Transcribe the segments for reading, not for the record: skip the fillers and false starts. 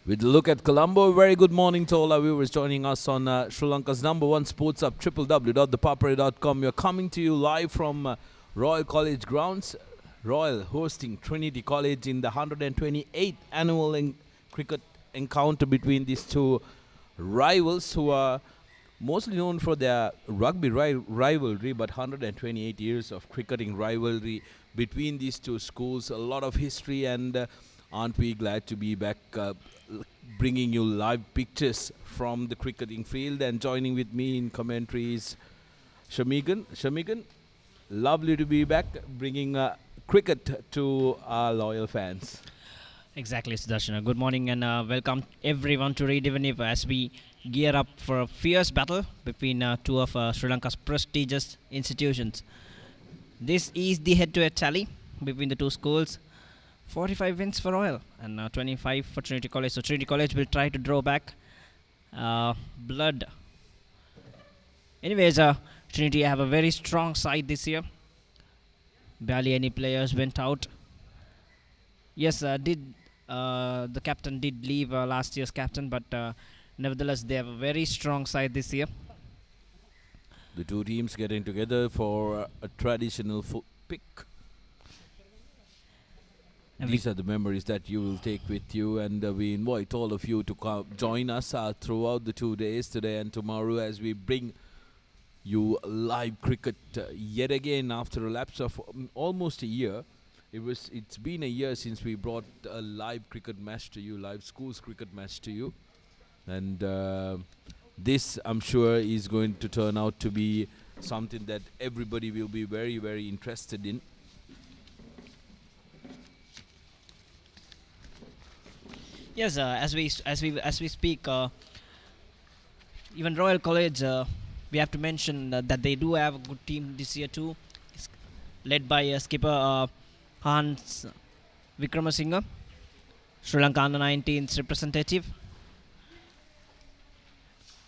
With a look at Colombo, very good morning to all our viewers joining us on Sri Lanka's number one sports hub, www.thepapare.com. We're coming to you live from Royal College grounds. Royal hosting Trinity College in the 128th annual cricket encounter between these two rivals who are mostly known for their rugby rivalry, but 128 years of cricketing rivalry between these two schools. A lot of history, and aren't we glad to be back bringing you live pictures from the cricketing field. And joining with me in commentaries, Shamigan, lovely to be back bringing cricket to our loyal fans. Exactly, Sudarshana. Good morning and welcome everyone to Read Even If as we gear up for a fierce battle between two of Sri Lanka's prestigious institutions. This is the head-to-head tally between the two schools. 45 wins for Royal and 25 for Trinity College. So Trinity College will try to draw back blood. Anyways, Trinity have a very strong side this year. Barely any players went out. Yes, the captain did leave last year's captain, but nevertheless they have a very strong side this year. The two teams getting together for a traditional pick. And these are the memories that you will take with you, and we invite all of you to join us throughout the 2 days, today and tomorrow, as we bring you live cricket yet again after a lapse of almost a year. It's been a year since we brought a live cricket match to you, live schools cricket match to you, and this, I'm sure, is going to turn out to be something that everybody will be very, very interested in. Yes, as we speak, even Royal College, we have to mention that they do have a good team this year too, led by skipper Hans Wickramasinghe, Sri Lanka under-19's representative.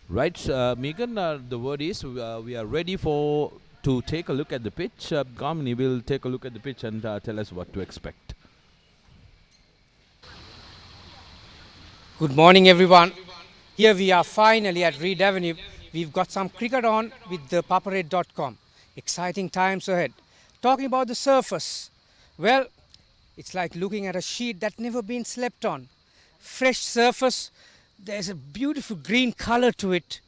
Right, Megan, the word is we are ready to take a look at the pitch. Gamini will take a look at the pitch and tell us what to expect. Good morning, everyone. Here we are finally at Reed Avenue. We've got some cricket on with ThePapare.com. Exciting times ahead. Talking about the surface. Well, it's like looking at a sheet that's never been slept on. Fresh surface. There's a beautiful green color to it.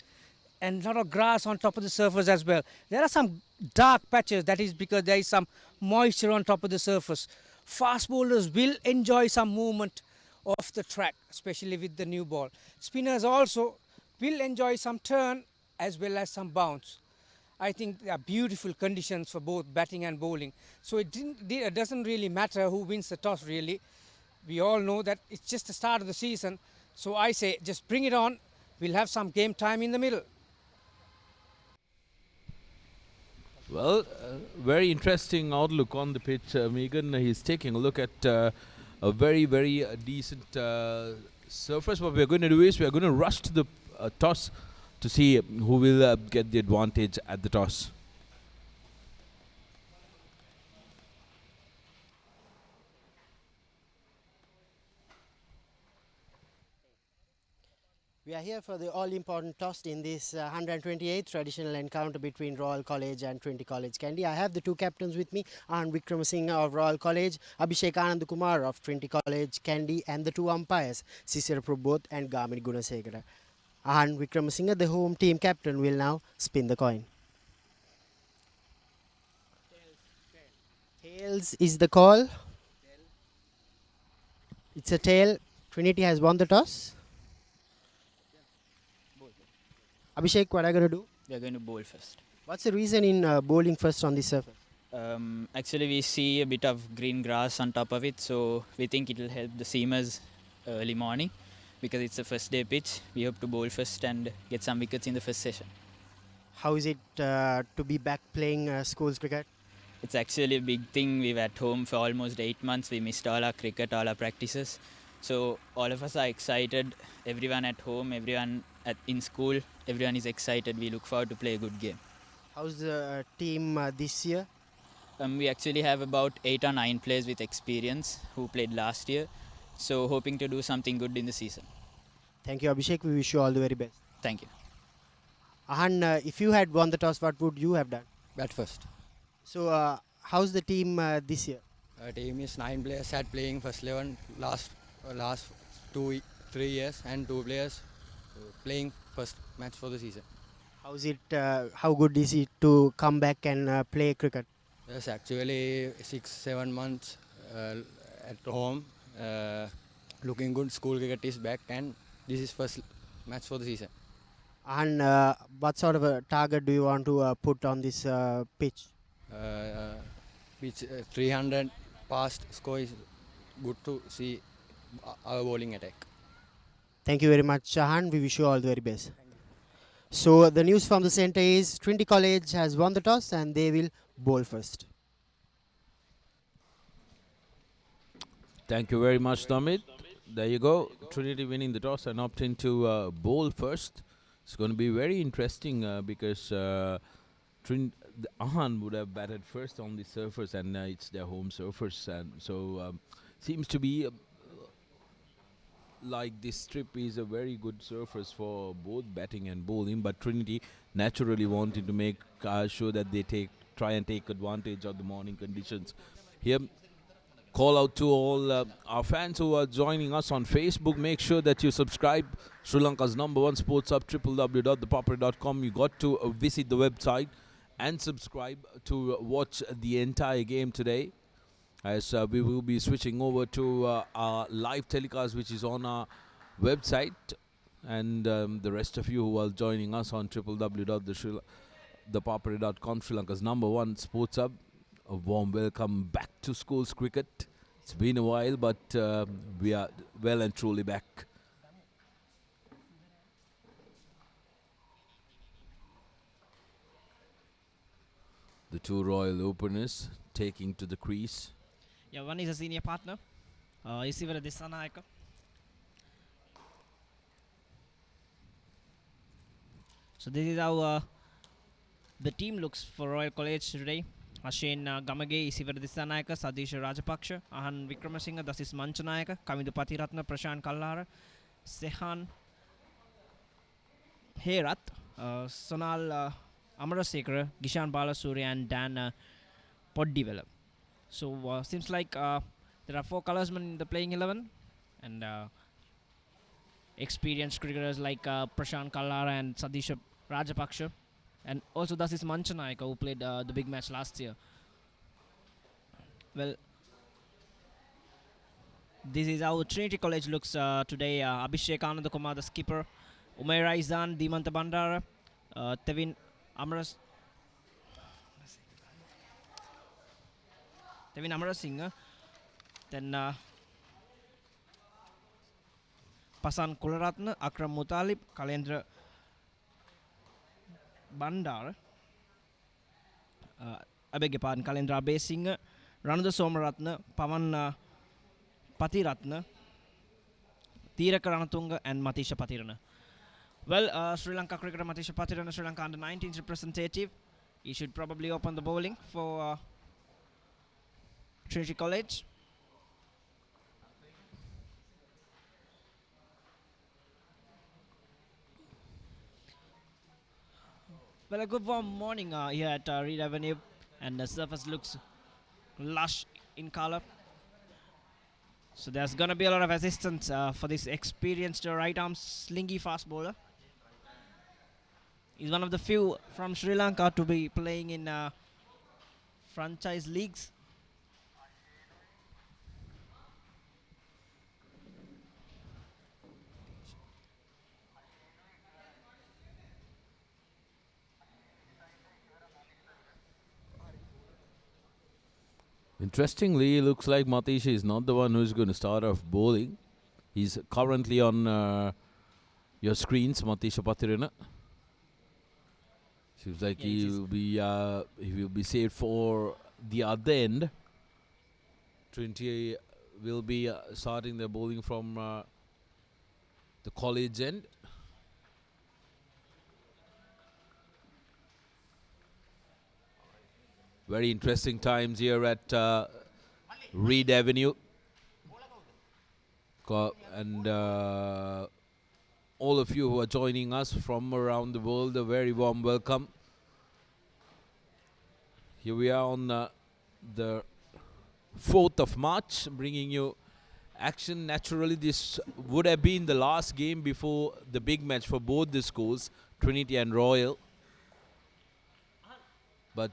And a lot of grass on top of the surface as well. There are some dark patches. That is because there is some moisture on top of the surface. Fast bowlers will enjoy some movement off the track, especially with the new ball. Spinners also will enjoy some turn as well as some bounce. I think they are beautiful conditions for both batting and bowling. So it doesn't really matter who wins the toss, really. We all know that it's just the start of the season. So I say just bring it on. We'll have some game time in the middle. Well, very interesting outlook on the pitch, Megan. He's taking a look at a very, very decent surface. What we're going to do is we're going to rush to the toss to see who will get the advantage at the toss. We are here for the all-important toss in this 128th traditional encounter between Royal College and Trinity College Kandy. I have the two captains with me, Hans Wickramasinghe of Royal College, Abhishek Anandakumar of Trinity College Kandy, and the two umpires, Sisira Prabodh and Gamini Gunasekara. Hans Wickramasinghe, the home team captain, will now spin the coin. Tails is the call. It's a tail. Trinity has won the toss. Abhishek, what are you going to do? We are going to bowl first. What's the reason in bowling first on this surface? Actually, we see a bit of green grass on top of it, so we think it will help the seamers early morning because it's a first day pitch. We hope to bowl first and get some wickets in the first session. How is it to be back playing schools cricket? It's actually a big thing. We were at home for almost 8 months. We missed all our cricket, all our practices. So all of us are excited. Everyone at home, everyone in school, everyone is excited. We look forward to play a good game. How's the team this year? We actually have about 8 or 9 players with experience who played last year. So hoping to do something good in the season. Thank you, Abhishek. We wish you all the very best. Thank you. Ahan, if you had won the toss, what would you have done? Bat first. So, how's the team this year? Team is 9 players had playing first 11 last 3 years and 2 players playing first match for the season. How's it? How good is it to come back and play cricket? Yes, actually 6-7 months at home. Looking good. School cricket is back and this is first match for the season. And what sort of a target do you want to put on this pitch? Which 300 past score is good to see our bowling attack. Thank you very much, Shahan. We wish you all the very best. So the news from the centre is Trinity College has won the toss and they will bowl first. Thank you very much, Damit. There you go. Trinity winning the toss and opting to bowl first. It's going to be very interesting because the Ahan would have batted first on the surface, and it's their home surface, and so seems to be like this strip is a very good surface for both batting and bowling. But Trinity naturally wanted to make sure that they try and take advantage of the morning conditions. Here, call out to all our fans who are joining us on Facebook. Make sure that you subscribe. Sri Lanka's #1 sports hub, www.thepapare.com. You got to visit the website and subscribe to watch the entire game today, as we will be switching over to our live telecast, which is on our website. And the rest of you who are joining us on www.thepapare.com, Sri Lanka's #1 sports hub, a warm welcome back to schools cricket. It's been a while, but we are well and truly back. The two Royal openers taking to the crease. Yeah, one is a senior partner, Isivara Disanayaka. So this is how the team looks for Royal College today. Ashen Gamage, Isivara Disanayaka, Sadish Rajapaksha, Ahan Vikramasinghe, Dasis Manchanayaka, Kamindu Patiratna, Prashant Kallara, Sehan Herath, Sonal Amarasekara, Gishan Balasuri, and Dan Poddiwala. So seems like there are 4 colorsmen in the playing 11, and experienced cricketers like Prashant Kallara and Sadish Rajapaksha, and also Dasis Manchanayaka, who played the big match last year. Well, this is how Trinity College looks today. Abhishek Anandakumar, the skipper, Umair Aizan, Dimanta Bandara, Tevin Amarasinghe, then Pasan Kularatna, Akram Mutalib, Kalendra Bandar, I beg your pardon, Kalendra Abesinghe, Ranada Somaratna, Pavan Patiratna, Tira Karanatunga, and Matisha Patirana. Well, Sri Lanka cricketer Matisha Patirana, Sri Lanka under-19 representative. He should probably open the bowling for Trinity College. Well, a good warm morning here at Reed Avenue, and the surface looks lush in color. So there's gonna be a lot of assistance for this experienced right-arm slingy fast bowler. He's one of the few from Sri Lanka to be playing in franchise leagues. Interestingly, it looks like Matisha is not the one who's going to start off bowling. He's currently on your screens, Matisha Patirana. Seems like he will be saved for the other end. Trinity will be starting their bowling from the college end. Very interesting times here at Reed Avenue. And all of you who are joining us from around the world. A very warm welcome. Here we are on the 4th of March, bringing you action. Naturally, this would have been the last game before the big match for both the schools, Trinity and Royal. But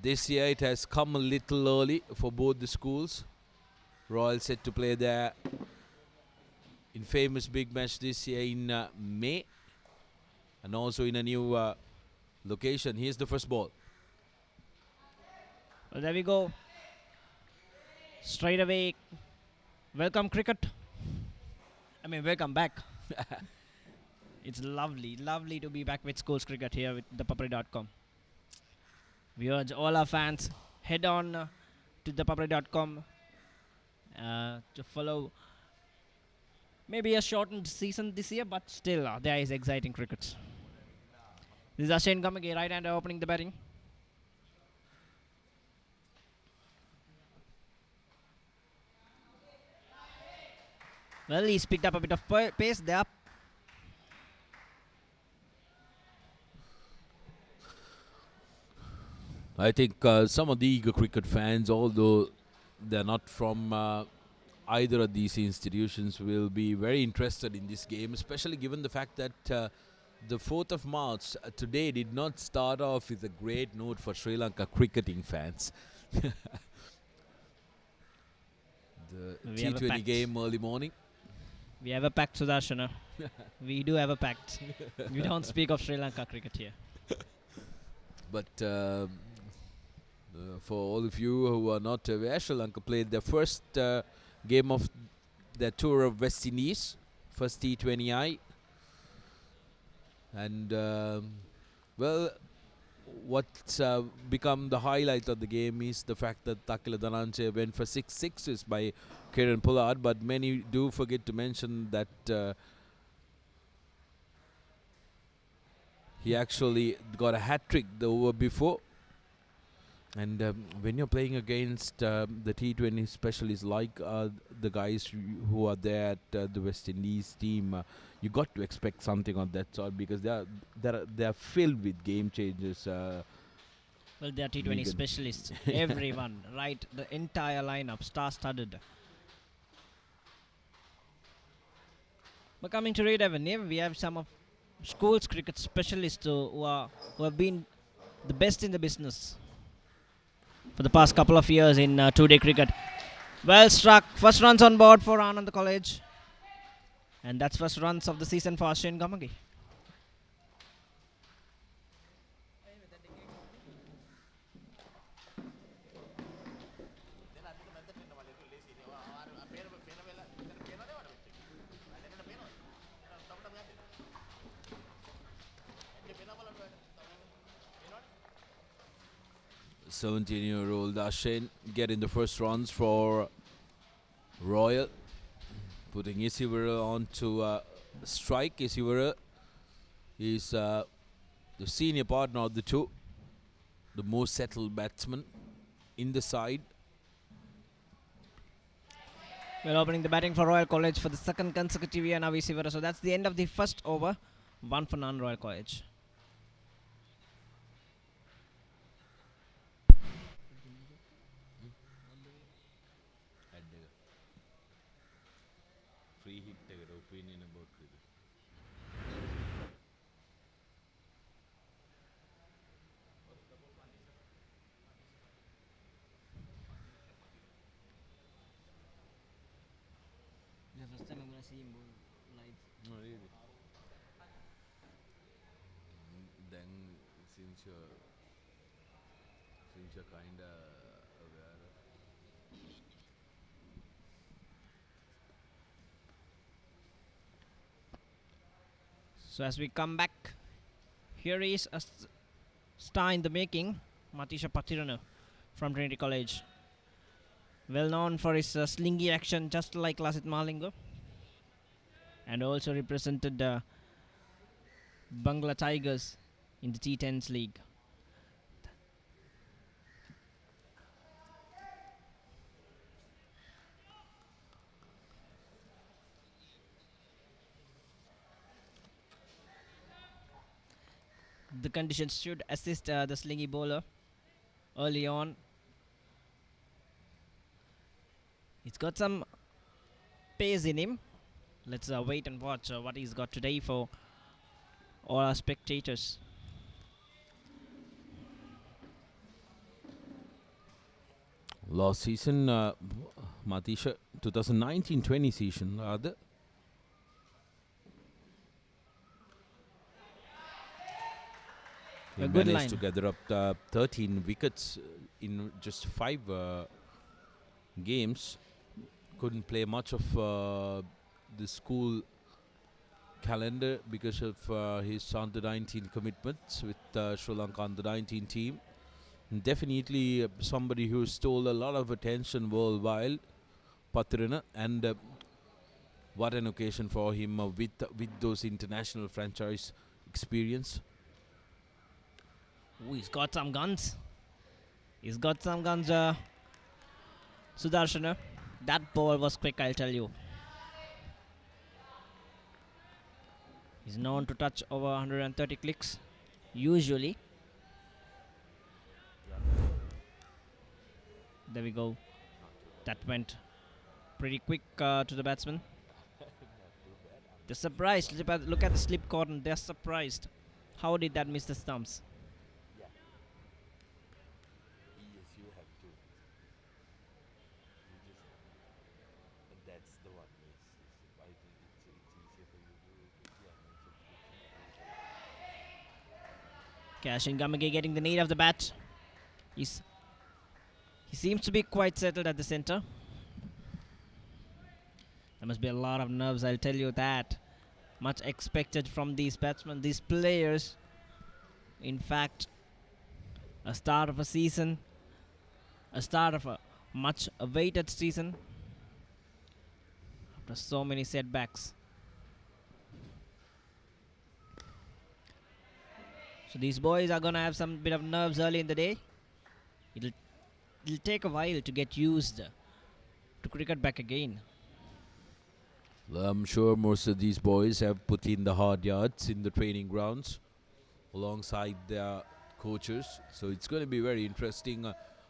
this year it has come a little early for both the schools. Royal set to play their infamous big match this year in May, and also in a new location. Here's the first ball. Well, there we go. Straight away. Welcome, cricket. Welcome back. It's lovely to be back with schools cricket here with ThePapare.com. We urge all our fans, head on to ThePapare.com to follow maybe a shortened season this year, but still there is exciting cricket. This is Ashane Gamage, right-hander, opening the batting. Well, he's picked up a bit of pace there. I think some of the eager cricket fans, although they're not from either of these institutions, will be very interested in this game, especially given the fact that the 4th of March today did not start off with a great note for Sri Lanka cricketing fans. The We have a T20 pact. game early morning. We have a pact, Sudarshana. We do have a pact. We don't speak of Sri Lanka cricket here. But for all of you who are not aware, Sri Lanka played their first game of their tour of West Indies, first T20I. And, well, what's become the highlight of the game is the fact that Takila Dhananjaya went for 6 sixes by Kieran Pollard, but many do forget to mention that he actually got a hat-trick the over before. And when you're playing against the T20 specialists like the guys who are there at the West Indies team, you got to expect something of that sort, because they are filled with game changers. Well, they are T20 Vegan. specialists. Everyone, right? The entire lineup, star-studded. But coming to Red Avenue, we have some of schools cricket specialists who have been the best in the business for the past couple of years in two-day cricket. Well struck. First runs on board for Anand College. And that's first runs of the season for Ashane Gamage. Seventeen-year-old Ashane getting the first runs for Royal, putting Isivara on to strike. Isivara is the senior partner of the two, the most settled batsman in the side. Well, opening the batting for Royal College for the second consecutive year now, Isivara. So that's the end of the first over. One for non-Royal College. Free hit opinion about cricket. The first time I'm going to see him live. No, really. Then since you're kinda aware of. So as we come back, here is a star in the making, Matisha Patirana from Trinity College. Well known for his slingy action, just like Lasit Malinga. And also represented Bangla Tigers in the T10s league. conditions should assist the slingy bowler early on. He's got some pace in him. Let's wait and watch what he's got today for all our spectators. Last season, Matisha, 2019-20 season, rather. He A good managed to line. gather up 13 wickets in just 5 games. Couldn't play much of the school calendar because of his under 19 commitments with Sri Lanka under 19 team. Definitely somebody who stole a lot of attention worldwide, Patrina, and what an occasion for him with those international franchise experience. Ooh, he's got some guns. He's got some guns, Sudarshana. That ball was quick, I'll tell you. He's known to touch over 130 clicks, usually. There we go. That went pretty quick to the batsman. They're surprised. Look at the slip cordon. They're surprised. How did that miss the stumps? Cashin Gamage getting the need of the bat. He seems to be quite settled at the center. There must be a lot of nerves, I'll tell you that. Much expected from these batsmen, these players. In fact, a start of a season, a start of a much awaited season after so many setbacks. So these boys are gonna have some bit of nerves early in the day. It'll take a while to get used to cricket back again. I'm sure most of these boys have put in the hard yards in the training grounds alongside their coaches. So it's going to be very interesting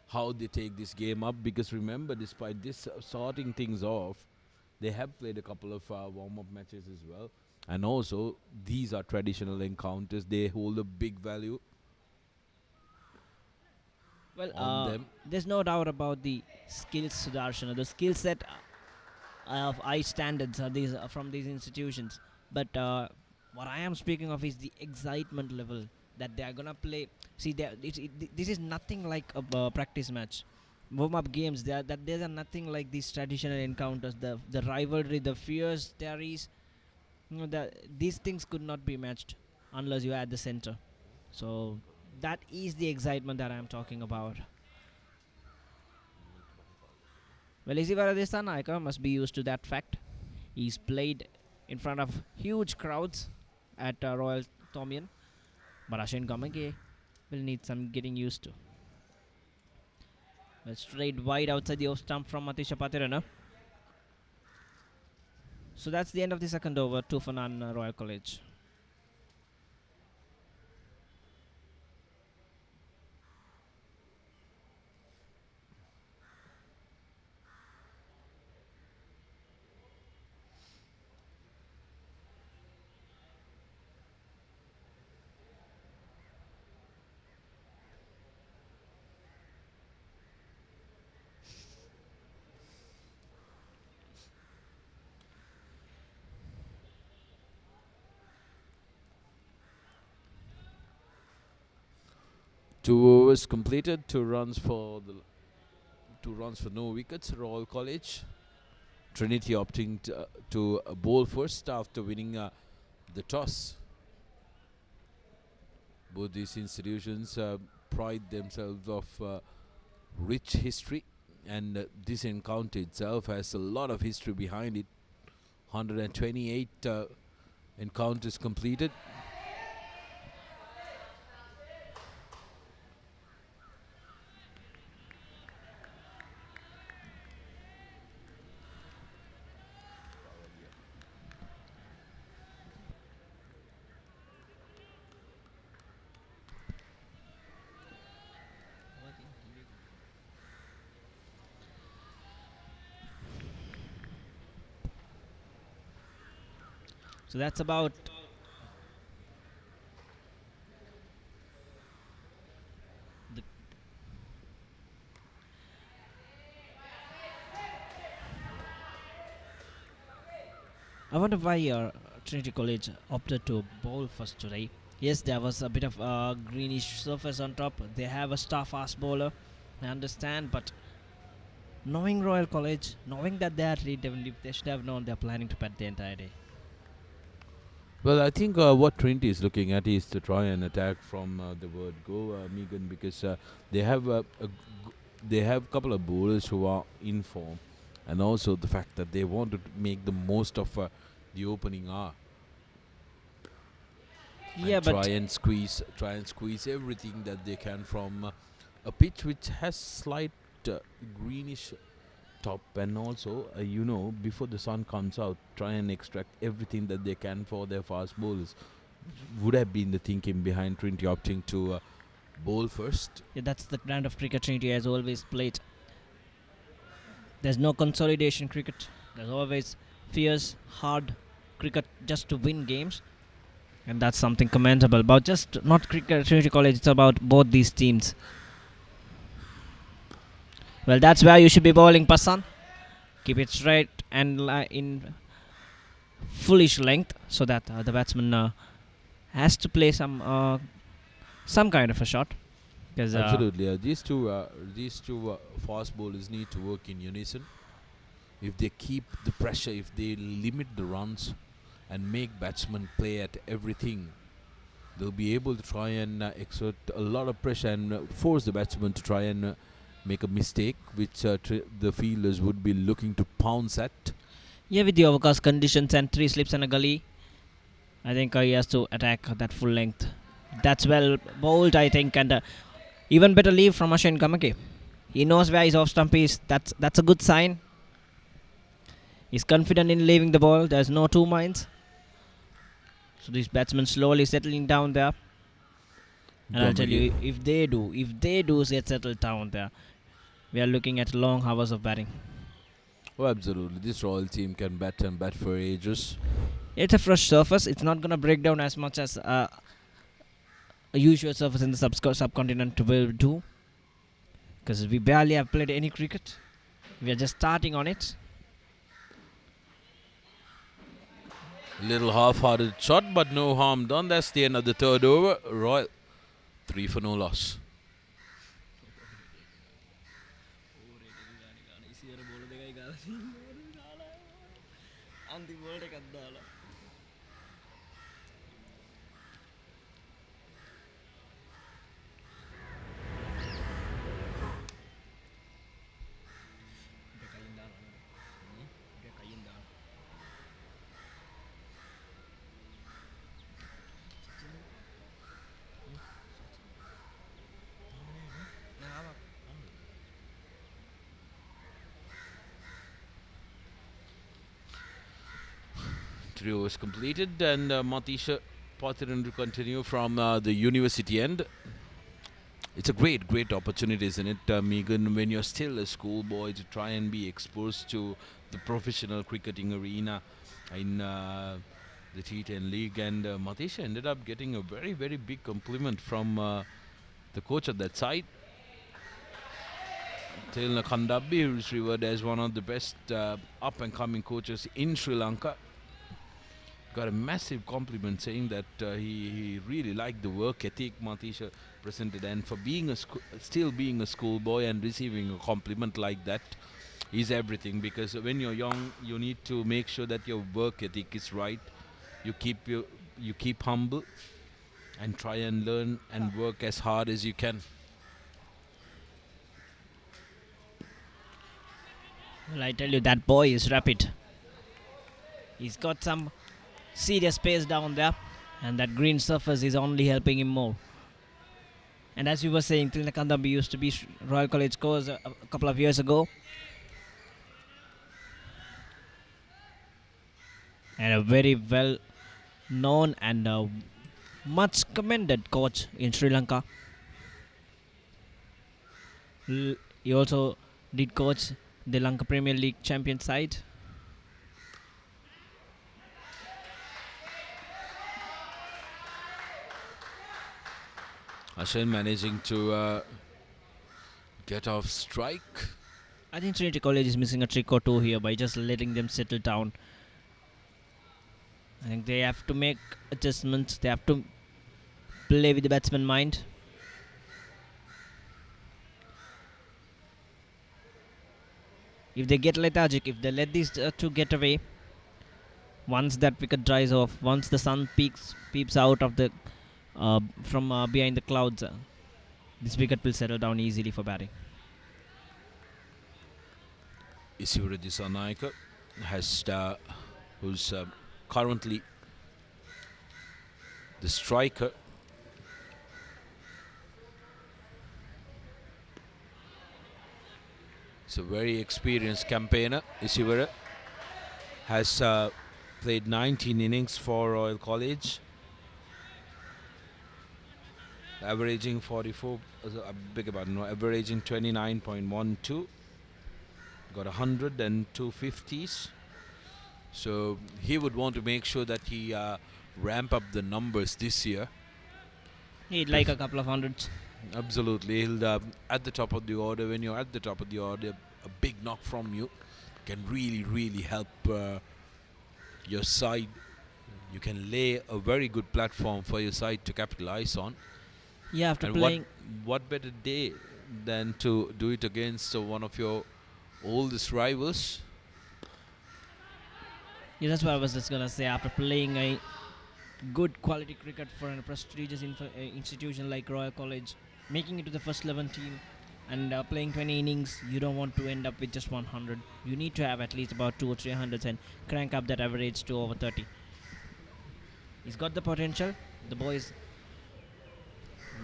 how they take this game up, because remember, despite this starting things off, they have played a couple of warm-up matches as well. And also, these are traditional encounters. They hold a big value Well, on them. there's no doubt about the skills, Sudarshana. The skill set of high standards are these from these institutions. But what I am speaking of is the excitement level that they are gonna play. See, this is nothing like a practice match. Warm-up games, these are nothing like these traditional encounters. The rivalry, the fierce theories, these things could not be matched unless you are at the center. So that is the excitement that I am talking about. Well, Isivaradesa Naika must be used to that fact. He's played in front of huge crowds at Royal Tomian, but Ashin Gamage will need some getting used to. Well, straight wide outside the off stump from Matisha Patirana. So that's the end of the second over, 2 for none, Royal College. Two overs completed, 2 runs for no wickets. Royal College. Trinity opting to bowl first after winning the toss. Both these institutions pride themselves of rich history, and this encounter itself has a lot of history behind it. 128 encounters completed. So that's about. The I wonder why Trinity College opted to bowl first today. Yes, there was a bit of greenish surface on top. They have a star fast bowler, I understand, but knowing Royal College, knowing that they are redeveloped, they should have known they're planning to bat the entire day. Well, I think what Trinity is looking at is to try and attack from the word go, Megan, because they have they have couple of bowlers who are in form, and also the fact that they want to make the most of the opening hour Yeah, and try but and squeeze everything that they can from a pitch which has slight greenish top, and also before the sun comes out, try and extract everything that they can for their fast bowlers. Would have been the thinking behind Trinity opting to bowl first. yeah, that's the brand of cricket Trinity has always played. There's no consolidation cricket. There's always fierce, hard cricket just to win games, and that's something commendable. But just not cricket Trinity College. It's about both these teams. Well, that's where you should be bowling, Passan. Keep it straight and in foolish length, so that the batsman has to play some kind of a shot. Because Absolutely, these two fast bowlers need to work in unison. If they keep the pressure, if they limit the runs, and make batsmen play at everything, they'll be able to try and exert a lot of pressure and force the batsman to try and make a mistake, which the fielders would be looking to pounce at. yeah, with the overcast conditions and 3 slips and a gully, I think he has to attack that full length. That's well bowled, I think, and even better leave from Ashin Kamake. He knows where his off stump is. That's a good sign. He's confident in leaving the ball. There's no two minds. So this batsman slowly settling down there. And I'll tell you, if they do get settled down there, we are looking at long hours of batting. Oh, absolutely. This Royal team can bat and bat for ages. It's a fresh surface. It's not gonna break down as much as a usual surface in the subcontinent will do, because we barely have played any cricket. We are just starting on it. Little half-hearted shot, but no harm done. That's the end of the third over. Royal 3 for no loss. Three overs completed, and Matisha Pathiran to continue from the university end. It's a great opportunity, isn't it, Megan, when you're still a schoolboy, to try and be exposed to the professional cricketing arena in the T10 League. And Matisha ended up getting a very big compliment from the coach at that side, Tilna Khandabbi, who's revered as one of the best up-and-coming coaches in Sri Lanka. Got a massive compliment saying that he really liked the work ethic Matisha presented, and for being still being a schoolboy and receiving a compliment like that is everything, because when you're young you need to make sure that your work ethic is right. You keep humble and try and learn and work as hard as you can. Well, I tell you, that boy is rapid. He's got some serious pace down there, and that green surface is only helping him more. And as you were saying, Tilnakandambi used to be Royal College coach a couple of years ago, and a very well known and much commended coach in Sri Lanka. He also did coach the Lanka Premier League champion side. Ashen managing to get off strike. I think Trinity College is missing a trick or two here by just letting them settle down. I think they have to make adjustments. They have to play with the batsman mind. If they get lethargic, if they let these two get away, once that wicket dries off, once the sun peeps out of the from behind the clouds, this wicket will settle down easily for batting. Isivara Disanaika has who's currently the striker. He's a very experienced campaigner. Isivara has played 19 innings for Royal College, averaging 44. I beg your pardon, no, averaging 29.12. Got 100 and 250s. So he would want to make sure that he ramp up the numbers this year. He'd like a couple of hundreds. Absolutely, he'll at the top of the order. When you're at the top of the order, a big knock from you can really help your side. You can lay a very good platform for your side to capitalize on. Yeah, after And playing. what better day than to do it against one of your oldest rivals? Yeah, that's what I was just gonna say. After playing a good quality cricket for a prestigious institution like Royal College, making it to the first 11 team, and playing 20 innings, you don't want to end up with just 100. You need to have at least about 2 or 3 hundreds and crank up that average to over 30. He's got the potential. The boy is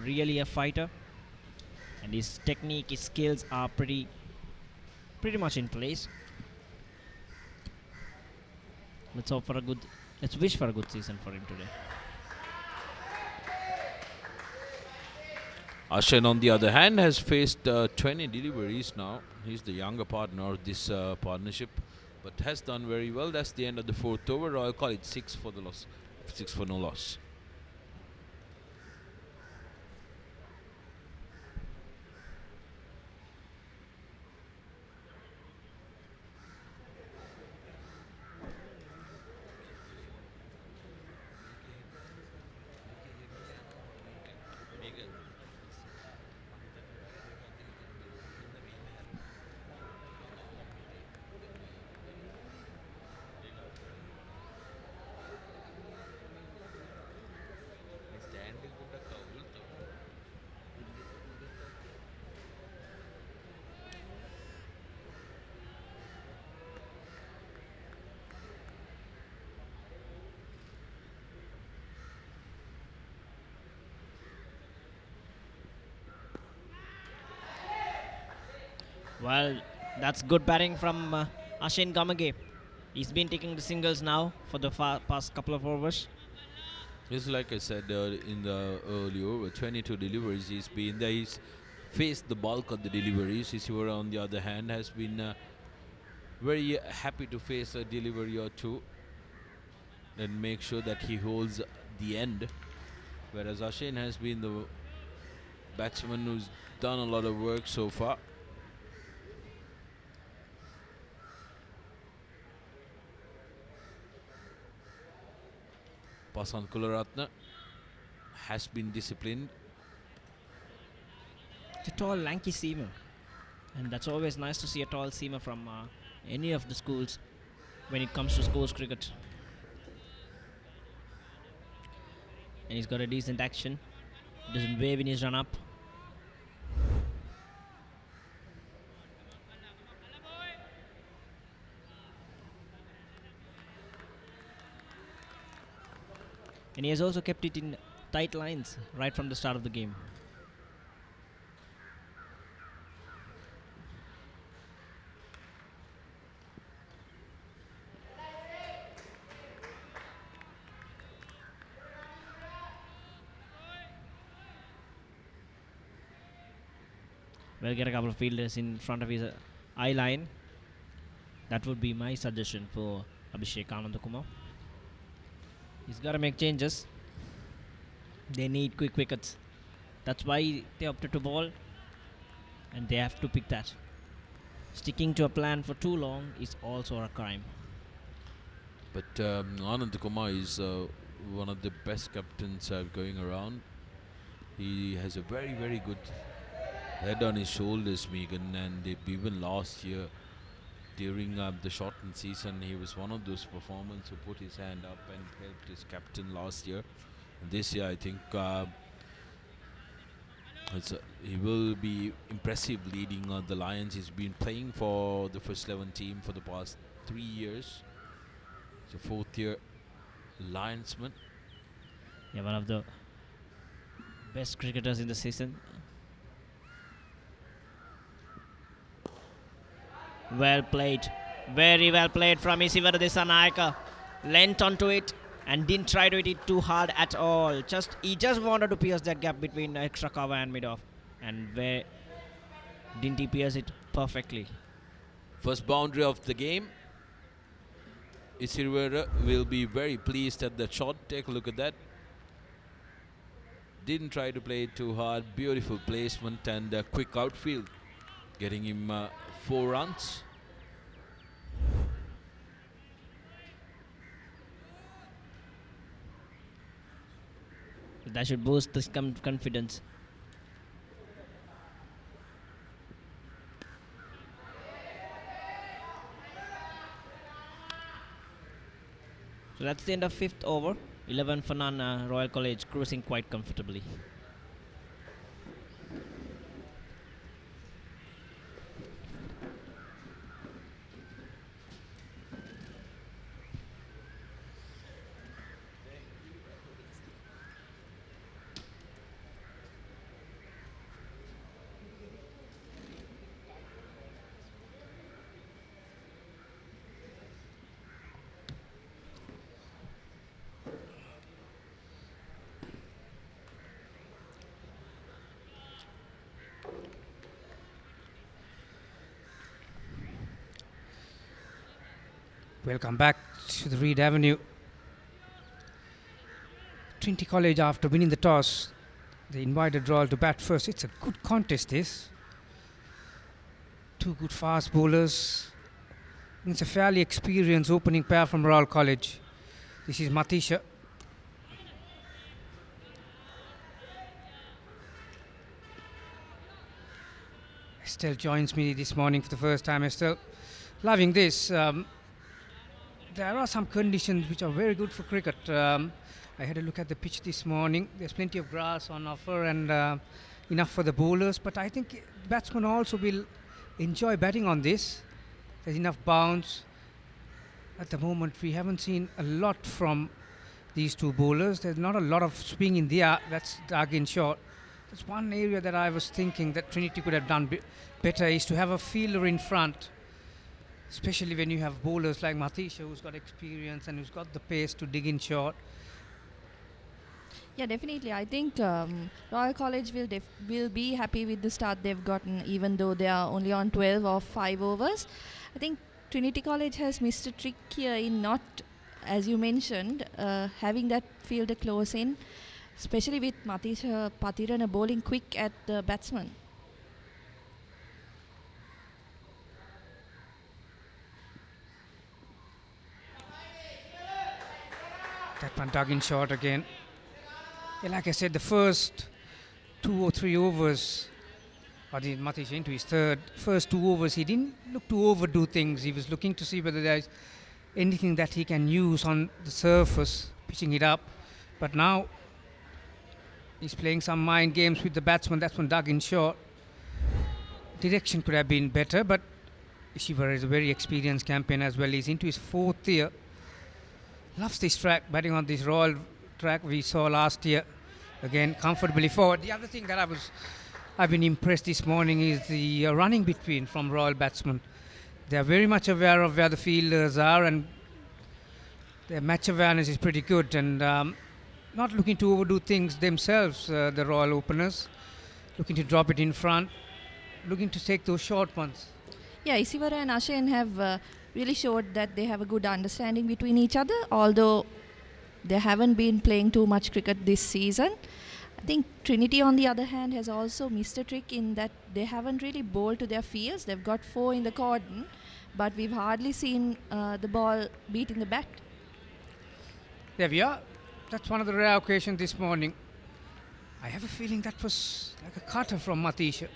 really a fighter, and his technique, his skills are pretty much in place. Let's hope for a good. Let's wish for a good season for him today. Ashen, on the other hand, has faced 20 deliveries now. He's the younger partner of this partnership, but has done very well. That's the end of the fourth over. Royal College 6 for the loss, 6 for no loss. Well, that's good batting from Ashin Gamage. He's been taking the singles now for the past couple of overs. Just like I said in the earlier over, 22 deliveries he's been there. He's faced the bulk of the deliveries. Isivara, on the other hand, has been very happy to face a delivery or two and make sure that he holds the end. Whereas Ashen has been the batsman who's done a lot of work so far. Pasan Kularatne has been disciplined. It's a tall, lanky seamer, and that's always nice to see a tall seamer from any of the schools when it comes to schools cricket. And he's got a decent action. Doesn't wave in his run up. And he has also kept it in tight lines right from the start of the game. We'll get a couple of fielders in front of his eye line. That would be my suggestion for Abhishek Anandakumar. He's got to make changes. They need quick wickets. That's why they opted to ball, and they have to pick that. Sticking to a plan for too long is also a crime. But Anand Kumar is one of the best captains going around. He has a very, very good head on his shoulders, Megan, and even last year during the shortened season, he was one of those performers who put his hand up and helped his captain last year. And this year, I think he will be impressive leading the Lions. He's been playing for the first 11 team for the past 3 years. He's a fourth-year Lionsman. Yeah, one of the best cricketers in the season. Well played. Very well played from Isivaru Dissanayaka. Leant onto it and didn't try to hit it too hard at all. He just wanted to pierce that gap between extra cover and mid-off. And where didn't he pierce it perfectly? First boundary of the game. Isivaru will be very pleased at that shot. Take a look at that. Didn't try to play it too hard. Beautiful placement and quick outfield, getting him 4 runs. That should boost this confidence. So that's the end of 5th over. 11 for none. Royal College cruising quite comfortably. Welcome back to the Reed Avenue. Trinity College, after winning the toss, they invited Royal to bat first. It's a good contest, this. 2 good fast bowlers. It's a fairly experienced opening pair from Royal College. This is Matisha. Estelle joins me this morning for the first time. Estelle, loving this. There are some conditions which are very good for cricket. I had a look at the pitch this morning. There's plenty of grass on offer and enough for the bowlers. But I think batsmen also will enjoy batting on this. There's enough bounce. At the moment, we haven't seen a lot from these 2 bowlers. There's not a lot of swing in the air. That's dug in short. There's one area that I was thinking that Trinity could have done better is to have a fielder in front, especially when you have bowlers like Matisha, who's got experience and who's got the pace to dig in short. Yeah, definitely. I think Royal College will be happy with the start they've gotten, even though they are only on 12 or 5 overs. I think Trinity College has missed a trick here in not, as you mentioned, having that fielder close in, especially with Matisha Patirana bowling quick at the batsman. That one dug in short again. Yeah, like I said, the first 2 or 3 overs, Matisha into his first 2 overs, he didn't look to overdo things. He was looking to see whether there's anything that he can use on the surface, pitching it up. But now he's playing some mind games with the batsman. That's one dug in short. Direction could have been better, but Shiva is a very experienced campaigner as well. He's into his 4th year. Loves this track, batting on this Royal track we saw last year. Again, comfortably forward. The other thing that I've been impressed this morning is the running between from Royal batsmen. They are very much aware of where the fielders are, and their match awareness is pretty good, and not looking to overdo things themselves, the Royal openers. Looking to drop it in front, looking to take those short ones. Yeah, Isivaru and Ashen have really showed that they have a good understanding between each other, although they haven't been playing too much cricket this season. I think Trinity, on the other hand, has also missed a trick in that they haven't really bowled to their fields. They've got 4 in the cordon, but we've hardly seen the ball beating the bat. There we are. That's one of the rare occasions this morning. I have a feeling that was like a cutter from Matisha.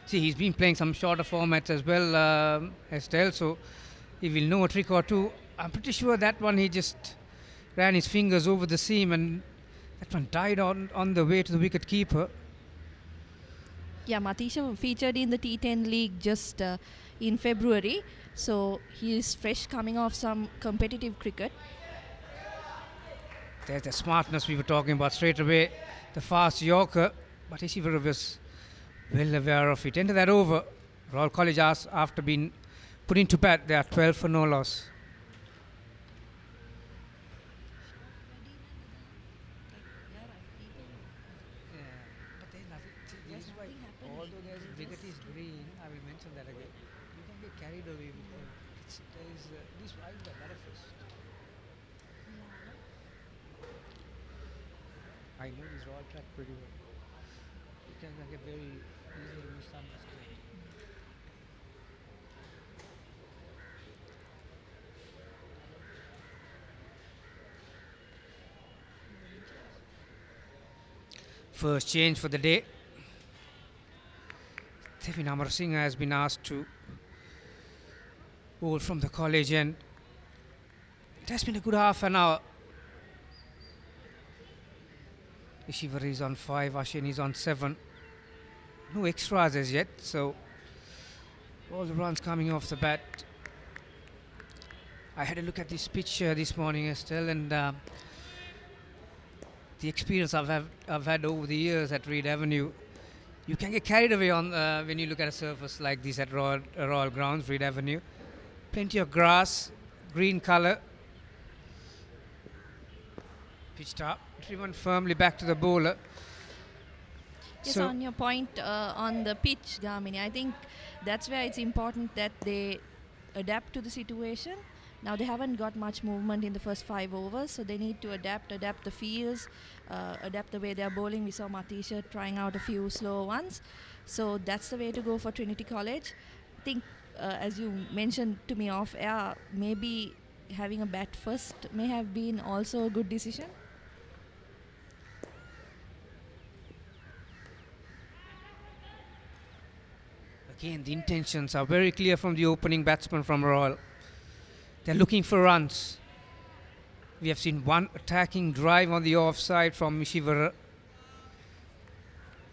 See, he's been playing some shorter formats as well, Estelle, so he will know a trick or two. I'm pretty sure that one he just ran his fingers over the seam and that one died on the way to the wicket keeper. Yeah, Matisha featured in the T10 league just in February, so he is fresh coming off some competitive cricket. There's the smartness we were talking about straight away. The fast Yorker, but Ishivara was well aware of it. Into that over, Royal College after being put into bat, they are 12 for no loss. Although there's wicket is green, I will mention that again. You can get carried away with them. This I got better first. I know this raw track pretty well. You can get very easily misunderstood. First change for the day. Devin Amarasinghe has been asked to bowl from the college end. It has been a good half an hour. Ishivar is on 5, Ashen is on 7. No extras as yet, so all the runs coming off the bat. I had a look at this pitch this morning, Estelle, and the experience I've had over the years at Reed Avenue. You can get carried away on when you look at a surface like this at Royal Grounds, Reed Avenue. Plenty of grass, green colour. Pitched up, driven firmly back to the bowler. Yes, So on your point on the pitch, Gamini, I think that's where it's important that they adapt to the situation. Now they haven't got much movement in the first 5 overs, so they need to adapt the fields, adapt the way they're bowling. We saw Matisha trying out a few slow ones. So that's the way to go for Trinity College. I think, as you mentioned to me off air, maybe having a bat first may have been also a good decision. again, the intentions are very clear from the opening batsman from Royal. They're looking for runs. We have seen one attacking drive on the offside from Ishivara.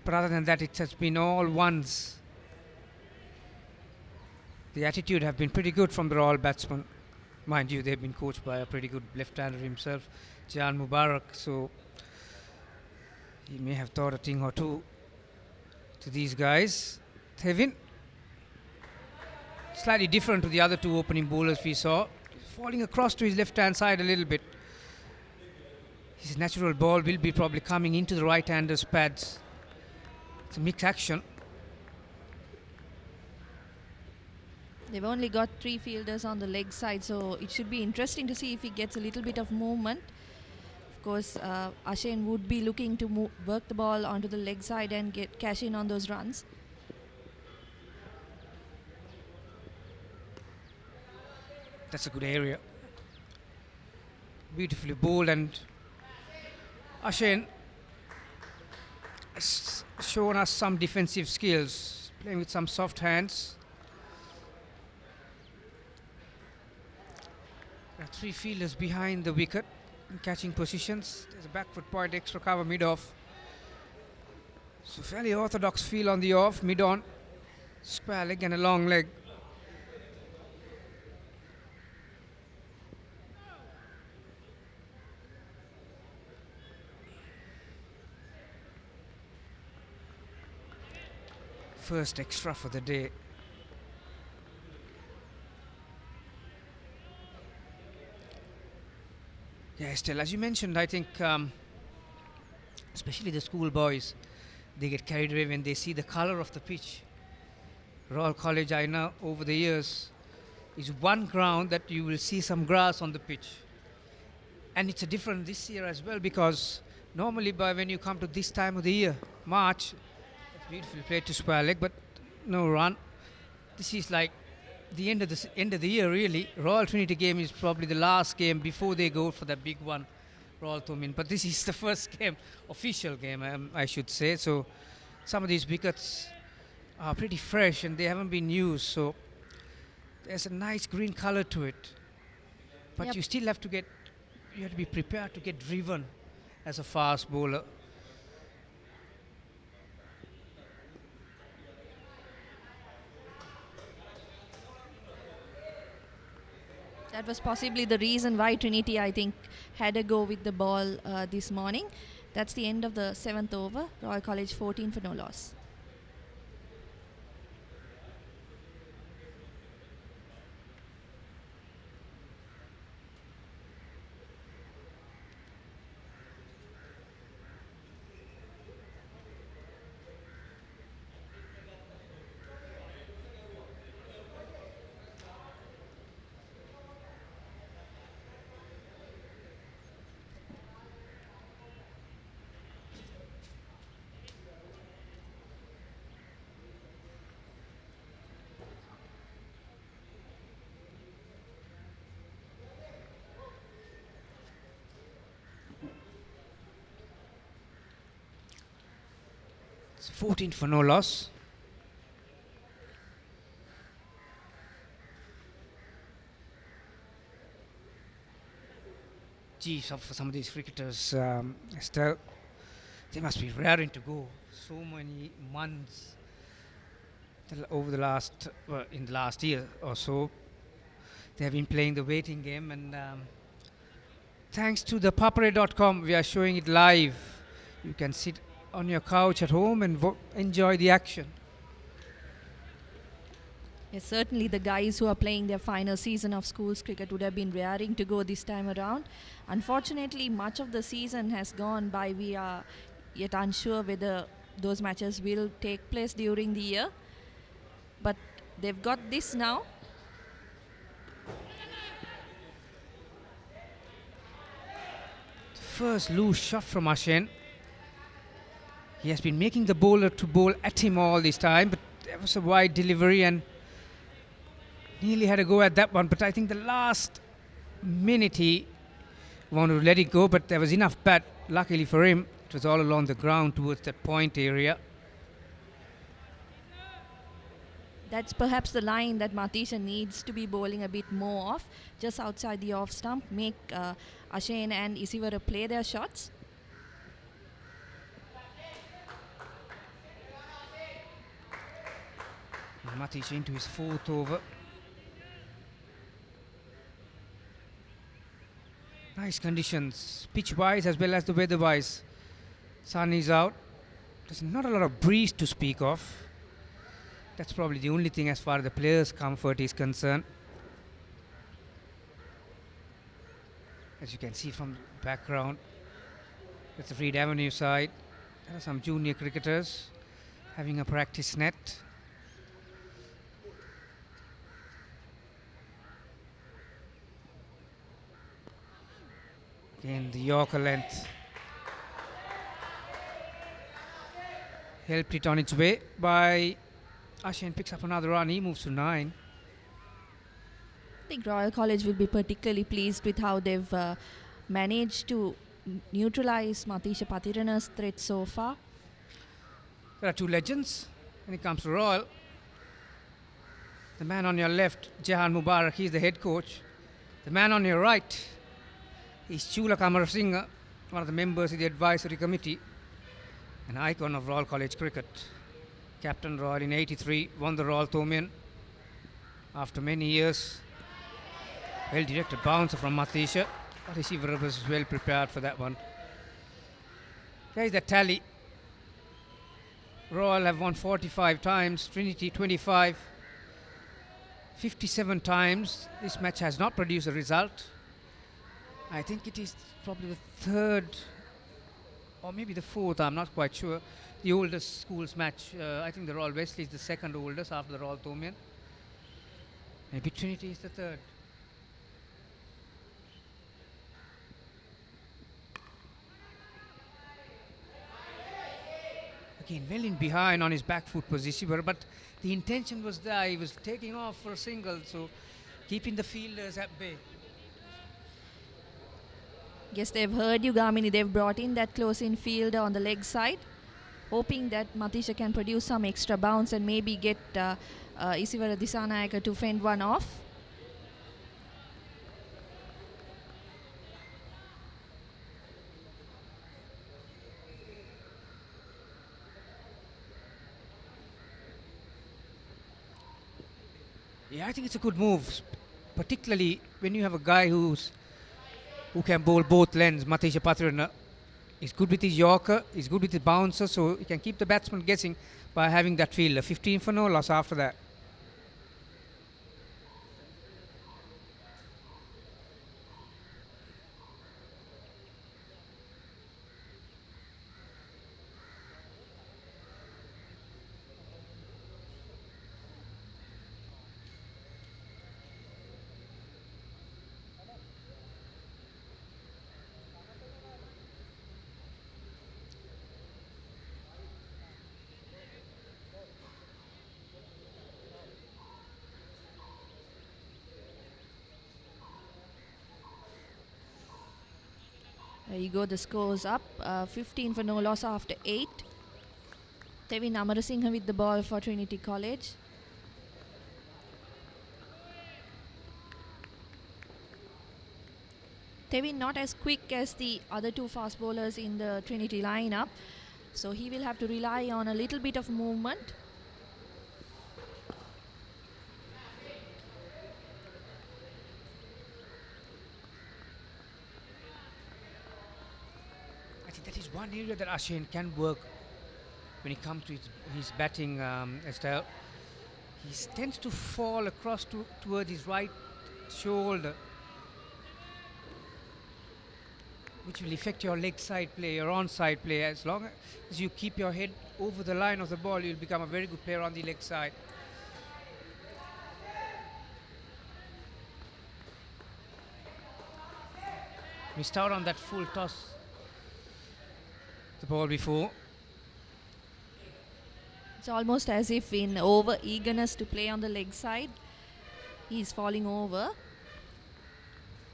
But other than that, it has been all ones. The attitude have been pretty good from the Royal batsman. Mind you, they've been coached by a pretty good left-hander himself, Jan Mubarak. So he may have thought a thing or two to these guys. Tevin, slightly different to the other 2 opening bowlers we saw. Falling across to his left-hand side a little bit. His natural ball will be probably coming into the right-hander's pads. It's a mixed action. They've only got 3 fielders on the leg side, so it should be interesting to see if he gets a little bit of movement. Of course, Ashen would be looking to work the ball onto the leg side and cash in on those runs. That's a good area. Beautifully bowled, and Ashen has shown us some defensive skills, playing with some soft hands. There are 3 fielders behind the wicket in catching positions. There's a backward point, extra cover mid-off. So fairly orthodox feel on the off, mid-on, square leg and a long leg. First extra for the day. Yeah, still, as you mentioned, I think especially the school boys, they get carried away when they see the color of the pitch. Royal College, I know over the years, is one ground that you will see some grass on the pitch. And it's a different this year as well, because Normally, by when you come to this time of the year, March, it's beautifully played to square leg, but no run. This is like the end of the year, really. Royal Trinity game is probably the last game before they go for the big one, Royal Thumin. But this is the first game, official game, I should say. So some of these wickets are pretty fresh and they haven't been used. So there's a nice green color to it. But Yep. you still have to be prepared to get driven as a fast bowler. That was possibly the reason why Trinity, I think, had a go with the ball this morning. That's the end of the 7th over. Royal College 14 for no loss. It's 14 for no loss. Gee, for some of these cricketers, still, they must be raring to go. So many months over the in the last year or so, they have been playing the waiting game, and thanks to the Papare.com, we are showing it live. You can sit on your couch at home and enjoy the action. Yes, certainly the guys who are playing their final season of schools cricket would have been raring to go this time around. Unfortunately, much of the season has gone by. We are yet unsure whether those matches will take place during the year. But they've got this now. First loose shot from Ashen. He has been making the bowler to bowl at him all this time, but there was a wide delivery and nearly had a go at that one. But I think the last minute he wanted to let it go, but there was enough bat. Luckily for him, it was all along the ground towards that point area. That's perhaps the line that Matisha needs to be bowling a bit more off, just outside the off stump. Make Ashen and Isivara play their shots. Matisha into his 4th over. Nice conditions, pitch-wise as well as the weather-wise. Sun is out. There's not a lot of breeze to speak of. That's probably the only thing as far as the players' comfort is concerned. As you can see from the background, it's the Reed Avenue side. There are some junior cricketers having a practice net. Again, the Yorker length helped it on its way by Ashen. Picks up another run. He moves to 9. I think Royal College will be particularly pleased with how they've managed to neutralize Matisha Patirana's threat so far. There are two legends when it comes to Royal. The man on your left, Jahan Mubarak, he's the head coach. The man on your right is Chula Kamarasinghe, one of the members of the advisory committee, an icon of Royal College cricket. Captain Royal in '83, won the Royal Thumin after many years. Well-directed bouncer from Matisha. Receiver was well prepared for that one. There is the tally. Royal have won 45 times, Trinity 25, 57 times. This match has not produced a result. I think it is probably the 3rd or maybe the 4th, I'm not quite sure. The oldest schools match. I think the Royal Wesley is the 2nd oldest after the Royal Thumin. Maybe Trinity is the 3rd. Again, well in behind on his back foot was Isiver, but the intention was there. He was taking off for a single, so keeping the fielders at bay. Guess they've heard you, Gamini. They've brought in that close in fielder on the leg side, hoping that Matisha can produce some extra bounce and maybe get Isivara Disanayaka to fend one off. Yeah, I think it's a good move, particularly when you have a guy who can bowl both lengths. Matisha Patrana is good with his Yorker, he's good with his bouncer, so he can keep the batsman guessing by having that fielder. 15 for no loss after that. There you go, the score's up. 15 for no loss after 8. Tevin Amarasinghe with the ball for Trinity College. Tevin not as quick as the other two fast bowlers in the Trinity lineup, so he will have to rely on a little bit of movement. I think that is one area that Ashane can work when it comes to his batting style. He tends to fall across towards his right shoulder, which will affect your leg side play, your onside play. As long as you keep your head over the line of the ball, you'll become a very good player on the leg side. Missed out on that full toss, the ball before. It's almost as if in over eagerness to play on the leg side, he's falling over.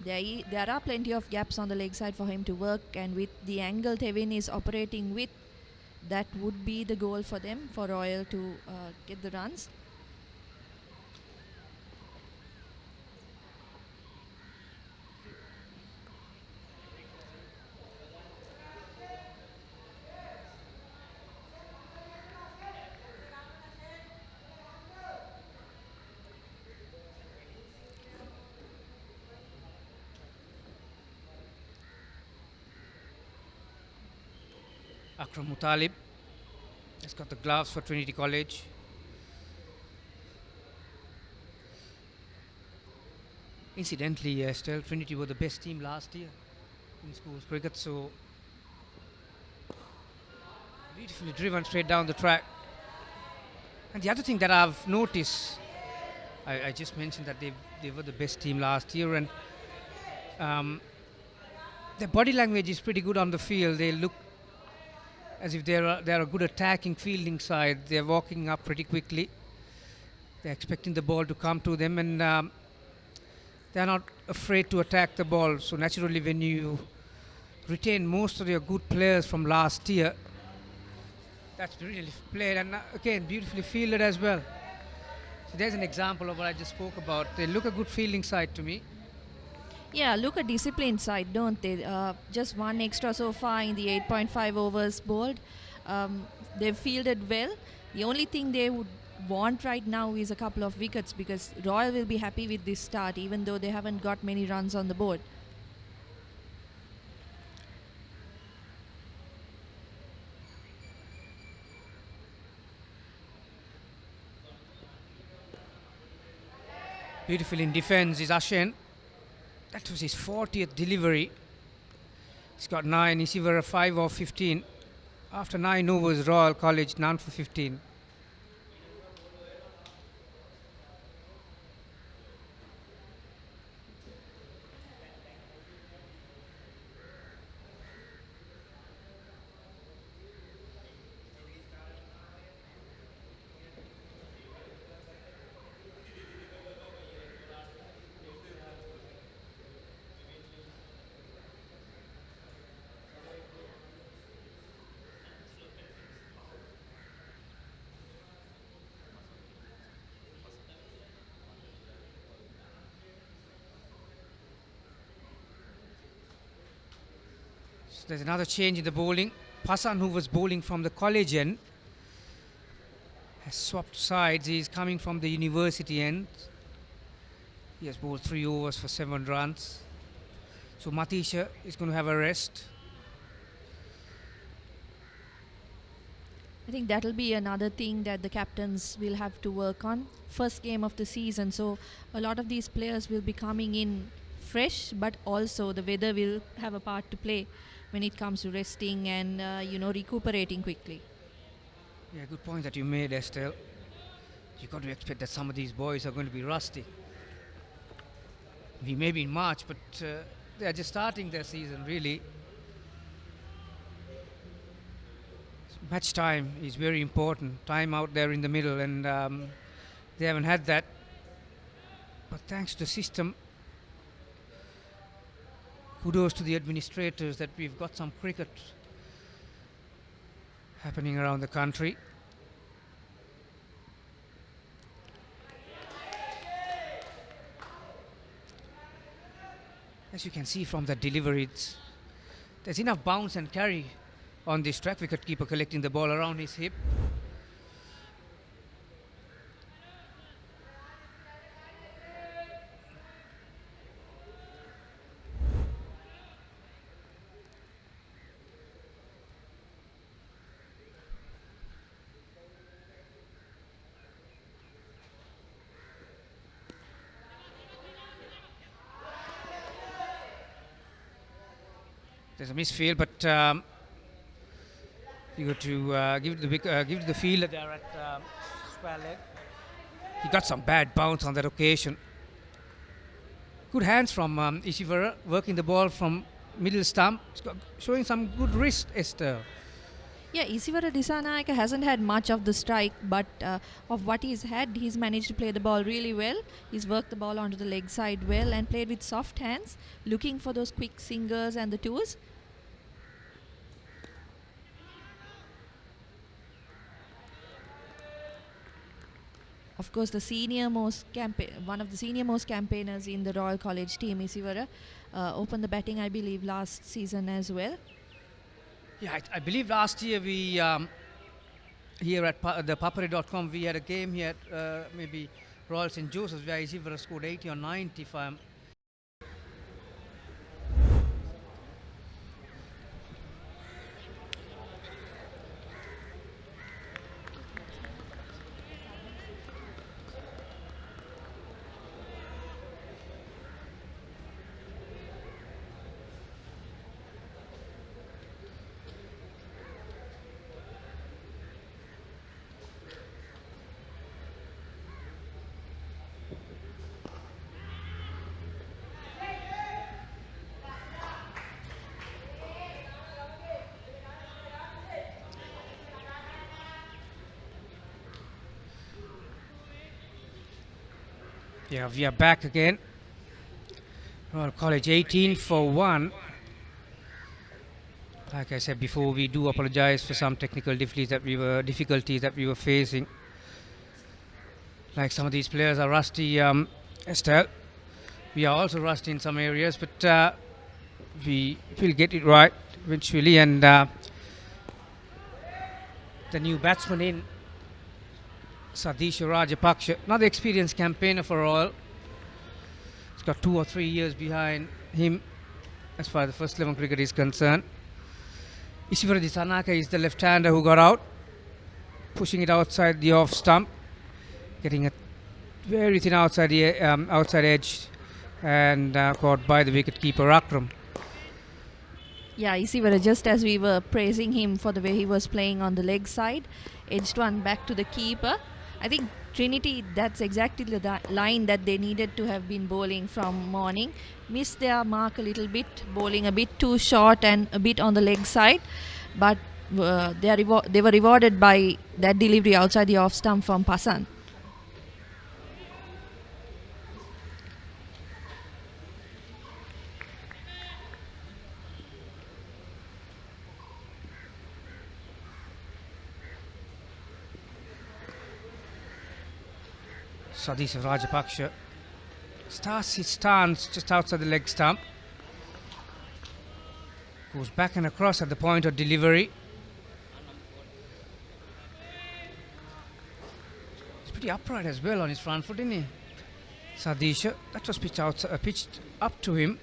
There are plenty of gaps on the leg side for him to work, and with the angle Tevin is operating with, that would be the goal for them, for Royal to get the runs. Akram Mutalib has got the gloves for Trinity College. Incidentally, still Trinity were the best team last year in schools cricket, so beautifully driven straight down the track. And the other thing that I've noticed, I just mentioned that they were the best team last year, and their body language is pretty good on the field. They look as if they're a good attacking fielding side. They're walking up pretty quickly. They're expecting the ball to come to them, and they're not afraid to attack the ball. So naturally, when you retain most of your good players from last year, that's really played, and again beautifully fielded as well. So there's an example of what I just spoke about. They look a good fielding side to me. Yeah, look at disciplined side, don't they? Just one extra so far in the 8.5 overs bowled. They've fielded well. The only thing they would want right now is a couple of wickets, because Royal will be happy with this start, even though they haven't got many runs on the board. Beautiful in defence is Ashen. That was his 40th delivery. He's got 9. Is either a 5 or 15. After 9 overs, Royal College, none for 15. So there's another change in the bowling. Pasan, who was bowling from the college end, has swapped sides. He is coming from the university end. He has bowled 3 overs for 7 runs. So Matisha is going to have a rest. I think that'll be another thing that the captains will have to work on. First game of the season, so a lot of these players will be coming in fresh, but also the weather will have a part to play when it comes to resting and recuperating quickly. Yeah, good point that you made, Estelle. You got to expect that some of these boys are going to be rusty. We may be in March, but they are just starting their season, really. Match time is very important. Time out there in the middle, and they haven't had that. But thanks to the system, kudos to the administrators that we've got some cricket happening around the country. As you can see from the delivery, there's enough bounce and carry on this track. Wicketkeeper collecting the ball around his hip. There's a misfield, but you got to give it the fielder there at square leg. He got some bad bounce on that occasion. Good hands from Ishivara, working the ball from middle stump, showing some good wrist, Esther. Yeah, Isivara Disanayaka hasn't had much of the strike, but of what he's had, he's managed to play the ball really well. He's worked the ball onto the leg side well and played with soft hands, looking for those quick singers and the twos. Of course, one of the senior most campaigners in the Royal College team, Isivara, opened the batting, I believe, last season as well. Yeah, I believe last year we here at ThePapare.com we had a game here at maybe Royal St. Joseph's where Isivara scored 80 or 90 if I'm. Yeah, we are back again. Royal College 18 for 1. Like I said before, we do apologize for some technical difficulties that we were facing. Like some of these players are rusty, Estelle. We are also rusty in some areas, but we will get it right eventually. And the new batsman in, Sadisha Rajapaksha, another experienced campaigner for Royal. He's got 2 or 3 years behind him as far as the first 11 cricket is concerned. Ishivara Disanayaka is the left-hander who got out, pushing it outside the off stump, getting a very thin outside edge, and caught by the wicket-keeper Akram. Yeah, Isivara, just as we were praising him for the way he was playing on the leg side, edged one back to the keeper. I think Trinity, that's exactly the line that they needed to have been bowling from morning. Missed their mark a little bit, bowling a bit too short and a bit on the leg side. But they were rewarded by that delivery outside the off stump from Pasan. Sadisha Rajapaksha starts his stance just outside the leg stump. Goes back and across at the point of delivery. He's pretty upright as well on his front foot, isn't he? Sadisha, that was pitched up to him.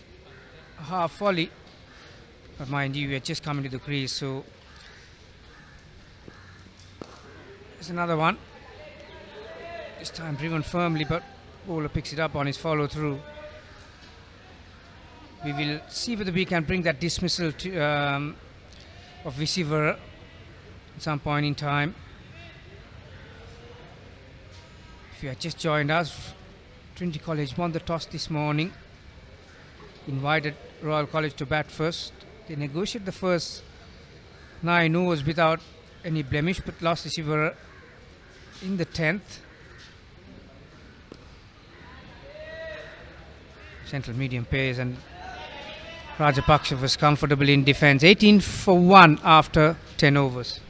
Half volley. But mind you, we are just coming to the crease, so there's another one. This time driven firmly, but bowler picks it up on his follow through. We will see whether we can bring that dismissal to, of Visivara at some point in time. If you have just joined us, Trinity College won the toss this morning, invited Royal College to bat first. They negotiated the first 9 overs without any blemish, but lost Visivara in the 10th. Central medium pace, and Rajapaksha was comfortable in defence. 18 for 1 after 10 overs.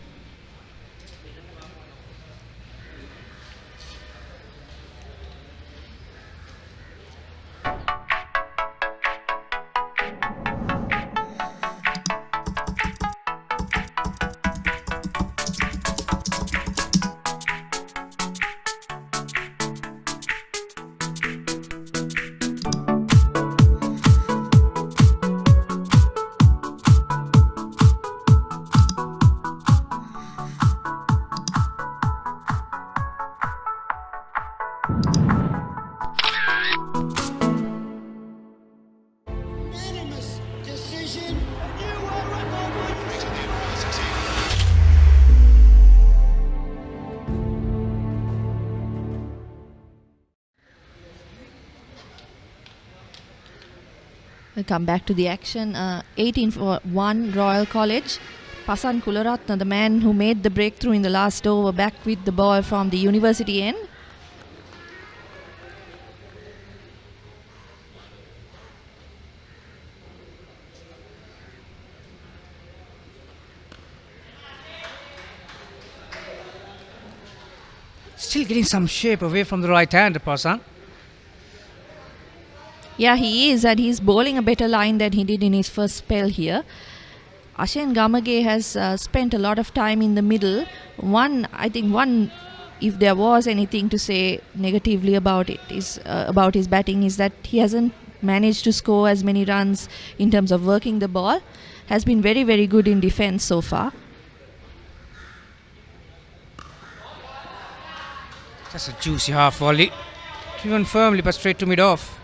We'll come back to the action. 18 for 1 Royal College. Pasan Kularatna, the man who made the breakthrough in the last over, back with the ball from the university end. Still getting some shape away from the right hand, Pasan. Yeah, he is, and he's bowling a better line than he did in his first spell here. Ashen Gamage has spent a lot of time in the middle. I think if there was anything to say negatively about it, is about his batting, is that he hasn't managed to score as many runs in terms of working the ball. Has been very, very good in defence so far. That's a juicy half volley. Driven firmly, but straight to mid-off.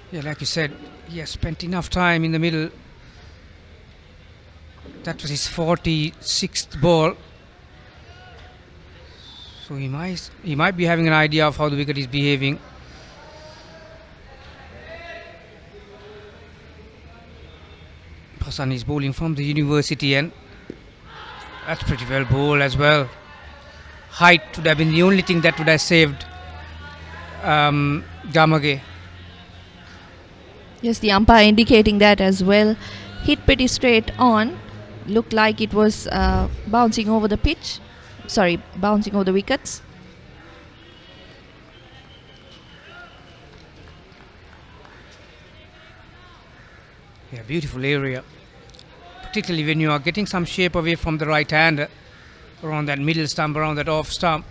Yeah, like you said, he has spent enough time in the middle. That was his 46th ball. So he might be having an idea of how the wicket is behaving. Hassan is bowling from the university end. That's pretty well bowled as well. Height would have been the only thing that would have saved Gamage. Yes, the umpire indicating that as well. Hit pretty straight on. Looked like it was bouncing over the pitch. Sorry, bouncing over the wickets. Yeah, beautiful area. Particularly when you are getting some shape away from the right hand, around that middle stump, around that off stump.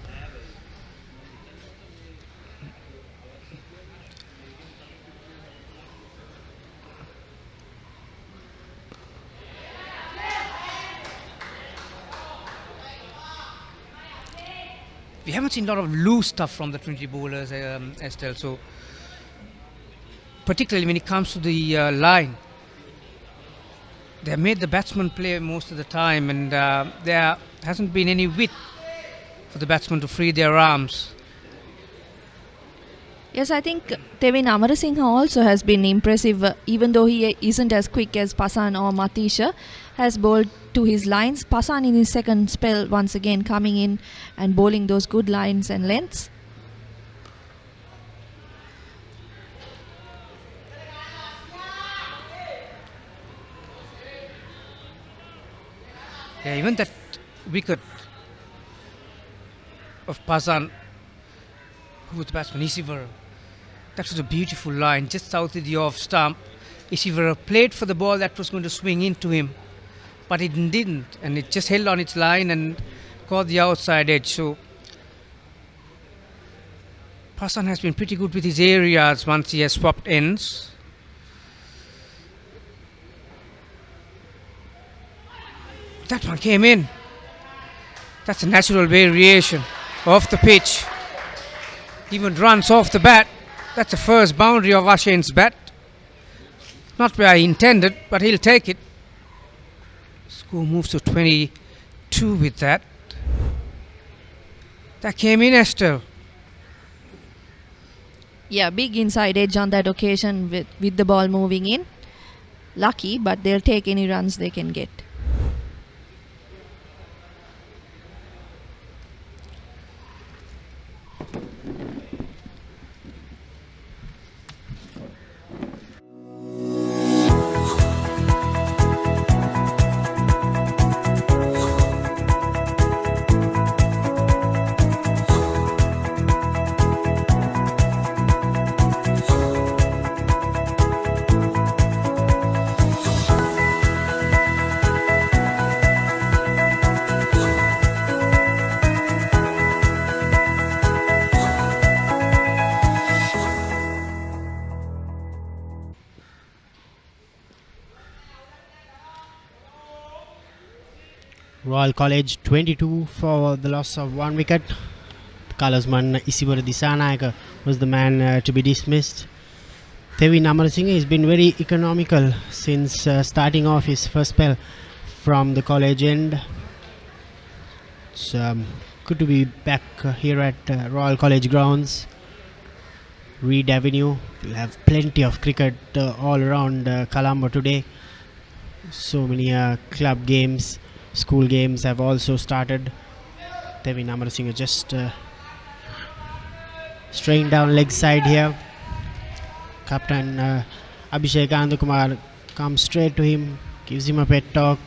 We haven't seen a lot of loose stuff from the Trinity bowlers, Estelle. So, particularly when it comes to the line, they have made the batsman play most of the time, and there hasn't been any width for the batsman to free their arms. Yes, I think Tevin Amarasinghe also has been impressive, even though he isn't as quick as Pasan or Matisha, has bowled to his lines. Pasan in his second spell once again coming in and bowling those good lines and lengths. Yeah, even that wicket of Pasan, who was the batsman, Isivar, That was a beautiful line, just south of the off stump. If he were played for the ball, that was going to swing into him. But it didn't, and it just held on its line and caught the outside edge. So Passan has been pretty good with his areas once he has swapped ends. That one came in. That's a natural variation off the pitch. Even runs off the bat. That's the first boundary of Ashane's bat. Not where I intended, but he'll take it. Score moves to 22 with that. That came in, Estelle. Yeah, big inside edge on that occasion with the ball moving in. Lucky, but they'll take any runs they can get. Royal College 22 for the loss of 1 wicket. Kalasman Isibara Disanayaka was the man to be dismissed. Tevin Amarasinghe has been very economical since starting off his first spell from the college end. It's good to be back here at Royal College grounds. Reed Avenue. We'll have plenty of cricket all around Colombo today. So many club games, school games have also started. Tevin Amarasinghe just straying down leg side here. Captain Abhishek Anandakumar comes straight to him, gives him a pet talk.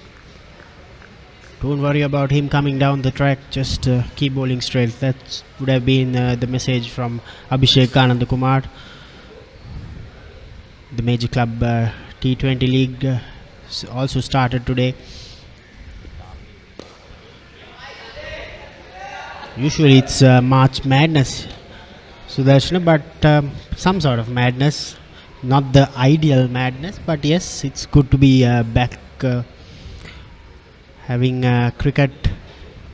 Don't worry about him coming down the track, just keep bowling straight. That would have been the message from Abhishek Anandakumar. The major club T20 league also started today. Usually it's March Madness, Sudarshana, but some sort of madness, not the ideal madness, but yes, it's good to be back having cricket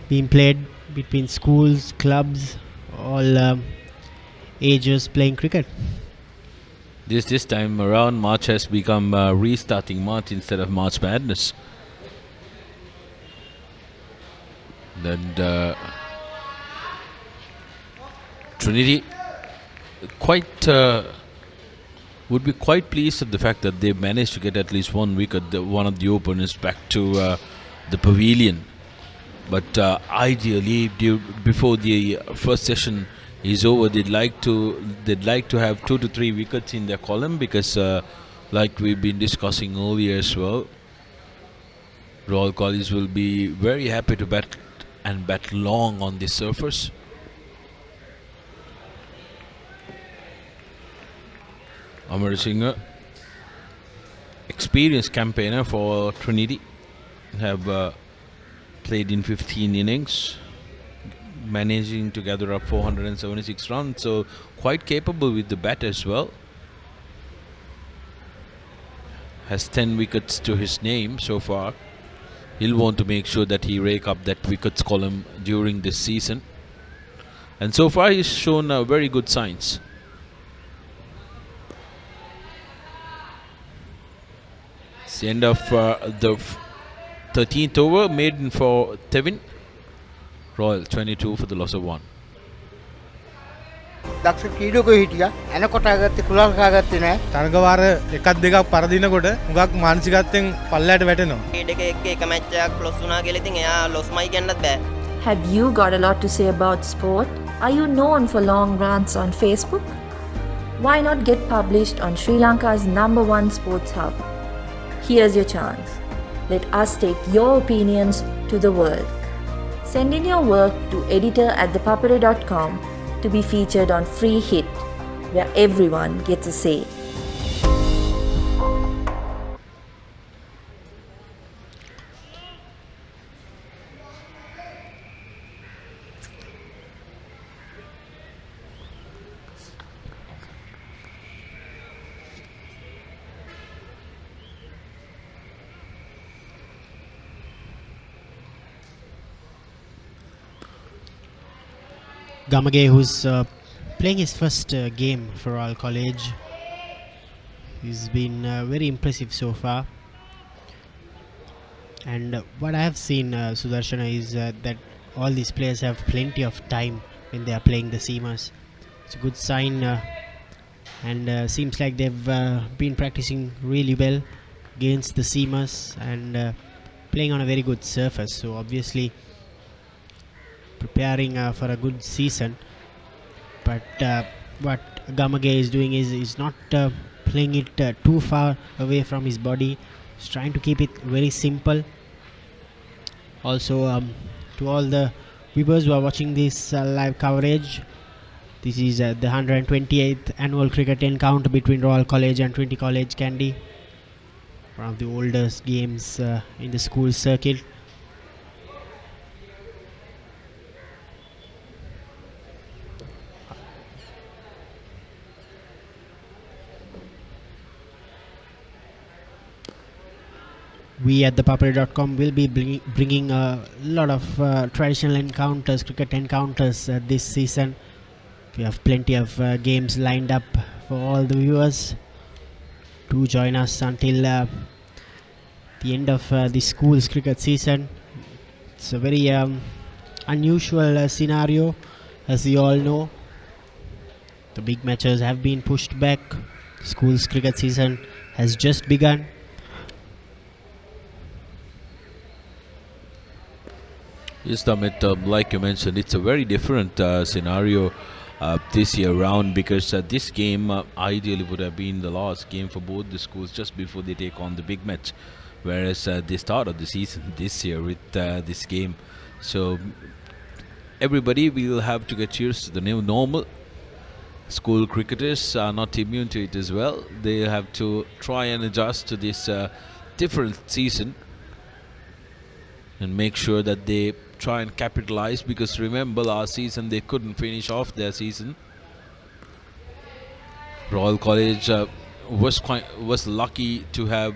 being played between schools, clubs, all ages playing cricket. This time around, March has become restarting March instead of March Madness. And Trinity would be quite pleased at the fact that they managed to get at least 1 wicket. One of the openers back to the pavilion, but ideally before the first session is over, they'd like to have 2 to 3 wickets in their column, because like we've been discussing earlier as well, Royal College will be very happy to bat long on this surface. Amarasinghe, experienced campaigner for Trinity, have played in 15 innings, managing to gather up 476 runs, so quite capable with the bat as well. Has 10 wickets to his name so far. He'll want to make sure that he rake up that wickets column during this season, and so far he's shown very good signs. It's the end of the 13th over, maiden for Tevin. Royal 22 for the loss of 1. දක්ෂ ක්‍රීඩකයෝ හිටියා එනකොට ආගත්තේ කුලල් කාගත්තේ නැහැ තරගවාර එකක් දෙකක් පරදිනකොට හුඟක් මානසිකත්වයෙන් පල්ලයට වැටෙනවා ක්‍රීඩකයෙක් එක match එකක් ලොස් වුණා කියලා ඉතින් එයා ලොස්මයි කියන්නත් බෑ. Have you got a lot to say about sport? Are you known for long rants on Facebook? Why not get published on Sri Lanka's #1 sports hub? Here's your chance. Let us take your opinions to the world. Send in your work to editor@thepapare.com to be featured on Free Hit. where everyone gets a say. Gamage, who's playing his first game for Royal College. He's been very impressive so far. And what I have seen, Sudarshana, is that all these players have plenty of time when they are playing the seamers. It's a good sign, and seems like they've been practicing really well against the seamers and playing on a very good surface. So obviously preparing for a good season. But what Gamage is doing is not playing it too far away from his body. He's trying to keep it very simple. Also, to all the viewers who are watching this live coverage, this is the 128th annual cricket encounter between Royal College and Trinity College Kandy, one of the oldest games in the school circuit. We at ThePapare.com will be bringing a lot of traditional encounters, cricket encounters this season. We have plenty of games lined up for all the viewers. Do join us until the end of the school's cricket season. It's a very unusual scenario, as you all know. The big matches have been pushed back. School's cricket season has just begun. Yes, Damit, like you mentioned, it's a very different scenario this year round, because this game ideally would have been the last game for both the schools just before they take on the big match, whereas they started the season this year with this game. So everybody will have to get used to the new normal. School cricketers are not immune to it as well. They have to try and adjust to this different season and make sure that they try and capitalize, because remember last season they couldn't finish off their season. Royal College was lucky to have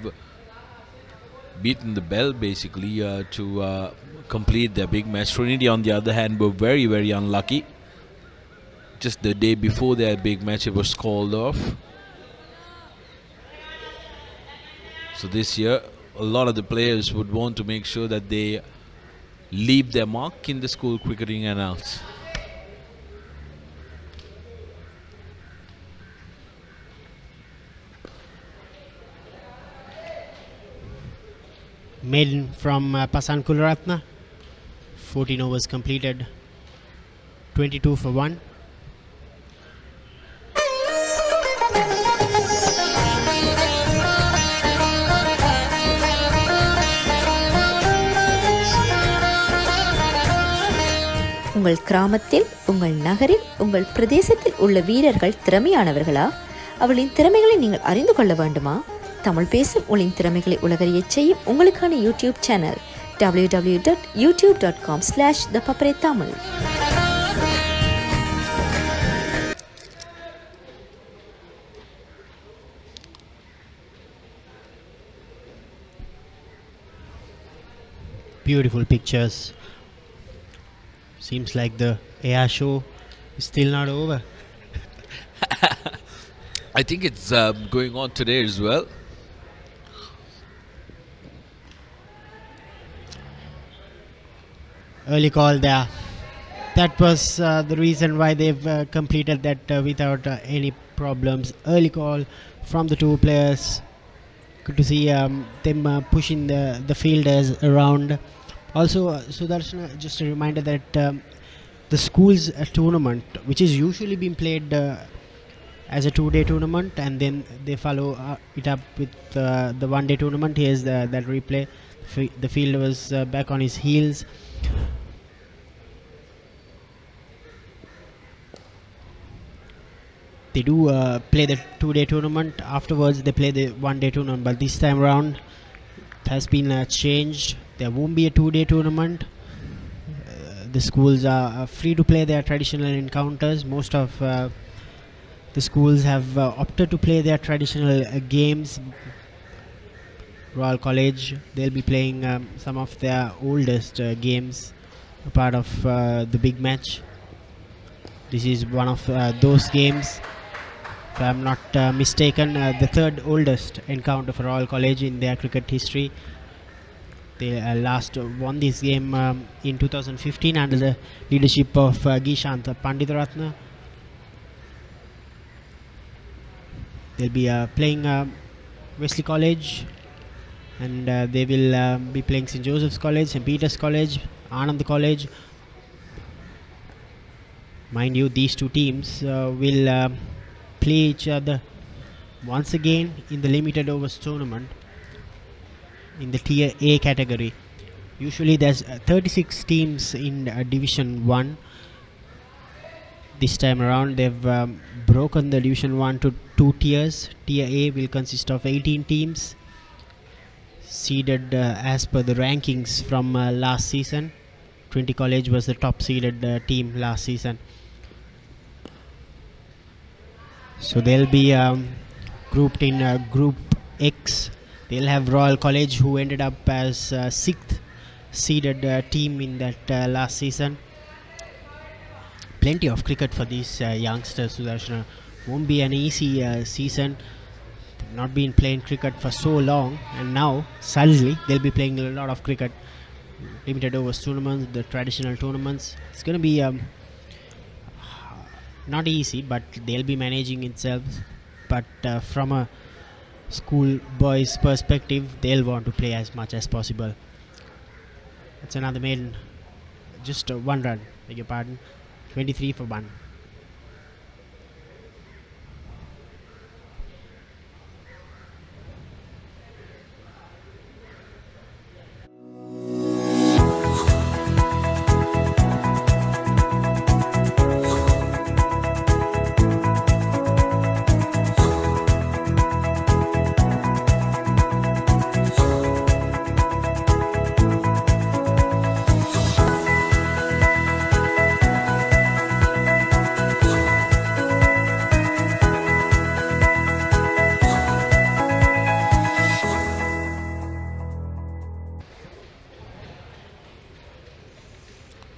beaten the bell basically to complete their big match. Trinity on the other hand were very, very unlucky. Just the day before their big match it was called off. So this year a lot of the players would want to make sure that they leave their mark in the school cricketing annals. Maiden from Pasan Kularatna. 14 overs completed. 22 for 1. உங்கள் கிராமத்தில், உங்கள் நகரில், உங்கள் பிரதேசத்தில் உள்ள வீரர்கள் திறமையானவர்களா? அவளின் திறமைகளை நீங்கள் அறிந்து கொள்ள வேண்டுமா? தமிழ் பேசும் உங்களின் திறமைகளை உலகறியச் செய்யும் உங்களுக்கான YouTube channel www.youtube.com/thepapare. Beautiful pictures. Seems like the air show is still not over. I think it's going on today as well. Early call there. That was the reason why they've completed that without any problems. Early call from the two players. Good to see them pushing the fielders around. Also, Sudarshana, just a reminder that the school's tournament, which is usually being played as a 2-day tournament, and then they follow it up with the 1-day tournament. Here's that replay. The fielder was back on his heels. They do play the 2-day tournament. Afterwards, they play the 1-day tournament. But this time around, it has been changed. There won't be a 2-day tournament. The schools are free to play their traditional encounters. Most of the schools have opted to play their traditional games. Royal College, they'll be playing some of their oldest games, a part of the big match. This is one of those games, if I'm not mistaken, the third oldest encounter for Royal College in their cricket history. They last won this game in 2015 under the leadership of Gishant Panditharatna. They'll be playing Wesley College, and they will be playing St. Joseph's College, St. Peter's College, Anand College. Mind you, these two teams will play each other once again in the limited overs tournament in the Tier A category. Usually there's 36 teams in Division 1. This time around they've broken the Division 1 to 2 tiers. Tier A will consist of 18 teams seeded as per the rankings from last season. Trinity College was the top seeded team last season. So they'll be grouped in Group X. They'll have Royal College, who ended up as 6th seeded team in that last season. Plenty of cricket for these youngsters, Sudarshana. Won't be an easy season. Not been playing cricket for so long, and now suddenly they'll be playing a lot of cricket. Limited overs tournaments, the traditional tournaments. It's going to be not easy, but they'll be managing itself. But from a school boys perspective, they'll want to play as much as possible. It's another maiden, just 1 run, beg your pardon, 23 for 1.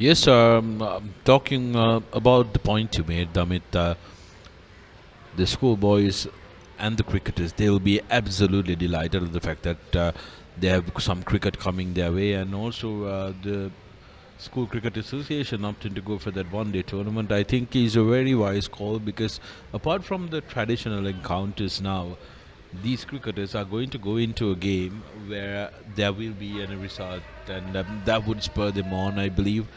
Yes, talking about the point you made, Damit, the schoolboys and the cricketers, they'll be absolutely delighted with the fact that they have some cricket coming their way, and also the School Cricket Association opting to go for that 1-day tournament, I think is a very wise call, because apart from the traditional encounters now, these cricketers are going to go into a game where there will be a result, and that would spur them on, I believe.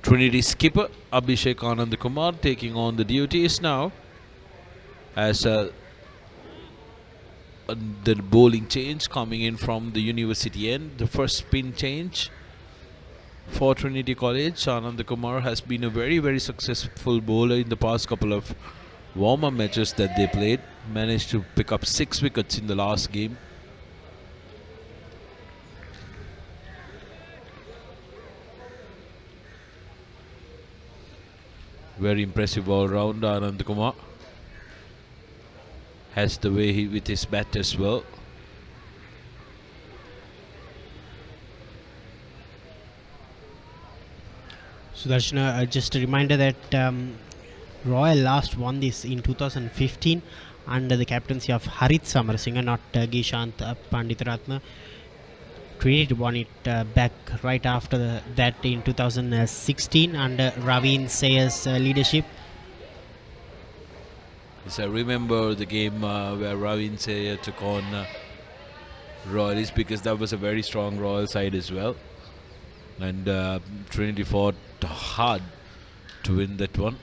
Trinity skipper Abhishek Anand Kumar taking on the duties now as the bowling change coming in from the university end. The first spin change for Trinity College. Anand Kumar has been a very, very successful bowler in the past couple of warm-up matches that they played. Managed to pick up 6 wickets in the last game. Very impressive all-rounder Anand Kumar. Has the way he with his bat as well. Sudarshana, just a reminder that Royal last won this in 2015 under the captaincy of Harit Samarasinghe, not Gishant Panditharatna. Trinity won it back right after that in 2016 under Raveen Sayer's leadership. Yes, I remember the game where Raveen Sayer took on Royals, because that was a very strong Royal side as well. And Trinity fought hard to win that one.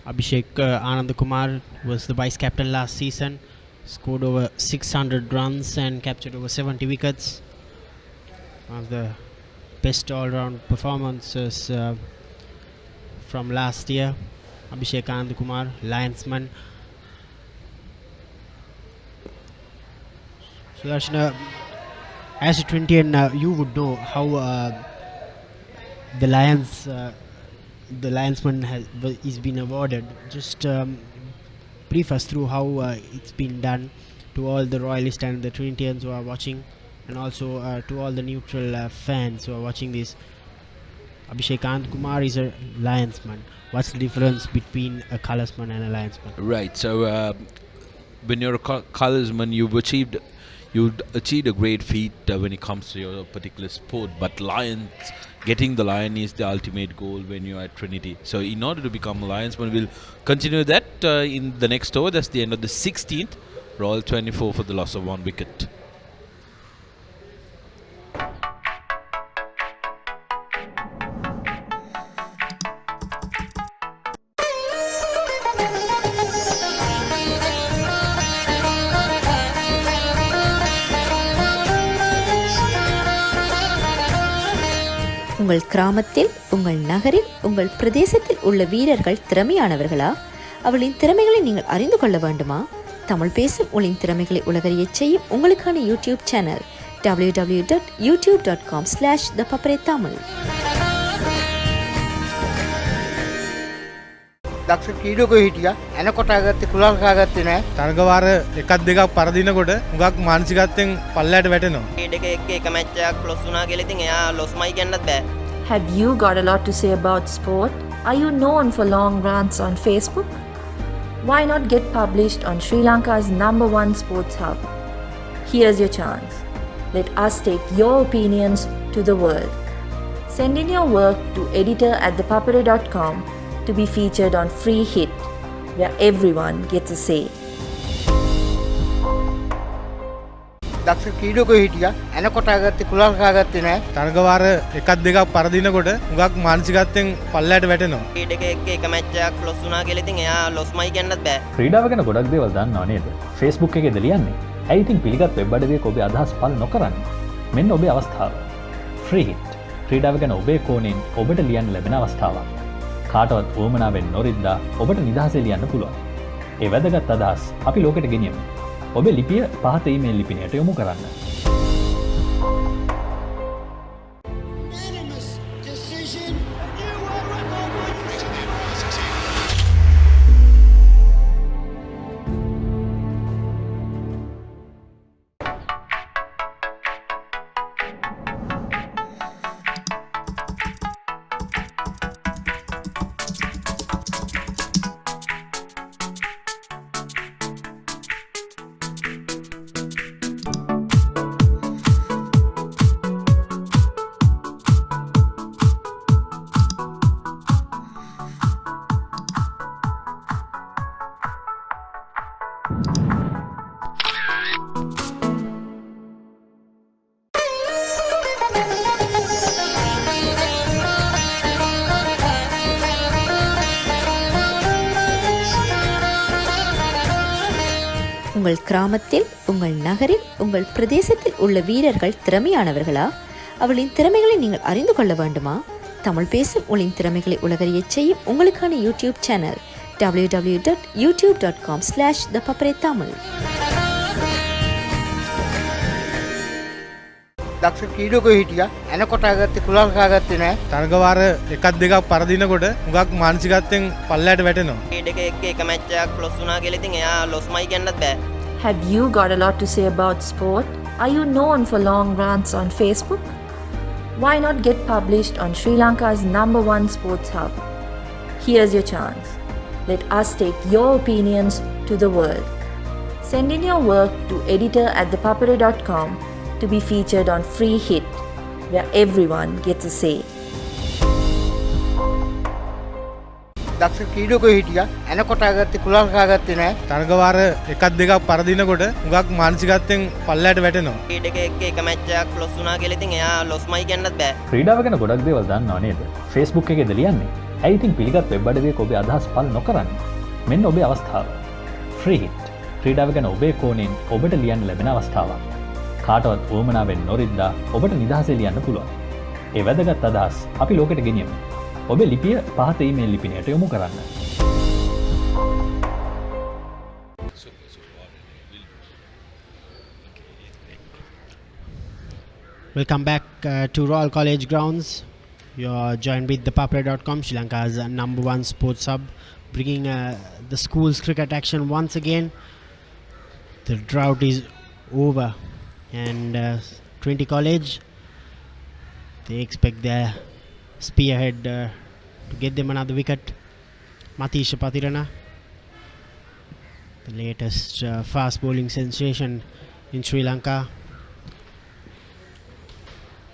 Abhishek Anand Kumar was the vice captain last season, scored over 600 runs and captured over 70 wickets. One of the best all-round performances from last year. Abhishek Kumar, linesman. So Darshana, as a Trinitian, you would know how the linesman is been awarded. Just brief us through how it's been done to all the royalists and the Trinitians who are watching, and also to all the neutral fans who are watching this. Abhishek Kumar is a linesman. What's the difference between a colorsman and a linesman? Right. So when you're a colorsman, you've achieved a great feat when it comes to your particular sport. But getting the lion is the ultimate goal when you're at Trinity. So in order to become a linesman, we'll continue that in the next over. That's the end of the 16th. Royal 24 for the loss of 1 wicket. உங்கள் கிராமத்தில், உங்கள் நகரில், உங்கள் பிரதேசத்தில் உள்ள வீரர்கள் திறமையானவர்களா? அவளின் திறமைகளை நீங்கள் அறிந்து கொள்ள வேண்டுமா? தமிழ் பேசும் உங்களின் திறமைகளை உலகறியச் செய்யும் உங்களுக்கான யூடியூப் சேனல் www.youtube.com/ThePapare தமிழ். දක්ෂ ක්‍රීඩකයෝ හිටියා. එනකොට ආගත්තේ කුලල් කාගත්තේ නැහැ. තරගවාර එකක් දෙකක් පරදිනකොට හුඟක් මානසිකත්වයෙන් පල්ලයට වැටෙනවා. ක්‍රීඩකයෙක් එක මැච් එකක් ලොස් වුණා කියලා ඉතින් එයා ලොස්මයි කියන්නත් බෑ. Have you got a lot to say about sport? Are you known for long rants on Facebook? Why not get published on Sri Lanka's #1 sports hub? Here's your chance. Let us take your opinions to the world. Send in your work to editor@thepapare.com to be featured on Free Hit, where everyone gets a say. දක්ෂ ක්‍රීඩකයෝ හිටියා. එනකොට ආගත්තේ කුලල් කාගත්තේ නැහැ. තරගවාර එකක් දෙකක් පරදිනකොට හුඟක් මානසිකත්වයෙන් පල්ලයට වැටෙනවා. ක්‍රීඩකයෙක් එක match එකක් ලොස් වුණා කියලා ඉතින් එයා ලොස්මයි කියන්නත් බෑ. ක්‍රීඩාව ගැන ගොඩක් දේවල් දන්නව නේද? Facebook එකේද ලියන්නේ? ඇයි ඉතින් පිළිගත් වෙබ් අඩවියක ඔබේ අදහස් පළ නොකරන්නේ? මෙන්න ඔබේ අවස්ථාව. Free Hit. ක්‍රීඩාව ගැන ඔබේ කෝණයෙන් ඔබට ලියන්න ලැබෙන අවස්ථාවක්. කාටවත් උවමනාවෙන් නොරිද්දා ඔබට නිදහසේ ලියන්න පුළුවන්. ඒ වැදගත් අදහස් අපි ලෝකෙට ගෙනියමු. ඔබේ ලිපිය පහත ඊමේල් ලිපිනයට යොමු කරන්න. உங்கள் கிராமத்தில், உங்கள் நகரில், உங்கள் பிரதேசத்தில் உள்ள வீரர்கள் திறமையானவர்களா? அவளின் திறமைகளை நீங்கள் அறிந்து கொள்ள வேண்டுமா? தமிழ் பேசும் உங்களின் திறமைகளை உலகறியச் செய்யும் உங்களுக்கான யூடியூப் சேனல் www.youtube.com/ThePapare தமிழ். දක්ෂ ක්‍රීඩකයෝ හිටියා. එනකොට ආගත්තේ කුලල් කාගත්තේ නැහැ. තරගවාර එකක් දෙකක් පරදිනකොට හුඟක් මානසිකත්වයෙන් පල්ලයට වැටෙනවා. ක්‍රීඩකයෙක් එක මැච් එකක් ලොස් වුණා කියලා ඉතින් එයා ලොස්මයි කියන්නත් බෑ. Have you got a lot to say about sport? Are you known for long rants on Facebook? Why not get published on Sri Lanka's #1 sports hub? Here's your chance. Let us take your opinions to the world. Send in your work to editor@thepapare.com to be featured on Free Hit, where everyone gets a say. දක්ෂ ක්‍රීඩකයෝ හිටියා. එනකොට ආගත්තේ කුලල් කාගත්තේ නැහැ. තරගවාර එකක් දෙකක් පරදිනකොට හුඟක් මානසිකත්වයෙන් පල්ලයට වැටෙනවා. ක්‍රීඩකයෙක් එක match එකක් ලොස් වුණා කියලා ඉතින් එයා ලොස්මයි කියන්නත් බෑ. ක්‍රීඩාව ගැන ගොඩක් දේවල් දන්නව නේද? Facebook එකේද ලියන්නේ? ඇයි ඉතින් පිළිගත් වෙබ් අඩවියක ඔබේ අදහස් පළ නොකරන්නේ? මෙන්න ඔබේ අවස්ථාව. Free Hit. ක්‍රීඩාව ගැන ඔබේ කෝණයෙන් ඔබට ලියන්න ලැබෙන අවස්ථාවක්. කාටවත් උවමනාවෙන් නොරිද්දා ඔබට නිදහසේ ලියන්න පුළුවන්. ඒ වැදගත් අදහස් අපි ලෝකෙට ගෙනියමු. ඔබේ ලිපිය පහත ඊමේල් ලිපිනයට යොමු කරන්න. Welcome back to Royal College grounds. You're joined with ThePapare.com, Sri Lanka's number one sports hub, bringing the school's cricket action once again. The drought is over, and Trinity College, they expect their spearhead to get them another wicket. Matisha Patirana, the latest fast bowling sensation in Sri Lanka.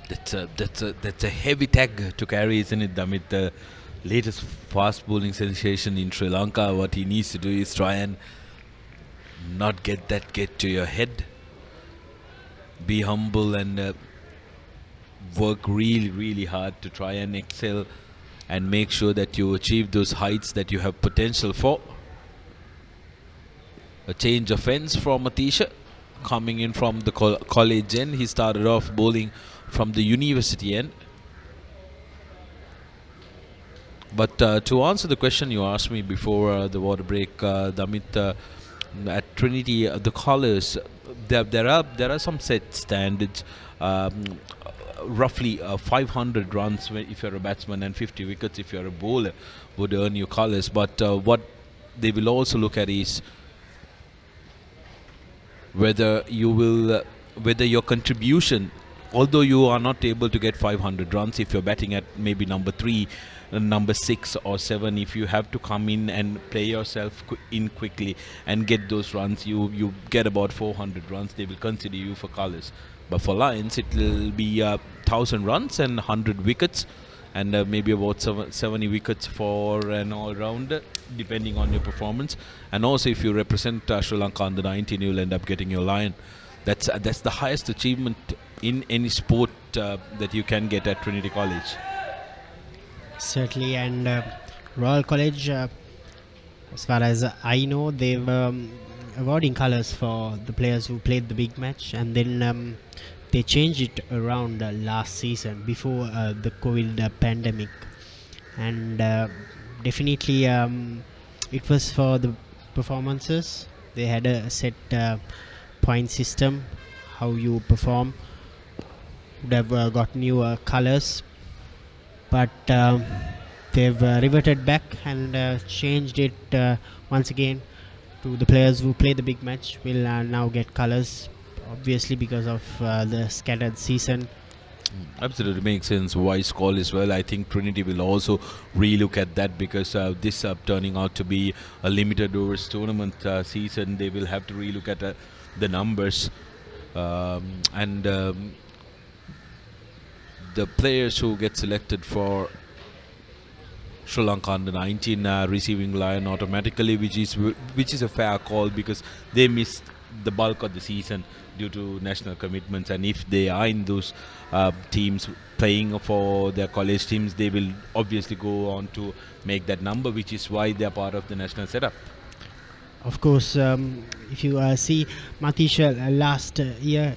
That's a heavy tag to carry, isn't it, Damit? The latest fast bowling sensation in Sri Lanka. What he needs to do is try and not get to your head. Be humble and work really hard to try and excel and make sure that you achieve those heights that you have potential for. A change of ends from Matisha coming in from the college end. He started off bowling from the university end. But to answer the question you asked me before the water break, Damit, at Trinity, the colours, there are some set standards. Roughly 500 runs if you're a batsman and 50 wickets if you're a bowler would earn you colours. But what they will also look at is whether your contribution, although you are not able to get 500 runs if you're batting at maybe number 3, number 6 or 7, if you have to come in and play yourself in quickly and get those runs, you get about 400 runs, they will consider you for colours. But for Lions, it will be 1,000 runs and 100 wickets, and maybe about 70 wickets for an all-rounder, depending on your performance. And also, if you represent Sri Lanka under 19, you'll end up getting your Lion. That's the highest achievement in any sport that you can get at Trinity College. Certainly, and Royal College, as far as I know, they've awarding colours for the players who played the big match, and then they changed it around last season before the COVID pandemic, and definitely it was for the performances. They had a set point system, how you perform would have got new colours, but they've reverted back and changed it once again to the players who play the big match will now get colours, obviously because of the scattered season. Absolutely makes sense. Wise call as well. I think Trinity will also relook at that, because this turning out to be a limited overs tournament season, they will have to relook at the numbers, and the players who get selected for Sri Lanka under 19 receiving Lion automatically, which is a fair call, because they missed the bulk of the season due to national commitments, and if they are in those teams playing for their college teams, they will obviously go on to make that number, which is why they are part of the national setup. Of course, if you see Matisha last year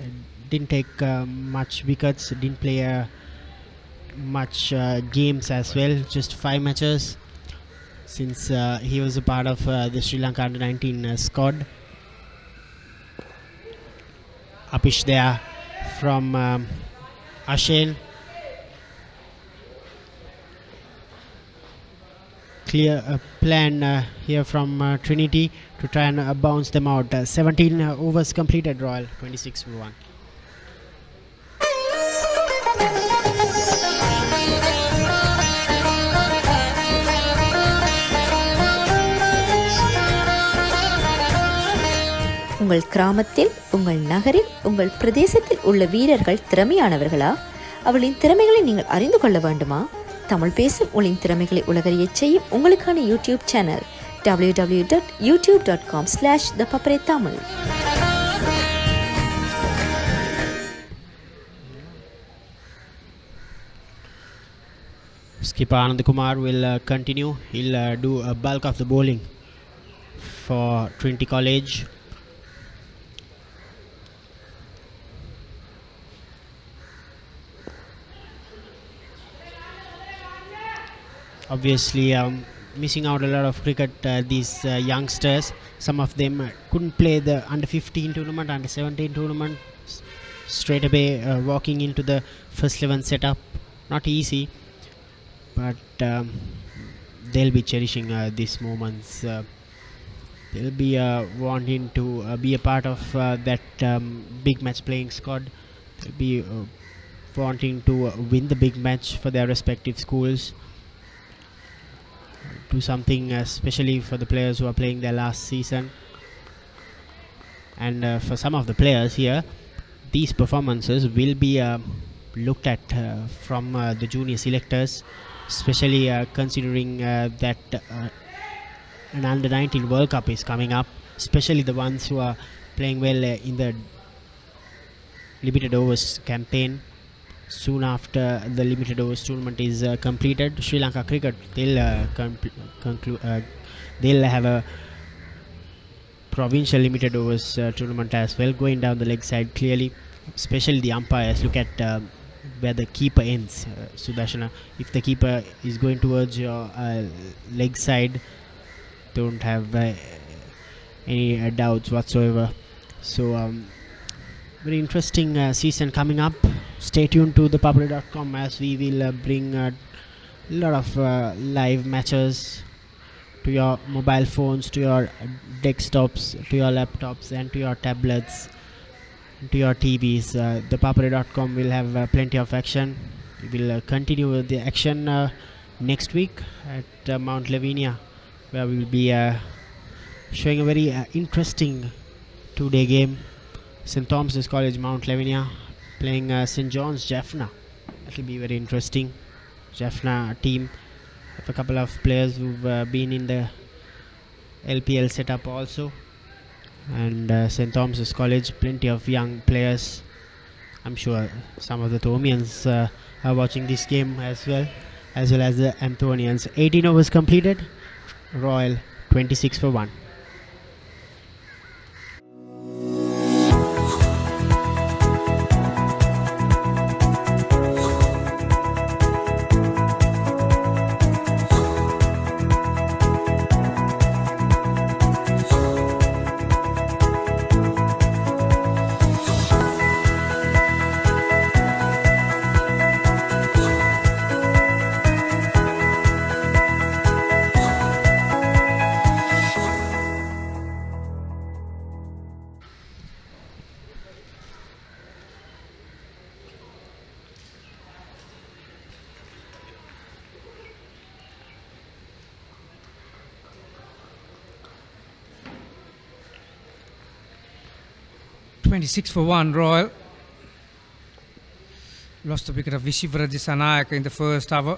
didn't take much wickets, didn't play much games as well, just 5 matches since he was a part of the Sri Lanka under 19 squad. Upish there from Ashen. Clear plan here from Trinity to try and bounce them out. 17 overs completed, Royal 26-1. உங்கள் கிராமத்தில், உங்கள் நகரில், உங்கள் பிரதேசத்தில் உள்ள வீரர்கள் திறமையானவர்களா? அவளின் திறமைகளை நீங்கள் அறிந்து கொள்ள வேண்டுமா? தமிழ் பேசும் உங்களின் திறமைகளை உலகறியச் செய்யும் உங்களுக்கான YouTube channel www.youtube.com/thepapare. Skipper Anand Kumar will continue. He'll do a bulk of the bowling for Trinity College. obviously missing out a lot of cricket. These youngsters, some of them couldn't play the under 15 tournament, under 17 tournament. Straight away walking into the first 11 setup, not easy, but they'll be cherishing these moments. They'll be wanting to be a part of that big match playing squad. They'll be wanting to win the big match for their respective schools. Do something especially for the players who are playing their last season. And for some of the players here, these performances will be looked at from the junior selectors, especially considering that an under 19 World Cup is coming up, especially the ones who are playing well in the limited overs campaign. Soon after the limited overs tournament is completed, Sri Lanka Cricket they'll have a provincial limited overs tournament as well, going down the leg side clearly. Especially the umpires look at where the keeper ends. Sudarshana, if the keeper is going towards your leg side, don't have any doubts whatsoever. So very interesting season coming up. Stay tuned to ThePapare.com as we will bring a lot of live matches to your mobile phones, to your desktops, to your laptops, and to your tablets, to your TVs. ThePapare.com will have plenty of action. We will continue with the action next week at Mount Lavinia, where we will be showing a very interesting two-day game. St. Thomas's College, Mount Lavinia, playing St. John's, Jaffna. That will be very interesting. Jaffna team have a couple of players who've been in the LPL setup also. And St. Thomas's College, plenty of young players. I'm sure some of the Thomians are watching this game as well as the Anthonians. 18 overs completed. Royal 26 for 1. .26 for 1 Royal. Lost the wicket of Vishivara Disanayaka in the first over.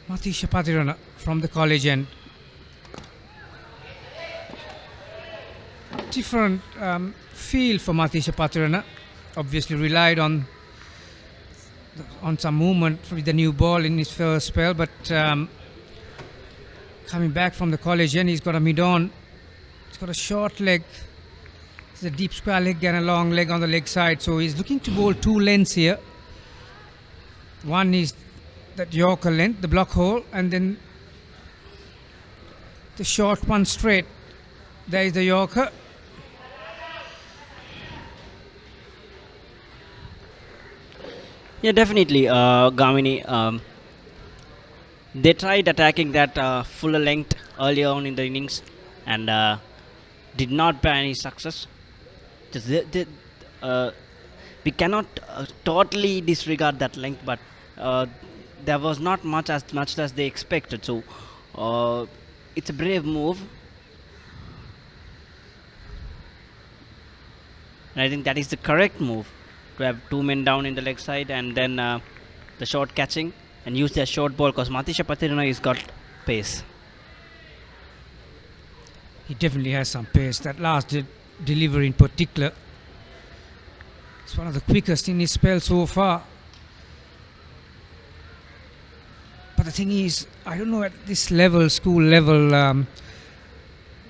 Matisha Patirana from the college end. Different feel for Matisha Patirana. Obviously relied on some movement with the new ball in his first spell, but coming back from the college end, he's got a mid-on. He's got a short leg. It's a deep square leg and a long leg on the leg side, so he's looking to bowl two lengths here. One is that Yorker length, the block hole, and then the short one straight. There is the Yorker. Yeah, definitely, Gamini. They tried attacking that fuller length earlier on in the innings and did not bear any success. We cannot totally disregard that length, but there was not much as they expected. So it's a brave move, and I think that is the correct move, to have two men down in the leg side and then the short catching and use their short ball, because Matisha Patirana has got pace. He definitely has some pace. That last delivery in particular, it's one of the quickest in his spell so far. But the thing is, I don't know at this level, school level,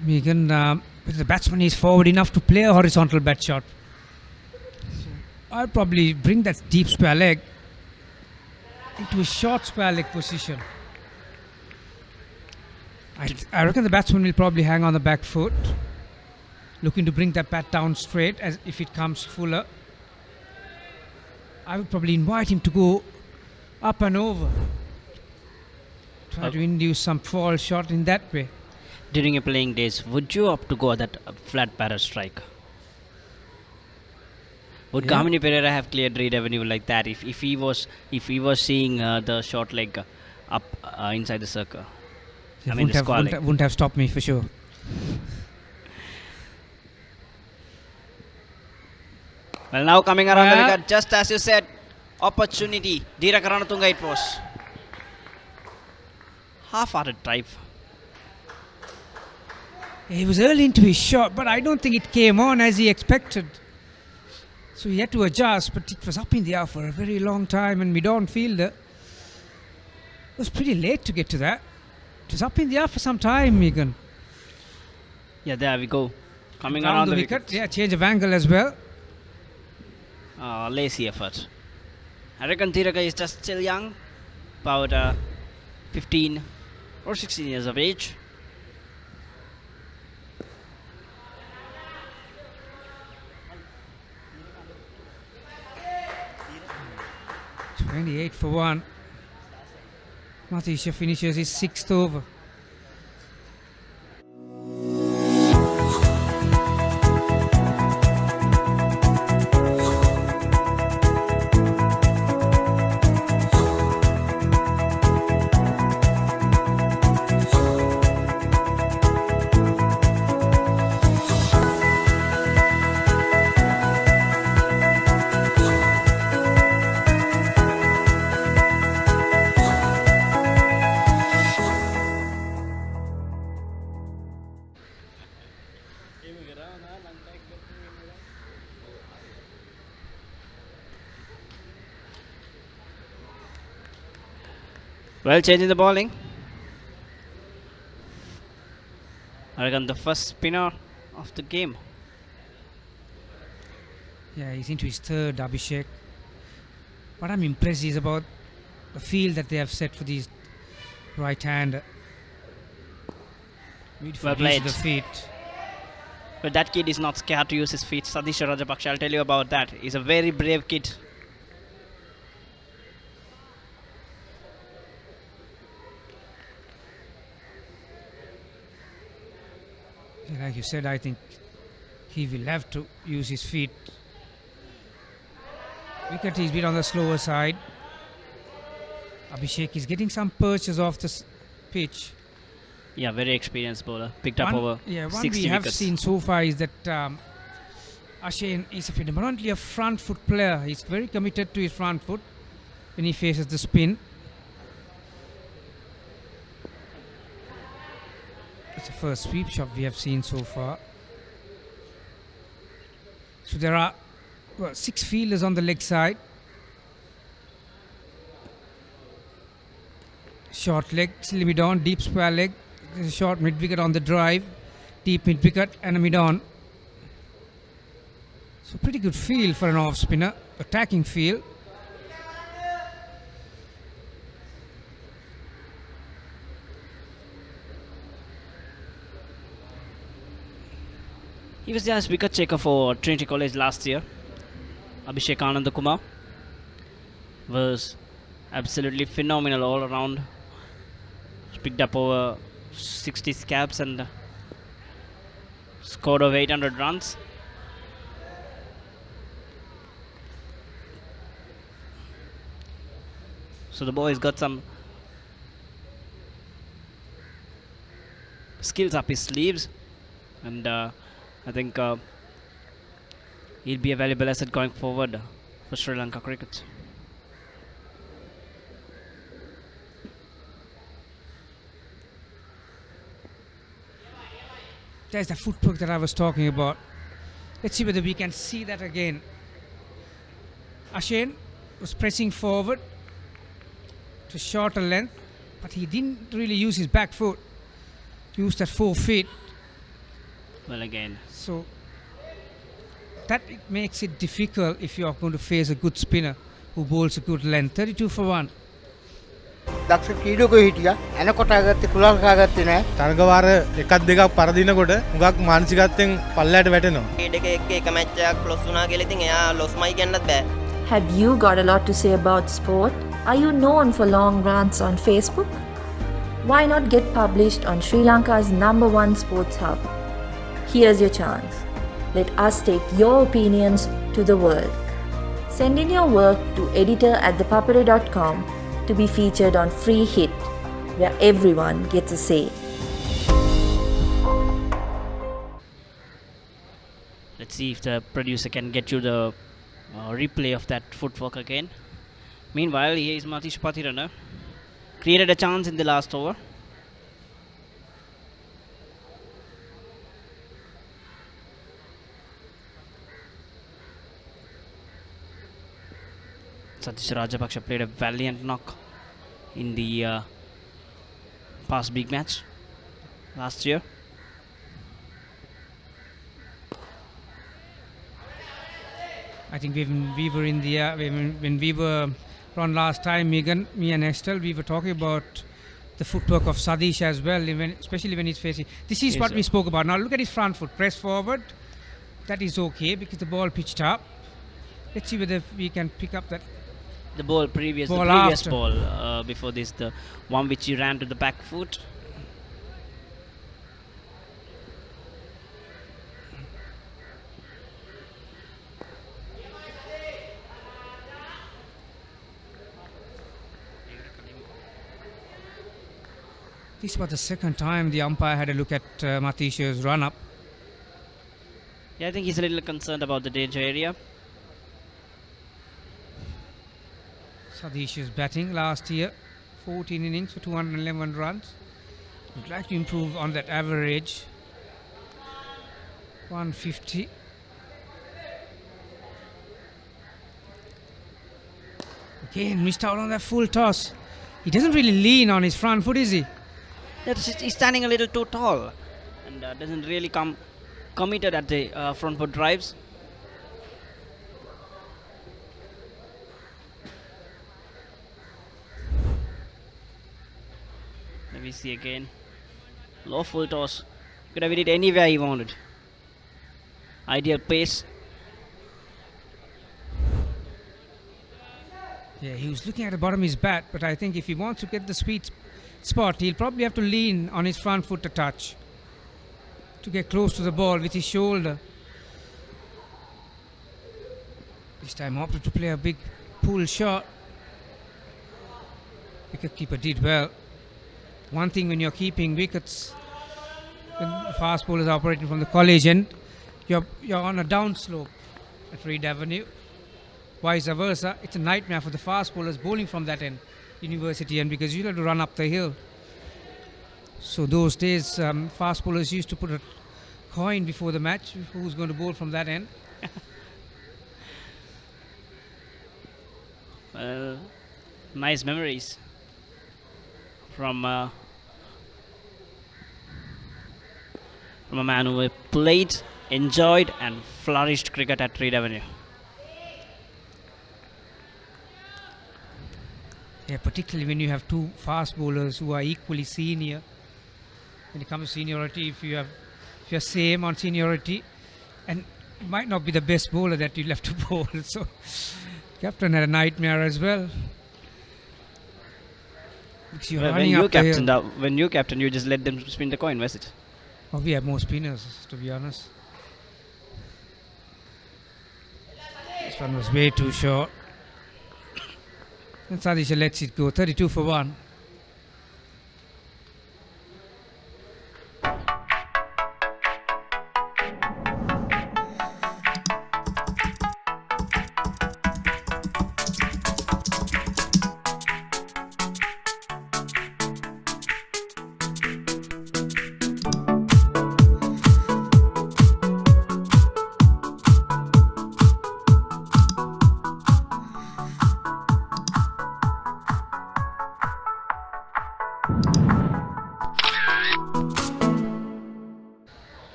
Megan, whether the batsman is forward enough to play a horizontal bat shot. So I'll probably bring that deep square leg. into a short square leg position. I reckon the batsman will probably hang on the back foot, looking to bring that bat down straight as if it comes fuller. I would probably invite him to go up and over. Try to induce some fall shot in that way. During your playing days, would you opt to go that flat batter strike? Would Kamini Pereira have cleared Reed Avenue like that if he was seeing the short leg up inside the circle? I mean, wouldn't have stopped me for sure. Well, now coming around the wicket, just as you said, opportunity. Dira Karanatunga it was. Half-hearted drive. He was early into his shot, but I don't think it came on as he expected. So he had to adjust, but it was up in the air for a very long time, and mid-on fielder was pretty late to get to that. It was up in the air for some time, Megan. Yeah, there we go. Coming around the wicket. Yeah, change of angle as well. Lazy effort. I reckon Tiraka is just still young, about 15 or 16 years of age. (28 for 1). Matisha finishes his 6th over. Well, changing the bowling. I reckon the first spinner of the game. Yeah, he's into his 3rd, Abhishek. What I'm impressed is about the field that they have set for these right-hander. Well played. The feet. But that kid is not scared to use his feet. Sadisha Rajapaksha, I'll tell you about that. He's a very brave kid. Like you said, I think he will have to use his feet. Wicket is a bit on the slower side. Abhishek is getting some perches off the pitch. Yeah, very experienced bowler. Picked up over 60 wickets. One we have seen so far is that Ashane is predominantly a front foot player. He's very committed to his front foot when he faces the spin. It's the first sweep shot we have seen so far. So there are 6 fielders on the leg side. Short leg, still mid on, deep square leg. There's a short mid wicket on the drive, deep mid wicket and a mid on. So pretty good field for an off spinner, attacking field. He was just wicket taker for Trinity College last year. Abhishek Anandakumar was absolutely phenomenal all around. Picked up over 60 scabs and scored over 800 runs. So the boy's got some skills up his sleeves, and I think he'll be a valuable asset going forward for Sri Lanka cricket. There's the footwork that I was talking about. Let's see whether we can see that again. Ashane was pressing forward to shorter length, but he didn't really use his back foot. He used that 4 feet. Well, again. So that makes it difficult if you are going to face a good spinner who bowls a good length. 32 for 1. දක්ෂ ක්‍රීඩකයෝ හිටියා. එනකොට ආගත්තේ කුලල් කාගත්තේ නැහැ. තරගවාර එකක් දෙකක් පරදිනකොට හුඟක් මානසිකත්වයෙන් පල්ලයට වැටෙනවා. ක්‍රීඩකයෙක් එක්ක එක මැච් එකක් ලොස් වුණා කියලා ඉතින් එයා ලොස්මයි කියන්නත් බෑ. Have you got a lot to say about sport? Are you known for long rants on Facebook? Why not get published on Sri Lanka's #1 sports hub? Here's your chance. Let us take your opinions to the world. Send in your work to editor@thepapare.com to be featured on Free Hit, where everyone gets a say. Let's see if the producer can get you the replay of that footwork again. Meanwhile, here is Matish Pathirana. Created a chance in the last over. Satish Rajapaksha played a valiant knock in the past big match last year. I think when we were in the when we were on last time, Megan, me and Estelle, we were talking about the footwork of Sadish as well, especially when he's facing. This is what we spoke about. Now look at his front foot, press forward. That is okay because the ball pitched up. Let's see whether we can pick up that. The ball previous ball before this, the one which he ran to the back foot. This was the second time the umpire had a look at Matish's run up. Yeah, I think he's a little concerned about the danger area. Sadish is batting last year, 14 innings for 211 runs. Would like to improve on that average. 150. Again, missed out on that full toss. He doesn't really lean on his front foot, is he? He's standing a little too tall and doesn't really come committed at the front foot drives. Let me see again. Low full toss. Could have hit it anywhere he wanted. Ideal pace. Yeah, he was looking at the bottom of his bat, but I think if he wants to get the sweet spot, he'll probably have to lean on his front foot a touch to get close to the ball with his shoulder. This time opted to play a big pull shot. Wicketkeeper did well. One thing when you're keeping wickets, when the fast bowlers are operating from the college end, you're on a downslope at Reed Avenue. Vice versa, it's a nightmare for the fast bowlers bowling from that end, university end, because you have to run up the hill. So those days, fast bowlers used to put a coin before the match, who's going to bowl from that end. Nice memories from a man who played, enjoyed and flourished cricket at Reed Avenue. Yeah, particularly when you have two fast bowlers who are equally senior. When it comes to seniority, if you're same on seniority, and it might not be the best bowler that you'll have to bowl. So captain had a nightmare as well. Because you're running up the hill. When you captain, you just let them spin the coin, was it? Oh, we have more spinners, to be honest. This one was way too short. And Sadisha lets it go, 32 for 1.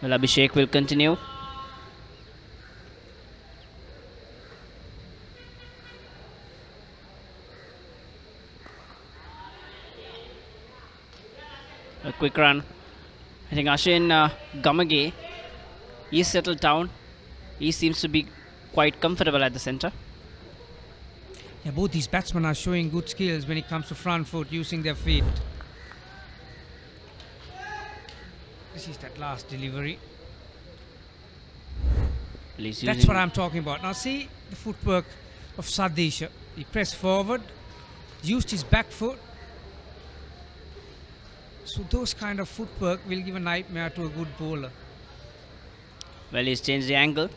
Well, Abhishek will continue. quick run. I think Ashin Gamage is settled down. He seems to be quite comfortable at the center. Yeah, both these batsmen are showing good skills when it comes to front foot using their feet. This is that last delivery. That's what I'm talking about. Now see the footwork of Sadisha. He pressed forward, used his back foot. So those kind of footwork will give a nightmare to a good bowler. Well, he's changed the angle.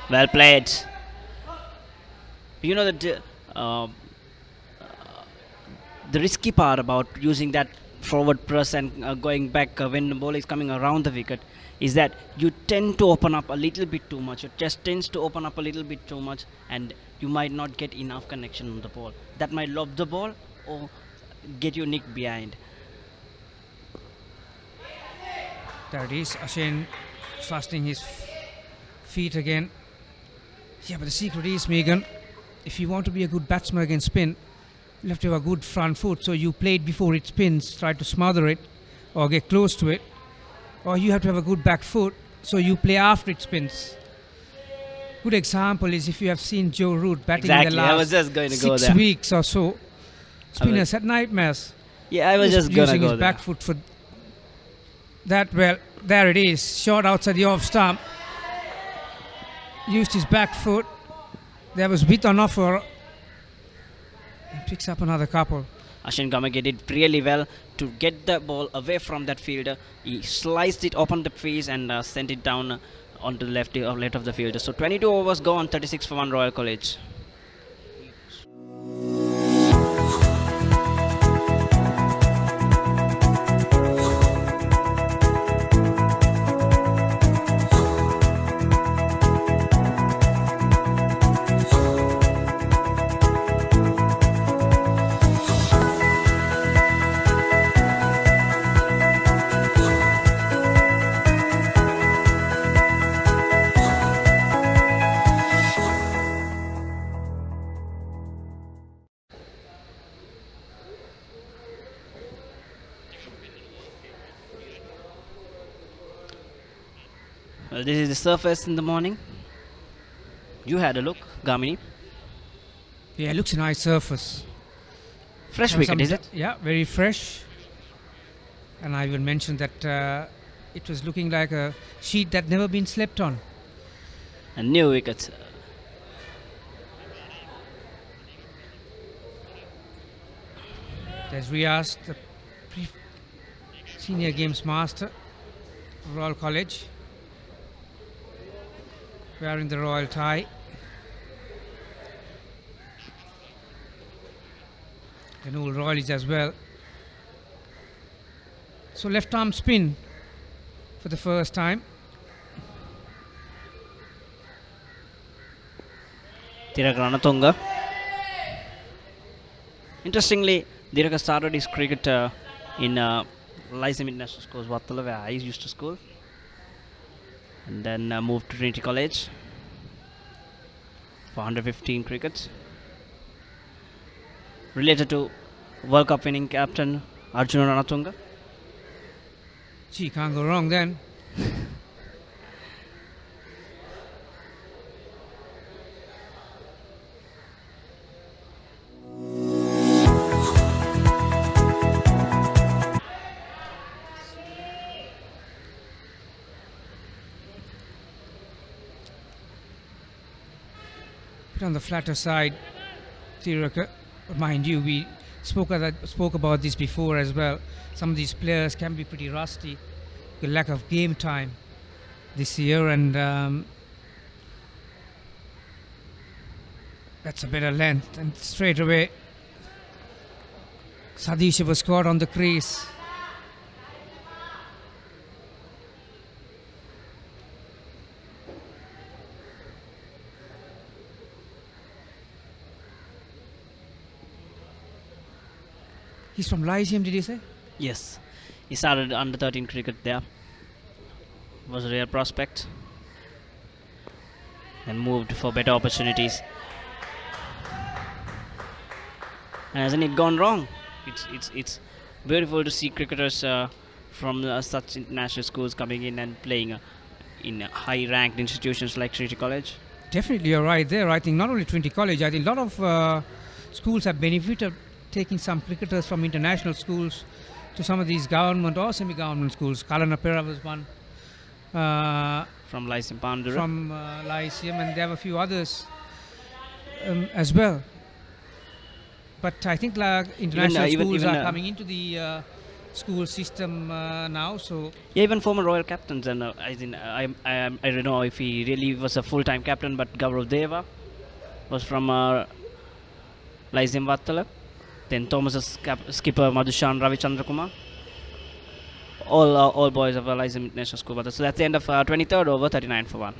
Well played. You know that the risky part about using that forward press and going back when the ball is coming around the wicket is that you tend to open up a little bit too much. Your chest tends to open up a little bit too much, and you might not get enough connection on the ball. That might lob the ball or get you nicked behind. There it is, Ashin trusting his feet again. Yeah, but the secret is, Megan, if you want to be a good batsman against spin, you have to have a good front foot. So you play it before it spins, try to smother it or get close to it. Or you have to have a good back foot, so you play after it spins. Good example is if you have seen Joe Root batting in the last I was just going to go 6 there. weeks or so. Spinners had nightmares. Yeah, I was just going to using go his there. back foot for that. Well, there it is. Shot outside the off stump. Used his back foot. There was width on offer. He picks up another couple. Ashin Gamage did really well to get the ball away from that fielder. He sliced it open the face and sent it down onto the left of the fielder. So 22 overs gone, 36 for 1 Royal College. Well, this is the surface in the morning. You had a look, Gamini. Yeah, it looks a nice surface. Fresh And wicket, some is it? Yeah, very fresh. And I will mention that it was looking like a sheet that never been slept on. A new wicket. There's Riaz, the senior games master, Royal College, wearing the royal tie. And all Royalies as well. So left arm spin for the first time. Tiraka Ranatunga. Interestingly, Diraka started his cricket in Lyceum International Schools, Vattala, where I used to school. And then moved to Trinity College for 115 crickets. Related to World Cup winning captain Arjuna Ranatunga. Gee, can't go wrong then. Bit on the flatter side, Tiraka. Mind you, we spoke about this before as well. Some of these players can be pretty rusty, with lack of game time this year, and that's a better length. And straight away, Sadisha was caught on the crease. He's from Lyceum, did you say? Yes. He started under 13 cricket there. Was a rare prospect. And moved for better opportunities. And hasn't it gone wrong? It's beautiful to see cricketers from such international schools coming in and playing in high-ranked institutions like Trinity College. Definitely, you're right there. I think not only Trinity College, I think a lot of schools have benefited taking some cricketers from international schools to some of these government or semi-government schools. Kalanapera was one. From Lyceum Pandura. From Lyceum, and there have a few others as well. But I think international schools are coming into the school system now. So yeah, even former Royal captains, and I don't know if he really was a full-time captain, but Gaurav Deva was from Lyceum Vattala. Then Thomas's skipper Madhushan Ravichandra Kumar. All boys of Lyceum International School. So that's the end of 23rd over, 39 for 1.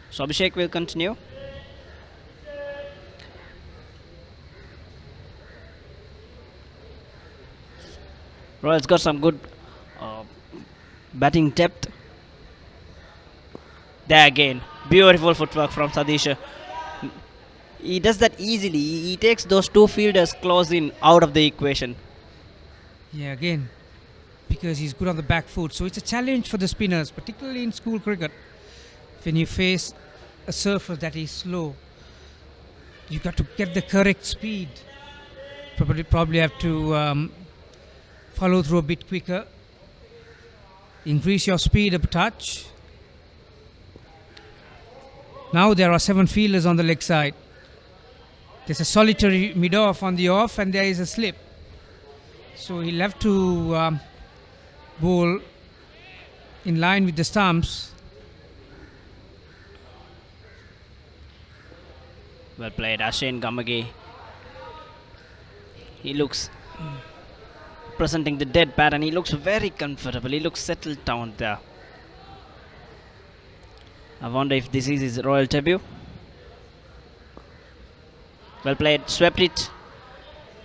So Abhishek will continue. Royals got some good batting depth. There again, beautiful footwork from Sadisha. He does that easily. He takes those two fielders close in out of the equation. yeah, again, because he's good on the back foot. So it's a challenge for the spinners, particularly in school cricket. When you face a surface that is slow, you got to get the correct speed. Probably have to follow through a bit quicker. Increase your speed a touch. Now there are 7 fielders on the leg side. There's a solitary mid-off on the off, and there is a slip. So he'll have to bowl in line with the stumps. Well played, Ashane Gamage. He looks presenting the dead bat, and he looks very comfortable. He looks settled down there. I wonder if this is his royal debut. Well played, swept it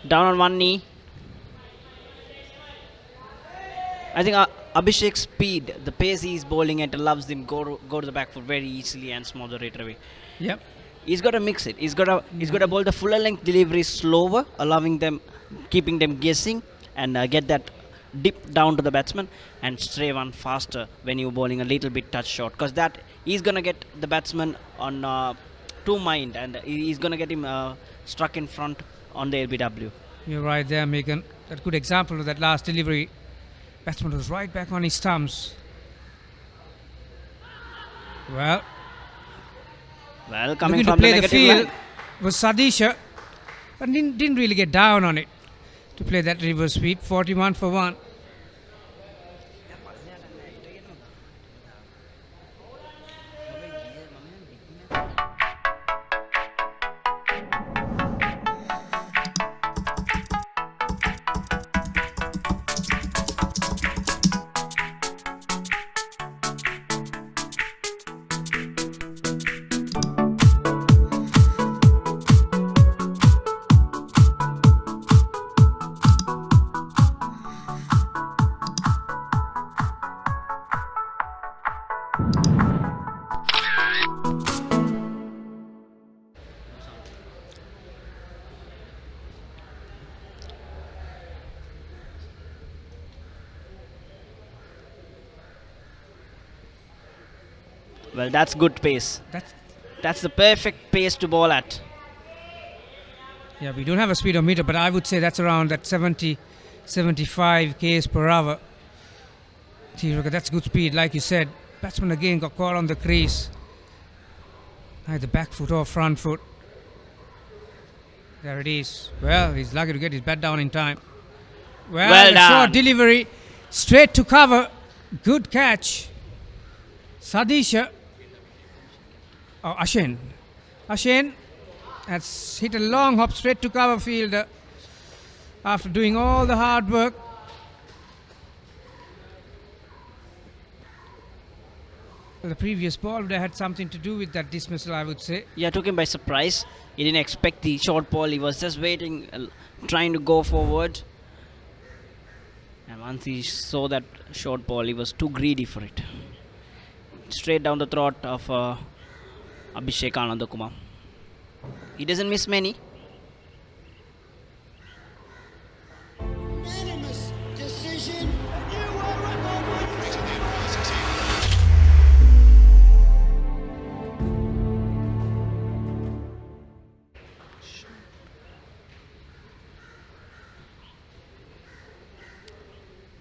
down on one knee. I think Abhishek's speed, the pace he is bowling at, allows him go to the back foot very easily and smother it away. Yep. He's got to mix it. He's got to bowl the fuller length delivery slower, keeping them guessing, and get that dip down to the batsman and stray one faster when you're bowling a little bit touch short, because that he's gonna get the batsman on two mind, and he's gonna get him struck in front on the LBW. You're right there, Megan. A good example of that last delivery. Batsman was right back on his stumps. Well, coming looking from to play the the negative field line was Sadisha, but didn't really get down on it to play that reverse sweep. 41 for 1. Well, that's good pace. That's the perfect pace to bowl at. Yeah, we don't have a speedometer, but I would say that's around that 70, 75 k's per hour. That's good speed, like you said. Batsman again got caught on the crease. Either back foot or front foot. There it is. Well, he's lucky to get his bat down in time. Well done. Short delivery, straight to cover. Good catch. Sadisha. Oh, Ashen. Ashen has hit a long hop straight to cover field after doing all the hard work. Well, the previous ball would have had something to do with that dismissal, I would say. Yeah, took him by surprise. He didn't expect the short ball. He was just waiting, trying to go forward. And once he saw that short ball, he was too greedy for it. Straight down the throat of Abhishek Anandakumar. He doesn't miss many.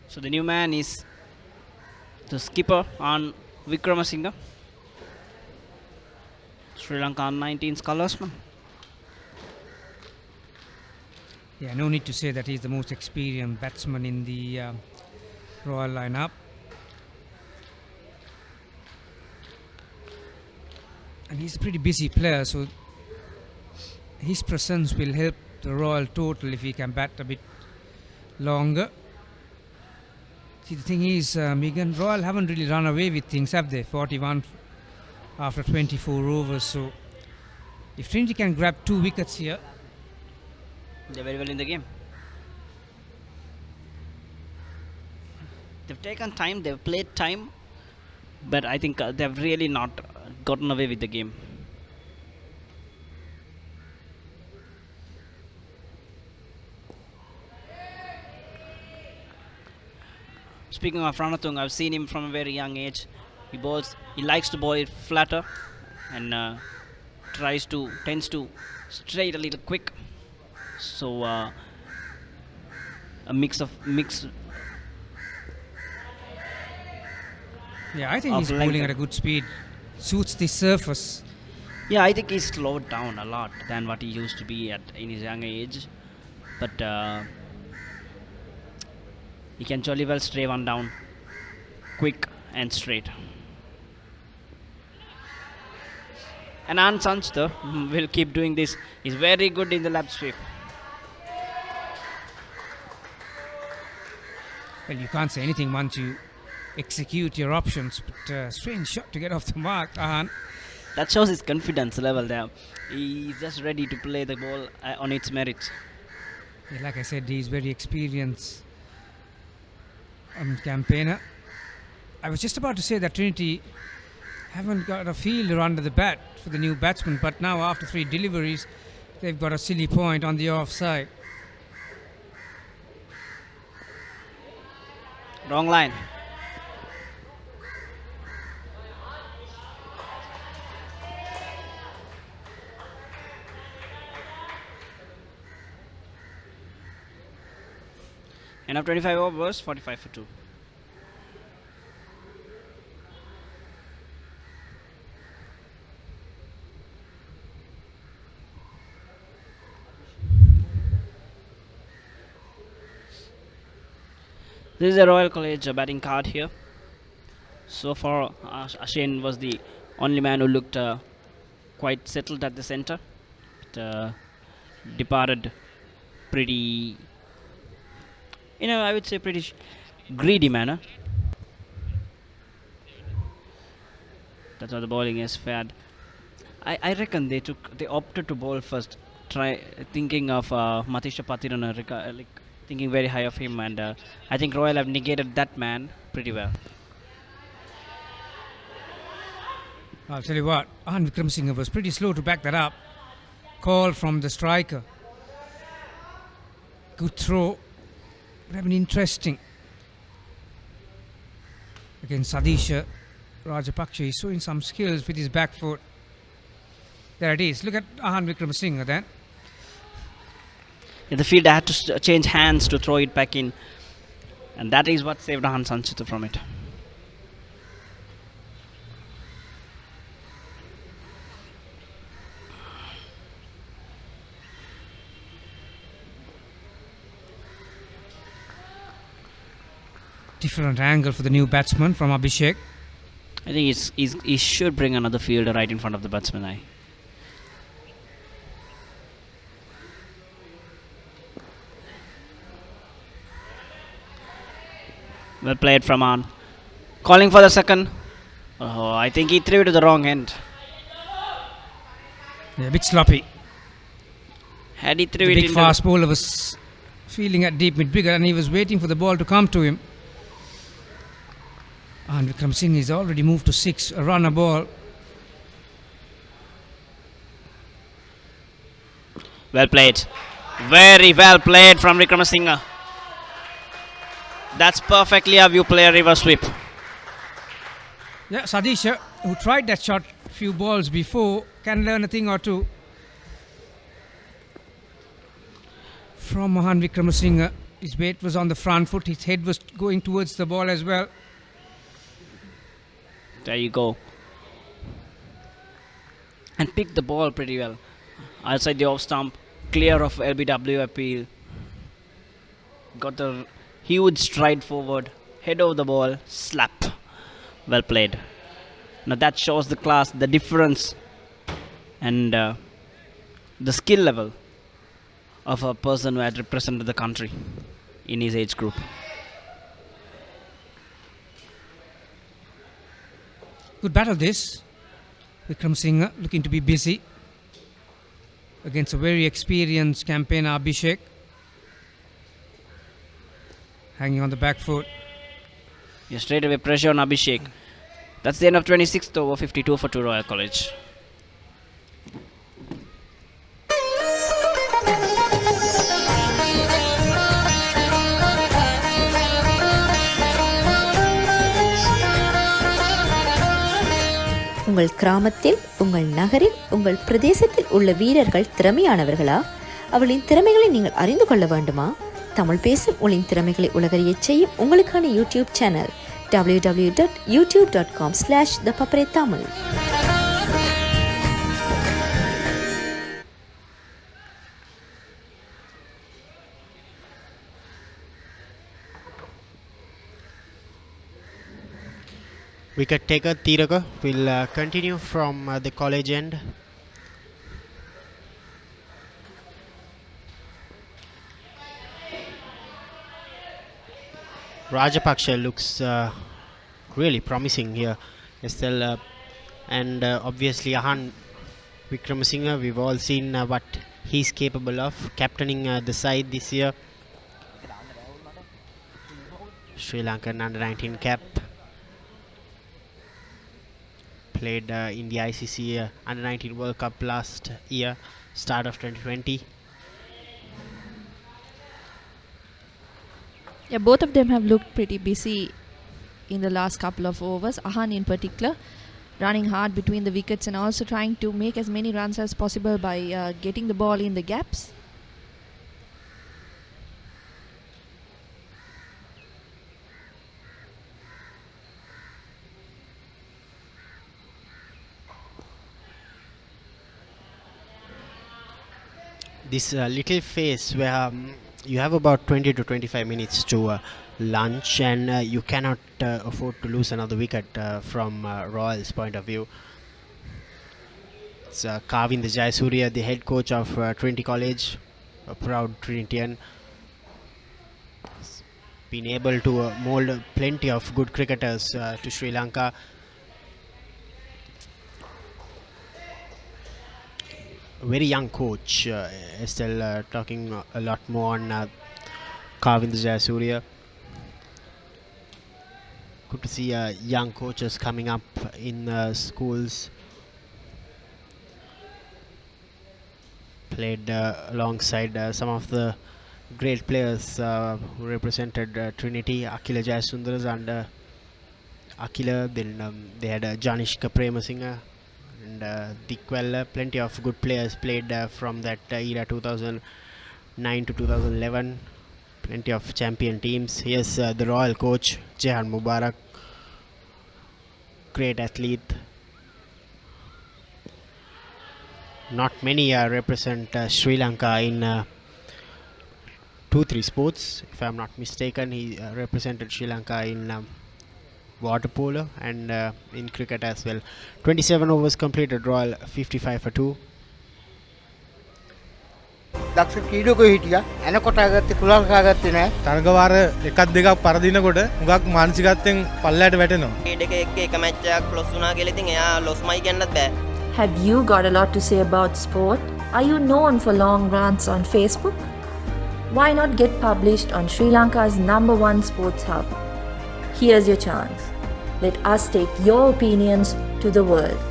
So the new man is the skipper on Vikramasinghe, Sri Lanka '19's colorsman. Yeah, no need to say that he's the most experienced batsman in the Royal lineup. And he's a pretty busy player, so his presence will help the Royal total if he can bat a bit longer. See, the thing is, Megan, Royal haven't really run away with things, have they? 41 after 24 overs. So if Trinity can grab 2 wickets here, they're very well in the game. They've taken time, they've played time, but I think they've really not gotten away with the game. Speaking of Ranatung, I've seen him from a very young age. He likes to bowl it flatter and tends to straight a little quick. So a mix. Yeah, I think he's bowling at a good speed. Suits the surface. Yeah, I think he's slowed down a lot than what he used to be in his young age. But he can jolly well stray one down quick and straight. And Anand Sanchita will keep doing this. He's very good in the lap sweep. Well, you can't say anything once you execute your options, but strange shot to get off the mark, Ahan. That shows his confidence level there. He's just ready to play the ball on its merits. Yeah, like I said, he's very experienced campaigner. I was just about to say that Trinity haven't got a fielder under the bat for the new batsman, but now after 3 deliveries, they've got a silly point on the offside. Wrong line. End of 25 overs, 45 for 2. This is a Royal College batting card here. So far, Ashen was the only man who looked quite settled at the center. But, departed pretty, I would say pretty greedy manner. That's how the bowling is fared. I reckon they opted to bowl first, thinking of Matisha Patirana, thinking very high of him, and I think Royal have negated that man pretty well. I'll tell you what, Ahan Vikramasinghe was pretty slow to back that up. Call from the striker. Good throw. Would have been interesting. Again, Sadisha Rajapaksa is showing some skills with his back foot. There it is. Look at Ahan Vikramasinghe then. Yeah, the fielder had to change hands to throw it back in, and that is what saved Ahan Sanchita from it. Different angle for the new batsman from Abhishek. I think he should bring another fielder right in front of the batsman. Well played from on. Calling for the second. Oh, I think he threw it to the wrong end. Yeah, a bit sloppy. Had he threw The it big into fast bowler was feeling at deep mid wicket and he was waiting for the ball to come to him. And Vikram Singh is already moved to 6, a runner ball. Well played. Very well played from Vikramasinghe. That's perfectly how you play a reverse sweep. Yeah, Sadisha, who tried that shot a few balls before, can learn a thing or two from Mohan Vikramasinghe. His weight was on the front foot, his head was going towards the ball as well. There you go. And picked the ball pretty well. Outside the off stump, clear of LBW appeal. Got the huge stride forward, head over the ball, slap. Well played. Now that shows the class, the difference, and the skill level of a person who had represented the country in his age group. Good battle this. Vikram Singh looking to be busy against a very experienced campaigner Abhishek. Hanging on the back foot. Yeah, straight away pressure on Abhishek. That's the end of 26th over 52 for 2 Royal College. உங்கள் கிராமத்தில், உங்கள் நகரில், உங்கள் பிரதேசத்தில் உள்ள வீரர்கள் திறமையானவர்களா? அவளின் திறமைகளை நீங்கள் அறிந்து கொள்ள வேண்டுமா? தமிழ் பேசும் உங்களின் திறமைகளை உலகறியச் செய்யும் உங்களுக்கான YouTube channel www.youtube.com/ThePapare Tamil. Wicket taker Tiraka will continue from the college end. Rajapaksha looks really promising here. Still, and obviously Ahan Vikramasinghe, we've all seen what he's capable of, captaining the side this year. Sri Lankan under-19 cap. Played in the ICC under-19 World Cup last year, start of 2020. Yeah, both of them have looked pretty busy in the last couple of overs. Ahan in particular running hard between the wickets and also trying to make as many runs as possible by getting the ball in the gaps. This little phase where you have about 20 to 25 minutes to lunch, and you cannot afford to lose another wicket from Royal's point of view. It's Kavind Jayasuriya, the head coach of Trinity College, a proud Trinityan. Been able to mold plenty of good cricketers to Sri Lanka. Very young coach, still talking a lot more on Kavind Jayasuriya. Good to see young coaches coming up in schools. Played alongside some of the great players who represented Trinity, Akila Jayasundaras and Akila. Then they had Janishka Premasinghe and Dikwella. Plenty of good players played from that era, 2009 to 2011. Plenty of champion teams. Here's the Royal coach, Jehan Mubarak. Great athlete. Not many represent Sri Lanka in 2-3 sports. If I'm not mistaken, he represented Sri Lanka in water polo and in cricket as well. 27 overs completed, Royal 55 for 2. දක්ෂ ක්‍රීඩකයෝ හිටියා. එනකොට ආගත්තේ කුලල් කාගත්තේ නැහැ. තරගවාර එකක් දෙකක් පරදිනකොට හුඟක් මානසිකත්වයෙන් පල්ලයට වැටෙනවා. ක්‍රීඩක එක්ක එක මැච් එකක් ලොස් වුණා කියලා ඉතින් එයා ලොස්මයි කියන්නත් බෑ. Have you got a lot to say about sport? Are you known for long rants on Facebook? Why not get published on Sri Lanka's #1 sports hub? Here's your chance. Let us take your opinions to the world.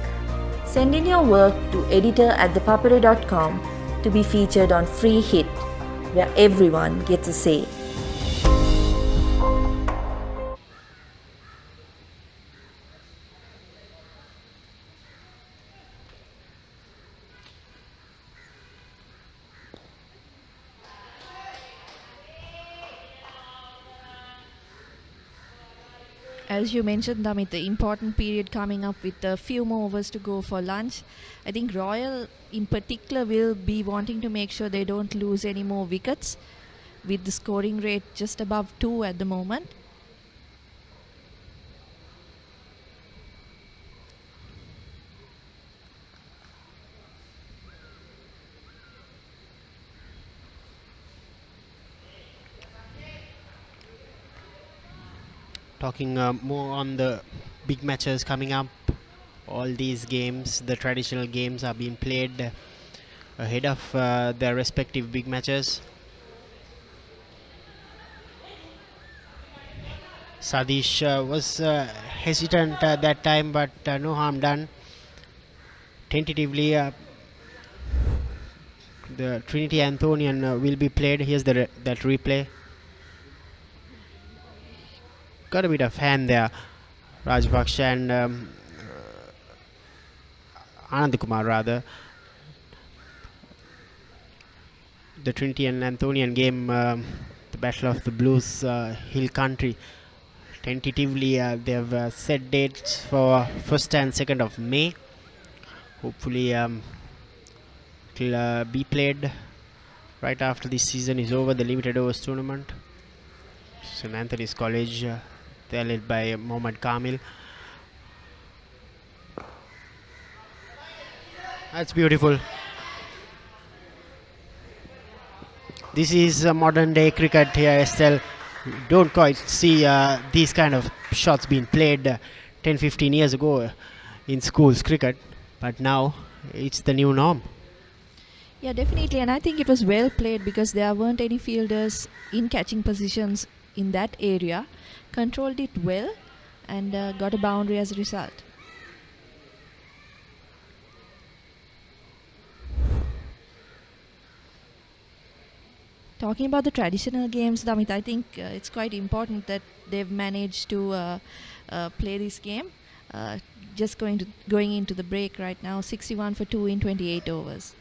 Send in your work to editor@thepapare.com to be featured on Free Hit, where everyone gets a say. As you mentioned, Damit, the important period coming up with a few more overs to go for lunch. I think Royal in particular will be wanting to make sure they don't lose any more wickets, with the scoring rate just above 2 at the moment. Talking more on the big matches coming up, all these games, the traditional games, are being played ahead of their respective big matches. Sadish was hesitant at that time, but no harm done. Tentatively, the Trinity Anthonian will be played. Here's that replay. Got a bit of hand there, Rajapaksha and Anand Kumar rather. The Trinity and Anthonian game, the Battle of the Blues Hill Country. Tentatively, they have set dates for 1st and 2nd of May. Hopefully, it will be played right after this season is over, the limited overs tournament. St. Anthony's College, they are led by Mohammad Kamil. That's beautiful. This is modern day cricket here, Estelle. Don't quite see these kind of shots being played 10-15 years ago in schools cricket, but now it's the new norm. Yeah, definitely, and I think it was well played because there weren't any fielders in catching positions in that area. Controlled it well and got a boundary as a result. Talking about the traditional games, Damit, I think it's quite important that they've managed to play this game. Just going into the break right now, 61 for 2 in 28 overs.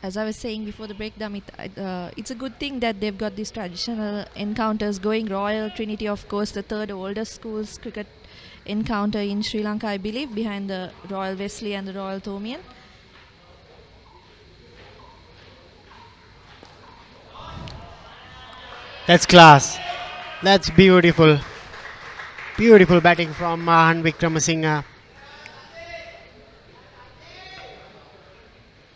As I was saying before the break, Damit, it's a good thing that they've got these traditional encounters going. Royal Trinity, of course, the third oldest schools cricket encounter in Sri Lanka, I believe, behind the Royal Wesley and the Royal Thomian. That's class. That's beautiful. Beautiful batting from Mahan Wickramasinghe.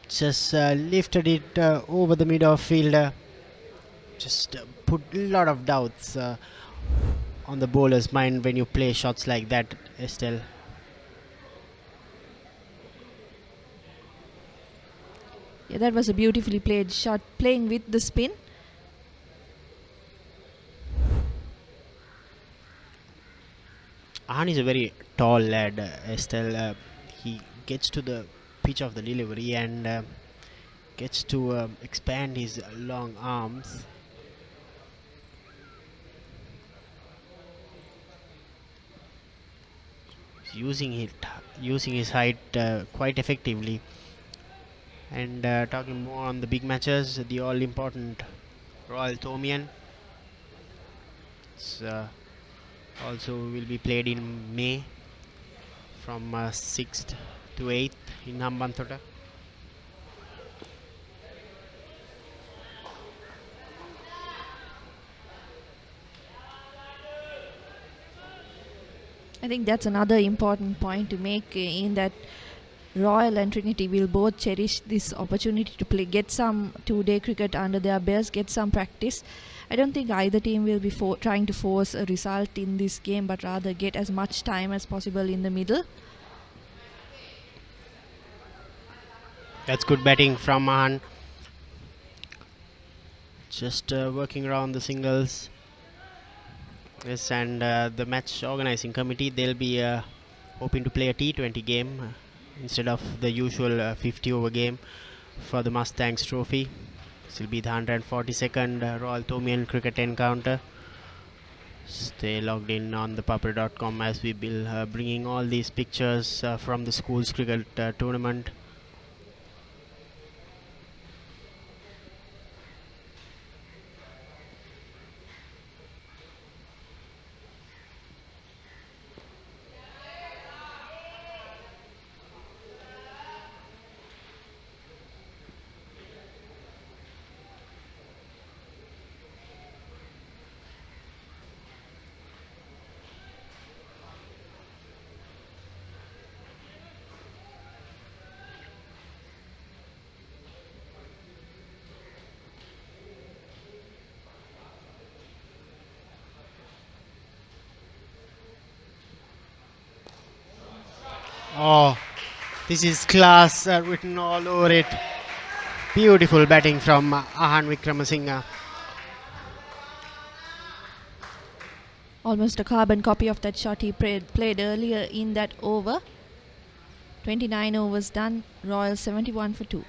Just lifted it over the mid off fielder. Just put a lot of doubts on the bowler's mind when you play shots like that, Estelle. Yeah, that was a beautifully played shot, playing with the spin. Ahan is a very tall lad, Estelle. he gets to the pitch of the delivery and gets to expand his long arms. Using his height quite effectively. And talking more on the big matches, the all important Royal Tomian also will be played in May from 6th to 8th in Hambantota. I think that's another important point to make, in that Royal and Trinity will both cherish this opportunity to get some two-day cricket under their belts, get some practice. I don't think either team will be trying to force a result in this game, but rather get as much time as possible in the middle. That's good batting from Mahan. Just working around the singles. Yes, and the match organizing committee, they'll be hoping to play a T20 game instead of the usual 50 over game for the Mustangs trophy. This will be the 142nd Royal Tomian cricket encounter. Stay logged in on ThePapare.com as we will bringing all these pictures from the schools cricket tournament. Oh, this is class written all over it. Beautiful batting from Ahan Wickramasinghe. Almost a carbon copy of that shot he played earlier in that over. 29 overs done, Royal 71 for 2.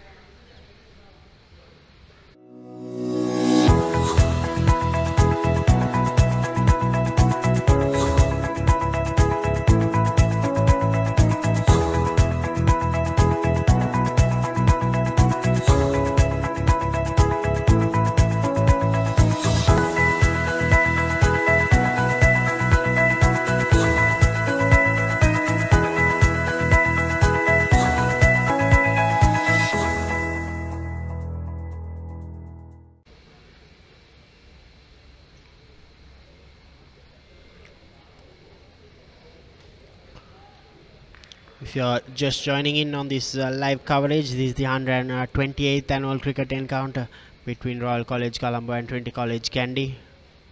If you're just joining in on this live coverage, this is the 128th annual cricket encounter between Royal College Colombo and Trinity College Kandy.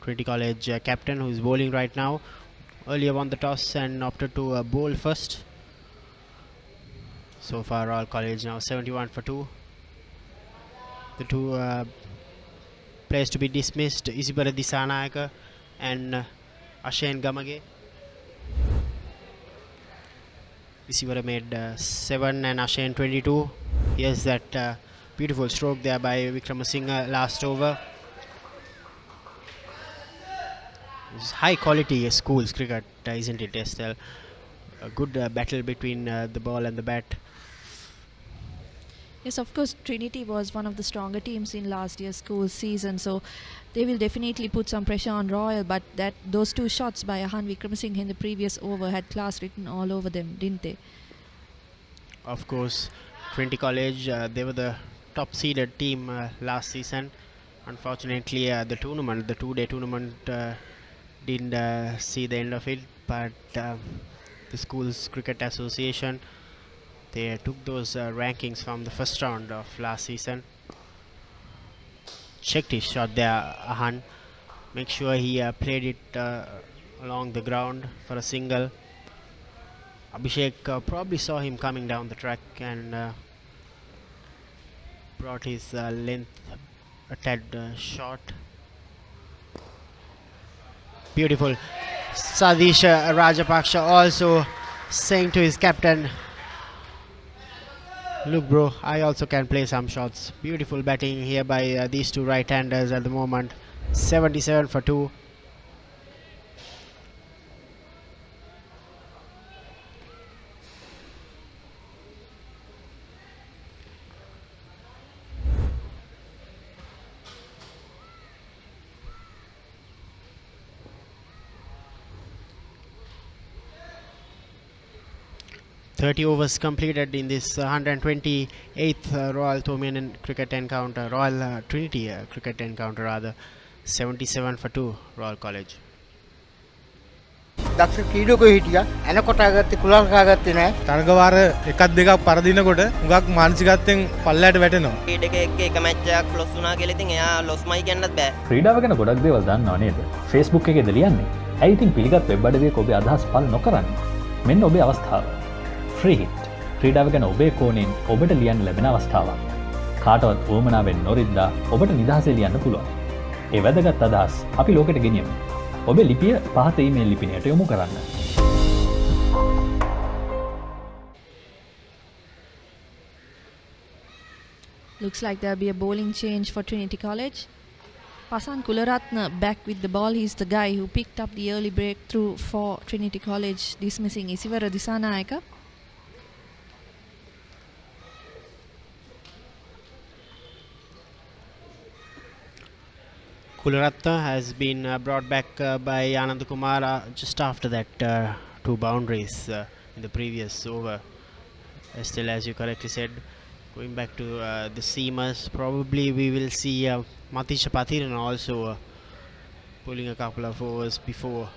Trinity College captain, who is bowling right now, earlier won the toss and opted to bowl first. So far Royal College now 71 for 2. The two players to be dismissed, Isibara Disanayaka and Ashane Gamage. Isibara made 7 and Ashane 22. Here's that beautiful stroke there by Wickramasinghe last over. It's high quality schools cricket, isn't it, Estelle? A good battle between the ball and the bat. Yes, of course, Trinity was one of the stronger teams in last year's school season, so they will definitely put some pressure on Royal, but those two shots by Ahan Wickramasinghe in the previous over had class written all over them, didn't they? Of course, Trinity College, they were the top seeded team last season. Unfortunately, the two-day tournament didn't see the end of it, but the Schools Cricket Association, they took those rankings from the first round of last season. Checked his shot there, Ahan. Make sure he played it along the ground for a single. Abhishek probably saw him coming down the track and brought his length a tad short. Beautiful. Sadish Rajapaksha also saying to his captain, Look, bro, I also can play some shots. Beautiful batting here by these two right-handers at the moment. 77 for 2. Thirty overs completed in this 128th Royal Thomaian cricket encounter, Royal Trinity cricket encounter rather. 77 for 2, Royal College. දක්ෂ ක්‍රීඩකයෝ හිටියා. එනකොට ආගත්තේ කුලල් කාගත්තේ නැහැ. තරගවාර එකක් දෙකක් පරදිනකොට හුඟක් මානසිකත්වයෙන් පල්ලයට වැටෙනවා. ක්‍රීඩකයෙක්ගේ එක match එකක් ලොස් වුණා කියලා ඉතින් එයා ලොස්මයි කියන්නත් බෑ. ක්‍රීඩාව ගැන ගොඩක් දේවල් දන්නව නේද? Facebook එකේද ලියන්නේ? ඇයි ඉතින් පිළිගත් වෙබ් අඩවියක ඔබේ අදහස් පළ නොකරන්නේ? මෙන්න ඔබේ අවස්ථාව. Free hit. ක්‍රීඩාව ගැන ඔබේ කෝණයෙන් ඔබට ලියන්න ලැබෙන අවස්ථාවක්. කාටවත් උවමනාවෙන් නොරිද්දා ඔබට නිදහසේ ලියන්න පුළුවන්. ඒ වැදගත් අදහස් අපි ලෝකෙට ගෙනියමු. ඔබේ ලිපිය පහත ඊමේල් ලිපිනයට යොමු කරන්න. Looks like there'll be a bowling change for Trinity College. Pasan Kularatna back with the ball. He's the guy who picked up the early breakthrough for Trinity College, dismissing Isivara Disanayaka. Kularatna has been brought back by Anand Kumar just after that 2 boundaries in the previous over. Still, as you correctly said, going back to the seamers, probably we will see Matisha Pathiran also pulling a couple of overs before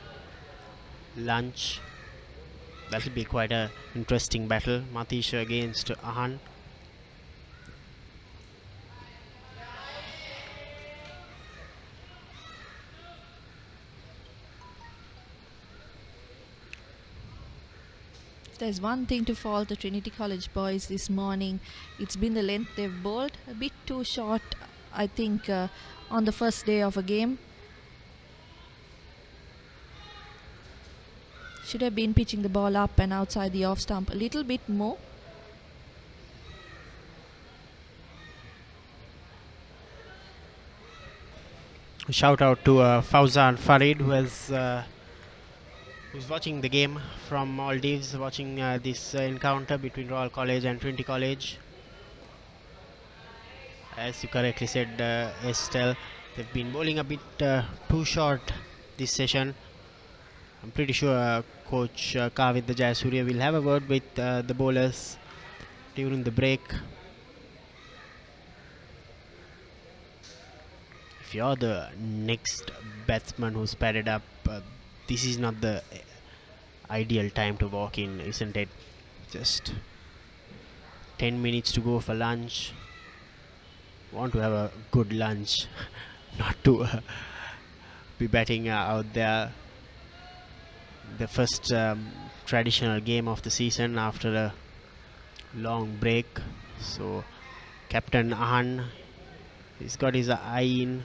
lunch. That will be quite an interesting battle. Matisha against Ahan. There's one thing to fault the Trinity College boys this morning. It's been the length they've bowled. A bit too short, I think, on the first day of a game. Should have been pitching the ball up and outside the off stump a little bit more. Shout out to Fauzan Farid, who's watching the game from Maldives, watching this encounter between Royal College and Trinity College. As you correctly said, Estelle, they've been bowling a bit too short this session. I'm pretty sure Coach Kavit the Jayasuriya will have a word with the bowlers during the break. If you're the next batsman who's padded up, this is not the ideal time to walk in, isn't it? Just 10 minutes to go for lunch. Want to have a good lunch, not to be batting out there. The first traditional game of the season after a long break. So Captain Ahan, he's got his eye in.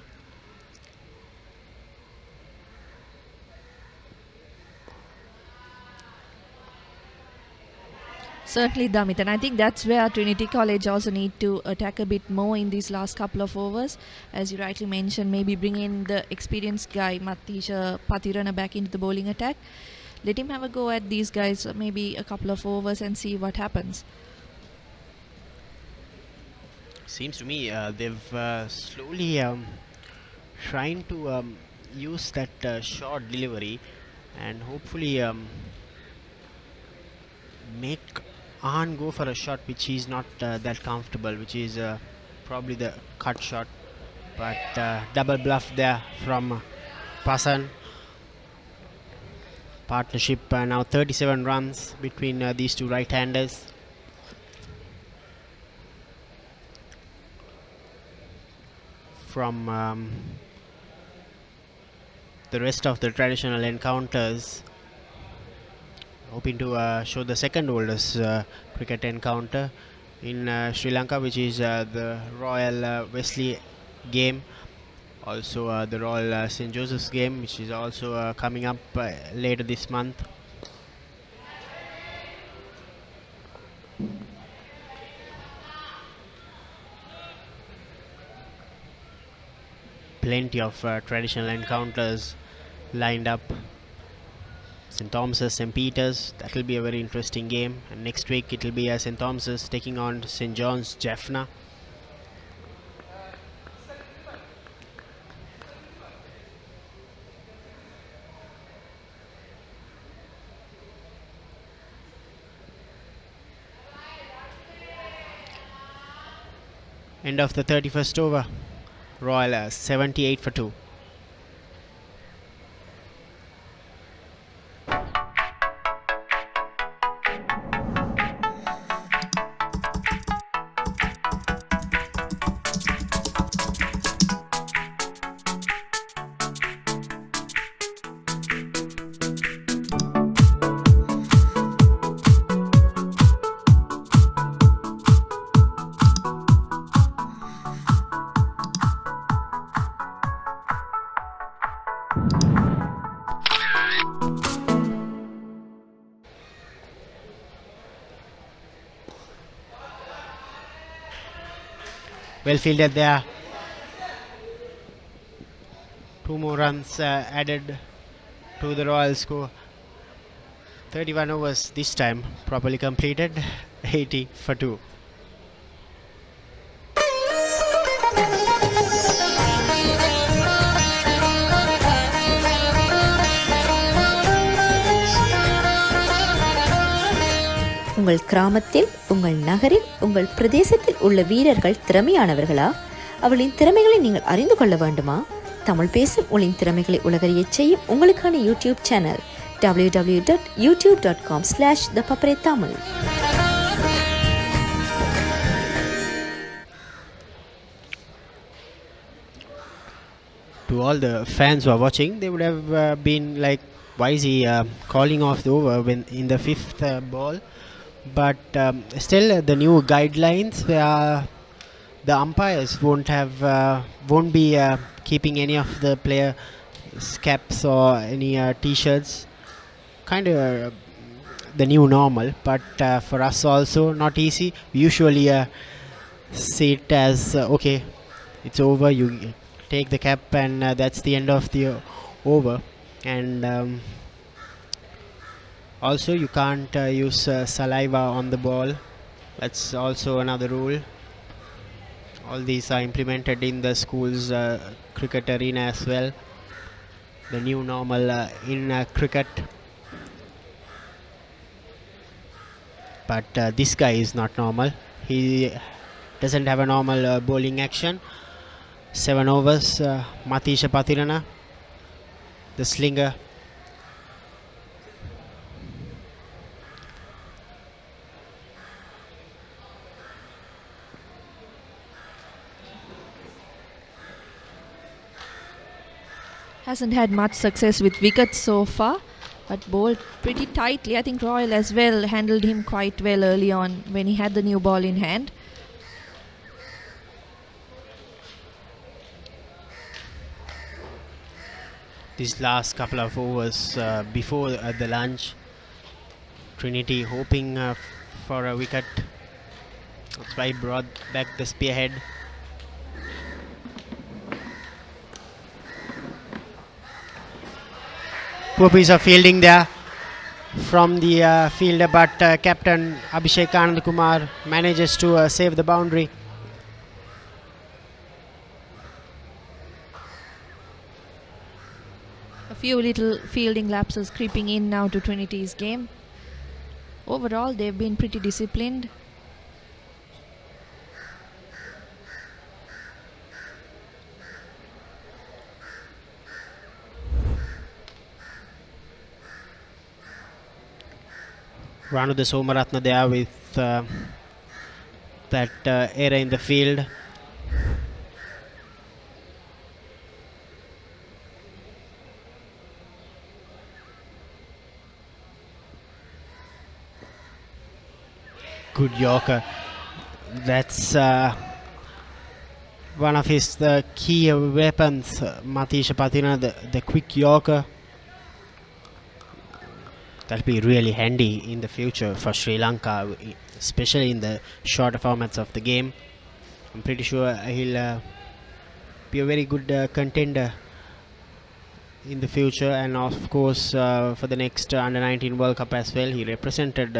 Certainly, Damit, and I think that's where Trinity College also need to attack a bit more in these last couple of overs. As you rightly mentioned, maybe bring in the experienced guy, Matisha Pathirana, back into the bowling attack. Let him have a go at these guys, maybe a couple of overs, and see what happens. Seems to me they've slowly trying to use that short delivery and hopefully make Ahan go for a shot which is not that comfortable, which is probably the cut shot, but double bluff there from Pasan. Partnership now 37 runs between these two right-handers. From the rest of the traditional encounters, hoping to show the second oldest cricket encounter in Sri Lanka, which is the Royal Wesley game, also the Royal St. Joseph's game, which is also coming up later this month. plenty of traditional encounters lined up. St. Thomas's, St. Peter's, that will be a very interesting game. And next week it will be St. Thomas's taking on St. John's, Jaffna. End of the 31st over. Royal 78 for 2. Well fielded there. 2 more runs added to the Royal score. 31 overs this time properly completed. 80 for 2. உங்கள் கிராமத்தில், உங்கள் நகரில், உங்கள் பிரதேசத்தில் உள்ள வீரர்கள் திறமையானவர்களா? அவளின் திறமைகளை நீங்கள் அறிந்து கொள்ள வேண்டுமா? தமிழ் பேசும் உங்களின் திறமைகளை உலகறியச் செய்யும் உங்களுக்கான YouTube channel www.youtube.com/ThePapare Tamil. To all the fans who are watching, they would have been like, why is he calling off the over when in the 5th ball? But still the new guidelines where the umpires won't be keeping any of the players caps or any t-shirts, kind of the new normal, but for us also not easy. We usually see it as okay, it's over, you take the cap and that's the end of the over. And also you can't use saliva on the ball. That's also another rule. All these are implemented in the school's cricket arena as well. The new normal in cricket. But this guy is not normal. He doesn't have a normal bowling action. 7 overs. Matisha Patirana, the slinger. Hasn't had much success with wickets so far, but bowled pretty tightly. I think Royal as well handled him quite well early on when he had the new ball in hand. These last couple of overs before the lunch, Trinity hoping for a wicket. That's why he brought back the spearhead. Poor piece of fielding there from the fielder, but captain Abhishek Anandakumar manages to save the boundary. A few little fielding lapses creeping in now to Trinity's game. Overall, they've been pretty disciplined. Ranuda Somaratna there with that error in the field. Good Yorker. That's one of his key weapons, Matisha Patina, the quick Yorker. That'll be really handy in the future for Sri Lanka, especially in the shorter formats of the game. I'm pretty sure he'll be a very good contender in the future, and of course for the next under 19 World Cup as well. He represented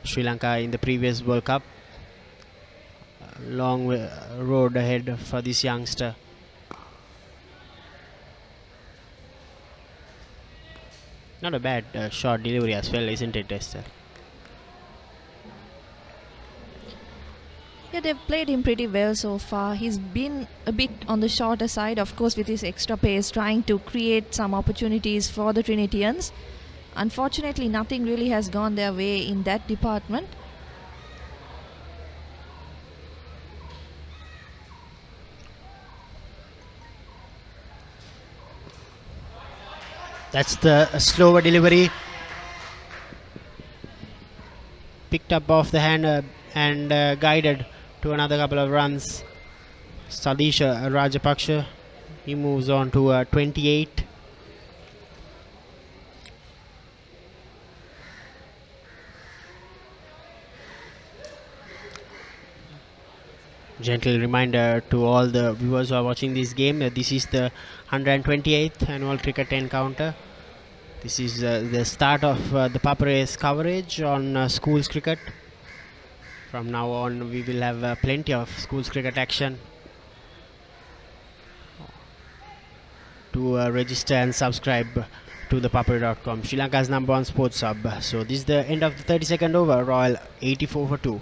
Sri Lanka in the previous World Cup. Long road ahead for this youngster. Not a bad short delivery as well, isn't it, Esther? Yeah, they've played him pretty well so far. He's been a bit on the shorter side, of course, with his extra pace, trying to create some opportunities for the Trinitians. Unfortunately, nothing really has gone their way in that department. That's the slower delivery. Picked up off the hand and guided to another couple of runs. Sadisha Rajapaksha, he moves on to 28. Gentle reminder to all the viewers who are watching this game that this is the 128th annual cricket encounter. This is the start of the Papare's coverage on schools cricket. From now on we will have plenty of schools cricket action. To register and subscribe to ThePapare.com, Sri Lanka's #1 sports hub. So this is the end of the 32nd over. Royal 84 for 2.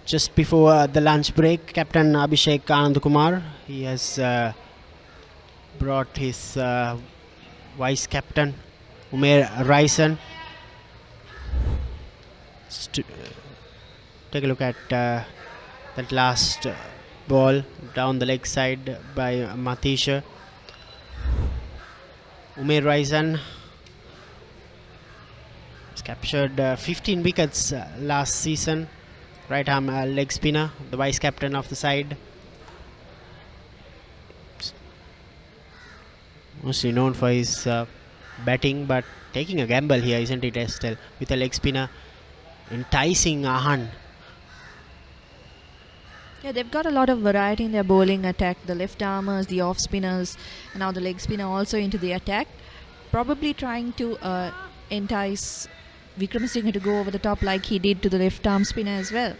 Just before the lunch break, Captain Abhishek Anandakumar, he has brought his vice captain Umair Raisen. Take a look at that last ball down the leg side by Matisha. Umair Raisen has captured 15 wickets last season. Right arm leg spinner, the vice captain of the side. Mostly known for his batting, but taking a gamble here, isn't it, Estelle? With a leg spinner enticing Ahan. Yeah, they've got a lot of variety in their bowling attack. The left armers, the off spinners, and now the leg spinner also into the attack. Probably trying to entice Vikramasinghe to go over the top like he did to the left arm spinner as well.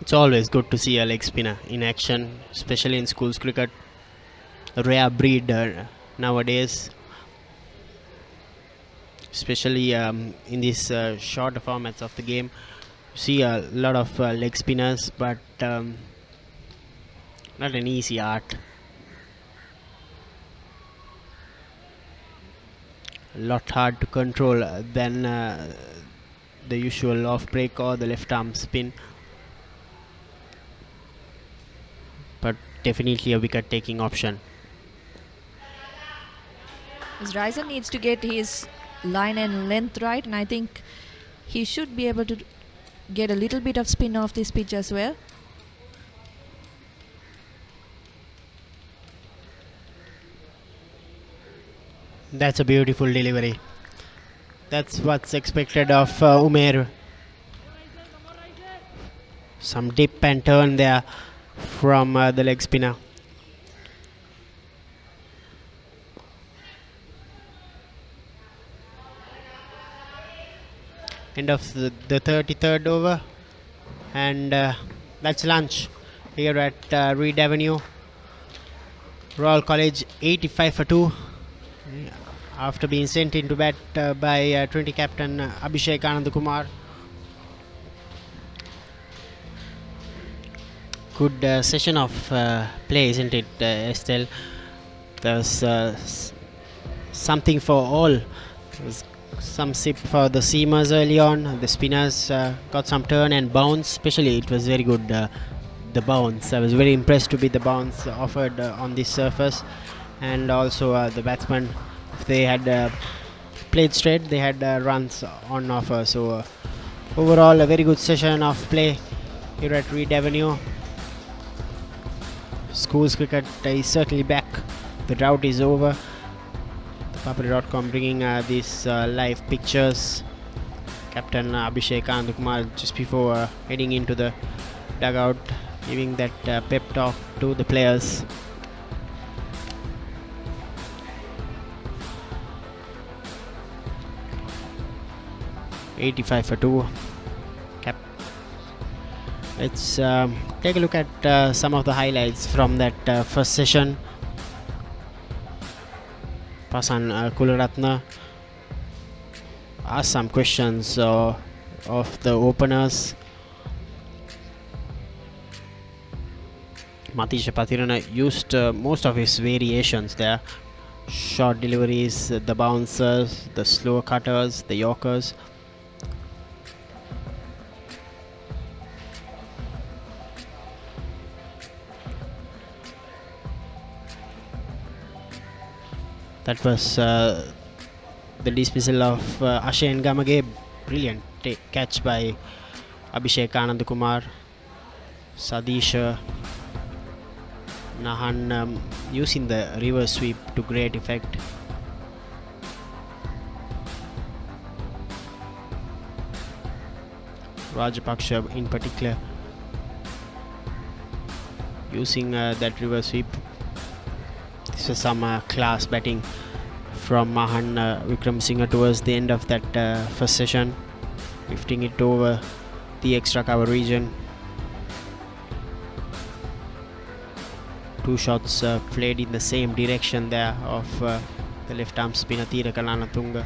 It's always good to see a leg spinner in action, especially in schools cricket. A rare breed nowadays, especially in these shorter formats of the game. You see a lot of leg spinners, but not an easy art. A lot hard to control than the usual off break or the left arm spin. But definitely a wicket taking option. Raisen needs to get his line and length right, and I think he should be able to get a little bit of spin off this pitch as well. That's a beautiful delivery. That's what's expected of Umair. Some dip and turn there from the leg spinner. End of the 33rd over, and that's lunch here at Reed Avenue. Royal College 85 for 2 after being sent into bat by Trinity captain Abhishek Anandakumar. good session of play, isn't it, Estelle? There's something for all. There's some sip for the seamers early on. The spinners got some turn and bounce. Especially, it was very good. The bounce. I was very impressed with the bounce offered on this surface, and also the batsmen, if they had played straight, they had runs on offer. So overall, a very good session of play here at Reed Avenue. Schools cricket is certainly back. The drought is over. ThePapare.com bringing these live pictures. Captain Abhishek Anandakumar just before heading into the dugout, giving that pep talk to the players. .85 for 2. Let's take a look at some of the highlights from that first session. Pasan Kularatna asked some questions of the openers. Matisha Pathirana used most of his variations there. Short deliveries, the bouncers, the slow cutters, the yorkers. That was the dismissal of Ashayan Gamage. Brilliant catch by Abhishek Anandakumar. Sadisha Nahan using the reverse sweep to great effect. Rajapaksha in particular using that reverse sweep. This was some class batting from Mahan Wickramasinghe towards the end of that first session, lifting it over the extra cover region. Two shots played in the same direction there of the left arm spinner Thira Kalanatunga.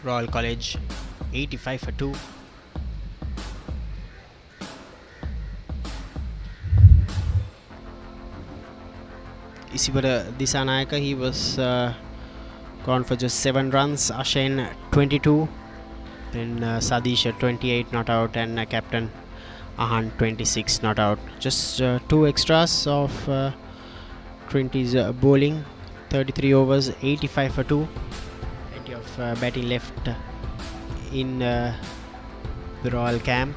Royal College 85 for 2. Isivara Disanayaka, he was gone for just 7 runs. Ashain 22. Then Sadisha 28 not out, and Captain Ahan 26 not out. Just 2 extras of Trinity's bowling. 33 overs, 85 for 2. Of batting left in the Royal camp.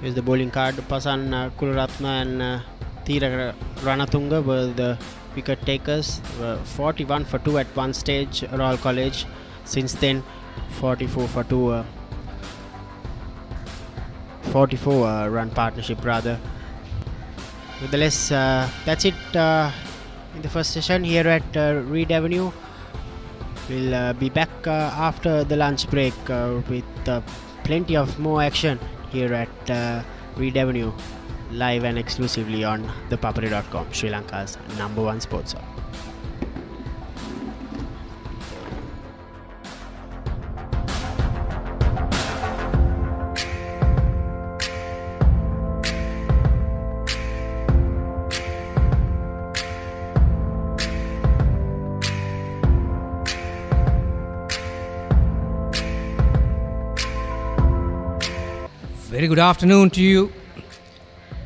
Here's the bowling card. Pasan Kularatna and Thira Ranatunga were the wicket takers. 41 for 2 at one stage, Royal College. Since then, 44 for 2. 44 run partnership rather. Nevertheless, that's it in the first session here at Reed Avenue. We'll be back after the lunch break with plenty of more action here at Reed Avenue, live and exclusively on ThePapare.com, Sri Lanka's #1 sports hub. Very good afternoon to you.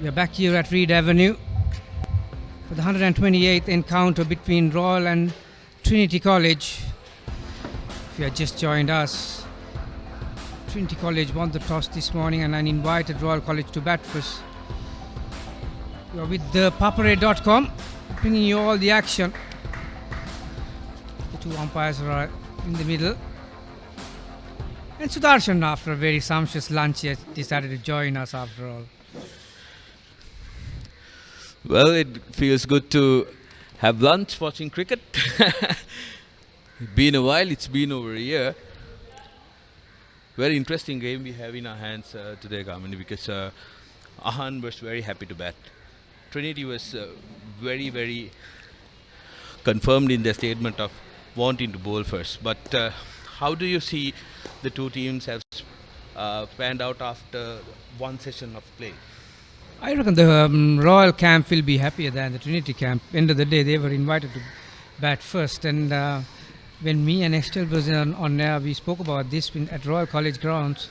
We are back here at Reed Avenue for the 128th encounter between Royal and Trinity College. If you have just joined us, Trinity College won the toss this morning and invited Royal College to bat first. You are with ThePapare.com, bringing you all the action. The 2 umpires are in the middle. And Sudarshan, after a very sumptuous lunch, has decided to join us after all. Well, it feels good to have lunch watching cricket. Been a while, it's been over a year. Very interesting game we have in our hands today, Kamini, because Ahan was very happy to bat. Trinity was very confirmed in their statement of wanting to bowl first. But how do you see the two teams have panned out after one session of play? I reckon the Royal camp will be happier than the Trinity camp. End of the day, they were invited to bat first, and when me and Estelle was on air, we spoke about this at Royal College grounds.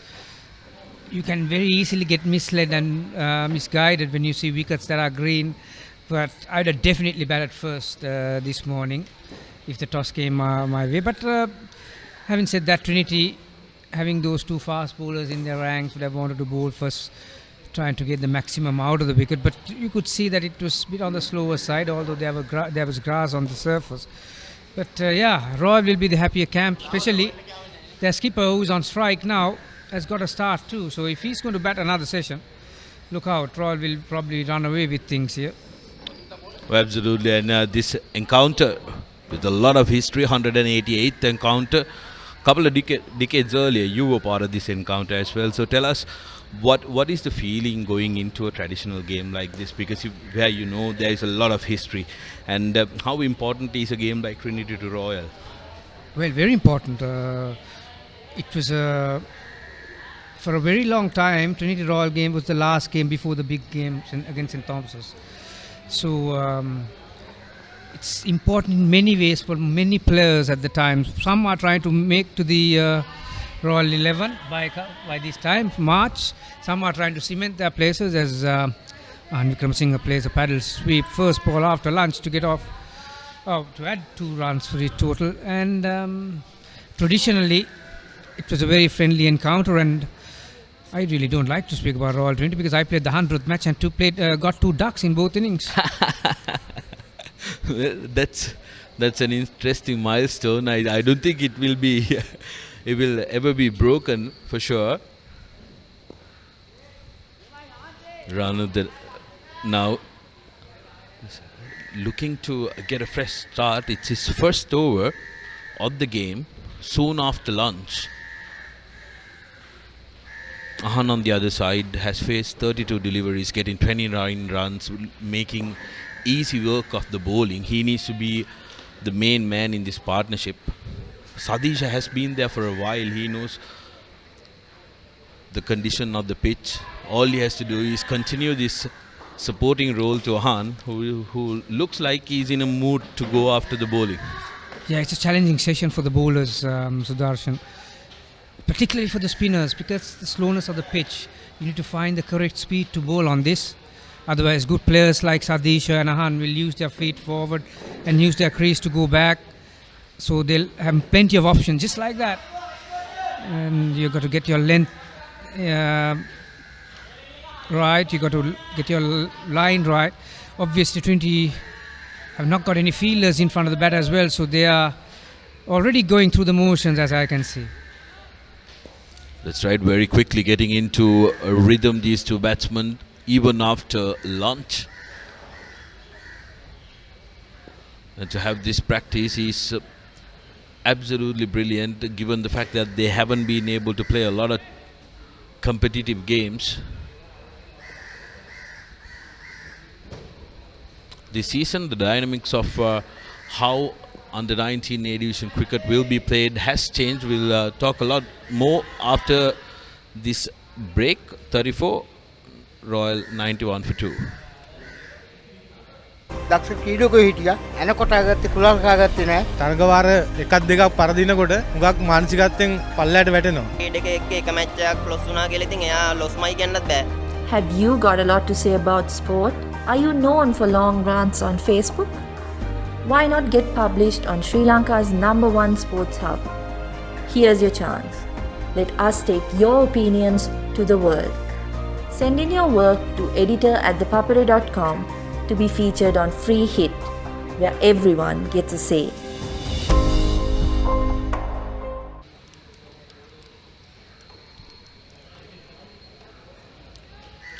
You can very easily get misled and misguided when you see wickets that are green. But I'd have definitely batted first this morning if the toss came my way. But having said that, Trinity, having those two fast bowlers in their ranks, would have wanted to bowl first, trying to get the maximum out of the wicket. But you could see that it was a bit on the slower side, although there was grass on the surface. But Royal will be the happier camp, especially their skipper, who's on strike now, has got a start too. So if he's going to bat another session, look out, Royal will probably run away with things here. Well, absolutely, and this encounter with a lot of history, 188th encounter, couple of decades earlier, you were part of this encounter as well. So tell us, what is the feeling going into a traditional game like this? Because there is a lot of history, and how important is a game like Trinity to Royal? Well, very important. It was for a very long time, Trinity Royal game was the last game before the big game against St. Thomas's. So it's important in many ways for many players at the time. Some are trying to make to the Royal 11 by this time, March. Some are trying to cement their places as Vikram Singh plays a paddle sweep first ball after lunch to get off, to add 2 runs for the total. And traditionally, it was a very friendly encounter, and I really don't like to speak about Royal Trinity because I played the 100th match and got 2 ducks in both innings. That's an interesting milestone. I don't think it will be it will ever be broken for sure. Now looking to get a fresh start. It's his first over of the game soon after lunch. Ahan on the other side has faced 32 deliveries, getting 29 runs, making easy work of the bowling. He needs to be the main man in this partnership. Sadisha has been there for a while. He knows the condition of the pitch. All he has to do is continue this supporting role to Ahan, who looks like he's in a mood to go after the bowling. Yeah, it's a challenging session for the bowlers, Sudarshan, particularly for the spinners, because the slowness of the pitch. You need to find the correct speed to bowl on this. Otherwise, good players like Sadisha and Ahan will use their feet forward and use their crease to go back. So they'll have plenty of options, just like that. And you've got to get your length right. You've got to get your line right. Obviously, Trinity have not got any fielders in front of the bat as well. So they are already going through the motions, as I can see. That's right, very quickly getting into a rhythm, these two batsmen, even after lunch. And to have this practice is absolutely brilliant, given the fact that they haven't been able to play a lot of competitive games this season. The dynamics of how under 19 A division cricket will be played has changed. We'll talk a lot more after this break. 34, Royal 91 for 2. දක්ෂ ක්‍රීඩකයෝ හිටියා එනකොට ආගත්තේ කුලල් කාගත්තේ නැහැ තරගවාර එකක් දෙකක් පරදිනකොට හුඟක් මානසිකත්වයෙන් පල්ලයට වැටෙනවා ක්‍රීඩක එක්ක එක මැච් එකක් ලොස් වුණා කියලා ඉතින් එයා ලොස්මයි කියන්නත් බෑ. Have you got a lot to say about sport? Are you known for long rants on Facebook? Why not get published on Sri Lanka's #1 sports hub? Here's your chance. Let us take your opinions to the world. Send in your work to editor@thepapare.com to be featured on Free Hit, where everyone gets a say.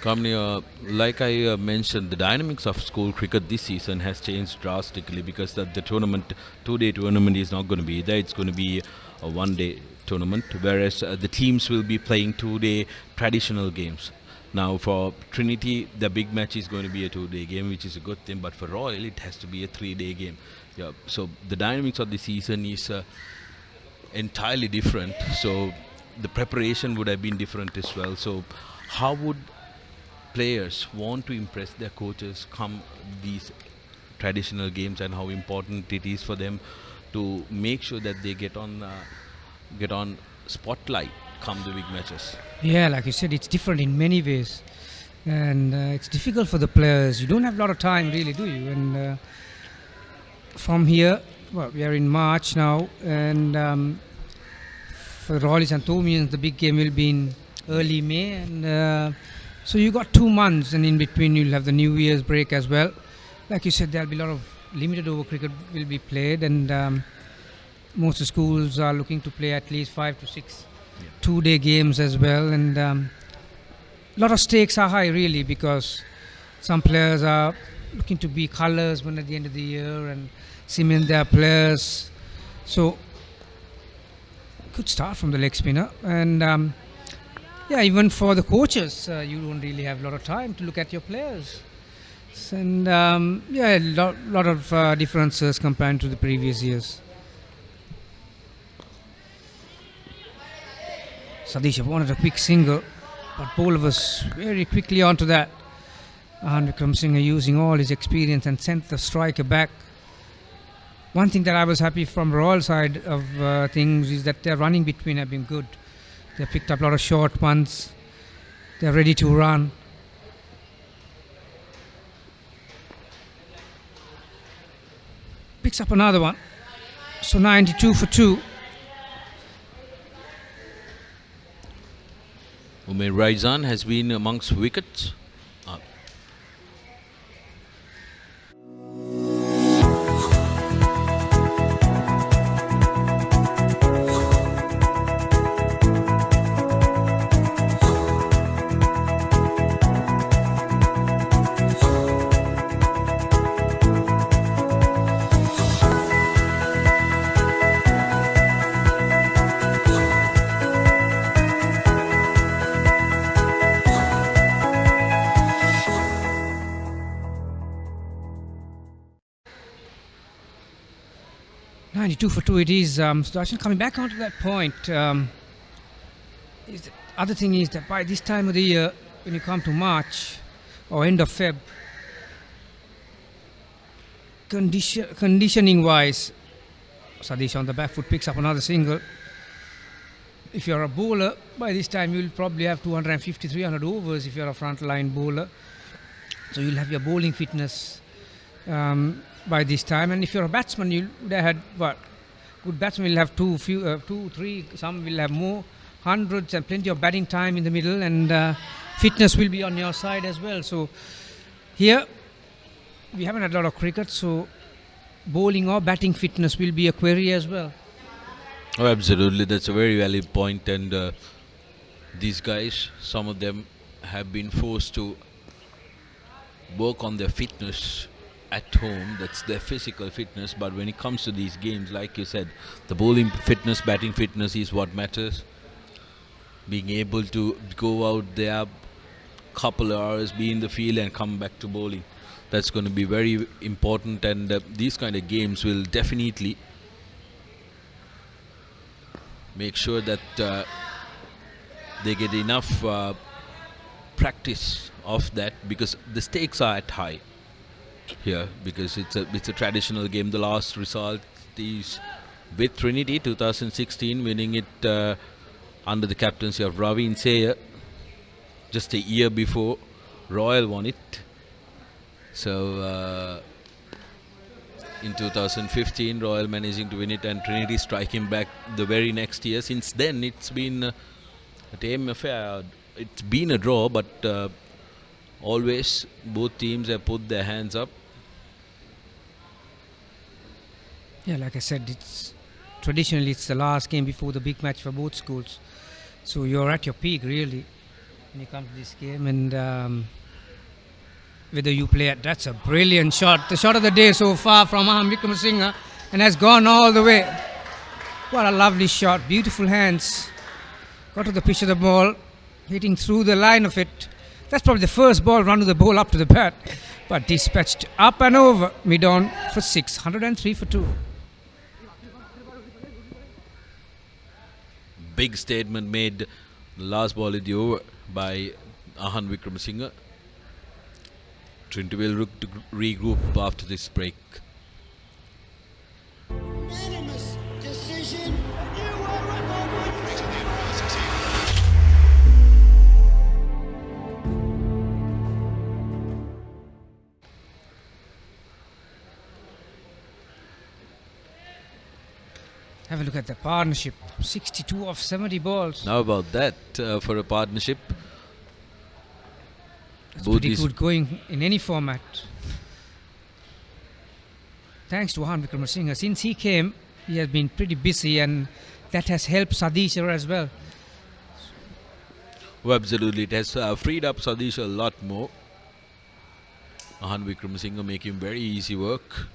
Kamini, like I mentioned, the dynamics of school cricket this season has changed drastically because the tournament, 2-day tournament, is not going to be there. It's going to be a 1-day tournament, whereas the teams will be playing 2-day traditional games. Now, for Trinity, the big match is going to be a 2-day game, which is a good thing. But for Royal, it has to be a 3-day game. Yeah. So the dynamics of the season is entirely different. So the preparation would have been different as well. So how would players want to impress their coaches come these traditional games, and how important it is for them to make sure that they get on spotlight come the big matches? Yeah, like you said, it's different in many ways, and it's difficult for the players. You don't have a lot of time, really, do you? And from here, well, we are in March now, and for the Royals and Thomians, the big game will be in early May, and so you got 2 months, and in between you'll have the New Year's break as well. Like you said, there'll be a lot of limited over cricket will be played, and most schools are looking to play at least 5 to 6 2-day games as well, and a lot of stakes are high, really, because some players are looking to be colours when at the end of the year and cement their players. So good start from the leg spinner, and yeah, even for the coaches, you don't really have a lot of time to look at your players, and yeah, a lot of differences compared to the previous years. Sadish wanted a quick single, but Bowler was very quickly onto that. And Vikram Singh using all his experience and sent the striker back. One thing that I was happy from Royal side of things is that their running between have been good. They picked up a lot of short ones. They're ready to run. Picks up another one. So 92 for 2. Umair Raizan has been amongst wickets. 92 for 2 it is. So actually coming back onto that point, is the other thing is that by this time of the year, when you come to March or end of Feb, conditioning wise, Sadish on the back foot picks up another single. If you're a bowler, by this time you'll probably have 250, 300 overs if you're a front line bowler. So you'll have your bowling fitness by this time. And if you're a batsman, you would have had what? Good batsmen will have two, 3, some will have more, hundreds, and plenty of batting time in the middle, and fitness will be on your side as well. So here we haven't had a lot of cricket, so bowling or batting fitness will be a query as well. Oh, absolutely, that's a very valid point. And these guys, some of them have been forced to work on their fitness at home. That's their physical fitness. But when it comes to these games, like you said, the bowling fitness, batting fitness is what matters. Being able to go out there couple of hours, be in the field and come back to bowling, that's going to be very important. And these kind of games will definitely make sure that they get enough practice of that, because the stakes are at high here, because it's a traditional game. The last result is with Trinity 2016 winning it under the captaincy of Raveen Sayer. Just a year before Royal won it. So in 2015 Royal managing to win it and Trinity striking back the very next year. Since then it's been a tame affair. It's been a draw, but always both teams have put their hands up. Yeah, like I said, it's traditionally it's the last game before the big match for both schools. So you're at your peak really. when you come to this game, and whether you play it. That's a brilliant shot. The shot of the day so far from Vikramasinghe, and has gone all the way. What a lovely shot. Beautiful hands. Got to the pitch of the ball, hitting through the line of it. That's probably the first ball run to the ball up to the bat, but dispatched up and over mid-on for 6, 103 for 2. Big statement made the last ball in the over by Ahan Vikramasinghe. Trinity will look to regroup after this break. Unanimous decision. Have a look at the partnership. 62 of 70 balls. How about that for a partnership? It's pretty good going in any format. Thanks to Ahan Vikramasinghe. Since he came, he has been pretty busy, and that has helped Sadisha as well. Oh, absolutely. It has freed up Sadish a lot more. Ahan Vikramasinghe making very easy work.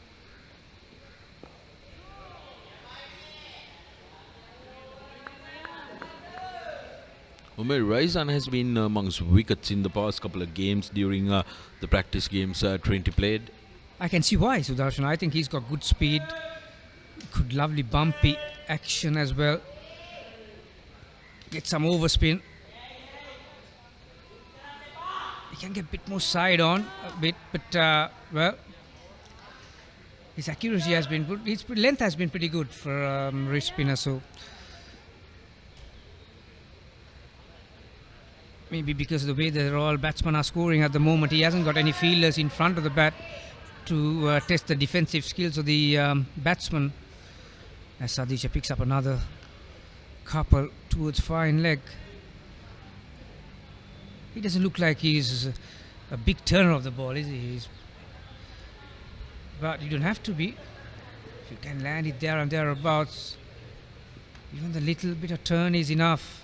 Umer Raizan has been amongst wickets in the past couple of games during the practice games Trinity played. I can see why, Sudarshan. I think he's got good speed, good lovely bumpy action as well. Get some overspin. He can get a bit more side on a bit, but well, his accuracy has been good. His length has been pretty good for wrist spinner, so maybe because of the way the Royal batsmen are scoring at the moment, he hasn't got any fielders in front of the bat to test the defensive skills of the batsman. As Sadisha picks up another couple towards fine leg. He doesn't look like he's a big turner of the ball, is he? But you don't have to be. If you can land it there and thereabouts, even the little bit of turn is enough.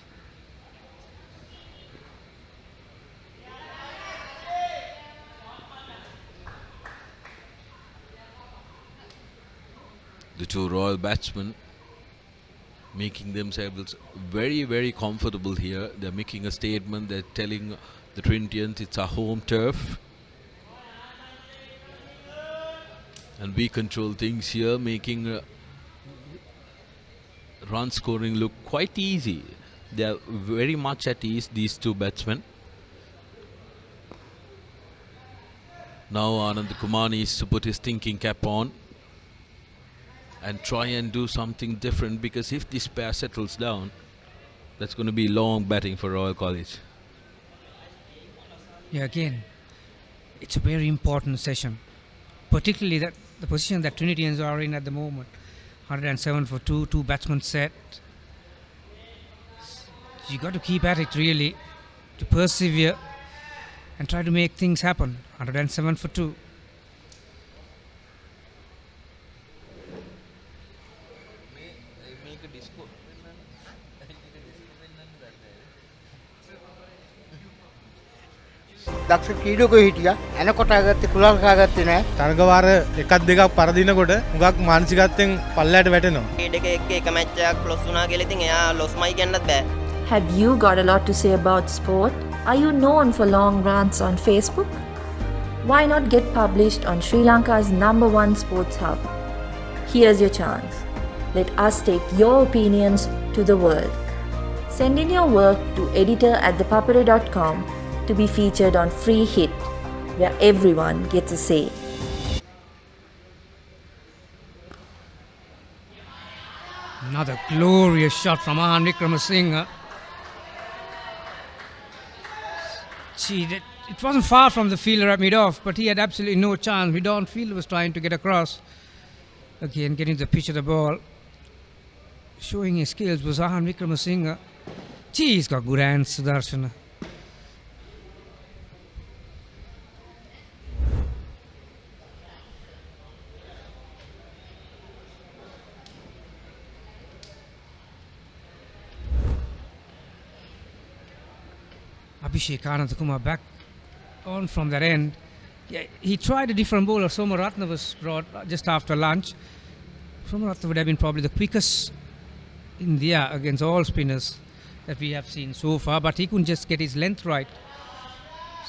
The two Royal batsmen making themselves very, very comfortable here. They're making a statement. They're telling the Trinitians it's our home turf. And we control things here, making run scoring look quite easy. They're very much at ease, these two batsmen. Now Anand Kumar needs to put his thinking cap on and try and do something different, because if this pair settles down, that's going to be long batting for Royal College. Yeah, again, it's a very important session, particularly that the position that Trinitians are in at the moment. 107 for 2, 2 batsmen set. You got to keep at it really, to persevere and try to make things happen. 107 for 2. දක්ෂ ක්‍රීඩකයෝ හිටියා එනකොට ආගත්තේ කුලල් කාගත්තේ නැහැ තරගවාර එකක් දෙකක් පරදිනකොට හුඟක් මානසිකත්වයෙන් පල්ලයට වැටෙනවා ක්‍රීඩක එක්ක එක මැච් එකක් ලොස් වුණා කියලා ඉතින් එයා ලොස්මයි කියන්නත් බෑ. Have you got a lot to say about sport? Are you known for long rants on Facebook? Why not get published on Sri Lanka's #1 sports hub? Here's your chance. Let us take your opinions to the world. Send in your work to editor@thepapare.com to be featured on Free Hit, where everyone gets a say. Another glorious shot from Ahan Vikramasinghe. Gee, it wasn't far from the fielder at mid-off, but he had absolutely no chance. Mid-on fielder was trying to get across. Again, getting the pitch of the ball. Showing his skills was Ahan Vikramasinghe. Gee, he's got good hands, Sudarshan. Abhishek Anandakumar back on from that end. Yeah, he tried a different bowler. Somaratna was brought just after lunch. Somaratna would have been probably the quickest India against all spinners that we have seen so far, but he couldn't just get his length right.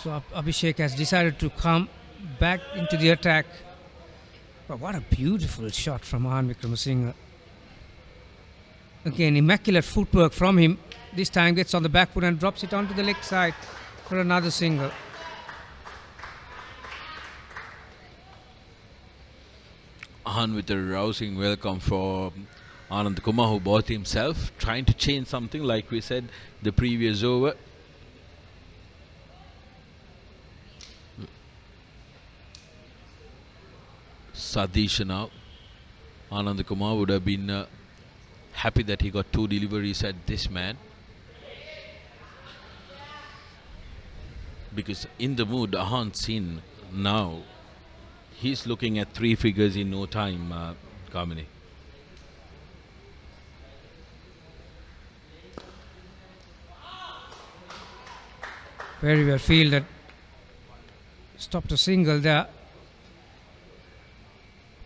So Abhishek has decided to come back into the attack. But what a beautiful shot from Mahan Wickramasinghe. Again, immaculate footwork from him. This time gets on the back foot and drops it onto the leg side for another single. Ahan with a rousing welcome for Anand Kumar, who bought himself, trying to change something like we said the previous over. Sadish now. Anand Kumar would have been happy that he got 2 deliveries at this man. Because in the mood Ahan's in now, he's looking at 3 figures in no time, Kamini. Very well fielded. Stopped a single there.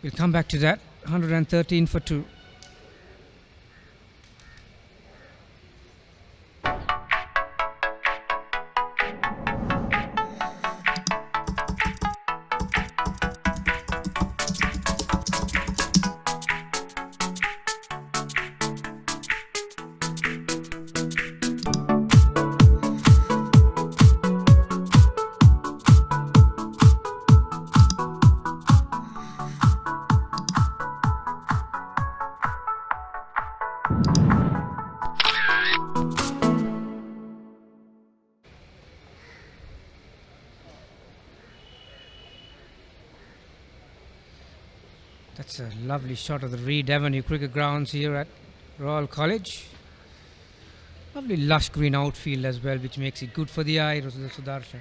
We'll come back to that. 113 for 2. That's a lovely shot of the Reed Avenue cricket grounds here at Royal College. Lovely lush green outfield as well, which makes it good for the eye, Sudarshan.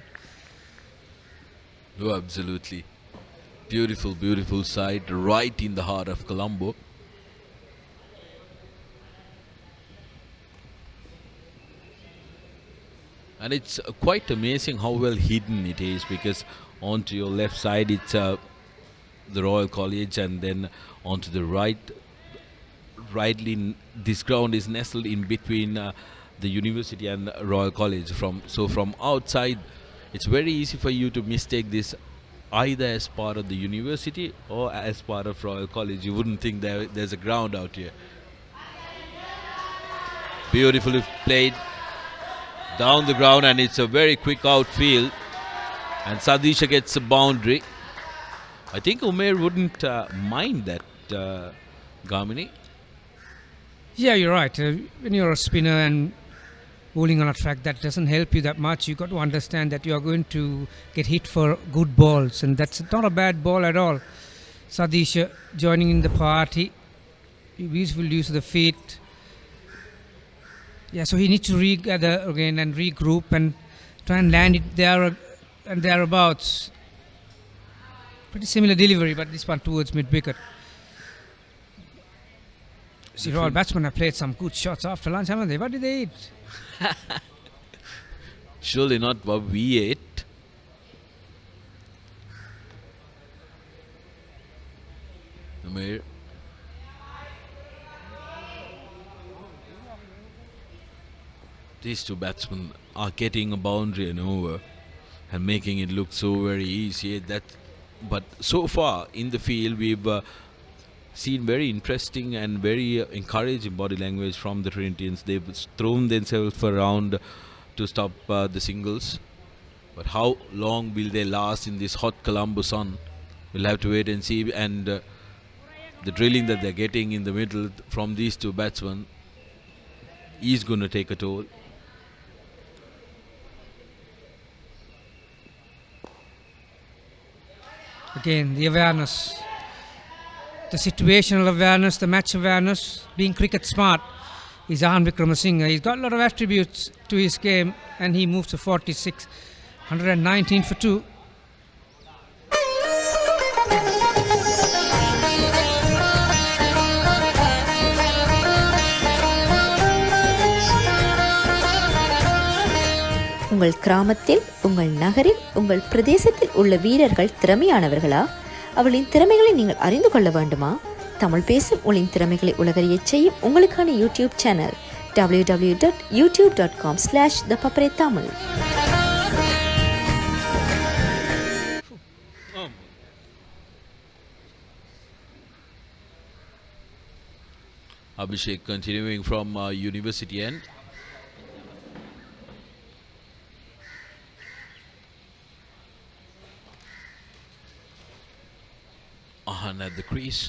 Oh, absolutely. Beautiful, beautiful sight right in the heart of Colombo. And it's quite amazing how well hidden it is, because onto your left side it's the Royal College, and then onto the right, this ground is nestled in between the university and Royal College. So from outside, it's very easy for you to mistake this either as part of the university or as part of Royal College. You wouldn't think there's a ground out here. Beautifully played down the ground, and it's a very quick outfield, and Sadisha gets a boundary. I think Umair wouldn't mind that, Gamini. Yeah, you're right. When you're a spinner and bowling on a track, that doesn't help you that much. You've got to understand that you are going to get hit for good balls, and that's not a bad ball at all. Sadisha joining in the party. Beautiful use of the feet. Yeah, so he needs to regather again and regroup and try and land it there and thereabouts. Pretty similar delivery, but this one towards mid-wicket. See, Royal batsmen have played some good shots after lunch, haven't they? What did they eat? Surely not what we ate. Umair. These two batsmen are getting a boundary and over and making it look so very easy. But so far in the field, we've seen very interesting and very encouraging body language from the Trinitians. They've thrown themselves around to stop the singles. But how long will they last in this hot Colombo sun? We'll have to wait and see. And the drilling that they're getting in the middle from these two batsmen is going to take a toll. Again, the awareness, the situational awareness, the match awareness, being cricket smart is Ahan Wickramasinghe. He's got a lot of attributes to his game, and he moves to 46, 119 for 2. உங்கள் கிராமத்தில், உங்கள் நகரில், உங்கள் பிரதேசத்தில் உள்ள வீரர்கள் திறமையானவர்களா? அவளின் திறமைகளை நீங்கள் அறிந்து கொள்ள வேண்டுமா? தமிழ் பேசும் உங்களின் திறமைகளை உலகறியச் செய்யும் உங்களுக்கான YouTube channel www.youtube.com/ThePapare Tamil. Abhishek continuing from university end. Ahan at the crease.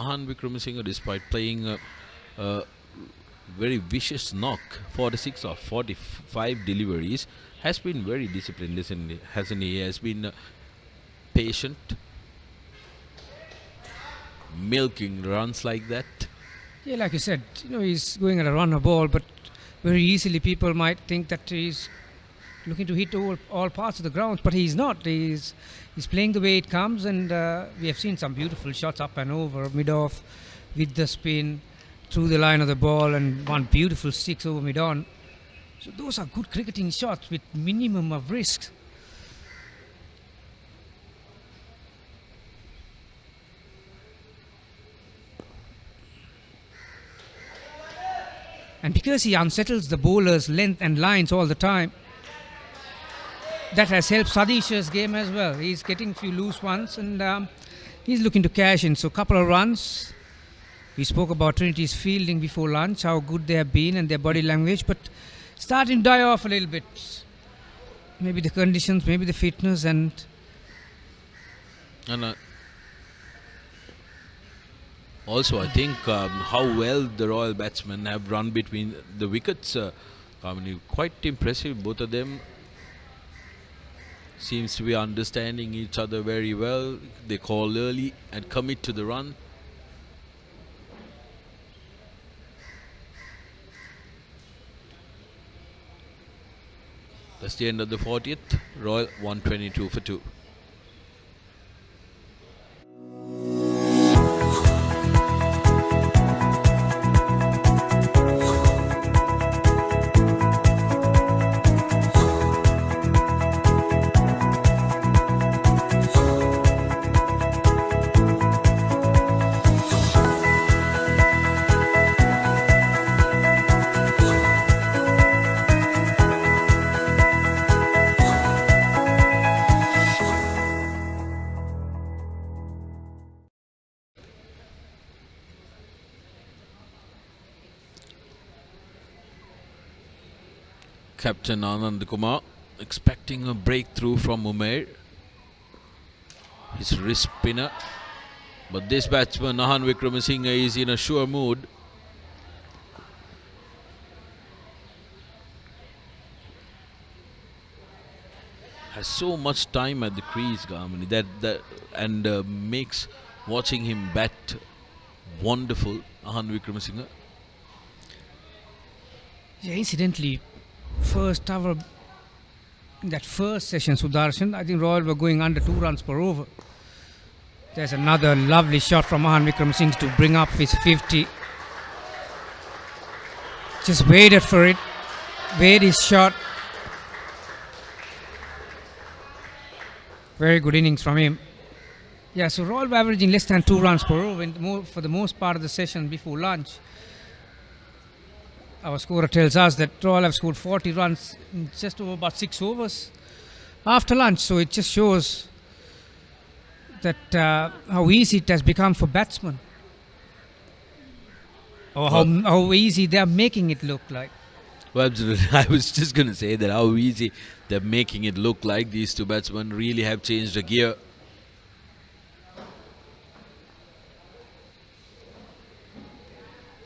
Ahan Vikramasinghe, despite playing a very vicious knock, 46 or 45 deliveries, has been very disciplined, hasn't he? He has been patient, milking runs like that. Yeah, like you said, he's going at a runner ball, but very easily people might think that he's looking to hit all parts of the ground, but he's not. He's playing the way it comes, and we have seen some beautiful shots up and over, mid-off, with the spin, through the line of the ball, and one beautiful six over mid-on. So those are good cricketing shots with minimum of risk. And because he unsettles the bowler's length and lines all the time, that has helped Sadish's game as well. He's getting a few loose ones, and he's looking to cash in. So a couple of runs. We spoke about Trinity's fielding before lunch, how good they have been and their body language, but starting to die off a little bit. Maybe the conditions, maybe the fitness, and also I think how well the Royal batsmen have run between the wickets. Quite impressive, both of them. Seems to be understanding each other very well. They call early and commit to the run. That's the end of the 40th. Royal 122 for 2. Captain Anand Kumar expecting a breakthrough from Umair. His wrist spinner. But this batsman, Nahan Vikramasinghe, is in a sure mood. Has so much time at the crease, Gamini, and makes watching him bat wonderful, Nahan Vikramasinghe. yeah, incidentally, first over, in that first session, Sudarshan, I think Royal were going under 2 runs per over. There's another lovely shot from Mahan Vikramasinghe to bring up his 50. Just waited for it, weighed his shot. Very good innings from him. Yeah, so Royal were averaging less than 2 runs per over for the most part of the session before lunch. Our scorer tells us that Royal have scored 40 runs in just over about 6 overs after lunch. So it just shows that how easy it has become for batsmen, or how easy they are making it look like. Well, absolutely. I was just going to say that how easy they're making it look like. These two batsmen really have changed the gear.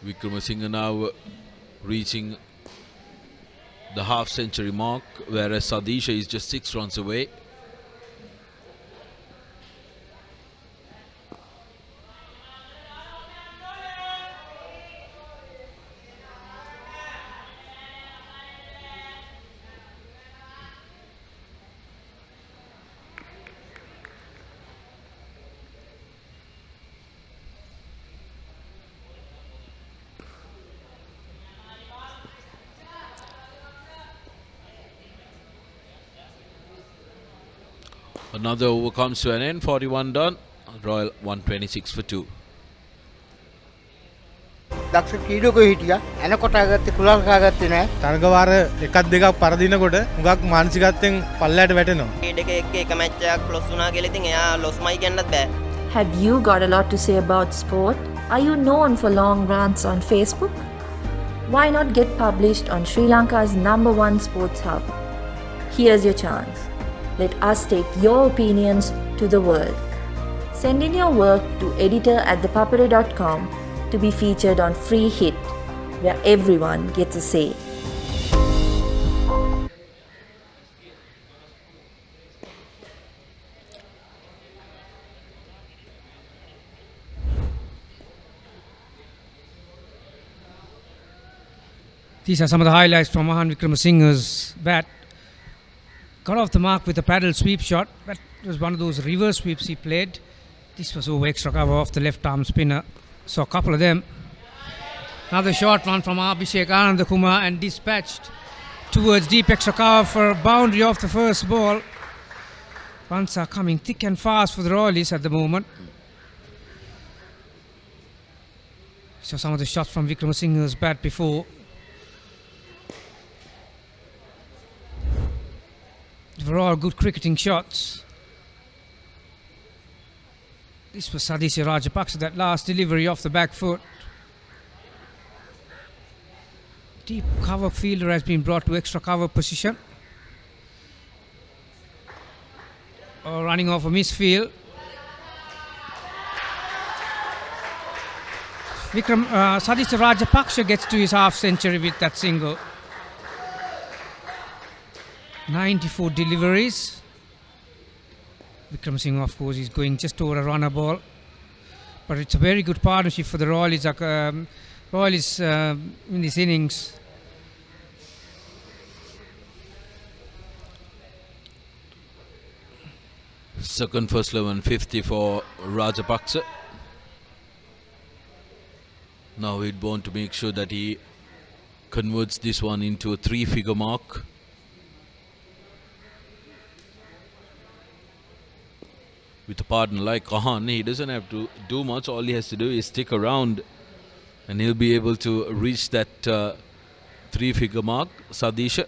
Vikramasinghe now reaching the half-century mark, whereas Sadisha is just 6 runs away. Another over comes to an end. 41 done. Royal 126 for 2. දක්ෂ ක්‍රීඩකයෝ හිටියා. එනකොට ආගත්තේ කුලල් කාගත්තේ නැහැ. තරගවාර එකක් දෙකක් පරදිනකොට හුඟක් මානසිකත්වයෙන් පල්ලයට වැටෙනවා. ක්‍රීඩකයෙක් එක්ක එක මැච් එකක් ලොස් වුණා කියලා ඉතින් එයා ලොස්මයි කියන්නත් බෑ. Have you got a lot to say about sport? Are you known for long rants on Facebook? Why not get published on Sri Lanka's #1 sports hub? Here's your chance. Let us take your opinions to the world. Send in your work to editor@thepapare.com to be featured on Free Hit, where everyone gets a say. These are some of the highlights from Mahan Wickramasinghe's bat. Got off the mark with a paddle sweep shot. That was one of those reverse sweeps he played. This was over extra cover off the left arm spinner. Saw a couple of them. Another short run from Abhishek Anandakumar and dispatched towards deep extra cover for a boundary off the first ball. Runs are coming thick and fast for the Royalies at the moment. Saw some of the shots from Wickramasinghe's bat before. They were all good cricketing shots. This was Sadisha Rajapaksa, that last delivery off the back foot. Deep cover fielder has been brought to extra cover position. Running off a misfield. Sadisha Rajapaksa gets to his half century with that single. 94 deliveries. Wickramasinghe, of course, is going just over a runner ball. But it's a very good partnership for the Royalies. Royalies in this innings. Second first 1150 for Rajapaksa. Now he'd want to make sure that he converts this one into a 3-figure mark. With a partner like Kahan, he doesn't have to do much. All he has to do is stick around and he'll be able to reach that 3-figure mark. Sadisha.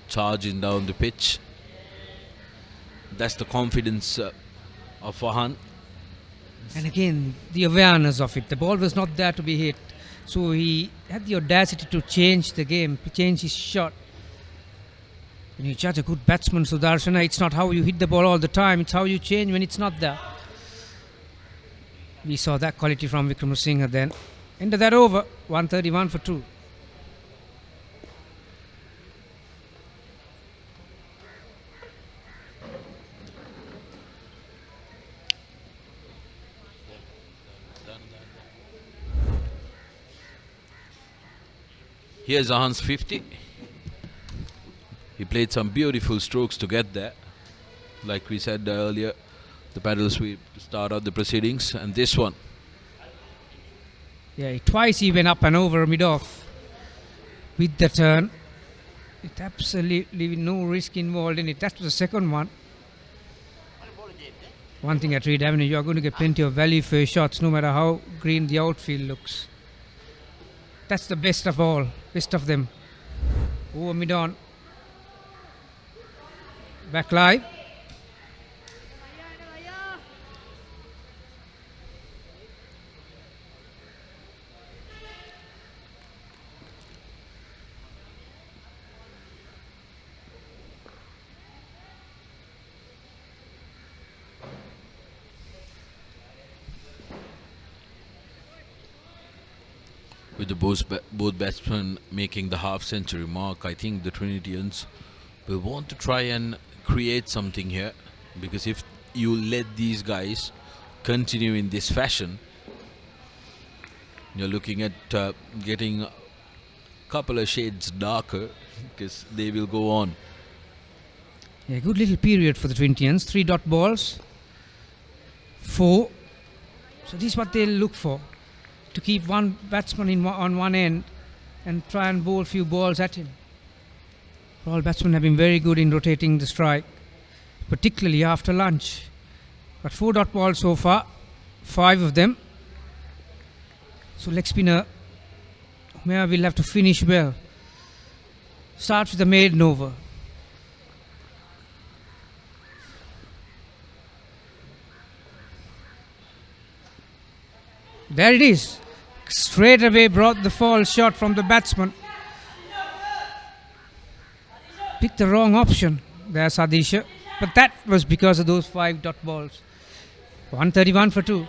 Charging down the pitch. That's the confidence of Fahan. And again, the awareness of it. The ball was not there to be hit. So he had the audacity to change the game, to change his shot. When you judge a good batsman, Sudarshana, it's not how you hit the ball all the time, it's how you change when it's not there. We saw that quality from Wickramasinghe then. End of that over, 131 for 2. Here's Zahan's 50. He played some beautiful strokes to get there. Like we said earlier, the paddle sweep to start out the proceedings, and this one. Yeah, twice he went up and over mid-off with the turn. It absolutely no risk involved in it. That was the second one. One thing at Reed Avenue, you are going to get plenty of value for your shots, no matter how green the outfield looks. That's the best of all, best of them. Over mid-on. Back live. With the both batsmen making the half-century mark, I think the Trinitians will want to try and create something here, because if you let these guys continue in this fashion, you're looking at getting a couple of shades darker, because they will go on. Yeah, good little period for the Trinitians. 3 dot balls. 4. So this is what they'll look for. To keep one batsman on one end and try and bowl a few balls at him. All batsmen have been very good in rotating the strike, particularly after lunch. Got 4 dot balls so far, 5 of them. So leg spinner Mea will have to finish well. Starts with the maiden over. There it is. Straight away brought the fall shot from the batsman. Picked the wrong option there, Sadisha. But that was because of those 5 dot balls. 131 for 2.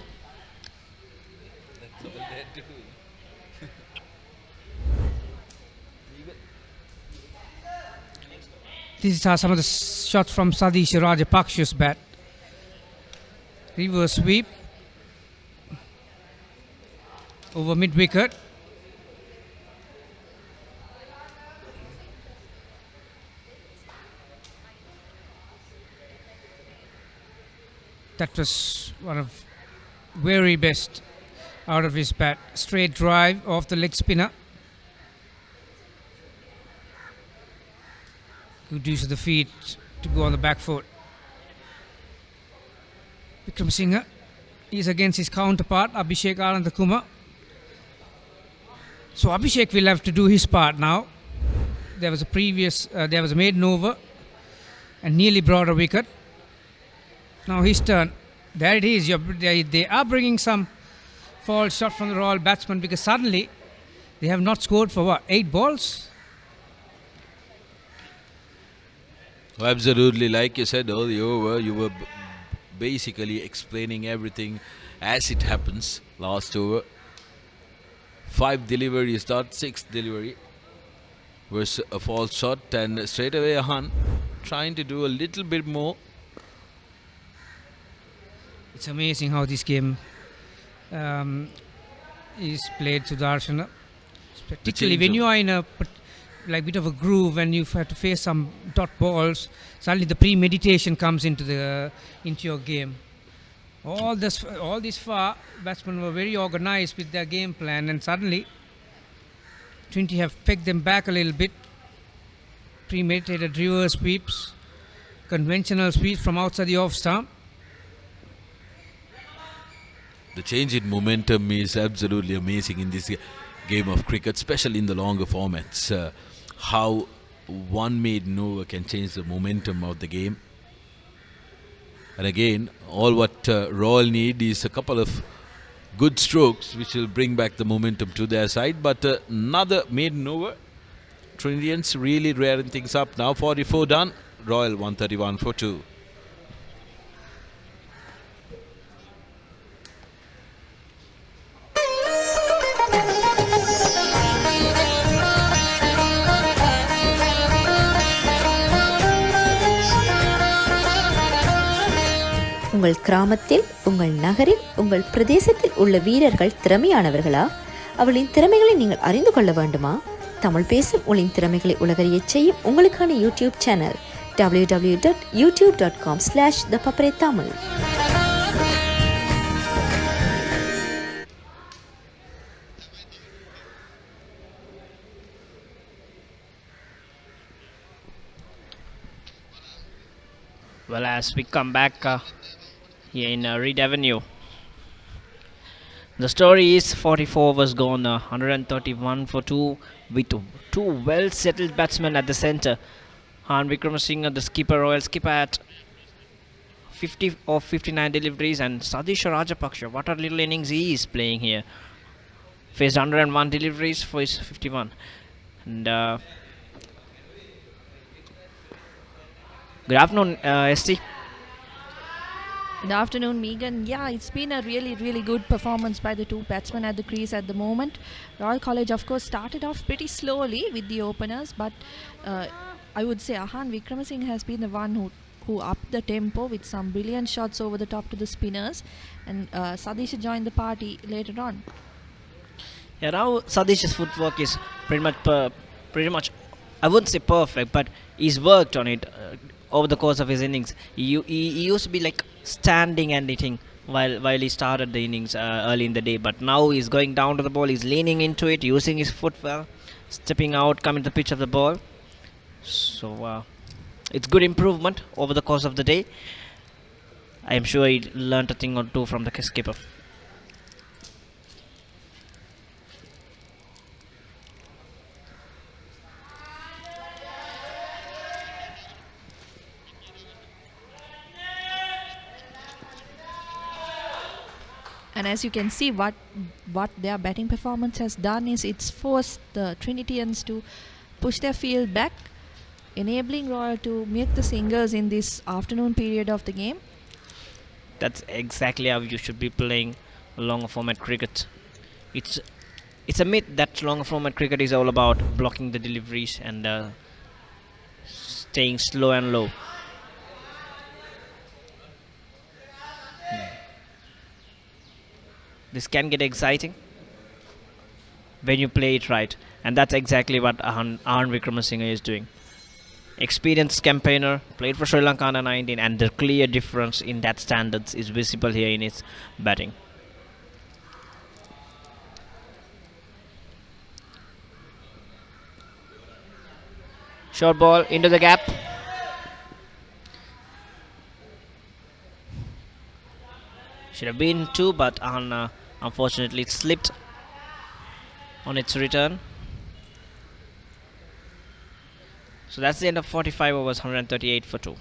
These are some of the shots from Sadisha Rajapaksha's bat. Reverse sweep. Over mid wicket. That was one of very best out of his bat. Straight drive off the leg spinner. Good use of the feet to go on the back foot. Vikram Singh is against his counterpart Abhishek Anandakumar. So Abhishek will have to do his part now. There was a maiden over and nearly brought a wicket. Now his turn. There it is. They are bringing some fall shot from the Royal batsman because suddenly they have not scored for 8 balls? Absolutely, like you said earlier, you were basically explaining everything as it happens. Last over, 5 deliveries, not 6th delivery was a false shot, and straight away Ahan trying to do a little bit more. It's amazing how this game is played, Sudarshana. Particularly when you are in a bit of a groove, when you have to face some dot balls, suddenly the premeditation comes into your game. All this far, batsmen were very organised with their game plan, and suddenly Trinity have pegged them back a little bit. Premeditated reverse sweeps, conventional sweeps from outside the off stump. The change in momentum is absolutely amazing in this game of cricket, especially in the longer formats. How one maiden over can change the momentum of the game. And again, all what Royal need is a couple of good strokes which will bring back the momentum to their side. But another maiden over. Trinitians really rearing things up now. 44 done. Royal 131 for 2. உங்கள் கிராமத்தில், உங்கள் நகரில், உங்கள் பிரதேசத்தில் உள்ள வீரர்கள் திறமையானவர்களா? அவளின் திறமைகளை நீங்கள் அறிந்து கொள்ள வேண்டுமா? தமிழ் பேசும் உங்களின் திறமைகளை உலகறியச் செய்யும் உங்களுக்கான YouTube channel www.youtube.com/ThePapare Tamil. Well, as we come back here in Reed Avenue, the story is 44 was gone, 131 for 2 with 2 well settled batsmen at the centre. Han Vikramasinghe, the skipper, Royal skipper, at 50 of 59 deliveries, and Sadisha Rajapaksha, what a little innings he is playing here. Faced 101 deliveries for his 51. And good afternoon, ST. Good afternoon, Megan. Yeah, it's been a really, really good performance by the 2 batsmen at the crease at the moment. Royal College, of course, started off pretty slowly with the openers, but I would say Ahan Vikramasinghe has been the one who upped the tempo with some brilliant shots over the top to the spinners, and Sadisha joined the party later on. Yeah, now Sadish's footwork is pretty much, I wouldn't say perfect, but he's worked on it over the course of his innings. He used to be like standing and hitting while he started the innings early in the day, but now he's going down to the ball, he's leaning into it, using his foot well, stepping out, coming to the pitch of the ball. So it's good improvement over the course of the day. I am sure he learned a thing or two from the skipper. And as you can see, what their batting performance has done is it's forced the Trinitians to push their field back, enabling Royal to make the singles in this afternoon period of the game. That's exactly how you should be playing longer format cricket. It's a myth that longer format cricket is all about blocking the deliveries and staying slow and low. This can get exciting when you play it right, and that's exactly what Ahan Wickramasinghe is doing. Experienced campaigner, played for Sri Lanka under 19, and the clear difference in that standards is visible here in his batting. Short ball into the gap. Should have been two, but unfortunately it slipped on its return. So that's the end of 45 overs, 138 for 2.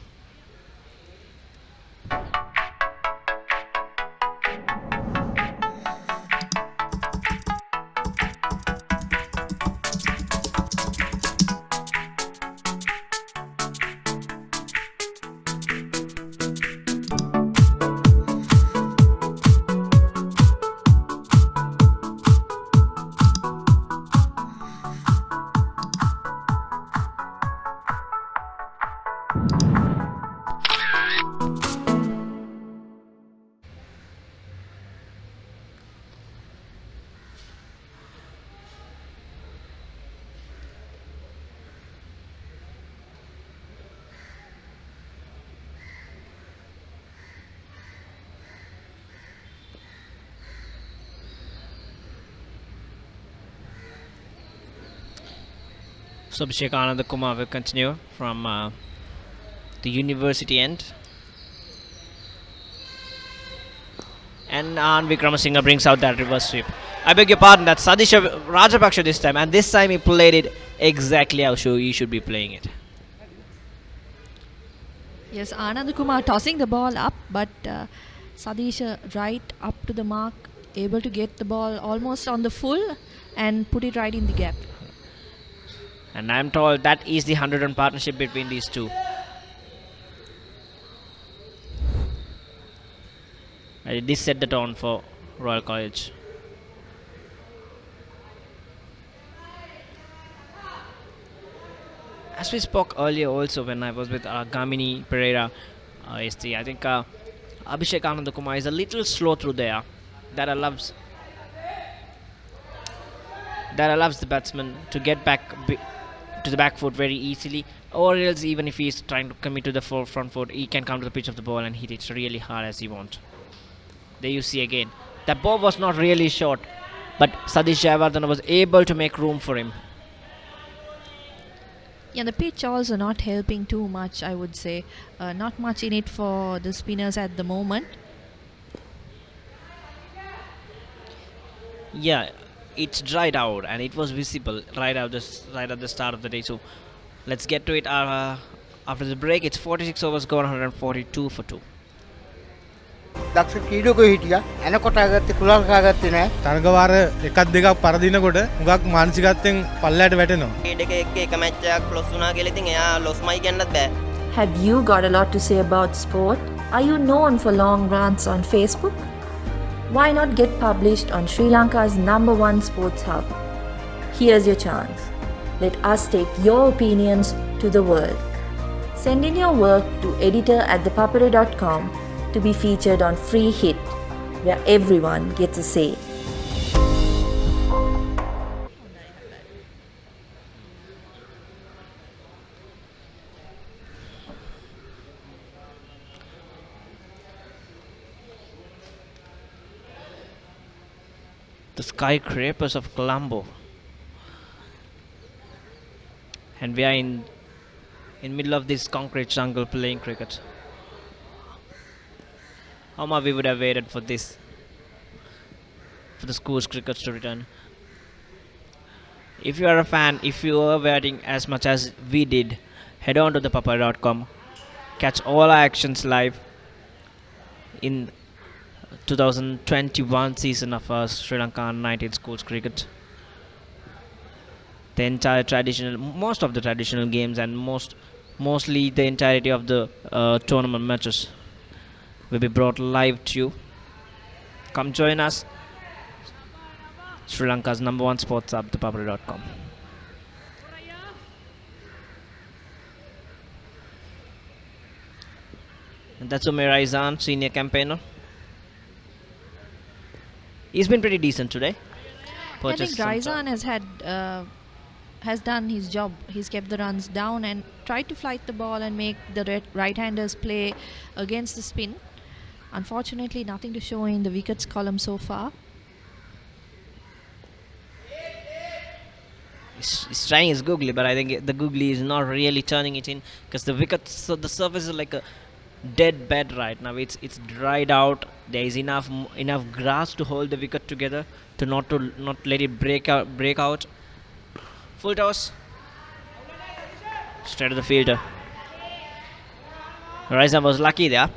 So Abhishek Anand Kumar will continue from the university end. And Ahan Wickramasinghe brings out that reverse sweep. I beg your pardon, that's Sadisha Rajapaksha this time, and this time he played it exactly how he should be playing it. Yes, Anand Kumar tossing the ball up, but Sadisha right up to the mark, able to get the ball almost on the full and put it right in the gap. And I'm told that is the 100-run partnership between these two. This set the tone for Royal College. As we spoke earlier also when I was with Gamini Pereira ST, I think Abhishek Anand Kumar is a little slow through there. That allows the batsman to get back to the back foot very easily, or else even if he is trying to commit to the front foot, he can come to the pitch of the ball and hit it really hard as he wants. There you see again, that ball was not really short, but Sadish Jayawardene was able to make room for him. Yeah, the pitch also not helping too much, I would say. Not much in it for the spinners at the moment. Yeah, it's dried out and it was visible right at the start of the day. So let's get to it after the break. It's 46 overs gone, 142 for 2. දක්ෂ ක්‍රීඩකයෝ හිටියා එනකොට ආගත්තේ කුලල් කාගත්තේ නැහැ තරගවාර එකක් දෙකක් පරදිනකොට හුඟක් මානසිකත්වයෙන් පල්ලයට වැටෙනවා ක්‍රීඩකයෙක් එක match එකක් ලොස් වුණා කියලා ඉතින් එයා ලොස්මයි කියන්නත් බෑ. Have you got a lot to say about sport? Are you known for long rants on Facebook? Why not get published on Sri Lanka's #1 sports hub? Here's your chance. Let us take your opinions to the world. Send in your work to editor@thepapare.com to be featured on Free Hit, where everyone gets a say. The skyscrapers of Colombo. and we are in middle of this concrete jungle playing cricket. How much we would have waited for this, for the school's cricket to return. If you are a fan, if you are waiting as much as we did, head on to ThePapare.com. Catch all our actions live in 2021 season of Sri Lanka Under-19 schools cricket. The entire most of the traditional games and mostly the entirety of the tournament matches will be brought live to you. Come join us. Sri Lanka's #1 sports hub, ThePapare.com. And that's Umair Aizan, senior campaigner. He's been pretty decent today. I think Raizan has done his job. He's kept the runs down and tried to flight the ball and make the right-handers play against the spin. Unfortunately, nothing to show in the wickets column so far. He's trying his googly, but I think the googly is not really turning it in because the wicket, so the surface is like a dead bed right now. It's dried out. There is enough grass to hold the wicket together to not let it break out. Full toss, straight to the fielder. Raizan was lucky there,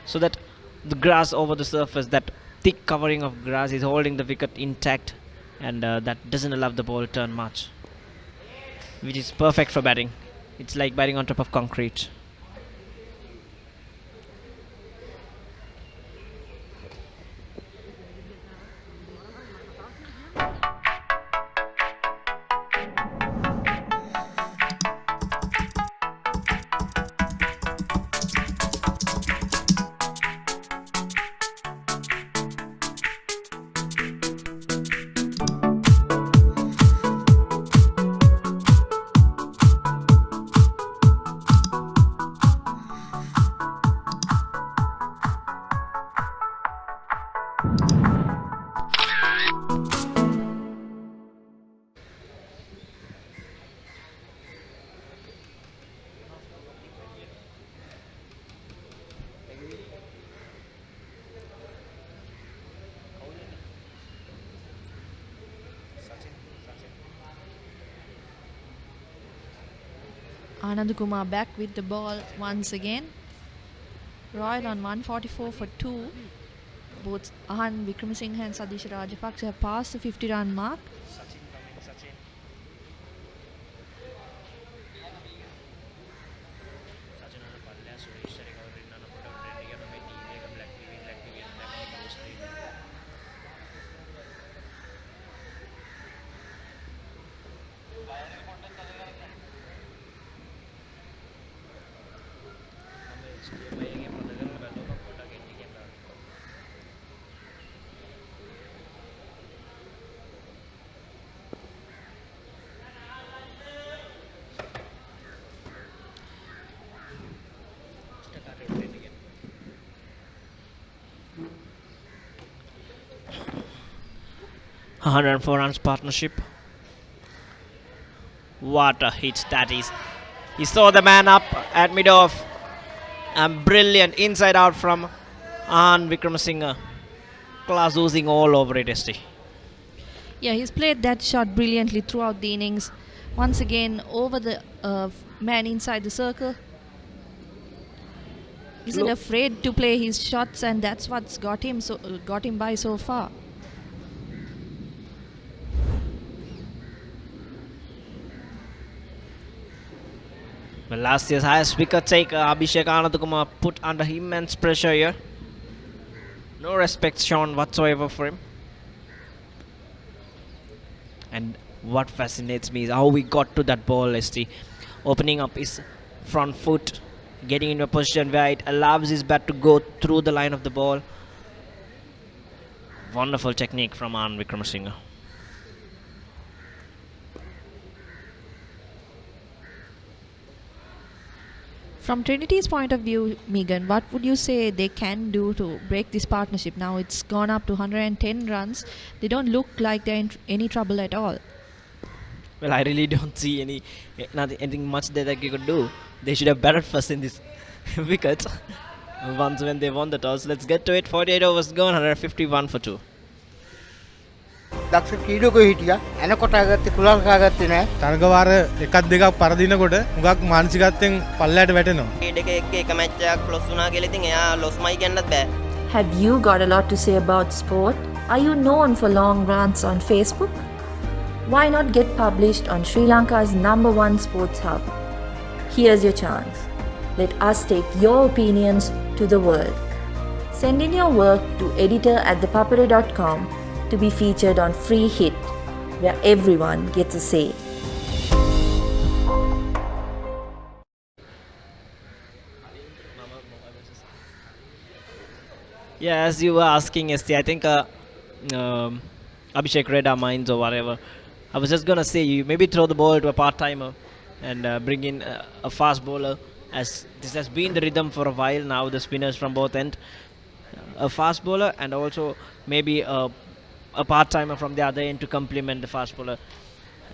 so that the grass over the surface, that thick covering of grass, is holding the wicket intact, and that doesn't allow the ball to turn much, which is perfect for batting. It's like batting on top of concrete. Anand Kumar back with the ball once again. Royal on 144 for 2. Both Ahan Wickramasinghe and Sadish Rajapaksa have passed the 50-run mark. A 104 runs partnership. What a hit that is. He saw the man up at mid-off. And brilliant inside out from Ahan Wickramasinghe. Class oozing all over it, ST. Yeah, he's played that shot brilliantly throughout the innings. Once again, over the man inside the circle. Isn't afraid to play his shots, and that's what's got him by so far. Well, last year's highest wicket taker, Abhishek Anandakumar, put under immense pressure here. No respect shown whatsoever for him. And what fascinates me is how we got to that ball, ST. Opening up his front foot, getting into a position where it allows his bat to go through the line of the ball. Wonderful technique from Ahan Wickramasinghe. From Trinity's point of view, Megan, what would you say they can do to break this partnership? Now it's gone up to 110 runs. They don't look like they're in any trouble at all. Well, I really don't see anything much that they could do. They should have batted first in this wicket. Once when they won the toss, let's get to it. 48 overs gone, 151 for 2. දක්ෂ ක්‍රීඩකයෝ හිටියා එනකොට ආගත්තේ කුලල් කාගත්තේ නැහැ තරගවාර එකක් දෙකක් පරදිනකොට හුඟක් මානසිකත්වයෙන් පල්ලයට වැටෙනවා ක්‍රීඩක එක්ක එක මැච් එකක් ලොස් වුණා කියලා ඉතින් එයා ලොස්මයි කියන්නත් බෑ Have you got a lot to say about sport? Are you known for long rants on Facebook? Why not get published on Sri Lanka's #1 sports hub? Here's your chance. Let us take your opinions to the world. Send in your work to editor@thepapare.com to be featured on Free Hit, where everyone gets a say. Yeah, as you were asking, ST, I think Abhishek read our minds or whatever. I was just gonna say, you maybe throw the ball to a part-timer and bring in a fast bowler, as this has been the rhythm for a while now. The spinners from both end, a fast bowler, and also maybe a part-timer from the other end to complement the fast bowler.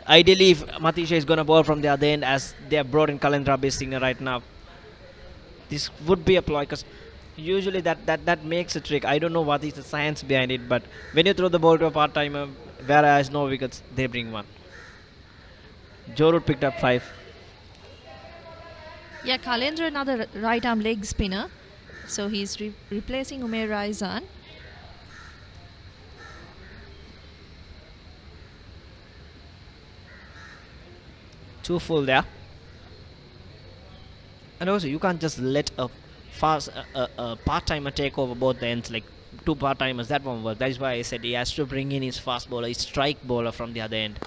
Ideally, if Matisha is gonna bowl from the other end, as they have brought in Kalendra Basinger right now, this would be a ploy, because usually that makes a trick. I don't know what is the science behind it, but when you throw the ball to a part-timer where has no wickets, they bring one. Joe Root picked up 5. Yeah, Kalendra, another right arm leg spinner. So he's replacing Umair Raizan. Too full there. And also, you can't just let a part-timer take over both the ends, like two part-timers. That won't work. That is why I said he has to bring in his fast bowler, his strike bowler from the other end,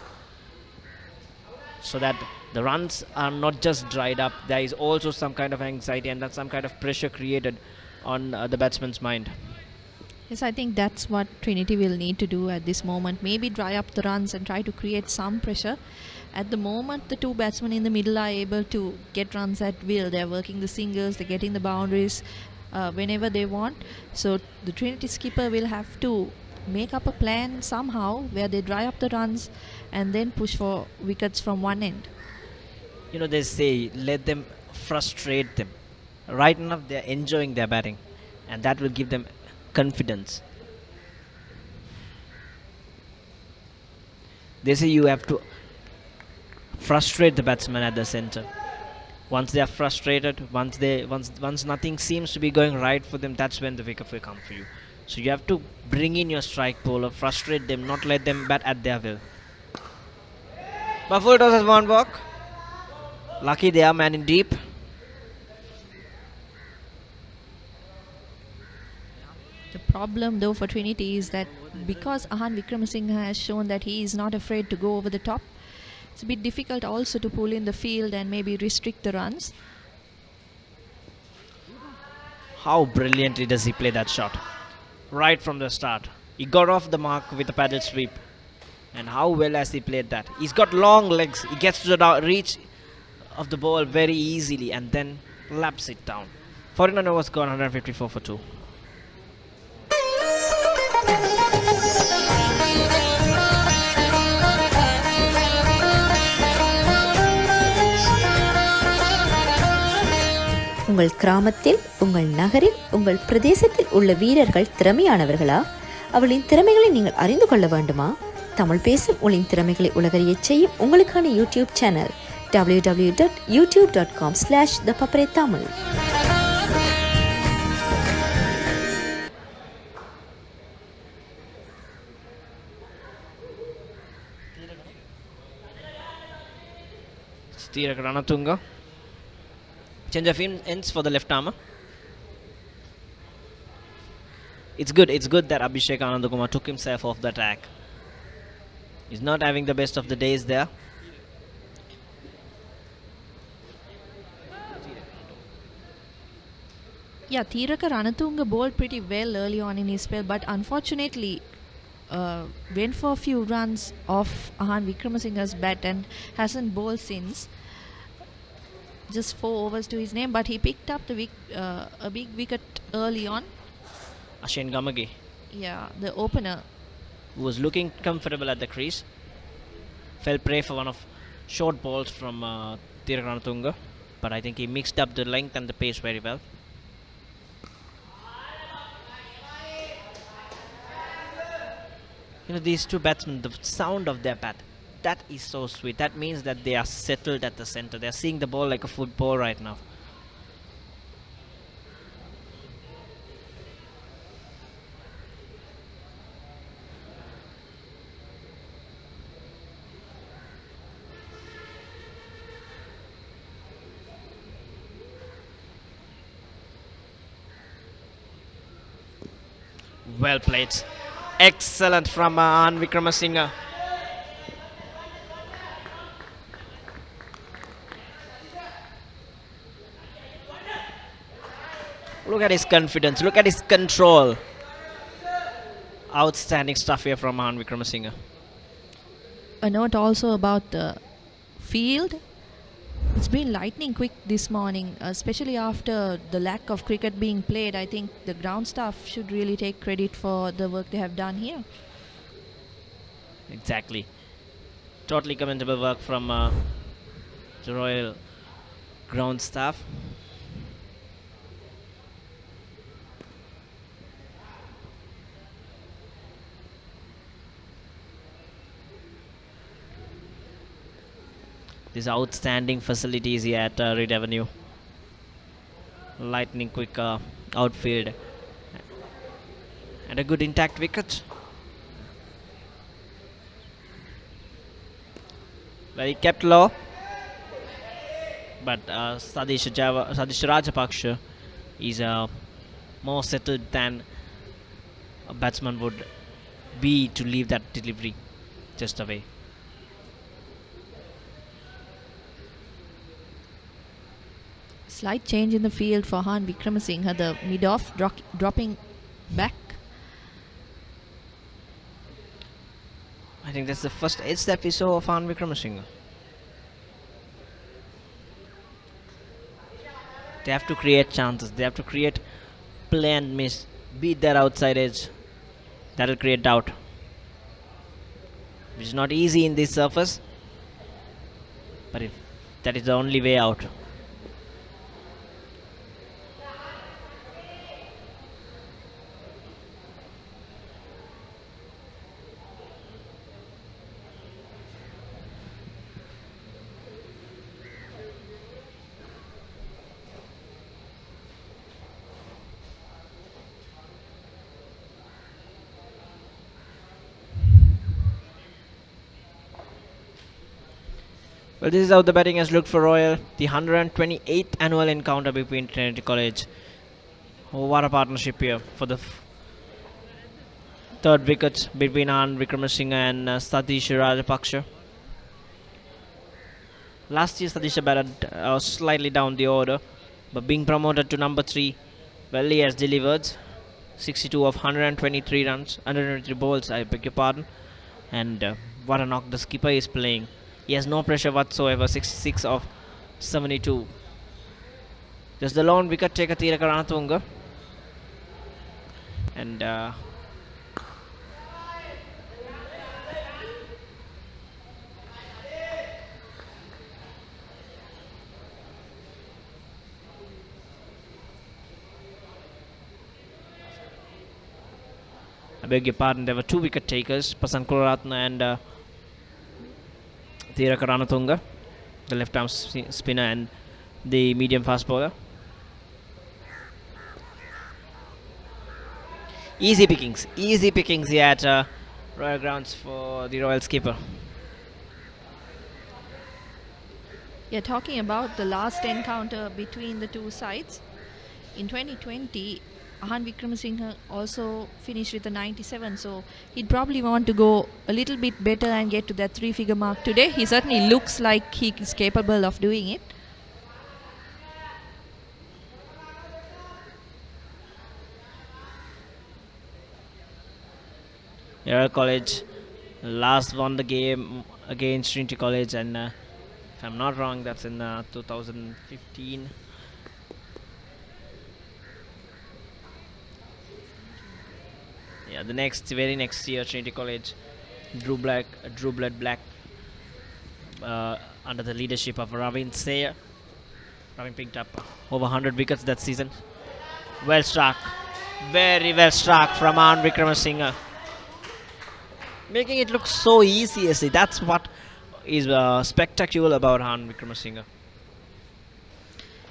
so that the runs are not just dried up. There is also some kind of anxiety and some kind of pressure created on the batsman's mind. Yes, I think that's what Trinity will need to do at this moment. Maybe dry up the runs and try to create some pressure. At the moment, the two batsmen in the middle are able to get runs at will. They're working the singles, they're getting the boundaries whenever they want. So the Trinity skipper will have to make up a plan somehow where they dry up the runs and then push for wickets from one end. You know, they say let them frustrate them. Right enough, they're enjoying their batting, and that will give them confidence. They say you have to frustrate the batsman at the center. Once they are frustrated, once nothing seems to be going right for them, that's when the wicket will come for you. So you have to bring in your strike bowler, frustrate them, not let them bat at their will. Buffalo tosses one walk. Lucky they are man in deep. The problem though for Trinity is that because Ahan Wickramasinghe has shown that he is not afraid to go over the top, it's a bit difficult also to pull in the field and maybe restrict the runs. How brilliantly does he play that shot? Right from the start. He got off the mark with a paddle sweep. And how well has he played that? He's got long legs. He gets to the reach of the ball very easily and then laps it down. 49 overs gone, 154 for 2. உங்கள் கிராமத்தில், உங்கள் நகரில், உங்கள் பிரதேசத்தில் உள்ள வீரர்கள் திறமையானவர்களா? அவளின் திறமைகளை நீங்கள் அறிந்து கொள்ள வேண்டுமா? தமிழ் பேசும் உங்களின் திறமைகளை உலகறியச் செய்யும் உங்களுக்கான YouTube channel www.youtube.com/thepapare. Steerak Ranatunga. Change of ends for the left armer. It's good that Abhishek Anandakumar took himself off the track. He's not having the best of the days there. Yeah, Thiraka Ranatunga bowled pretty well early on in his spell, but unfortunately went for a few runs off Ahan Wickramasinghe's bat and hasn't bowled since. Just 4 overs to his name, but he picked up the a big wicket early on. Ashane Gamage, Yeah, the opener. who was looking comfortable at the crease. fell prey for one of short balls from Thirakaranatunga, but I think he mixed up the length and the pace very well. These two batsmen, the sound of their bat, that is so sweet. That means that they are settled at the center. They are seeing the ball like a football right now. Well played. Excellent from An Vikramasinghe. Look at his confidence. Look at his control. Outstanding stuff here from An Vikramasinghe. A note also about the field. It's been lightning quick this morning, especially after the lack of cricket being played. I think the ground staff should really take credit for the work they have done here. Exactly. Totally commendable work from the Royal ground staff. These outstanding facilities here at Reed Avenue. Lightning quick outfield and a good intact wicket. Very kept low, but Sadish Rajapaksha is more settled than a batsman would be to leave that delivery just away. Slight change in the field for Han Vikramasinghe, the mid-off dropping back. I think that's the first edge step we saw of Han Vikramasinghe. They have to create chances. They have to create play and miss. Beat their outside edge. That will create doubt. Which is not easy in this surface. But that is the only way out. Well, this is how the batting has looked for Royal. The 128th annual encounter between Trinity College. Oh, what a partnership here for the third wicket between An Vikramasinghe and Satish Rajapaksha. Last year Satish batted slightly down the order, but being promoted to number 3, well, he has delivered 62 of 123 runs, 123 balls, I beg your pardon. And what a knock the skipper is playing. He has no pressure whatsoever, 66 of 72. Just the lone wicket taker Thirakaranatunga. And I beg your pardon, there were 2 wicket takers, Pasan Kularatna and Thirakaranatunga, the left arm spinner and the medium fast bowler. Easy pickings here at Royal Grounds for the Royal skipper. Yeah, talking about the last encounter between the two sides, in 2020, Han Vikramasinghe also finished with a 97, so he'd probably want to go a little bit better and get to that 3-figure mark today. He certainly looks like he is capable of doing it. Royal College last won the game against Trinity College, and if I'm not wrong, that's in 2015. Yeah, the very next year, Trinity College drew blood black under the leadership of Ravin Sayer. Ravin picked up over 100 wickets that season. Well struck. Very well struck from Anand Wickramasinghe. Making it look so easy, you see. That's what is spectacular about Anand Wickramasinghe.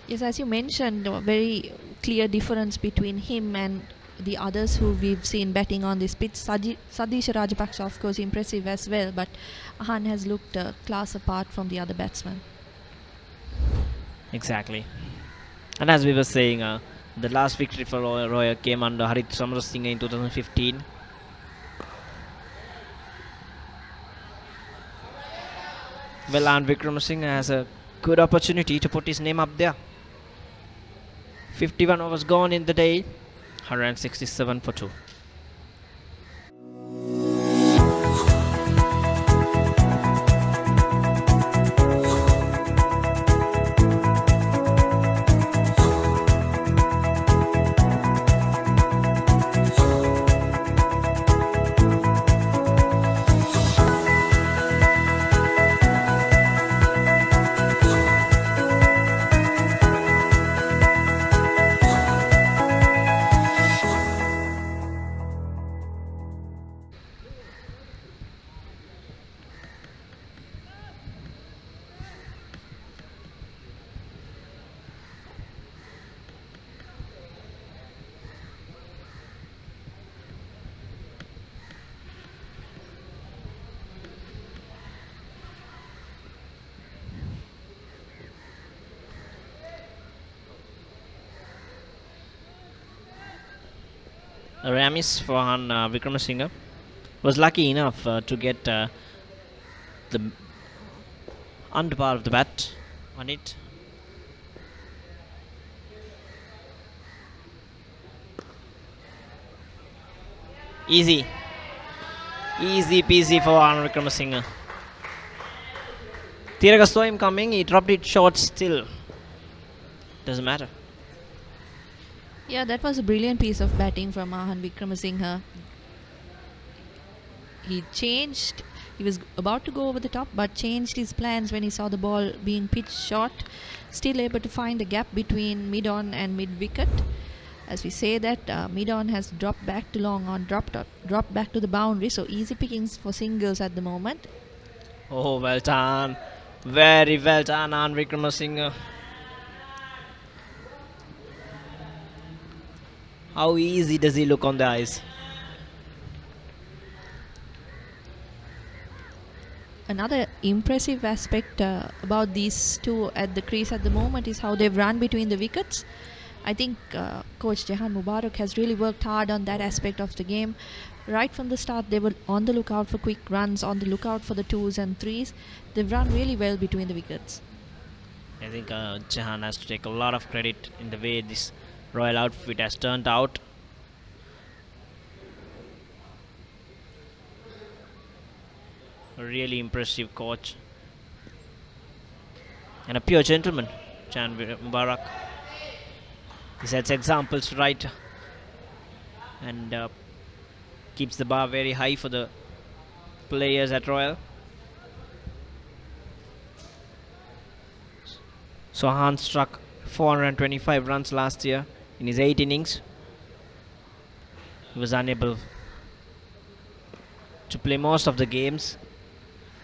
Yes, as you mentioned, a very clear difference between him and the others who we've seen batting on this pitch. Sadisha Rajapaksa, of course, impressive as well, but Ahan has looked a class apart from the other batsmen. Exactly. And as we were saying, the last victory for Royal came under Harit Samarasinghe in 2015. Well, and Wickramasinghe has a good opportunity to put his name up there. 51 overs gone in the day, 167 for 2. Ramis for Wickramasinghe was lucky enough to get the underbar of the bat on it. Easy peasy for Anand Wickramasinghe. Tiraga saw him coming, he dropped it short still. Doesn't matter. Yeah, that was a brilliant piece of batting from Ahan Wickramasinghe. He was about to go over the top, but changed his plans when he saw the ball being pitched short. Still able to find the gap between mid-on and mid-wicket. As we say that, mid-on has dropped back to long on, dropped back to the boundary, so easy pickings for singles at the moment. Oh, well done. Very well done, Anand Wickramasinghe. How easy does he look on the eyes? Another impressive aspect about these two at the crease at the moment is how they've run between the wickets. I think Coach Jahan Mubarak has really worked hard on that aspect of the game. Right from the start, they were on the lookout for quick runs, on the lookout for the 2s and 3s. They've run really well between the wickets. I think Jahan has to take a lot of credit in the way this Royal outfit has turned out. A really impressive coach and a pure gentleman, Jahan Mubarak. He sets examples right and keeps the bar very high for the players at Royal. So Ahan struck 425 runs last year in his 8 innings. He was unable to play most of the games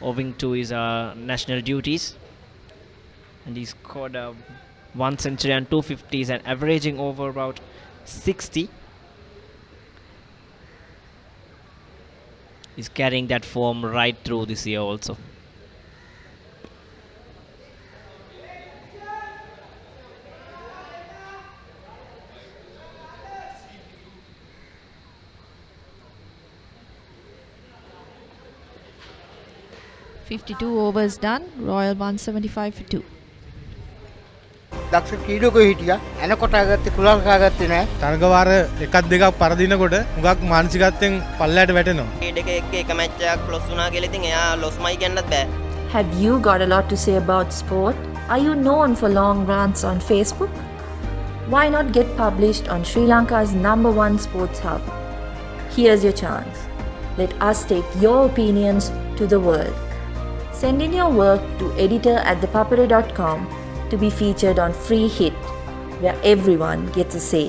owing to his national duties, and he scored 1 century and 250s and averaging over about 60. He's carrying that form right through this year also. .52 overs done, Royal 175 for 2. දක්ෂ ක්‍රීඩකයෝ හිටියා එනකොට ආගත්තේ කුලල් කාගත්තේ නැහැ තරගවාර එකක් දෙකක් පරදිනකොට හුඟක් මානසිකත්වයෙන් පල්ලයට වැටෙනවා ක්‍රීඩක එක්ක එක මැච් එකක් ලොස් වුණා කියලා ඉතින් එයා ලොස්මයි කියන්නත් බෑ. Have you got a lot to say about sport? Are you known for long rants on Facebook? Why not get published on Sri Lanka's #1 sports hub? Here's your chance. Let us take your opinions to the world. Send in your work to editor@thepapare.com to be featured on Free Hit, where everyone gets a say.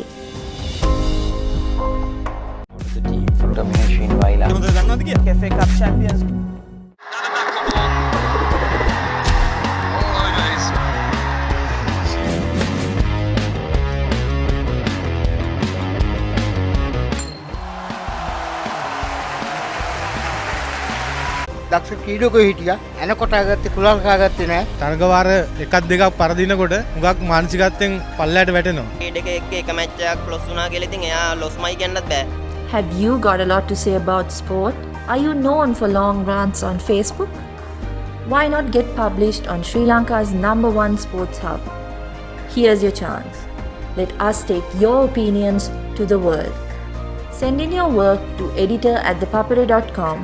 The team from Domination Viola. Cafe Cup champions. දක්ෂ ක්‍රීඩකයෝ හිටියා. එනකොට ආගත්තේ කුලල් කාගත්තේ නැහැ. තරගවාර එකක් දෙකක් පරදිනකොට හුඟක් මානසිකත්වයෙන් පල්ලයට වැටෙනවා. ක්‍රීඩකයෙක් එක්ක එක මැච් එකක් ලොස් වුණා කියලා ඉතින් එයා ලොස්මයි කියන්නත් බෑ. Have you got a lot to say about sport? Are you known for long rants on Facebook? Why not get published on Sri Lanka's #1 sports hub? Here's your chance. Let us take your opinions to the world. Send in your work to editor@thepapare.com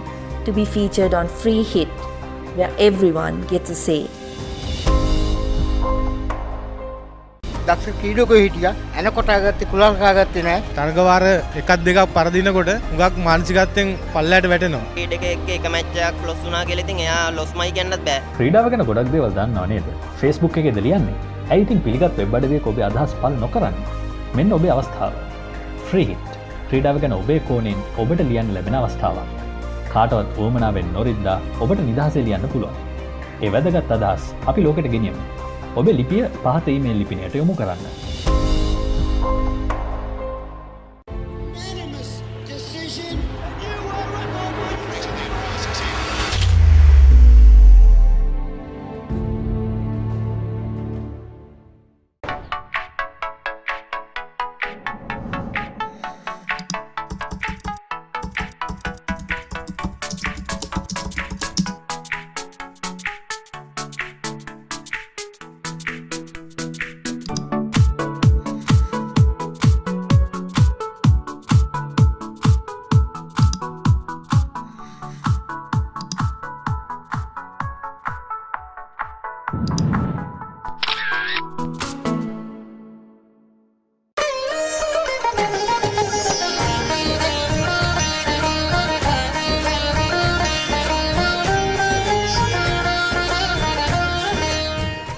to be featured on Free Hit, where everyone gets a say. දක්ෂ ක්‍රීඩකයෝ හිටියා. එනකොට ආගත්තේ කුලල් කාගත්තේ නැහැ. තරගවාර එකක් දෙකක් පරදිනකොට හුඟක් මානසිකත්වයෙන් පල්ලයට වැටෙනවා. ක්‍රීඩකයෙක් එක්ක එක මැච් එකක් ලොස් වුණා කියලා ඉතින් එයා ලොස්මයි කියන්නත් බෑ. ක්‍රීඩාව ගැන ගොඩක් දේවල් දන්නව නේද? Facebook එකේද ලියන්නේ? ඇයි ඉතින් පිළිගත් වෙබ් අඩවියක ඔබේ අදහස් පළ නොකරන්නේ? මෙන්න ඔබේ අවස්ථාව. Free Hit. ක්‍රීඩාව ගැන ඔබේ කෝණයෙන් ඔබට ලියන්න ලැබෙන අවස්ථාවක්. කාටවත් ඕමනාවෙන් නොරිද්දා ඔබට නිදහසේ ලියන්න පුළුවන්. ඒ වැදගත් අදහස් අපි ලෝකෙට ගෙනියමු. ඔබේ ලිපිය පහත ඊමේල් ලිපිනයට යොමු කරන්න. Unanimous decision.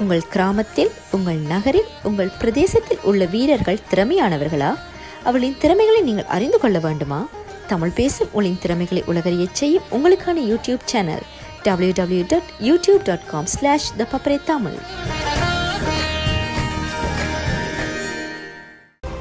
உங்கள் கிராமத்தில், உங்கள் நகரில், உங்கள் பிரதேசத்தில் உள்ள வீரர்கள் திறமையானவர்களா? அவர்களின் திறமைகளை நீங்கள் அறிந்து கொள்ள வேண்டுமா? தமிழ் பேசும் உங்களின் திறமைகளை உலகறியச் செய்யும் உங்களுக்கான யூடியூப் சேனல் www.youtube.com/ThePapare Tamil.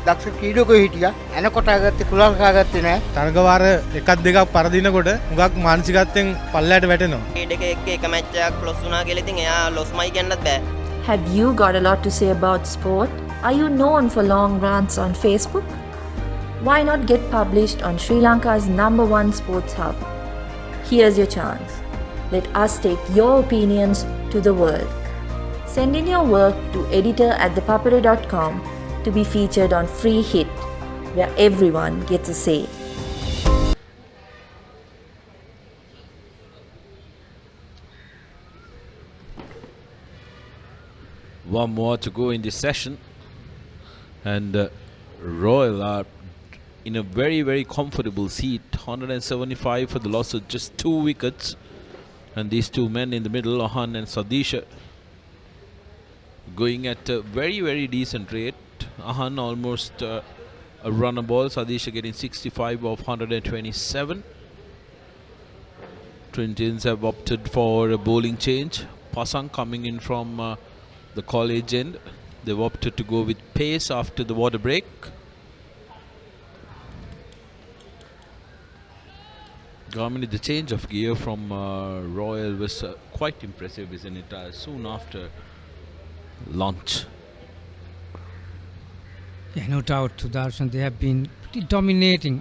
දක්ෂ ක්‍රීඩකයෝ හිටියා. එනකොට ආගත්තේ කුලල් කාගත්තේ නැහැ. තරගවාර එකක් දෙකක් පරදිනකොට හුඟක් මානසිකත්වයෙන් පල්ලයට වැටෙනවා. ක්‍රීඩකයෙක් එක්ක එක මැච් එකක් ලොස් වුණා කියලා ඉතින් එයා ලොස්මයි කියන්නත් බෑ. Have you got a lot to say about sport? Are you known for long rants on Facebook? Why not get published on Sri Lanka's #1 sports hub? Here's your chance. Let us take your opinions to the world. Send in your work to editor@thepapare.com to be featured on Free Hit, where everyone gets a say. One more to go in this session, and Royal are in a very comfortable seat, 175 for the loss of just 2 wickets, and these two men in the middle, Ahan and Sadisha, going at a very decent rate. Ahan almost a runner ball, Sadisha getting 65 of 127. Trinityans have opted for a bowling change. Pasang coming in from the college end. They've opted to go with pace after the water break. Gamini, the change of gear from Royal was quite impressive, isn't it? Soon after launch. Yeah, no doubt, Darshan. They have been pretty dominating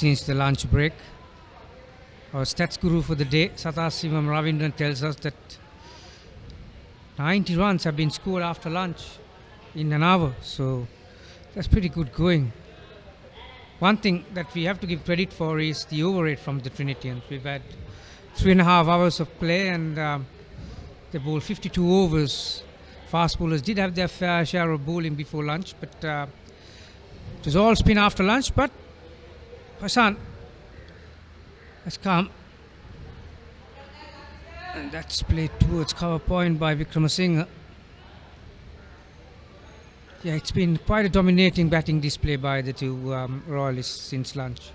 since the lunch break. Our stats guru for the day, Satasivam Ravindran, tells us that 90 runs have been scored after lunch in an hour. So that's pretty good going. One thing that we have to give credit for is the over rate from the Trinitians. We've had 3.5 hours of play, and they bowled 52 overs. Fast bowlers did have their fair share of bowling before lunch, but it was all spin after lunch. But Hassan has come and That's played towards cover point by Vikramasinghe. Yeah, it's been quite a dominating batting display by the two Royalists since lunch.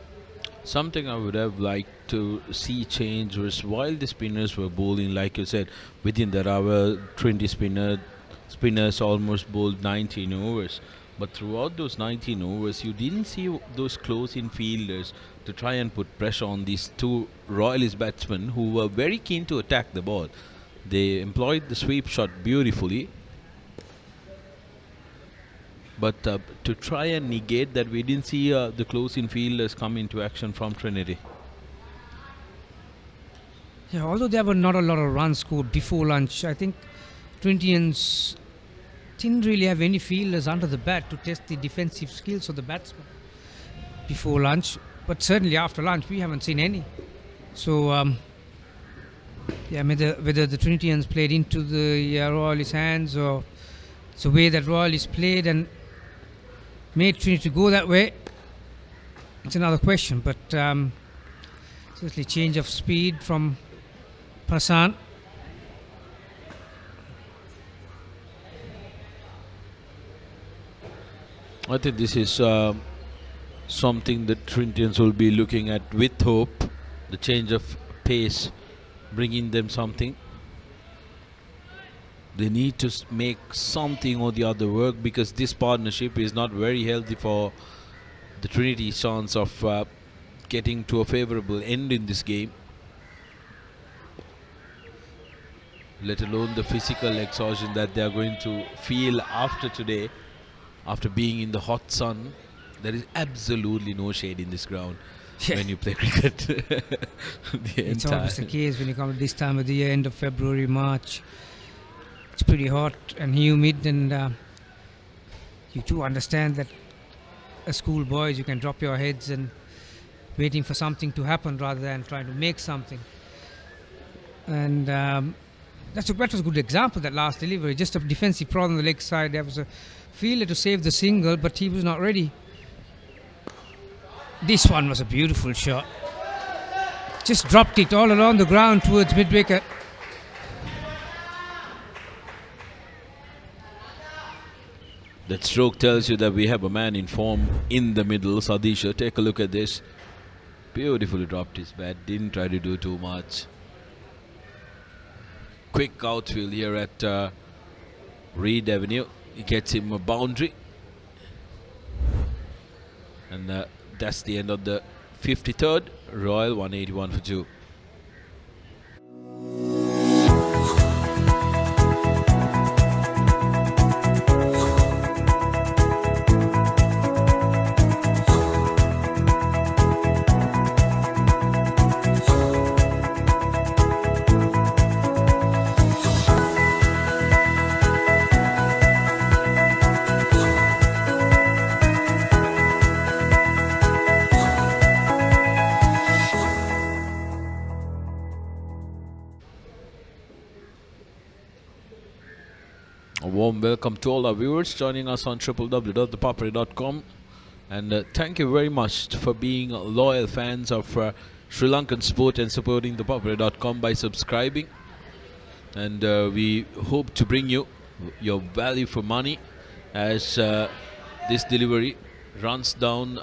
Something I would have liked to see change was while the spinners were bowling, like you said, within that hour, 20 spinners almost bowled 19 overs. But throughout those 19 overs, you didn't see those close-in fielders to try and put pressure on these two Royalist batsmen who were very keen to attack the ball. They employed the sweep shot beautifully. But to try and negate that, we didn't see the close-in fielders come into action from Trinity. Yeah, although there were not a lot of runs scored before lunch, I think Trinitians didn't really have any fielders under the bat to test the defensive skills of the batsmen before lunch. But certainly after lunch, we haven't seen any. So, yeah, whether the Trinitians played into the Royalists' hands, or it's the way that Royalists played and made Trinity go that way, it's another question. But certainly change of speed from Prasan. I think this is something that Trinitians will be looking at with hope. The change of pace bringing them something. They need to make something or the other work, because this partnership is not very healthy for the Trinity's chance of getting to a favourable end in this game. Let alone the physical exhaustion that they are going to feel after today, after being in the hot sun. There is absolutely no shade in this ground when you play cricket. It's always the case when you come to this time of the year, end of February, March. It's pretty hot and humid, and you do understand that as schoolboys you can drop your heads and waiting for something to happen rather than trying to make something. And that was a good example, that last delivery. Just a defensive problem on the leg side. There was a fielder to save the single, but he was not ready. This one was a beautiful shot. Just dropped it all along the ground towards mid-wicket. That stroke tells you that we have a man in form in the middle. Sadisha, take a look at this. Beautifully dropped his bat, didn't try to do too much. Quick outfield here at Reed Avenue. He gets him a boundary. And that's the end of the 53rd. Royal 181 for 2. A warm welcome to all our viewers joining us on www.ThePapare.com, and thank you very much for being loyal fans of Sri Lankan sport and supporting ThePapare.com by subscribing. And we hope to bring you your value for money as this delivery runs down,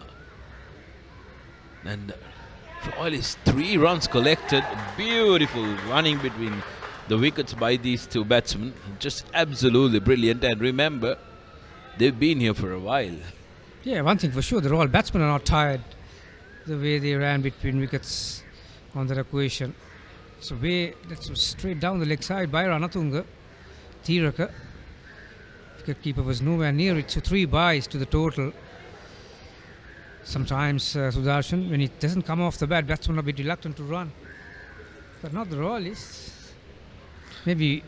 and Royal is 3 runs collected. Beautiful running between the wickets by these two batsmen. Just absolutely brilliant. And remember, they've been here for a while. Yeah, one thing for sure, the Royal batsmen are not tired. The way they ran between wickets on that equation. So that's straight down the leg side by Ranatunga. Tiraka. Wicketkeeper was nowhere near it. So 3 byes to the total. Sometimes Sudarshan, when it doesn't come off the bat, batsmen are a bit reluctant to run. But not the Royalists. Maybe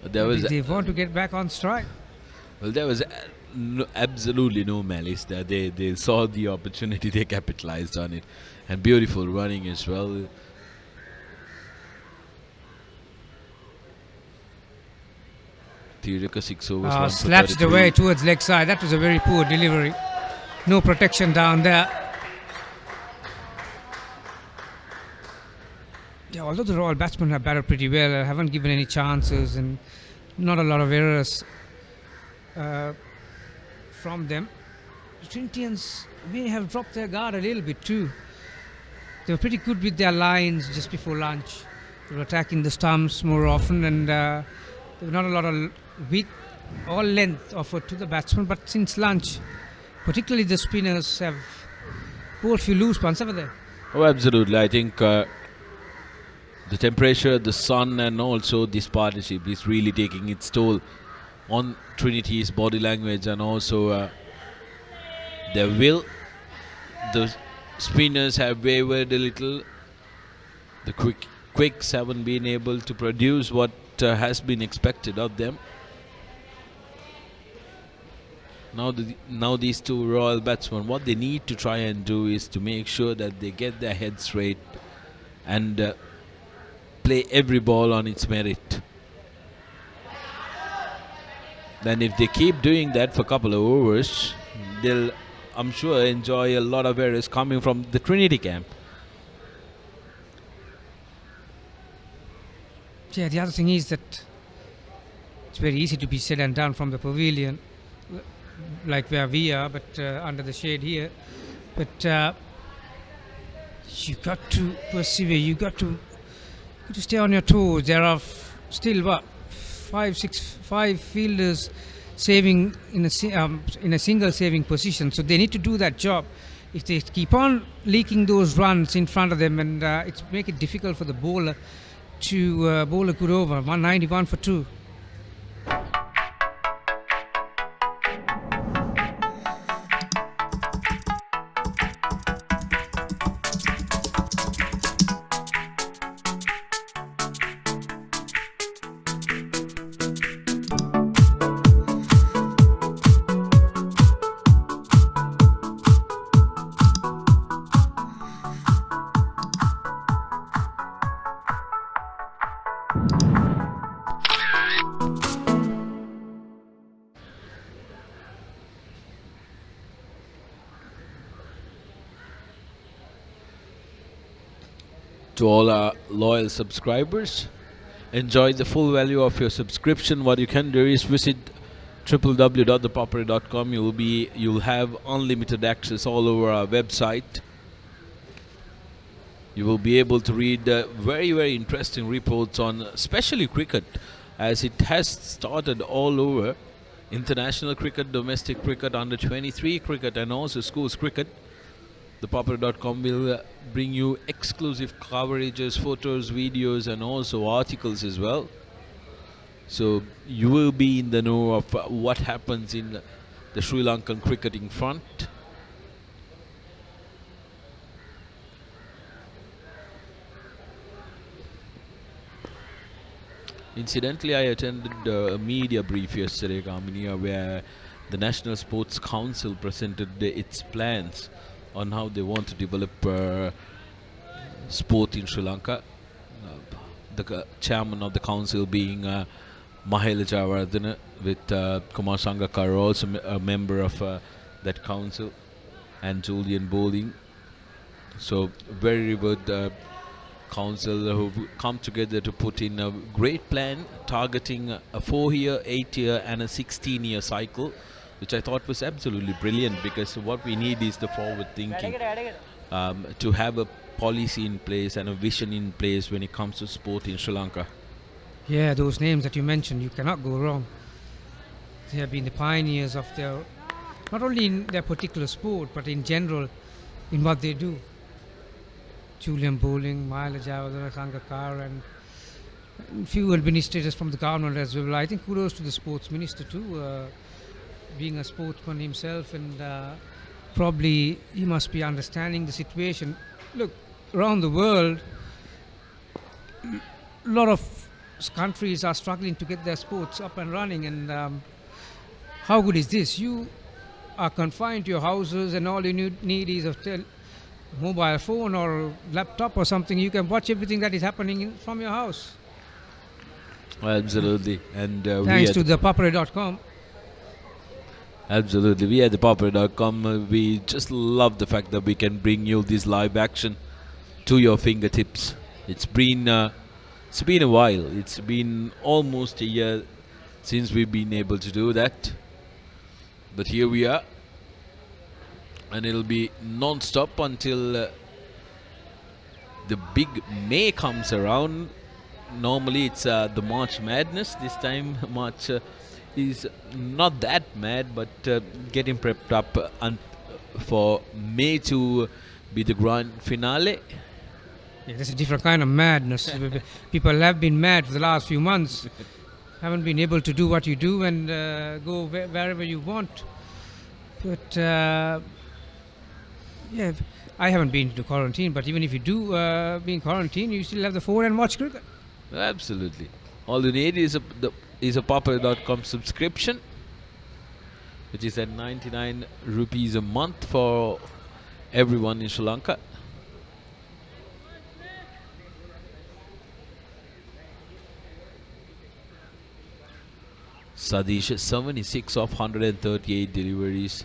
they want to get back on strike. Well, there was absolutely no malice there. They saw the opportunity, they capitalized on it. And beautiful running as well. Tiraka 6 overs. Slaps away towards leg side. That was a very poor delivery. No protection down there. Yeah, although the Royal batsmen have batted pretty well, haven't given any chances and not a lot of errors from them. The Trinitians may have dropped their guard a little bit too. They were pretty good with their lines just before lunch. They were attacking the stumps more often, and there were not a lot of width or length offered to the batsmen. But since lunch, particularly the spinners have pulled a few loose ones, haven't they? Oh, absolutely. I think the temperature, the sun, and also this partnership is really taking its toll on Trinity's body language and also their will. The spinners have wavered a little. The quicks haven't been able to produce what has been expected of them. Now these two Royal batsmen, what they need to try and do is to make sure that they get their head straight and play every ball on its merit. Then if they keep doing that for a couple of overs, they'll, I'm sure, enjoy a lot of errors coming from the Trinity camp. Yeah, the other thing is that it's very easy to be said and done from the pavilion, like where we are, but under the shade here. But you got to persevere. You got to stay on your toes. There are still what, five fielders saving in a single saving position. So they need to do that job. If they keep on leaking those runs in front of them, and it's make it difficult for the bowler to bowl a good over. 191 for 2. To all our loyal subscribers, enjoy the full value of your subscription. What you can do is visit www.thepapare.com. You'll have unlimited access all over our website. You will be able to read very, very interesting reports on especially cricket, as it has started all over. International cricket, domestic cricket, under 23 cricket, and also schools cricket. ThePapare.com will bring you exclusive coverages, photos, videos, and also articles as well. So you will be in the know of what happens in the Sri Lankan cricketing front. Incidentally, I attended a media brief yesterday, Kamini, where the National Sports Council presented its plans on how they want to develop sport in Sri Lanka. The chairman of the council being Mahela Jayawardena, with Kumar Sangakkara also a member of that council, and Julian Bowling. So very revered council who come together to put in a great plan targeting a 4-year, 8-year and a 16-year cycle, which I thought was absolutely brilliant, because what we need is the forward thinking, to have a policy in place and a vision in place when it comes to sport in Sri Lanka. Yeah, those names that you mentioned, you cannot go wrong. They have been the pioneers of their, not only in their particular sport, but in general in what they do. Julian Bowling, Mahela Jayawardena, Sangakkara, and few administrators from the government as well. I think kudos to the sports minister too, being a sportsman himself, and probably he must be understanding the situation. Look, around the world, a lot of countries are struggling to get their sports up and running, and how good is this? You are confined to your houses, and all you need is a mobile phone or laptop or something. You can watch everything that is happening from your house. Absolutely. And thanks to ThePapare.com. Absolutely. We at ThePapare.com, we just love the fact that we can bring you this live action to your fingertips. It's been a while. It's been almost a year since we've been able to do that. But here we are, and it'll be non-stop until the big May comes around. Normally it's the March Madness. This time March is not that mad, but getting prepped up for May to be the grand finale. Yeah, that's a different kind of madness. People have been mad for the last few months. Haven't been able to do what you do and go wherever you want. But yeah, I haven't been to quarantine. But even if you do be in quarantine, you still have the phone and watch cricket. Absolutely. All you need is a Papare.com subscription, which is at 99 rupees a month for everyone in Sri Lanka. Sadish, 76 of 138 deliveries.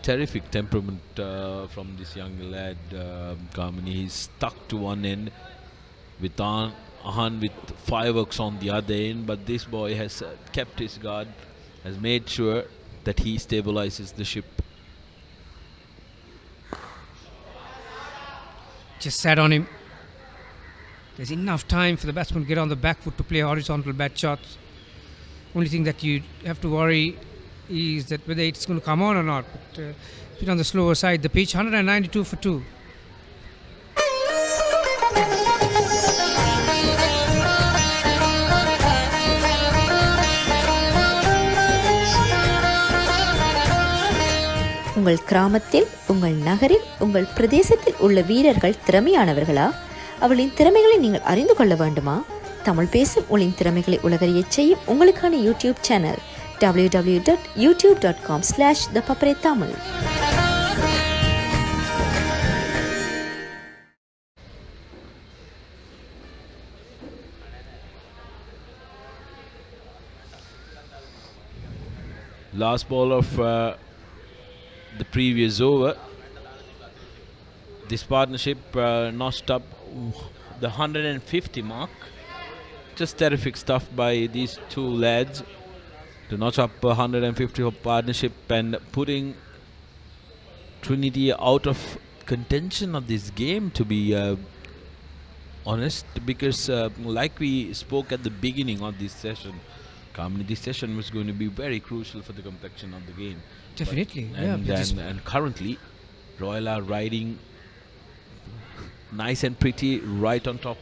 Terrific temperament from this young lad, Kamini. He's stuck to one end with Ahan with fireworks on the other end, but this boy has kept his guard, has made sure that he stabilizes the ship. Just sat on him. There's enough time for the batsman to get on the back foot to play horizontal bat shots. Only thing that you have to worry is that whether it's going to come on or not. But a bit on the slower side, the pitch 192 for 2. உங்கள் கிராமத்தில், உங்கள் நகரில், உங்கள் பிரதேசத்தில் உள்ள வீரர்கள் திறமையானவர்களா? அவளின் திறமைகளை நீங்கள் அறிந்து கொள்ள வேண்டுமா? தமிழ் பேசும் உங்களின் திறமைகளை உலகறியச் செய்யும் உங்களுக்கான YouTube channel www.youtube.com/ThePapare Tamil. Last ball of the previous over. This partnership notched up the 150 mark. Just terrific stuff by these two lads to notch up 150 of partnership and putting Trinity out of contention of this game, to be honest, because like we spoke at the beginning of this session, Kamini, this session was going to be very crucial for the complexion of the game. Definitely, and currently Royal are riding nice and pretty right on top.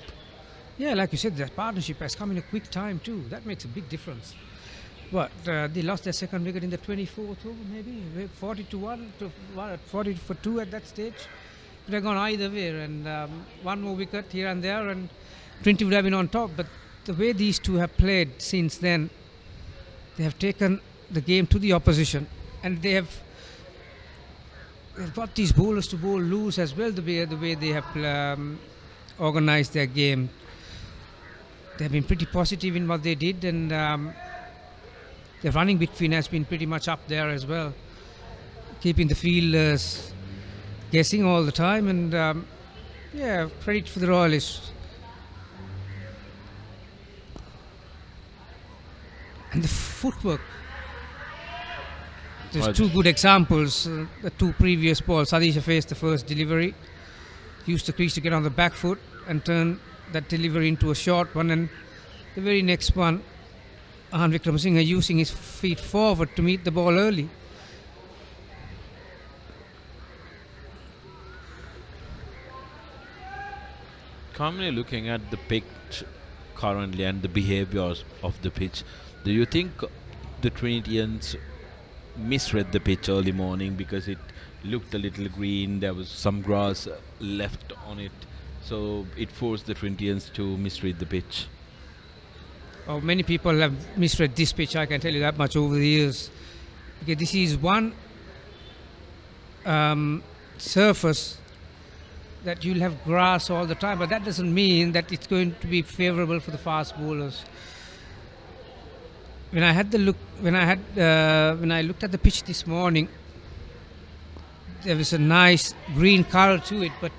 Yeah, like you said, that partnership has come in a quick time too. That makes a big difference. But they lost their second wicket in the 24th over, maybe 40-1 to 40 for 2 at that stage. Could have gone either way, and one more wicket here and there, and Trinity would have been on top. But the way these two have played since then, they have taken the game to the opposition, and they've got these bowlers to bowl loose as well. The way they have organized their game. They've been pretty positive in what they did, and their running between has been pretty much up there as well, keeping the fielders guessing all the time, and yeah, credit for the Royalists. And the footwork. There's two good examples. The two previous balls, Sadisha faced the first delivery, used the crease to get on the back foot and turn that delivery into a short one, and the very next one, Ahan Wickramasinghe using his feet forward to meet the ball early. Commonly looking at the pitch currently and the behaviors of the pitch, do you think the Trinitians misread the pitch early morning because it looked a little green, there was some grass left on it, so it forced the Trinitians to misread the pitch? Oh, many people have misread this pitch, I can tell you that much, over the years. Okay, this is one surface that you'll have grass all the time, but that doesn't mean that it's going to be favorable for the fast bowlers. When I looked at the pitch this morning, there was a nice green color to it, but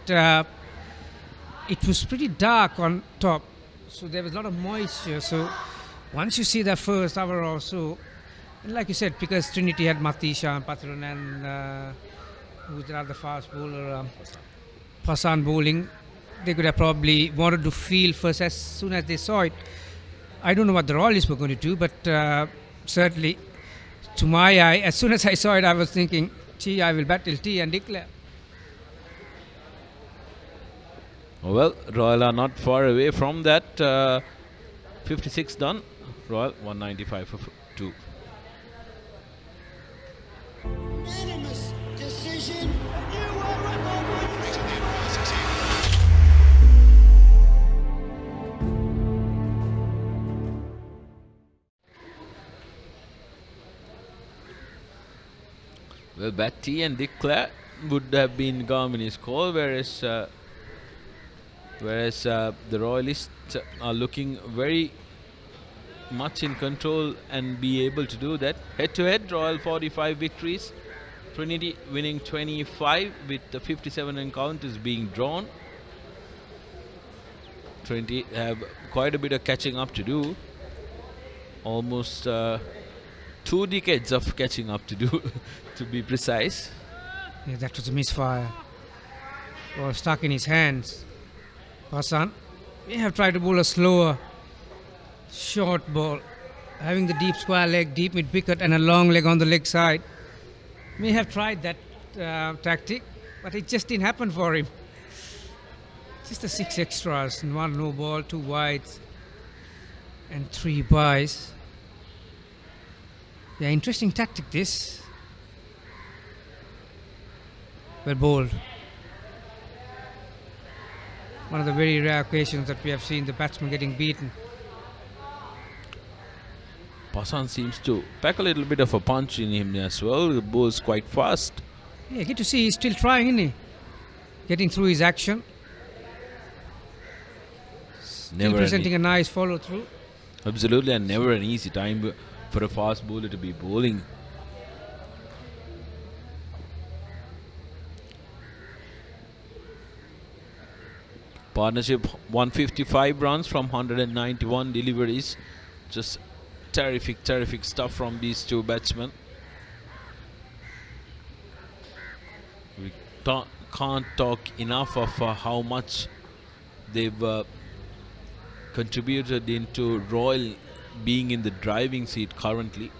it was pretty dark on top, so there was a lot of moisture. So once you see the first hour or so, and like you said, because Trinity had Matisha and Patron and who's the other fast bowler, Pasan bowling, they could have probably wanted to feel first as soon as they saw it. I don't know what the Royalists were going to do, but certainly to my eye, as soon as I saw it, I was thinking, gee, I will bat till tea and declare. Well, Royal are not far away from that. 56 done. Royal 195 for 2. Unanimous decision. Well, Batty and declare would have been Garmini's call, whereas the Royalists are looking very much in control and be able to do that. Head-to-head, Royal 45 victories, Trinity winning 25 with the 57 encounters being drawn. Trinity have quite a bit of catching up to do. Almost 2 decades of catching up to do, to be precise. Yeah, that was a misfire. Ball stuck in his hands. Hassan may have tried to bowl a slower, short ball, having the deep square leg, deep mid wicket, and a long leg on the leg side. May have tried that tactic, but it just didn't happen for him. Just the 6 extras and 1 no ball, 2 wides, and 3 byes. Yeah, interesting tactic this. Well bowled. One of the very rare occasions that we have seen the batsman getting beaten. Pasan seems to pack a little bit of a punch in him as well. The bowl's quite fast. Yeah, good to see he's still trying, isn't he? Getting through his action. Still presenting a nice follow through. Absolutely, and never an easy time for a fast bowler to be bowling. Partnership 155 runs from 191 deliveries. Just terrific stuff from these 2 batsmen. We can't talk enough of how much they've contributed into Royal being in the driving seat currently.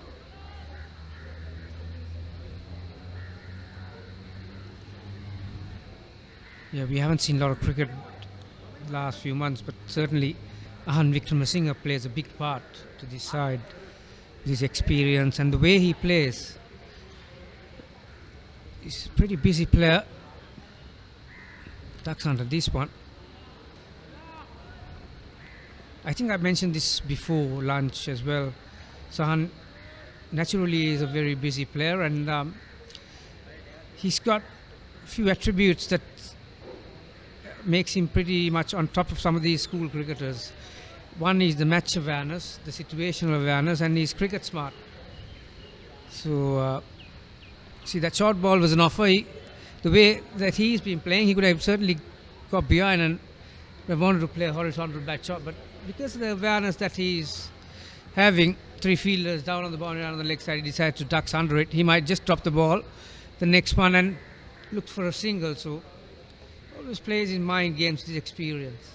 Yeah, we haven't seen a lot of cricket last few months, but certainly Ahan Wickramasinghe plays a big part to this side. His experience and the way he plays. He's a pretty busy player. Ducks under this one. I think I mentioned this before lunch as well. Sahan naturally is a very busy player, and he's got a few attributes that makes him pretty much on top of some of these school cricketers. One is the match awareness, the situational awareness, and he's cricket smart. So, see, that short ball was an offer. The way that he's been playing, he could have certainly got behind and have wanted to play a horizontal bat shot, but because of the awareness that he's having, 3 fielders down on the boundary on the leg side, he decided to ducks under it. He might just drop the ball, the next one, and look for a single. So, always plays in mind games, his experience.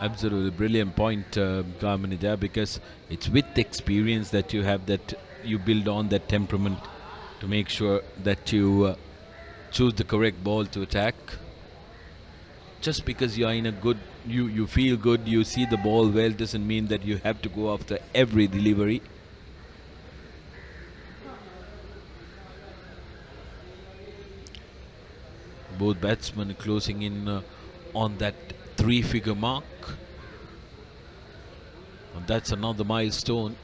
Absolutely brilliant point, Garmini, there, because it's with experience that you have that, you build on that temperament to make sure that you choose the correct ball to attack. Just because you are in a good, you feel good, you see the ball well, doesn't mean that you have to go after every delivery. Both batsmen closing in on that 3-figure mark. And that's another milestone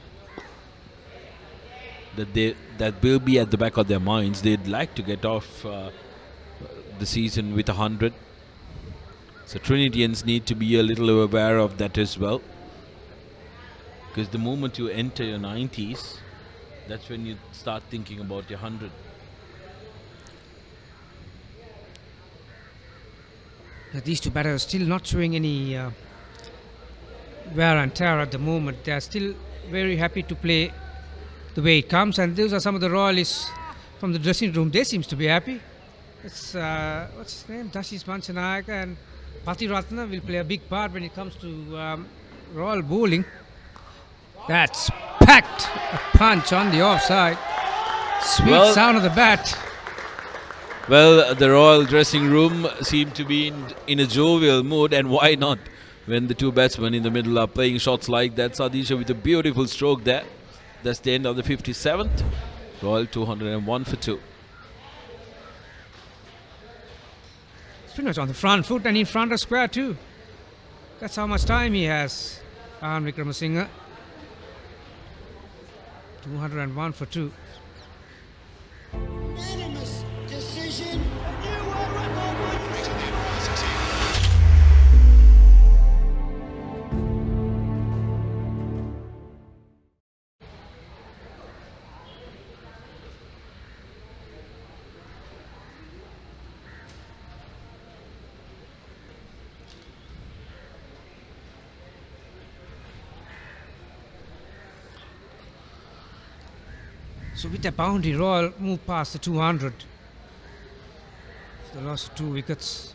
that will be at the back of their minds. They'd like to get off the season with 100. So Trinitians need to be a little aware of that as well. Because the moment you enter your 90s, that's when you start thinking about your 100. These two batters are still not showing any wear and tear at the moment. They are still very happy to play the way it comes, and those are some of the royalists from the dressing room. They seems to be happy. It's what's his name, Dashish Manchanayak and Pati Ratna will play a big part when it comes to royal bowling. That's packed a punch on the offside. Sweet sound of the bat. Well, the royal dressing room seem to be in a jovial mood, and why not when the two batsmen in the middle are playing shots like that. Sadisha with a beautiful stroke there. That's the end of the 57th. Royal 201 for 2. It's pretty much on the front foot and in front of square too. That's how much time he has. Wickramasinghe. 201 for 2. Unanimous decision. So with the boundary, Royal moved past the 200. They lost 2 wickets.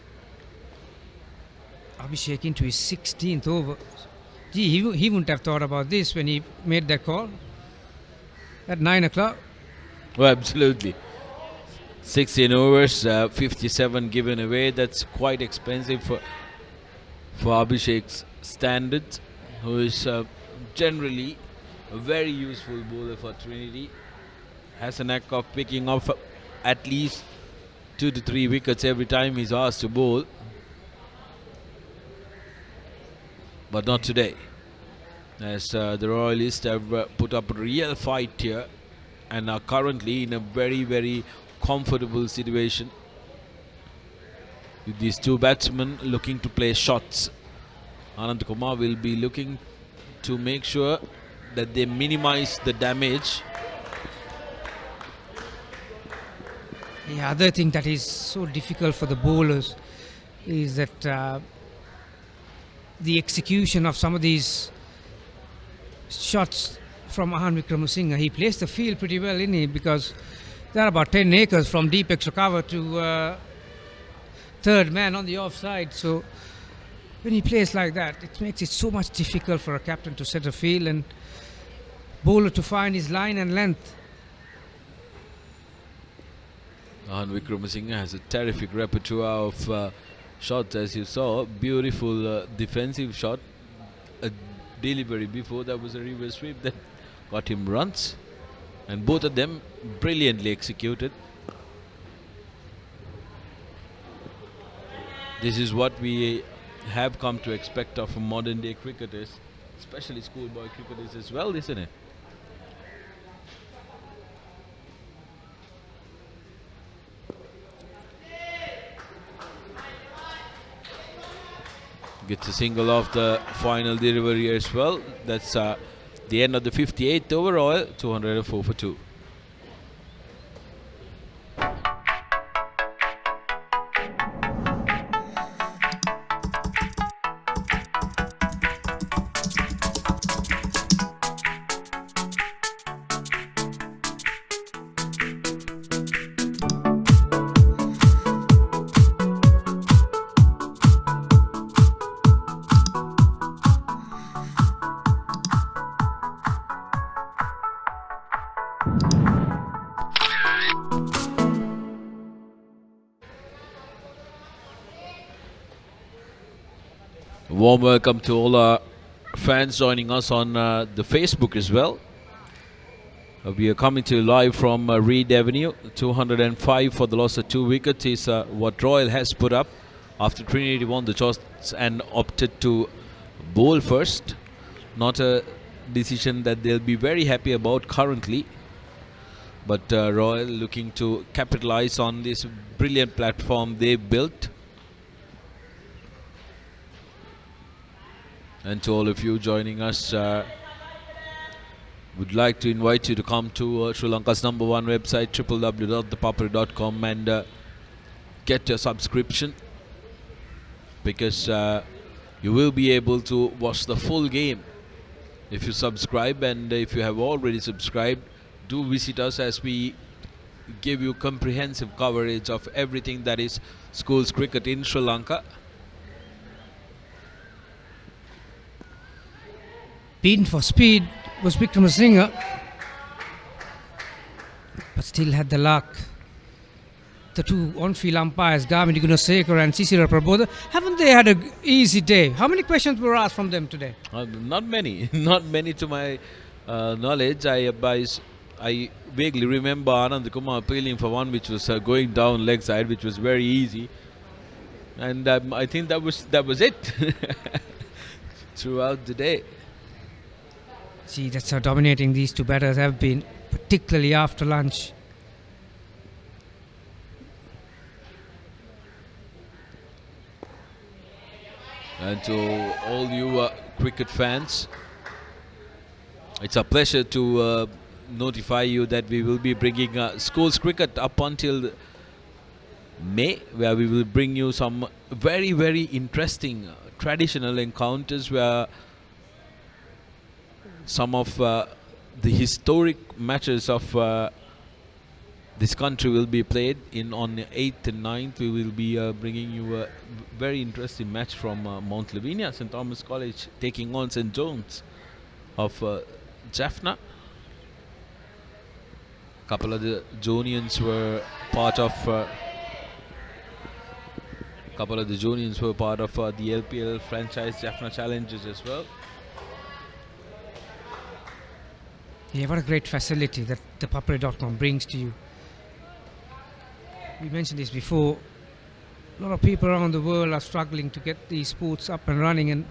Abhishek into his 16th over. Gee, he wouldn't have thought about this when he made that call at 9 o'clock. Well, absolutely. 16 overs, 57 given away. That's quite expensive for Abhishek's standards, who is generally a very useful bowler for Trinity. Has a knack of picking off at least 2 to 3 wickets every time he's asked to bowl. But not today, as the Royalists have put up a real fight here and are currently in a very, very comfortable situation with these two batsmen looking to play shots. Anand Kumar will be looking to make sure that they minimize the damage. The other thing that is so difficult for the bowlers is that the execution of some of these shots from Wickramasinghe. He placed the field pretty well in it, because there are about 10 acres from deep extra cover to third man on the offside. So when he plays like that, it makes it so much difficult for a captain to set a field and bowler to find his line and length. Wickramasinghe has a terrific repertoire of shots, as you saw. Beautiful defensive shot. A delivery before that was a reverse sweep that got him runs, and both of them brilliantly executed. This is what we have come to expect of modern day cricketers, especially schoolboy cricketers as well, isn't it? Gets a single off the final delivery as well. That's the end of the 58th overall. 204 for 2. Warm welcome to all our fans joining us on the Facebook as well. We are coming to you live from Reed Avenue. 205 for the loss of 2 wickets is what Royal has put up after Trinity won the toss and opted to bowl first. Not a decision that they'll be very happy about currently, but Royal looking to capitalize on this brilliant platform they built. And to all of you joining us, would like to invite you to come to Sri Lanka's #1 website, www.thepapare.com, and get your subscription. because you will be able to watch the full game if you subscribe, and if you have already subscribed, do visit us as we give you comprehensive coverage of everything that is schools cricket in Sri Lanka. Beaten for speed was Wickramasinghe, but still had the luck. The two on-field umpires, Gavin Gunasekar and Sisira Prabodha, haven't they had an easy day? How many questions were asked from them today? Not many, not many to my knowledge. I vaguely remember Anand Kumar appealing for one which was going down leg side, which was very easy, and I think that was it throughout the day. See, that's how dominating these two batters have been, particularly after lunch. And to all you cricket fans, it's a pleasure to notify you that we will be bringing schools cricket up until May, where we will bring you some very, very interesting traditional encounters where some of the historic matches of this country will be played in on 8th and 9th. We will be bringing you a very interesting match from Mount Lavinia, St. Thomas College taking on St. John's of Jaffna. A couple of the Jonians were part of the LPL franchise Jaffna Challenges as well. Yeah, what a great facility that ThePapare.com brings to you. We mentioned this before. A lot of people around the world are struggling to get these sports up and running, and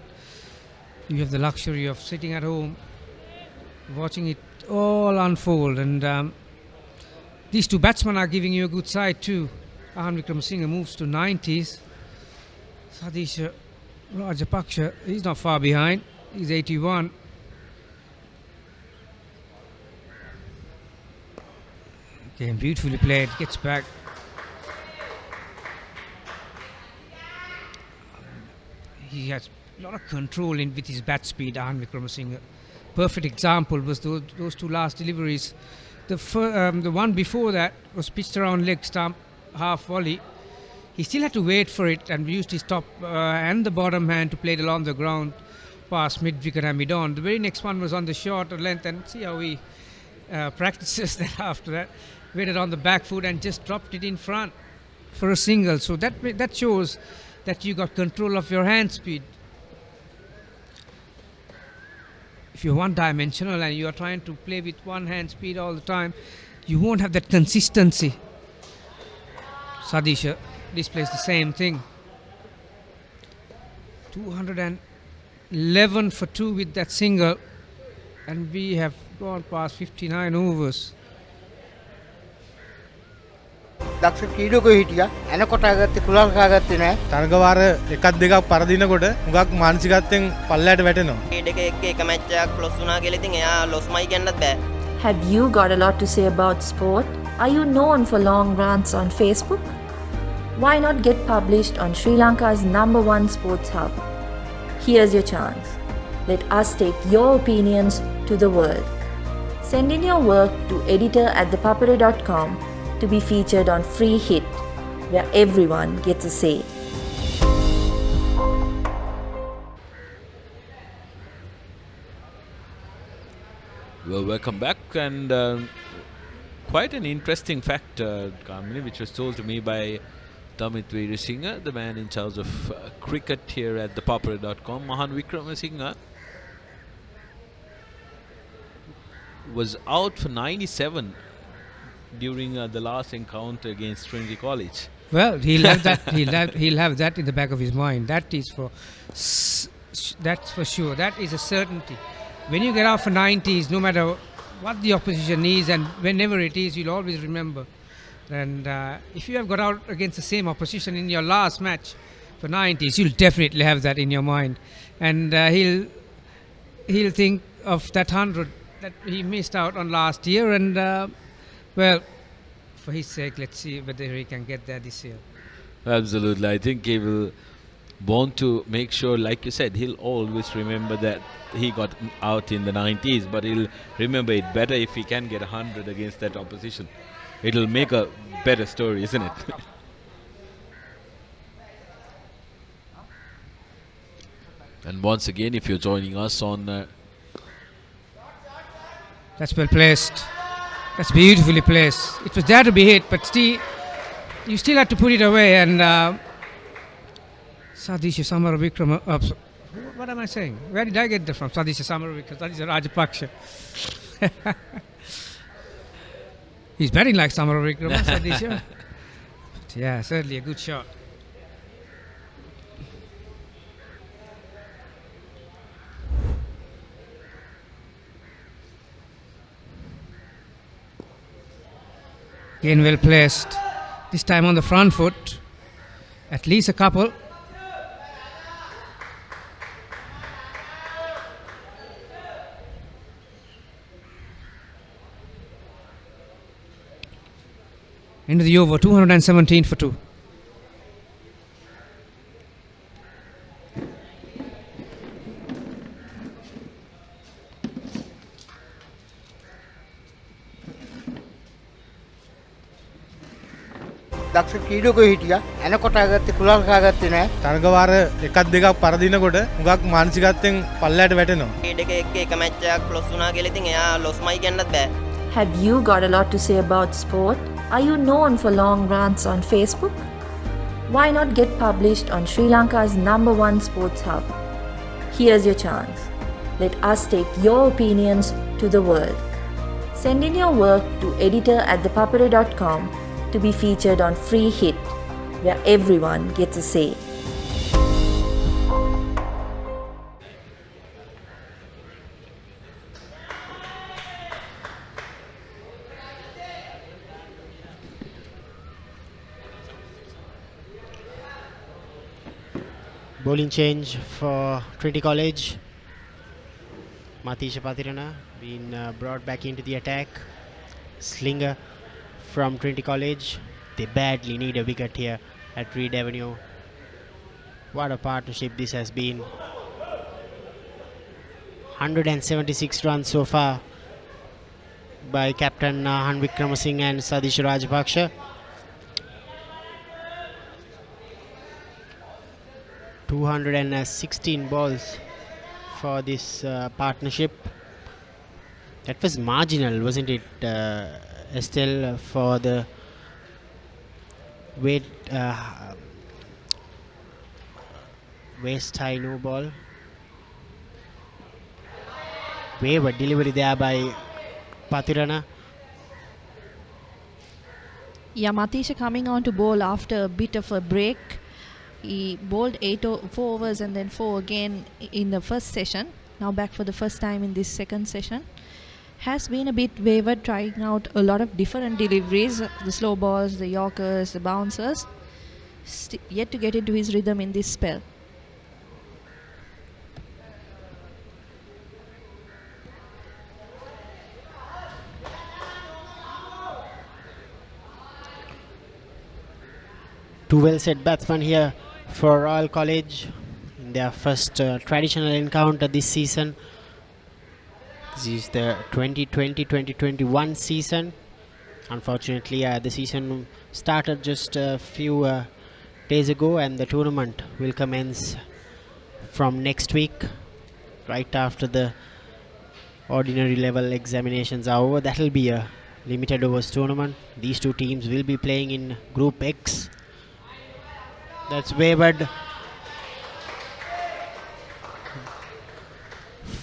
you have the luxury of sitting at home, watching it all unfold. And these two batsmen are giving you a good side too. Ahan Wickramasinghe moves to 90s. Sadisha Rajapaksha, he's not far behind. He's 81. Game beautifully played. Gets back. He has a lot of control in with his bat speed, Ahan Wickramasinghe. Perfect example was those two last deliveries. The one before that was pitched around leg stump, half volley. He still had to wait for it and used his top and the bottom hand to play it along the ground past mid-wicket and mid-on. The very next one was on the shorter length, and see how he practices that after that. Waited on the back foot and just dropped it in front for a single. So that shows that you got control of your hand speed. If you're one-dimensional and you are trying to play with one hand speed all the time, you won't have that consistency. Sadisha displays the same thing. 211 for 2 with that single, and we have gone past 59 overs. දක්ෂ ක්‍රීඩකයෝ හිටියා එනකොට ආගත්තේ කුලල් කාගත්තේ නැහැ තරගවාර එකක් දෙකක් පරදිනකොට හුඟක් මානසිකත්වයෙන් පල්ලයට වැටෙනවා ක්‍රීඩකයෙක්ගේ එක match එකක් ලොස් වුණා කියලා ඉතින් එයා ලොස්මයි කියන්නත් බෑ. Have you got a lot to say about sport? Are you known for long rants on Facebook? Why not get published on Sri Lanka's #1 sports hub? Here's your chance. Let us take your opinions to the world. Send in your work to editor@thepapare.com to be featured on Free Hit, where everyone gets a say. Well, welcome back, and quite an interesting fact, Kamini, which was told to me by Damit Veerasinghe, the man in charge of cricket here at ThePapare.com. Ahan Wickramasinghe was out for 97 during the last encounter against Trinity College. Well, he'll have that. He'll have that in the back of his mind. That's for sure. That is a certainty. When you get out for 90s, no matter what the opposition is and whenever it is, you'll always remember. And if you have got out against the same opposition in your last match for 90s, you'll definitely have that in your mind. And he'll think of that 100 that he missed out on last year. And well, for his sake, let's see whether he can get there this year. Absolutely. I think he will born to make sure, like you said, he'll always remember that he got out in the 90s, but he'll remember it better if he can get 100 against that opposition. It'll make a better story, isn't it? And once again, if you're joining us on... That's well placed. That's beautifully placed. It was there to be hit, but still, you still had to put it away. And Sadisha Samara Vikrama. What am I saying? Where did I get that from? Sadisha Samara Vikrama. Sadisha Rajapaksha. He's batting like Samara Vikrama, Sadisha. Yeah, certainly a good shot. Again well placed. This time on the front foot. At least a couple. Into the over, 217 for 2. දක්ෂ ක්‍රීඩකයෝ හිටියා. එනකොට ආගත්තේ කුලල් කාගත්තේ නැහැ. තරගවාර එකක් දෙකක් පරදිනකොට හුඟක් මානසිකත්වයෙන් පල්ලයට වැටෙනවා. ක්‍රීඩක එක්ක එක මැච් එකක් ලොස් වුණා කියලා ඉතින් එයා ලොස්මයි කියන්නත් බෑ. Have you got a lot to say about sport? Are you known for long rants on Facebook? Why not get published on Sri Lanka's #1 sports hub? Here's your chance. Let us take your opinions to the world. Send in your work to editor@thepapare.com to be featured on Free Hit, where everyone gets a say. Bowling change for Trinity College. Matisha Patirana being brought back into the attack. Slinger from Trinity College. They badly need a wicket here at Reed Avenue. What a partnership this has been. 176 runs so far by Captain Han Vikramasinghe and Sadish Rajapaksa. 216 balls for this partnership. That was marginal, wasn't it, Estelle, for the waist high no ball. Wayward delivery there by Patirana. Yeah, Matisha coming on to bowl after a bit of a break. He bowled 4 overs and then 4 again in the first session. Now back for the first time in this second session. Has been a bit wayward, trying out a lot of different deliveries. The slow balls, the yorkers, the bouncers. Yet to get into his rhythm in this spell. Two well set batsmen here for Royal College in their first traditional encounter this season. This is the 2020-2021 season. Unfortunately, the season started just a few days ago, and the tournament will commence from next week, right after the ordinary level examinations are over. That will be a limited overs tournament. These two teams will be playing in Group X. That's wayward.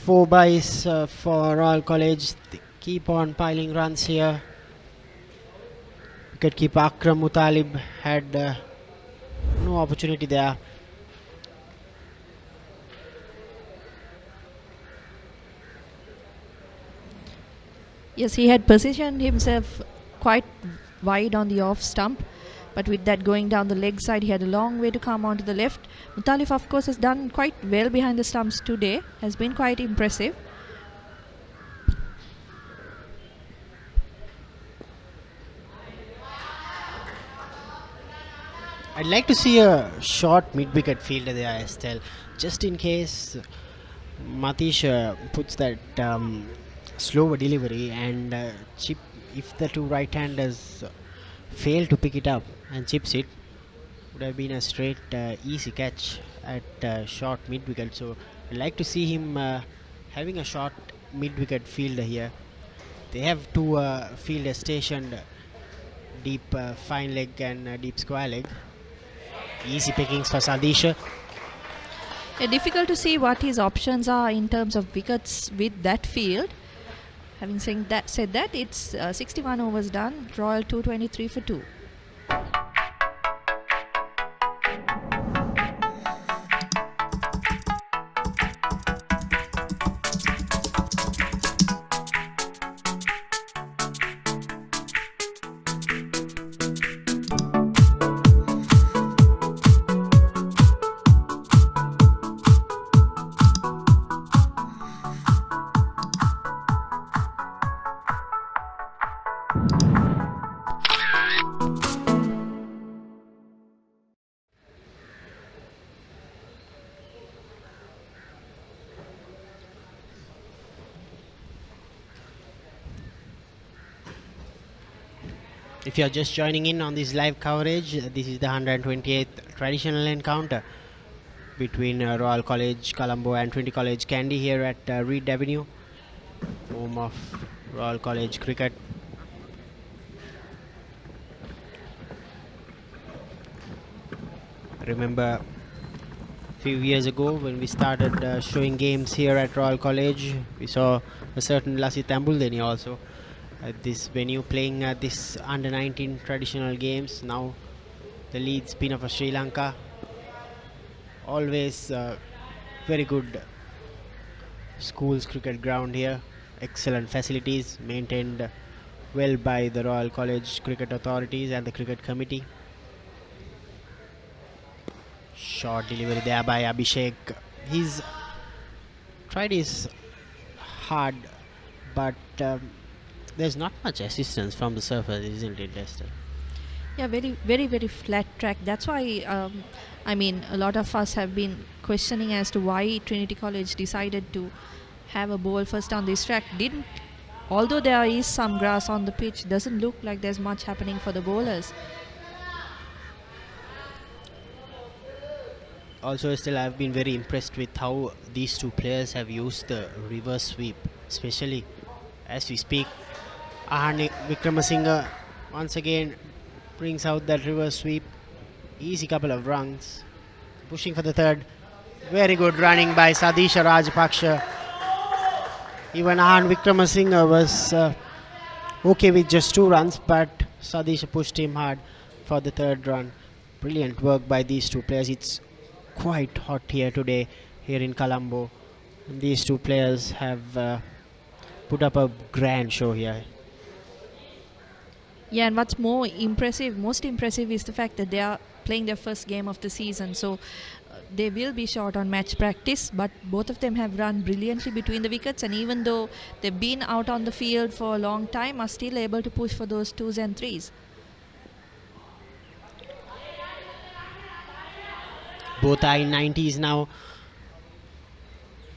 4 byes for Royal College. They keep on piling runs here. Wicketkeeper Akram Mutalib had no opportunity there. Yes, he had positioned himself quite wide on the off stump. But with that going down the leg side, he had a long way to come onto the left. Mutalif, of course, has done quite well behind the stumps today. Has been quite impressive. I'd like to see a short mid-wicket fielder there, Estelle, just in case Matish puts that slower delivery and chip. If the two right-handers fail to pick it up and chips it, would have been a straight easy catch at short mid-wicket. So I'd like to see him having a short mid-wicket fielder here. They have two fielders stationed, deep fine leg and deep square leg. Easy pickings for Sadisha. Difficult to see what his options are in terms of wickets with that field. Having said that, it's 61 overs done. Royal 223 for 2. If you are just joining in on this live coverage, this is the 128th traditional encounter between Royal College Colombo and Trinity College Kandy here at Reed Avenue, home of Royal College cricket. Remember a few years ago when we started showing games here at Royal College, we saw a certain Lasit Ambuldeni also at this venue playing this under 19 traditional games. Now the lead spinner for Sri Lanka. Always very good schools cricket ground here. Excellent facilities maintained well by the Royal College cricket authorities and the cricket committee. Short delivery there by Abhishek. He's tried his hard, but there's not much assistance from the surface, isn't it, Lester? Yeah, very flat track. That's why I mean, a lot of us have been questioning as to why Trinity College decided to have a ball first on this track. Although there is some grass on the pitch, doesn't look like there's much happening for the bowlers. Also, still, I've been very impressed with how these two players have used the reverse sweep, especially as we speak. Ahani Vikramasinghe once again brings out that reverse sweep. Easy couple of runs. Pushing for the third. Very good running by Sadisha Rajapaksha. Even Ahan Vikramasinghe was okay with just 2 runs, but Sadisha pushed him hard for the third run. Brilliant work by these two players. It's quite hot here today, here in Colombo. And these two players have put up a grand show here. Yeah, and what's most impressive is the fact that they are playing their first game of the season. So they will be short on match practice, but both of them have run brilliantly between the wickets, and even though they've been out on the field for a long time, are still able to push for those 2s and 3s. Both are in 90s now.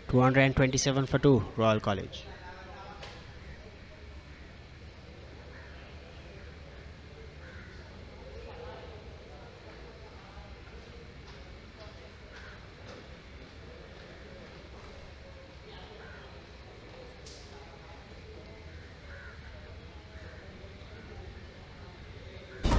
227 for 2, Royal College.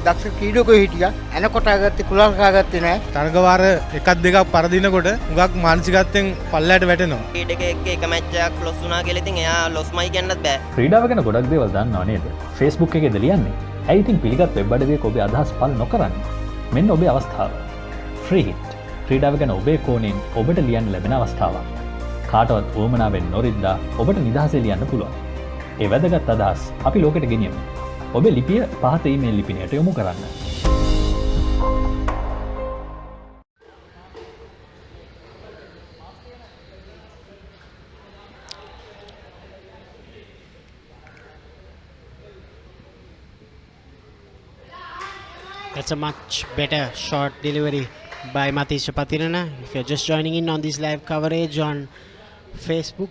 දක්ෂ ක්‍රීඩකයෝ හිටියා එනකොට ආගත්තේ කුලල් කාගත්තේ නැහැ තරගවාර එකක් දෙකක් පරදිනකොට හුඟක් මානසිකත්වයෙන් පල්ලයට වැටෙනවා ක්‍රීඩකයෙක්ගේ එක match එකක් ලොස් වුණා කියලා ඉතින් එයා ලොස්මයි කියන්නත් බෑ ක්‍රීඩාව ගැන ගොඩක් දේවල් දන්නව නේද Facebook එකේද ලියන්නේ ඇයි ඉතින් පිළිගත් වෙබ් අඩවියක ඔබේ අදහස් පළ නොකරන්නේ මෙන්න ඔබේ අවස්ථාව free hit ක්‍රීඩාව ගැන ඔබේ කෝණයෙන් ඔබට ලියන්න ලැබෙන අවස්ථාවක් කාටවත් උවමනාවෙන් නොරිද්දා ඔබට නිදහසේ ලියන්න පුළුවන් ඒ වැදගත් අදහස් අපි ලෝකෙට ගෙනියමු ඔබේ ලිපිය පහත ඊමේල් ලිපිනයට යොමු කරන්න. That's a much better short delivery by Matisha Patirana. If you're just joining in on this live coverage on Facebook,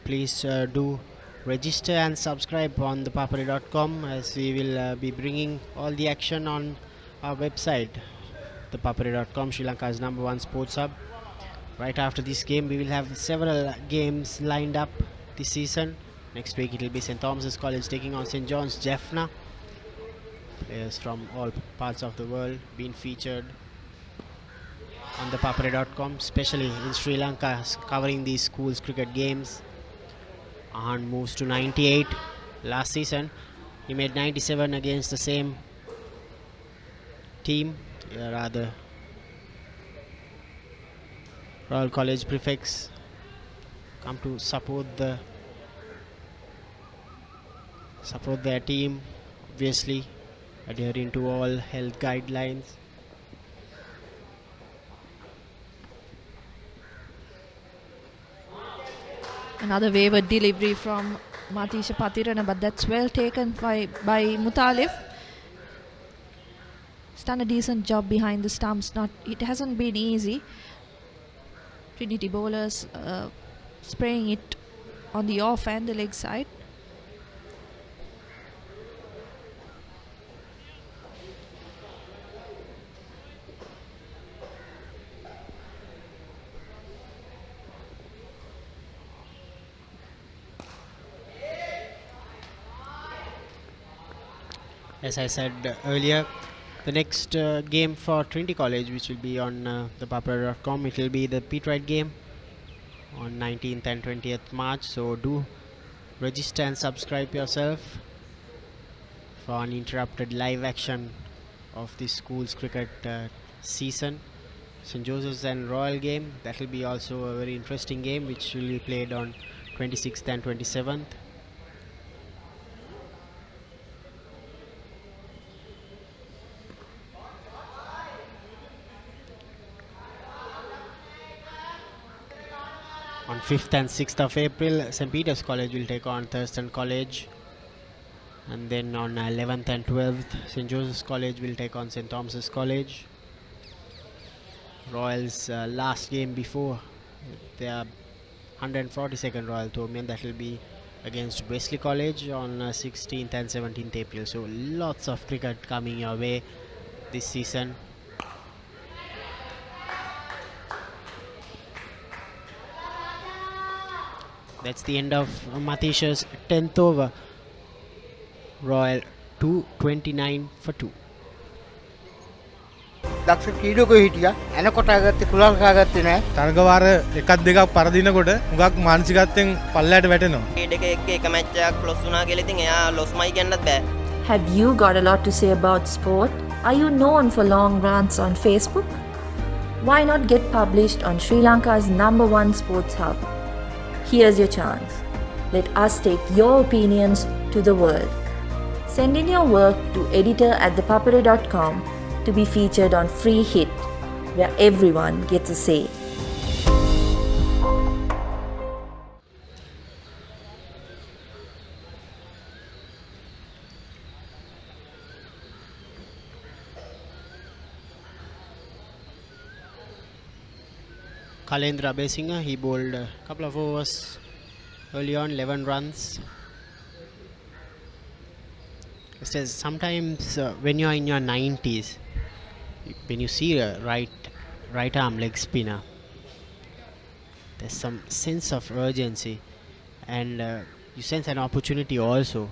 please do register and subscribe on thepapare.com, as we will be bringing all the action on our website, thepapare.com, Sri Lanka's #1 sports hub. Right after this game, we will have several games lined up this season. Next week it will be St. Thomas's College taking on St. John's Jaffna. Players from all parts of the world being featured on thepapare.com, especially in Sri Lanka, covering these schools cricket games. Ahan moves to 98 last season. He made 97 against the same team, rather Royal College prefects come to support their team, obviously adhering to all health guidelines. Another wayward delivery from Matisha Patirana, but that's well taken by Mutalif. He's done a decent job behind the stumps. It hasn't been easy. Trinity bowlers spraying it on the off and the leg side. As I said earlier, the next game for Trinity College, which will be on thepapare.com, it will be the Peterite game on 19th and 20th March. So do register and subscribe yourself for uninterrupted live action of the school's cricket season. St. Joseph's and Royal game, that will be also a very interesting game, which will be played on 26th and 27th. On 5th and 6th of April, St. Peter's College will take on Thurston College. And then on 11th and 12th, St. Joseph's College will take on St. Thomas's College. Royals' last game before their 142nd Royal Tournament, that will be against Wesley College on 16th and 17th April. So lots of cricket coming your way this season. That's the end of Matisha's 10th over. Royal 229 for 2. දක්ෂ ක්‍රීඩකයෝ හිටියා එනකොට ආගත්තේ කුලල් කාගත්තේ නැහැ. තරගවාර එකක් දෙකක් පරදිනකොට හුඟක් මානසිකත්වයෙන් පල්ලයට වැටෙනවා. ක්‍රීඩකයෙක් එක්ක එක මැච් එකක් ලොස් වුණා කියලා ඉතින් එයා ලොස්මයි කියන්නත් බෑ. Have you got a lot to say about sport? Are you known for long rants on Facebook? Why not get published on Sri Lanka's #1 sports hub? Here's your chance. Let us take your opinions to the world. Send in your work to editor@thepapare.com to be featured on Free Hit, where everyone gets a say. Kalendra Abesinghe, he bowled a couple of overs early on, 11 runs. It says sometimes when you're in your 90s, when you see a right arm leg spinner, there's some sense of urgency, and you sense an opportunity also.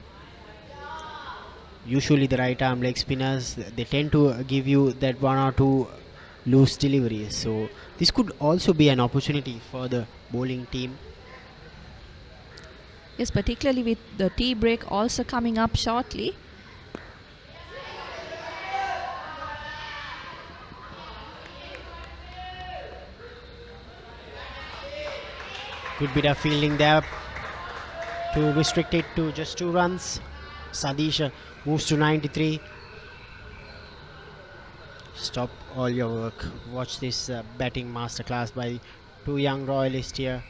Usually the right arm leg spinners, they tend to give you that one or two loose deliveries, so this could also be an opportunity for the bowling team. Yes, particularly with the tea break also coming up shortly. Good bit of fielding there to restrict it to just 2 runs. Sadisha moves to 93. Stop all your work. Watch this batting masterclass by 2 young royalists here.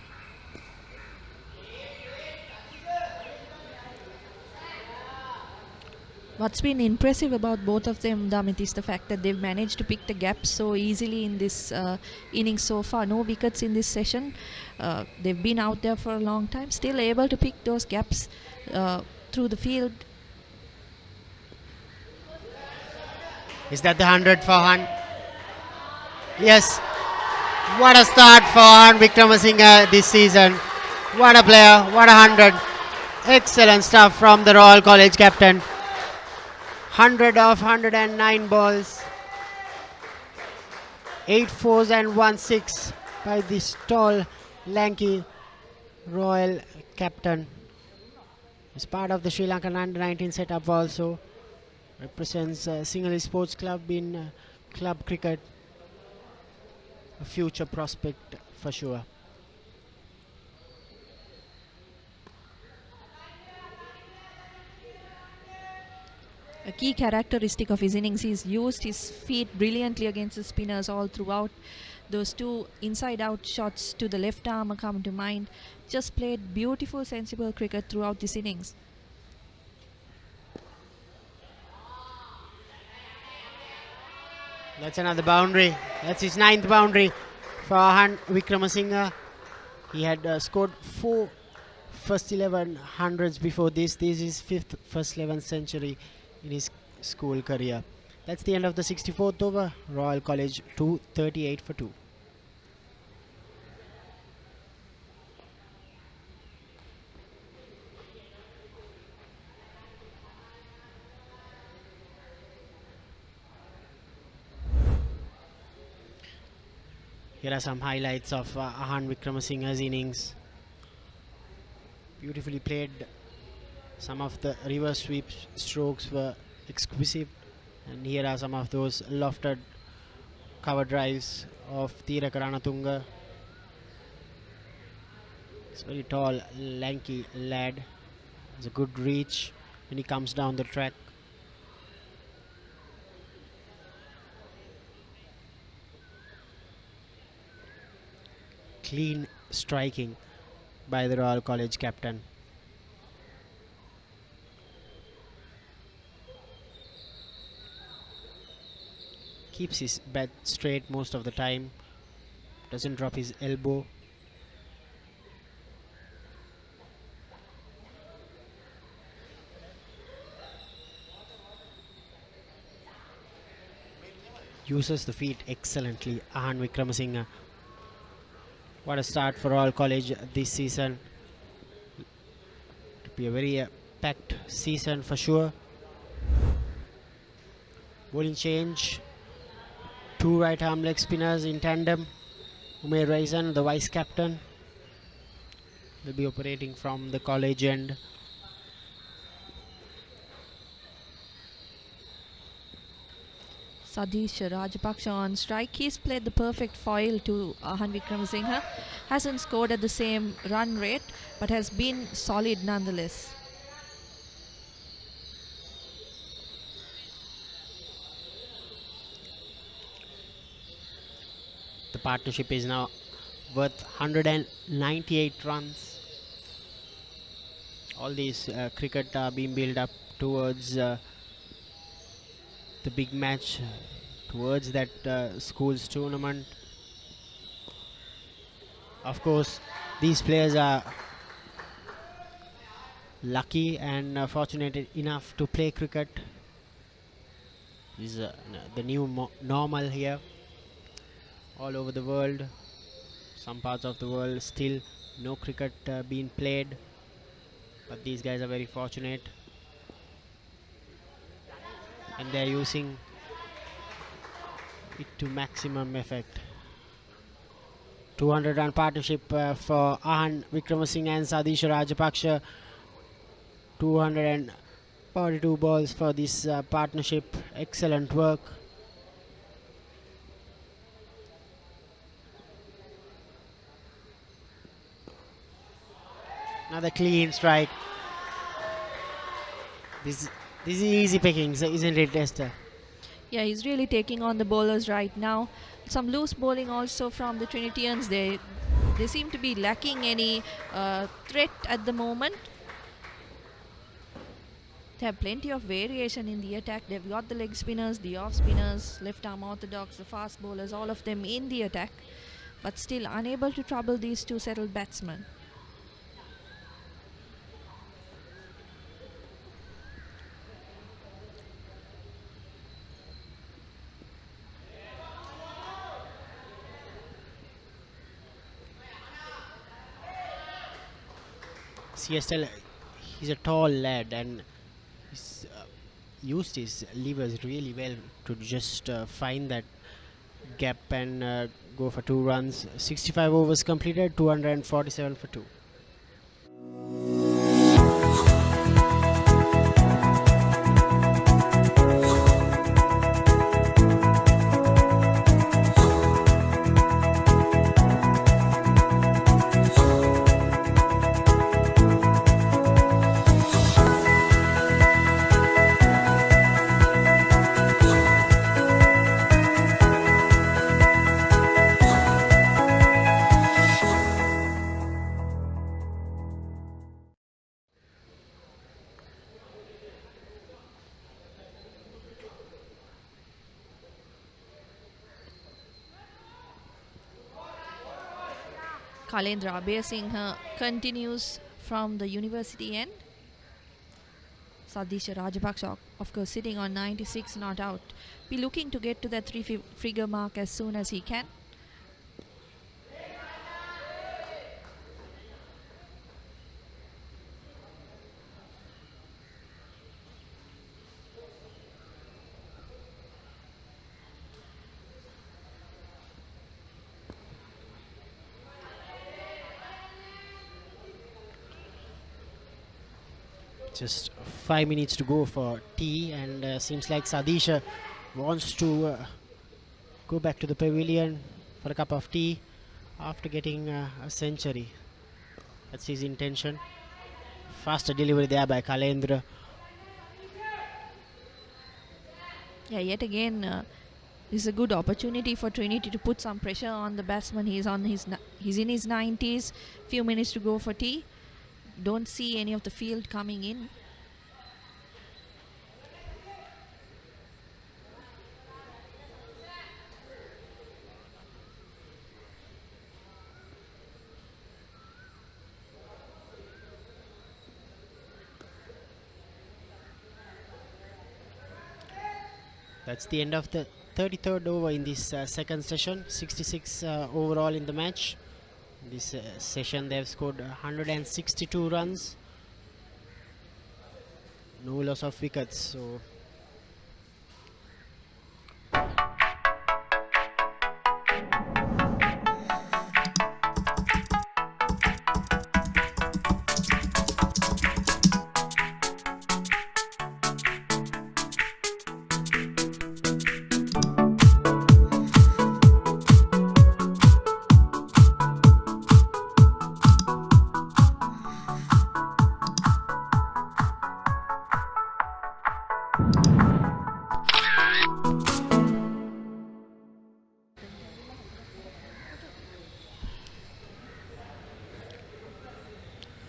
What's been impressive about both of them, Damit, is the fact that they've managed to pick the gaps so easily in this innings so far. No wickets in this session. They've been out there for a long time, still able to pick those gaps through the field. Is that the 100 for Han? Yes. What a start for Han Wickramasinghe this season. What a player. What a 100. Excellent stuff from the Royal College captain. 100 of 109 balls. 8 fours and 1 6 by this tall, lanky Royal captain. He's part of the Sri Lankan under-19 setup also. Represents Sinhalese Sports Club in club cricket. A future prospect for sure. A key characteristic of his innings, he's used his feet brilliantly against the spinners all throughout. Those two inside-out shots to the left arm come to mind. Just played beautiful, sensible cricket throughout this innings. That's another boundary. That's his 9th boundary for Han Wickramasinghe. He had scored 4 first 11 hundreds before this. This is 5th first 11 century in his school career. That's the end of the 64th over. Royal College 238 for 2. Here are some highlights of Han Wickramasinghe's innings. Beautifully played. Some of the reverse sweep strokes were exquisite, and here are some of those lofted cover drives of Thira Karanatunga. It's a very tall, lanky lad. Has a good reach when he comes down the track. Clean striking by the Royal College captain. Keeps his bat straight most of the time. Doesn't drop his elbow. Uses the feet excellently, Han Wickramasinghe. What a start for Royal College this season. It'll be a very packed season for sure. Bowling change. 2 right arm leg spinners in tandem. Umair Raizan, the vice captain, will be operating from the college end. Sadish Rajapaksa on strike. He's played the perfect foil to Han Wickramasinghe. Hasn't scored at the same run rate, but has been solid nonetheless. The partnership is now worth 198 runs. All these cricket are being built up towards the big match, towards that schools tournament. Of course, these players are lucky and fortunate enough to play cricket. This is the new normal here. All over the world, some parts of the world still no cricket being played, but these guys are very fortunate, and they're using it to maximum effect. 200 run partnership for Han Wickramasinghe and Sadish Rajapaksa. 242 balls for this partnership. Excellent work. Another clean strike. This is easy pickings, isn't it, Esther? Yeah, he's really taking on the bowlers right now. Some loose bowling also from the Trinitians. They seem to be lacking any threat at the moment. They have plenty of variation in the attack. They've got the leg spinners, the off spinners, left arm orthodox, the fast bowlers, all of them in the attack, but still unable to trouble these two settled batsmen. CSL, he's a tall lad and he's used his levers really well to just find that gap and go for 2 runs. 65 overs completed, 247 for 2. Kalendra Abhay Singh continues from the university end. Sadisha Rajapaksa, of course, sitting on 96, not out. Be looking to get to that 3-figure mark as soon as he can. Just 5 minutes to go for tea, and seems like Sadisha wants to go back to the pavilion for a cup of tea after getting a century. That's his intention. Faster delivery there by Kalendra. Yeah, yet again, this is a good opportunity for Trinity to put some pressure on the batsman. He's in his 90s. Few minutes to go for tea. Don't see any of the field coming in. That's the end of the 33rd over in this second session. 66 overall in the match. This session they have scored 162 runs. No loss of wickets. So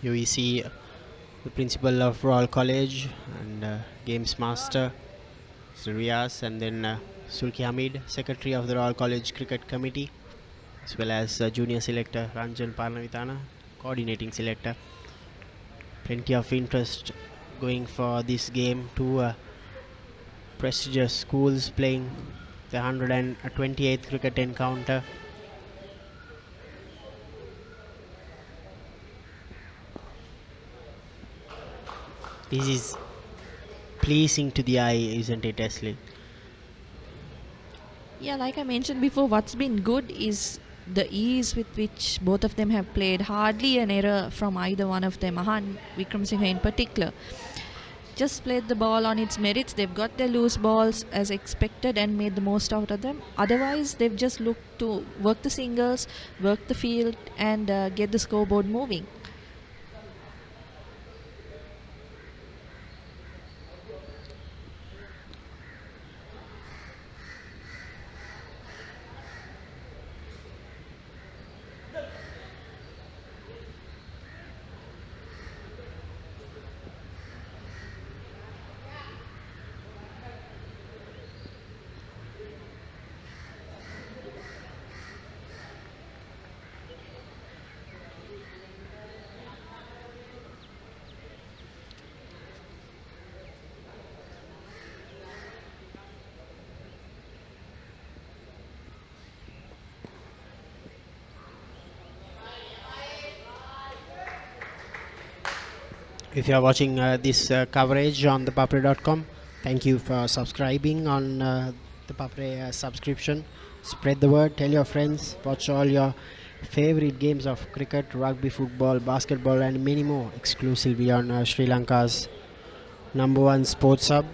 here we see the principal of Royal College and games master Sir Riaz, and then Sulki Hamid, secretary of the Royal College Cricket Committee, as well as junior selector Ranjan Parnavitana, coordinating selector. Plenty of interest going for this game. Two prestigious schools playing the 128th cricket encounter. This is pleasing to the eye, isn't it, Ashley? Yeah, like I mentioned before, what's been good is the ease with which both of them have played. Hardly an error from either one of them. Mahan Wickramasinghe in particular just played the ball on its merits. They've got their loose balls as expected and made the most out of them. Otherwise, they've just looked to work the singles, work the field, and get the scoreboard moving. If you are watching this coverage on ThePapare.com, thank you for subscribing on the Papare subscription. Spread the word, tell your friends, watch all your favorite games of cricket, rugby, football, basketball, and many more exclusively on Sri Lanka's #1 sports hub.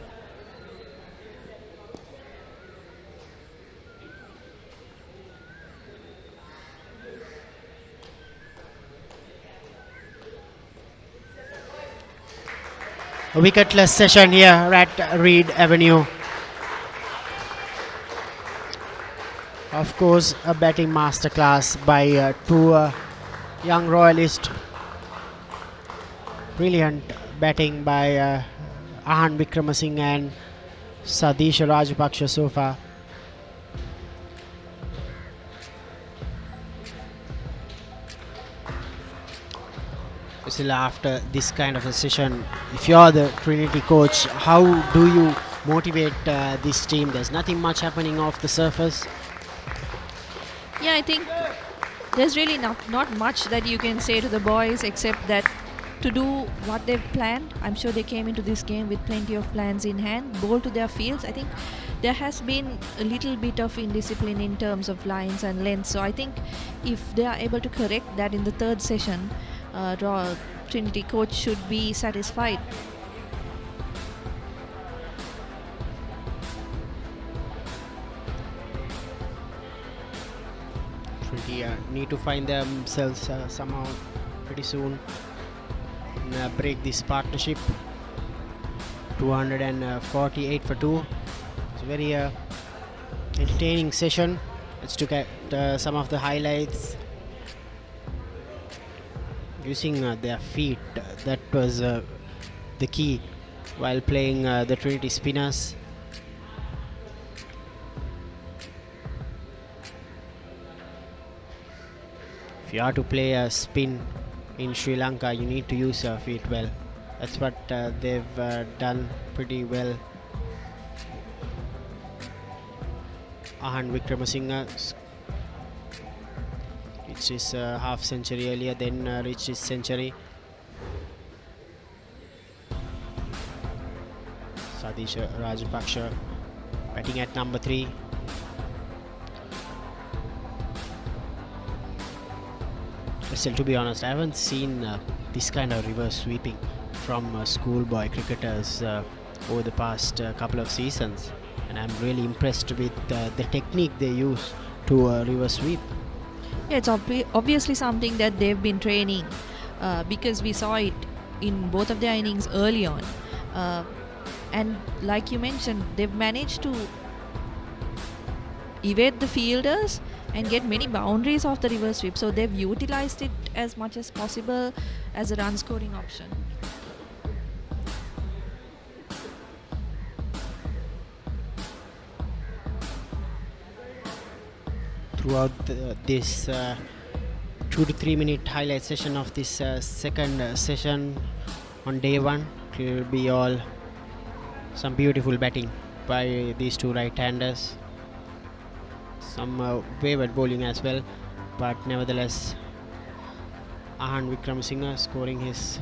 A wicketless session here at Reed Avenue. Of course, a batting masterclass by two young royalists. Brilliant batting by Ahan Wickramasinghe and Sadish Rajapaksa so far. Still, after this kind of a session, if you're the Trinity coach, how do you motivate this team? There's nothing much happening off the surface. Yeah, I think there's really not much that you can say to the boys except that to do what they've planned. I'm sure they came into this game with plenty of plans in hand, bowl to their fields. I think there has been a little bit of indiscipline in terms of lines and length, so I think if they are able to correct that in the third session, Trinity coach should be satisfied. Trinity need to find themselves somehow pretty soon and break this partnership. 248 for 2. It's a very entertaining session. Let's look at some of the highlights. Using their feet, that was the key while playing the Trinity spinners. If you are to play a spin in Sri Lanka, you need to use your feet well. That's what they've done pretty well. Ahan Wickramasinghe reached his half century earlier, then reached his century. Sadish Rajapaksa batting at number 3. Still, to be honest, I haven't seen this kind of reverse sweeping from schoolboy cricketers over the past couple of seasons, and I'm really impressed with the technique they use to reverse sweep. Yeah, it's obviously something that they've been training because we saw it in both of their innings early on. And like you mentioned, they've managed to evade the fielders and get many boundaries off the reverse sweep. So they've utilized it as much as possible as a run scoring option. Throughout this 2 to 3 minute highlight session of this second session on day 1, it will be all some beautiful batting by these two right-handers. Some wayward bowling as well, but nevertheless Ahan Wickramasinghe scoring his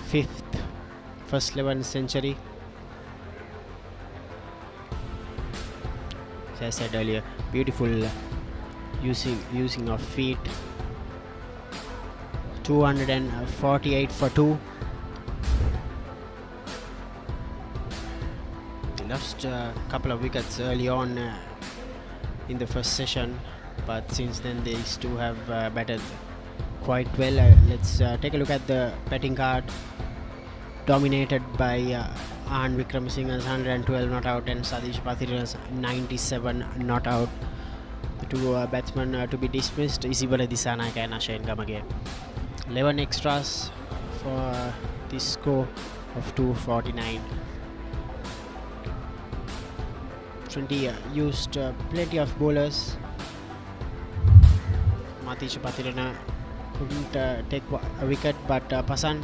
5th first 11 century. As I said earlier, beautiful using of feet. 248 for 2. They lost a couple of wickets early on in the first session, but since then these two have batted quite well. Let's take a look at the batting card. Dominated by Ahan Wickramasinghe's 112 not out and Sadish Pathira's 97 not out. The two batsmen to be dismissed, Isibala Disanayake and Ashane Gamage. 11 extras for this score of 249. Trinity used plenty of bowlers. Matisha Pathirana couldn't take a wicket, but Pasan,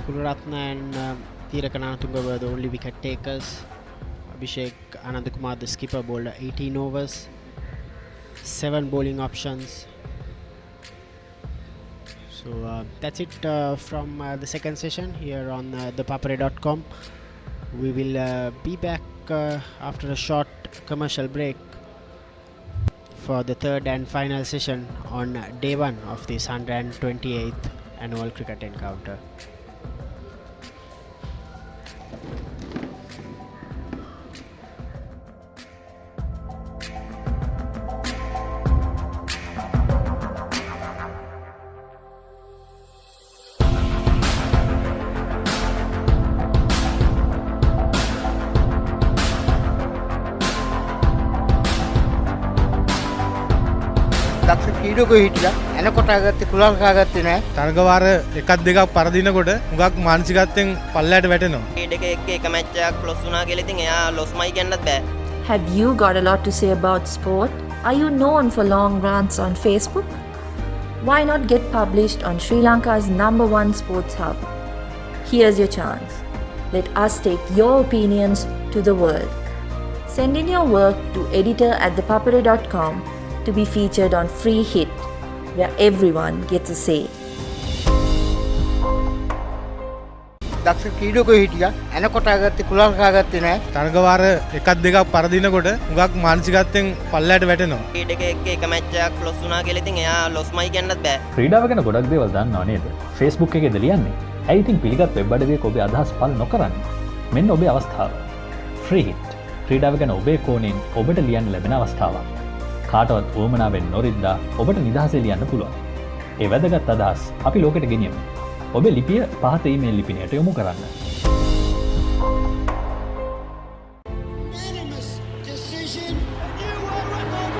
Kuluratna and Thirakananatunga were the only wicket takers. Abhishek Anandakumar, the skipper, bowled 18 overs, 7 bowling options. So that's it from the second session here on ThePapare.com. We will be back after a short commercial break for the third and final session on day one of this 128th annual cricket encounter. දක්ෂ ක්‍රීඩකයෝ හිටියා. එනකොට ආගත්තේ කුලල් කාගත්තේ නැහැ. තරගවාර එකක් දෙකක් පරදිනකොට හුඟක් මානසිකත්වයෙන් පල්ලයට වැටෙනවා. ක්‍රීඩකයෙක් එක්ක එක මැච් එකක් ලොස් වුණා කියලා ඉතින් එයා ලොස්මයි කියන්නත් බෑ. Have you got a lot to say about sport? Are you known for long rants on Facebook? Why not get published on Sri Lanka's #1 sports hub? Here's your chance. Let us take your opinions to the world. Send in your work to editor@thepapare.com to be featured on Free Hit, where everyone gets a say. දක්ෂ ක්‍රීඩකයෝ හිටියා. එනකොට ආගත්තේ කුලල් කාගත්තේ නැහැ. තරගවාර එකක් දෙකක් පරදිනකොට හුඟක් මානසිකත්වයෙන් පල්ලයට වැටෙනවා. ක්‍රීඩකයෙක් එක්ක එක මැච් එකක් ලොස් වුණා කියලා ඉතින් එයා ලොස්මයි කියන්නත් බෑ. ක්‍රීඩාව ගැන ගොඩක් දේවල් දන්නව නේද? Facebook එකේද ලියන්නේ? ඇයි ඉතින් පිළිගත් වෙබ් අඩවියක ඔබේ අදහස් පළ නොකරන්නේ? මෙන්න ඔබේ අවස්ථාව. Free Hit. ක්‍රීඩාව ගැන ඔබේ කෝණයෙන් ඔබට ලියන්න ලැබෙන අවස්ථාවක්. කාටවත් උවමනාවෙන් නොරිද්දා ඔබට නිදහසේ ලියන්න පුළුවන්. ඒ වැදගත් අදහස් අපි ලෝකෙට ගෙනියමු. ඔබේ ලිපිය පහත ඊමේල් ලිපිනයට යොමු කරන්න. Unanimous decision. New world record.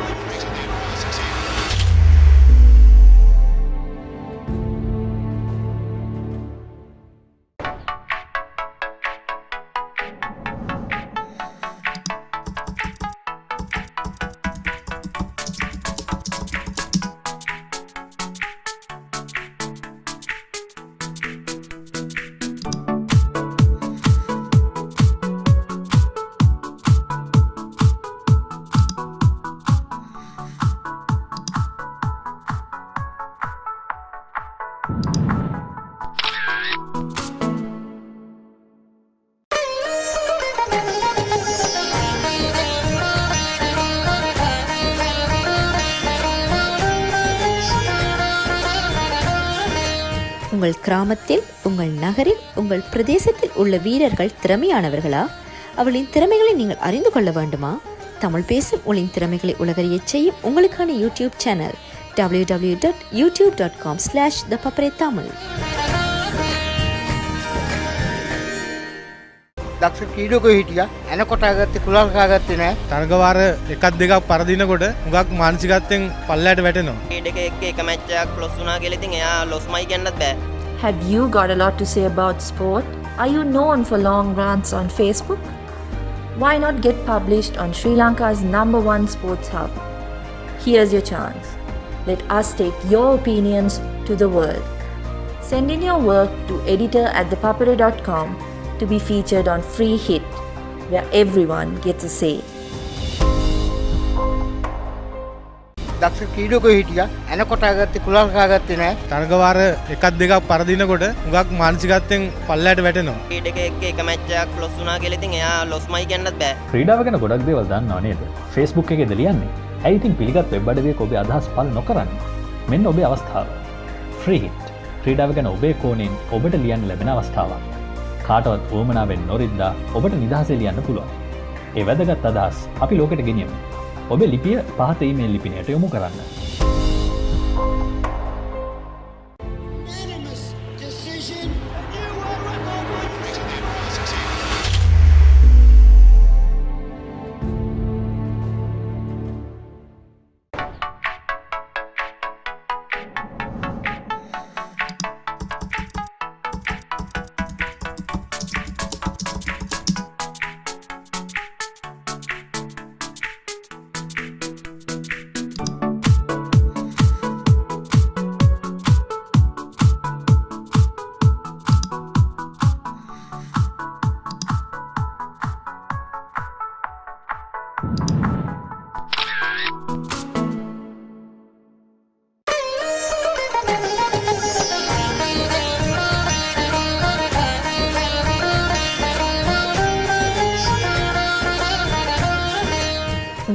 உங்கள் கிராமத்தில், உங்கள் நகரில், உங்கள் பிரதேசத்தில் உள்ள வீரர்கள் திறமையானவர்களா? அவர்களின் திறமைகளை நீங்கள் அறிந்து கொள்ள வேண்டுமா? தமிழ் பேசும் உங்களின் திறமைகளை உலகறியச் செய்யும் உங்களுக்கான யூடியூப் சேனல் www.youtube.com/thepapare tamil. දක්ෂ ක්‍රීඩකයෝ හිටියා. එනකොට ආගත්තේ කුලල් කාගත්තේ නැහැ. තරගවාර එකක් දෙකක් පරදිනකොට හුඟක් මානසිකත්වයෙන් පල්ලයට වැටෙනවා. ක්‍රීඩකයෙක් එක්ක එක මැච් එකක් ලොස් වුණා කියලා ඉතින් එයා ලොස්මයි කියන්නත් බෑ. Have you got a lot to say about sport? Are you known for long rants on Facebook? Why not get published on Sri Lanka's #1 sports hub? Here's your chance. Let us take your opinions to the world. Send in your work to editor@thepapare.com to be featured on Free Hit, where everyone gets a say. දක්ෂ ක්‍රීඩකයෝ හිටියා. එනකොට ආගත්තේ කුලල් කාගත්තේ නැහැ. තරගවාර එකක් දෙකක් පරදිනකොට හුඟක් මානසිකත්වයෙන් පල්ලයට වැටෙනවා. ක්‍රීඩකයෙක් එක්ක match එකක් ලොස් වුණා කියලා ඉතින් එයා ලොස්මයි කියන්නත් බෑ. ක්‍රීඩාව ගැන ගොඩක් දේවල් දන්නව නේද? Facebook එකේද ලියන්නේ? ඇයි ඉතින් පිළිගත් වෙබ් අඩවියක ඔබේ අදහස් පළ නොකරන්නේ? මෙන්න ඔබේ අවස්ථාව. Free Hit. ක්‍රීඩාව ගැන ඔබේ කෝණයෙන් ඔබට ලියන්න ලැබෙන අවස්ථාවක්. කාටවත් උවමනාවෙන් නොරිද්දා ඔබට නිදහසේ ලියන්න පුළුවන්. ඒ වැදගත් අදහස් අපි ලෝකෙට ගෙනියමු. ඔබේ ලිපිය පහත ඊමේල් ලිපිනයට යොමු කරන්න. Unanimous decision. New world record.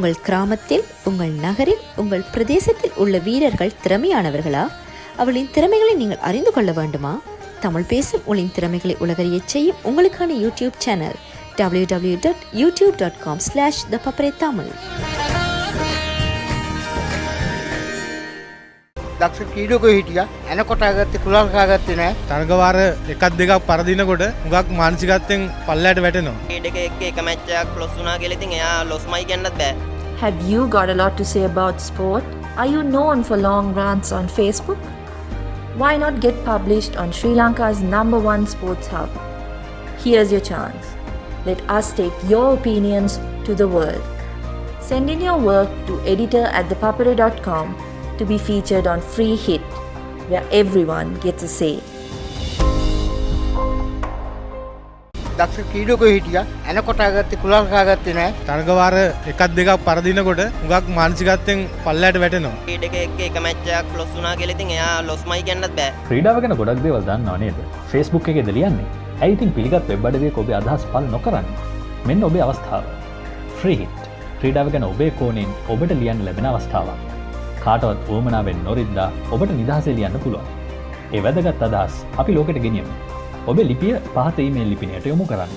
உங்கள் கிராமத்தில், உங்கள் நகரில், உங்கள் பிரதேசத்தில் உள்ள வீரர்கள் திறமையானவர்களா? அவளின் திறமைகளை நீங்கள் அறிந்து கொள்ள வேண்டுமா? தமிழ் பேசும் உங்களின் திறமைகளை உலகறியச் செய்யும் உங்களுக்கான யூடியூப் சேனல் www.youtube.com/ThePapare Tamil. දක්ෂ ක්‍රීඩකයෝ හිටියා. එනකොට ආගත්තේ කුලල් කාගත්තේ නැහැ. තරගවාර එකක් දෙකක් පරදිනකොට හුඟක් මානසිකත්වයෙන් පල්ලයට වැටෙනවා. ක්‍රීඩක එක්ක එක මැච් එකක් ලොස් වුණා කියලා ඉතින් එයා ලොස්මයි කියන්නත් බෑ. Have you got a lot to say about sport? Are you known for long rants on Facebook? Why not get published on Sri Lanka's #1 sports hub? Here's your chance. Let us take your opinions to the world. Send in your work to editor@thepapare.com to be featured on Free Hit, where everyone gets a say. දක්ෂ ක්‍රීඩකයෝ හිටියා. එනකොට ආගත්තේ කුලල් කාගත්තේ නැහැ. තරගවාර එකක් දෙකක් පරදිනකොට හුඟක් මානසිකත්වයෙන් පල්ලයට වැටෙනවා. ක්‍රීඩක එක්ක එක මැච් එකක් ලොස් වුණා කියලා ඉතින් එයා ලොස්මයි කියන්නත් බෑ. ක්‍රීඩාව ගැන ගොඩක් දේවල් දන්නව නේද? Facebook එකේද ලියන්නේ? ඇයි ඉතින් පිළිගත් වෙබ් අඩවියක ඔබේ අදහස් පළ නොකරන්නේ? මෙන්න ඔබේ අවස්ථාව. Free Hit. ක්‍රීඩාව ගැන ඔබේ කෝණයෙන් ඔබට ලියන්න ලැබෙන අවස්ථාවක්. කාටවත් උවමනාවෙන් නොරිද්දා ඔබට නිදහසේ ලියන්න පුළුවන්. ඒ වැදගත් අදහස් අපි ලෝකෙට ගෙනියමු. ඔබේ ලිපිය පහත ඊමේල් ලිපිනයට යොමු කරන්න.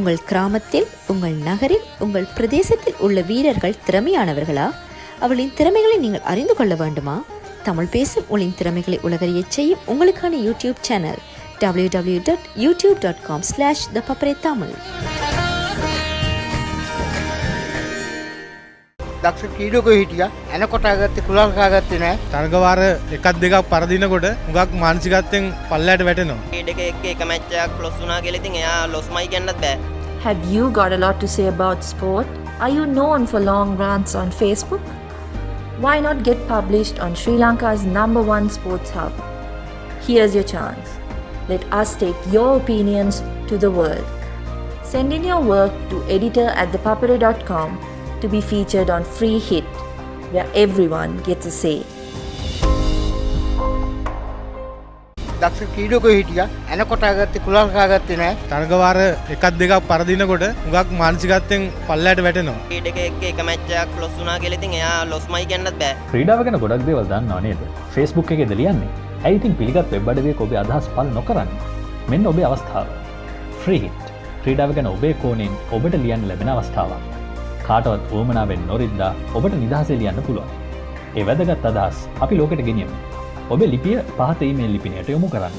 உங்கள் கிராமத்தில், உங்கள் நகரில், உங்கள் பிரதேசத்தில் உள்ள வீரர்கள் திறமையானவர்களா? அவளின் திறமைகளை நீங்கள் அறிந்து கொள்ள வேண்டுமா? தமிழ் பேசும் உங்களின் திறமைகளை உலகறியச் செய்யும் உங்களுக்கான யூடியூப் சேனல் www.youtube.com/ThePapare Tamil. දක්ෂ ක්‍රීඩකයෝ හිටියා. එනකොට ආගත්තේ කුලල් කාගත්තේ නැහැ. තරගවාර එකක් දෙකක් පරදිනකොට හුඟක් මානසිකත්වයෙන් පල්ලයට වැටෙනවා. ක්‍රීඩක එක්ක එක මැච් එකක් ලොස් වුණා කියලා ඉතින් එයා ලොස්මයි කියන්නත් බෑ. Have you got a lot to say about sport? Are you known for long rants on Facebook? Why not get published on Sri Lanka's #1 sports hub? Here's your chance. Let us take your opinions to the world. Send in your work to editor@thepapare.com to be featured on Free Hit, where everyone gets a say. දක්ෂ ක්‍රීඩකයෝ හිටියා. එනකොට ආගත්තේ කුලල් කාගත්තේ නැහැ. තරගවාර එකක් දෙකක් පරදිනකොට හුඟක් මානසිකත්වයෙන් පල්ලයට වැටෙනවා. ක්‍රීඩක එක්ක එක මැච් එකක් ලොස් වුණා කියලා ඉතින් එයා ලොස්මයි කියන්නත් බෑ. ක්‍රීඩාව ගැන ගොඩක් දේවල් දන්නව නේද? Facebook එකේද ලියන්නේ? ඇයි ඉතින් පිළිගත් වෙබ් අඩවියක ඔබේ අදහස් පළ නොකරන්නේ? මෙන්න ඔබේ අවස්ථාව. Free Hit. ක්‍රීඩාව ගැන ඔබේ කෝණයෙන් ඔබට ලියන්න ලැබෙන අවස්ථාවක්. කාටවත් උවමනාවෙන් නොරිද්දා ඔබට නිදහසේ ලියන්න පුළුවන්. ඒ වැදගත් අදහස් අපි ලෝකෙට ගෙනියමු. ඔබේ ලිපිය පහත ඊමේල් ලිපිනයට යොමු කරන්න.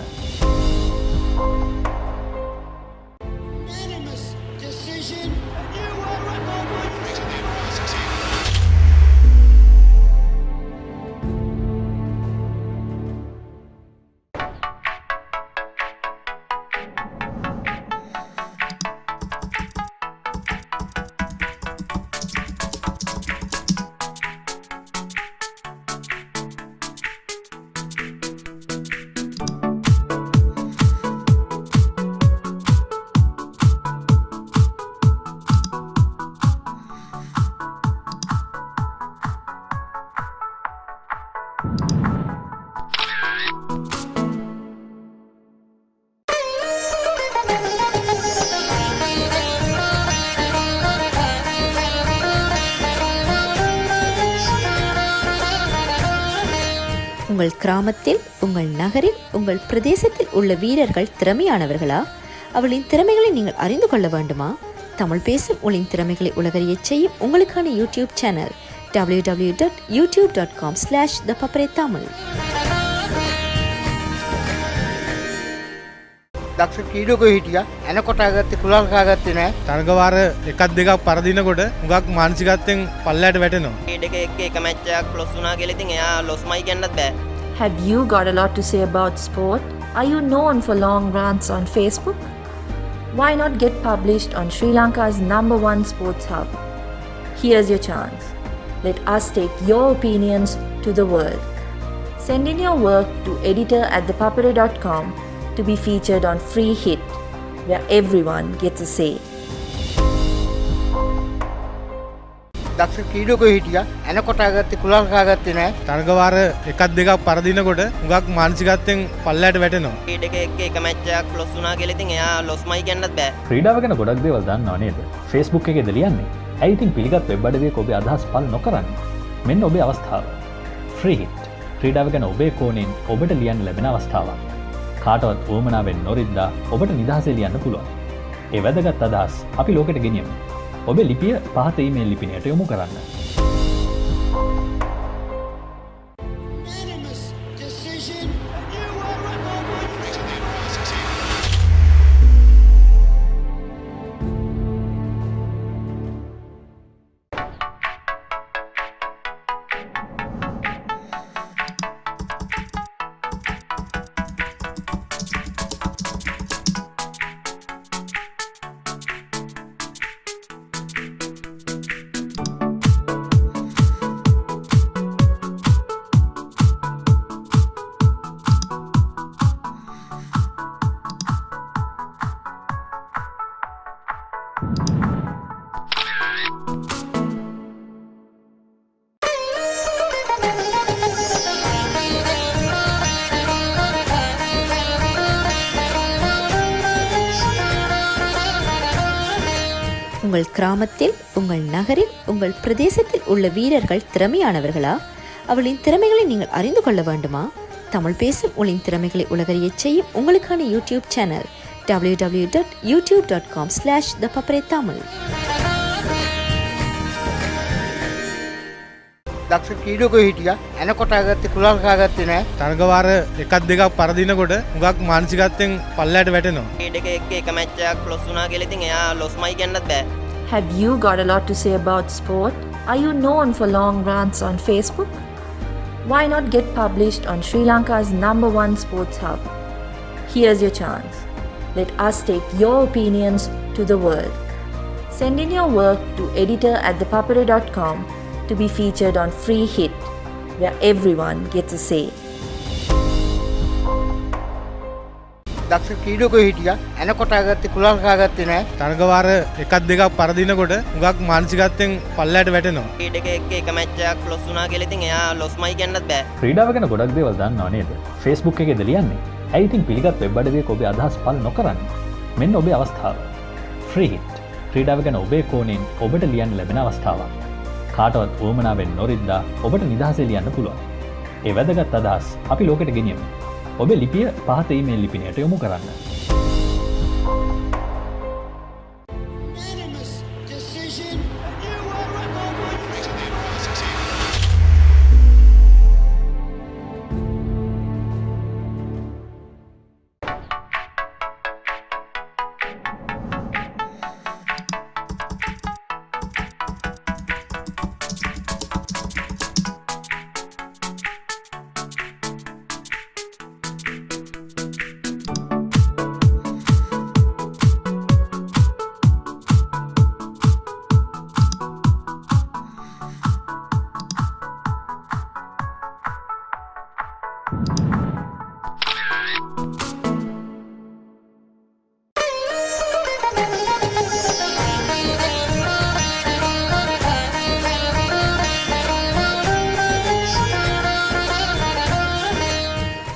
உங்கள் கிராமத்தில், உங்கள் நகரில், உங்கள் பிரதேசத்தில் உள்ள வீரர்கள் திறமையானவர்களா? அவளின் திறமைகளை நீங்கள் அறிந்து கொள்ள வேண்டுமா? தமிழ் பேசும் உங்களின் திறமைகளை உலகறியச் செய்யும் உங்களுக்கான யூடியூப் சேனல் www.youtube.com/thepapare Tamil. දක්ෂ ක්‍රීඩකයෝ හිටියා. එනකොට ආගත්තේ කුලල් කාගත්තේ නැහැ. තරගවාර එකක් දෙකක් පරදිනකොට හුඟක් මානසිකත්වයෙන් පල්ලයට වැටෙනවා. ක්‍රීඩක එක්ක එක මැච් එකක් ලොස් වුණා කියලා ඉතින් එයා ලොස්මයි කියන්නත් බෑ. Have you got a lot to say about sport? Are you known for long rants on Facebook? Why not get published on Sri Lanka's #1 sports hub? Here's your chance. Let us take your opinions to the world. Send in your work to editor@thepapare.com to be featured on Free Hit, where everyone gets a say. දක්ෂ ක්‍රීඩකයෝ හිටියා. එනකොට ආගත්තේ කුලල් කාගත්තේ නැහැ. තරගවාර එකක් දෙකක් පරදිනකොට හුඟක් මානසිකත්වයෙන් පල්ලයට වැටෙනවා. ක්‍රීඩක එක්ක එක මැච් එකක් ලොස් වුණා කියලා ඉතින් එයා ලොස්මයි කියන්නත් බෑ. ක්‍රීඩාව ගැන ගොඩක් දේවල් දන්නව නේද? Facebook එකේද ලියන්නේ? ඇයි ඉතින් පිළිගත් වෙබ් අඩවියක ඔබේ අදහස් පළ නොකරන්නේ? මෙන්න ඔබේ අවස්ථාව. Free Hit. ක්‍රීඩාව ගැන ඔබේ කෝණයෙන් ඔබට ලියන්න ලැබෙන අවස්ථාවක්. කාටවත් උවමනාවෙන් නොරිද්දා ඔබට නිදහසේ ලියන්න පුළුවන්. ඒ වැදගත් අදහස් අපි ලෝකෙට ගෙනියමු. ඔබේ ලිපිය පහත ඊමේල් ලිපිනයට යොමු කරන්න. உங்கள் கிராமத்தில், உங்கள் நகரில், உங்கள் பிரதேசத்தில் உள்ள வீரர்கள் திறமையானவர்களா? அவளின் திறமைகளை நீங்கள் அறிந்து கொள்ள வேண்டுமா? தமிழ் பேசும் உங்களின் திறமைகளை உலகறியச் செய்யும் உங்களுக்கான யூடியூப் சேனல் www.youtube.com/thepapare Tamil. දක්ෂ ක්‍රීඩකයෝ හිටියා. එනකොට ආගත්තේ කුලල් කාගත්තේ නැහැ. තරගවාර එකක් දෙකක් පරදිනකොට හුඟක් මානසිකත්වයෙන් පල්ලයට වැටෙනවා. ක්‍රීඩක එක්ක එක මැච් එකක් ලොස් වුණා කියලා ඉතින් එයා ලොස්මයි කියන්නත් බෑ. Have you got a lot to say about sport? Are you known for long rants on Facebook? Why not get published on Sri Lanka's #1 sports hub? Here's your chance. Let us take your opinions to the world. Send in your work to editor@thepapare.com to be featured on Free Hit, where everyone gets a say. දක්ෂ ක්‍රීඩකයෝ හිටියා. එනකොට ආගත්තේ කුලල් කාගත්තේ නැහැ. තරගවාර එකක් දෙකක් පරදිනකොට හුඟක් මානසිකත්වයෙන් පල්ලයට වැටෙනවා. ක්‍රීඩක එක්ක එක මැච් එකක් ලොස් වුණා කියලා ඉතින් එයා ලොස්මයි කියන්නත් බෑ. ක්‍රීඩාව ගැන ගොඩක් දේවල් දන්නව නේද? Facebook එකේද ලියන්නේ? ඇයි ඉතින් පිළිගත් වෙබ් අඩවියක ඔබේ අදහස් පළ නොකරන්නේ? මෙන්න ඔබේ අවස්ථාව. Free Hit. ක්‍රීඩාව ගැන ඔබේ කෝණයෙන් ඔබට ලියන්න ලැබෙන අවස්ථාවක්. කාටවත් උවමනාවෙන් නොරිද්දා ඔබට නිදහසේ ලියන්න පුළුවන්. ඒ වැදගත් අදහස් අපි ලෝකෙට ගෙනියමු. ඔබේ ලිපිය පහත ඊමේල් ලිපිනයට යොමු කරන්න.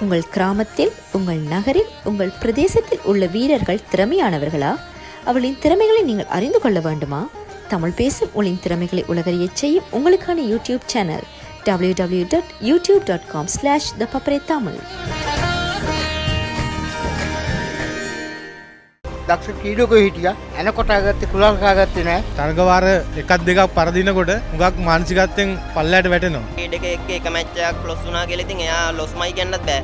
உங்கள் கிராமத்தில், உங்கள் நகரில், உங்கள் பிரதேசத்தில் உள்ள வீரர்கள் திறமையானவர்களா? அவளின் திறமைகளை நீங்கள் அறிந்து கொள்ள வேண்டுமா? தமிழ் பேசும் உங்களின் திறமைகளை உலகறியச் செய்யும் உங்களுக்கான யூடியூப் சேனல் www.youtube.com/thepapare Tamil. දක්ෂ ක්‍රීඩකයෝ හිටියා. එනකොට ආගත්තේ කුලල් කාගත්තේ නැහැ. තරගවාර එකක් දෙකක් පරදිනකොට හුඟක් මානසිකත්වයෙන් පල්ලයට වැටෙනවා. ක්‍රීඩකයෙක් එක්ක එක මැච් එකක් ලොස් වුණා කියලා ඉතින් එයා ලොස්මයි කියන්නත් බෑ.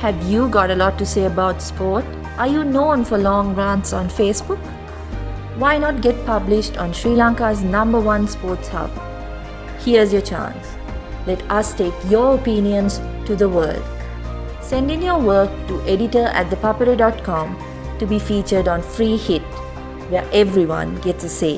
Have you got a lot to say about sport? Are you known for long rants on Facebook? Why not get published on Sri Lanka's #1 sports hub? Here's your chance. Let us take your opinions to the world. Send in your work to editor@thepapare.com to be featured on Free Hit, where everyone gets a say.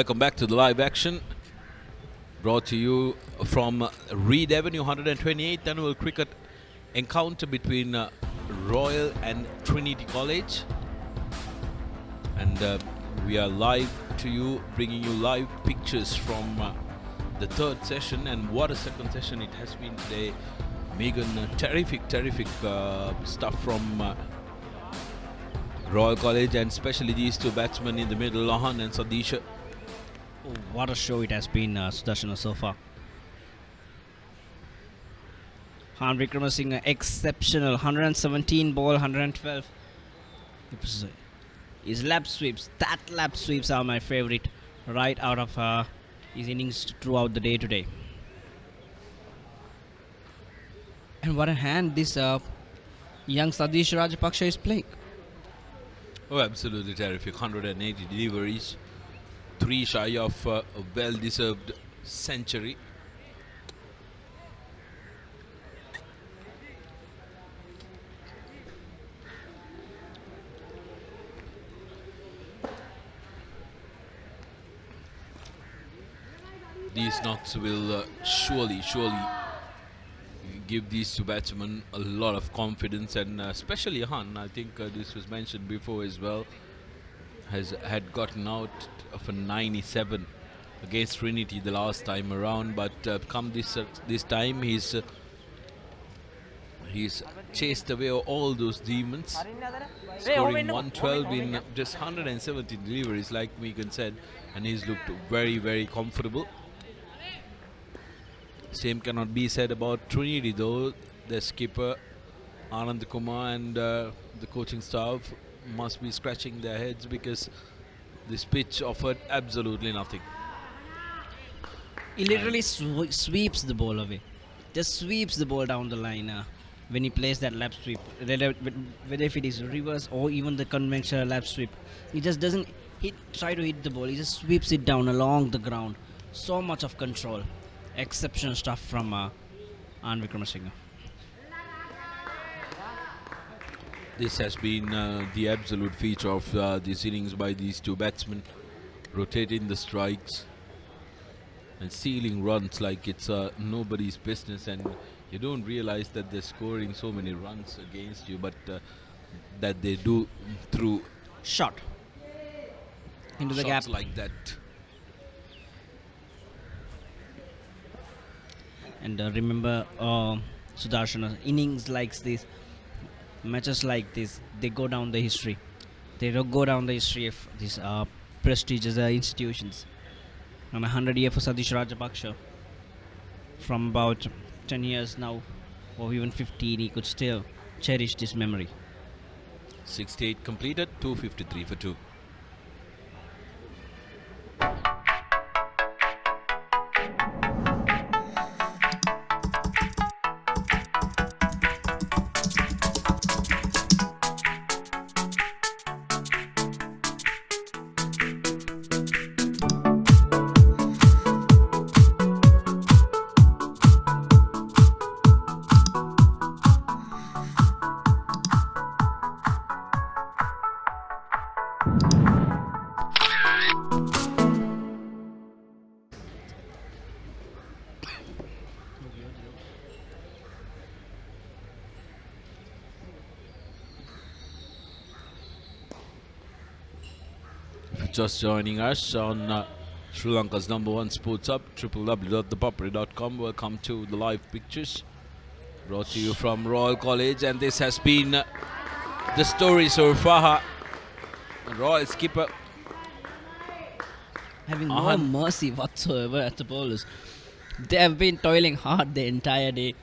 Welcome back to the live action, brought to you from Reed Avenue, 128th annual cricket encounter between Royal and Trinity College. And we are live to you, bringing you live pictures from the third session. And what a second session it has been today. Megan, terrific stuff from Royal College, and especially these two batsmen in the middle, Lahan and Sadisha. Oh, what a show it has been, Sudarshana, so far. Han Wickramasinghe, exceptional. 117 ball, 112. His lap sweeps, that lap sweeps are my favorite right out of his innings throughout the day today. And what a hand this young Sadish Rajapaksha is playing. Oh, absolutely terrific. 180 deliveries. 3 shy of a well-deserved century. These knocks will surely give these two batsmen a lot of confidence, and especially Han, I think this was mentioned before as well, had gotten out of a 97 against Trinity the last time around, but come this time he's chased away all those demons, scoring 112 in just 170 deliveries, like Megan said, and he's looked very comfortable. Same cannot be said about Trinity though. The skipper Anand Kumar and the coaching staff must be scratching their heads, because this pitch offered absolutely nothing. He literally sweeps the ball away. Just sweeps the ball down the line when he plays that lap sweep. Whether if it is reverse or even the conventional lap sweep, he just doesn't try to hit the ball. He just sweeps it down along the ground. So much of control. Exceptional stuff from Anand Wickramasinghe. This has been the absolute feature of this innings by these two batsmen, rotating the strikes and stealing runs like it's nobody's business, and you don't realize that they're scoring so many runs against you, but that they do through shot into the shots gap like that. And remember, Sudarshana, innings like this, matches like this, they go down the history. They go down the history of these prestigious institutions. And 100 years for Sadish Rajapaksha. From about 10 years now, or even 15, he could still cherish this memory. 68 completed, 253 for 2. Just joining us on Sri Lanka's #1 sports hub, www.ThePapare.com. Welcome to the live pictures brought to you from Royal College, and this has been the story so far. Royal skipper having no mercy whatsoever at the bowlers. They have been toiling hard the entire day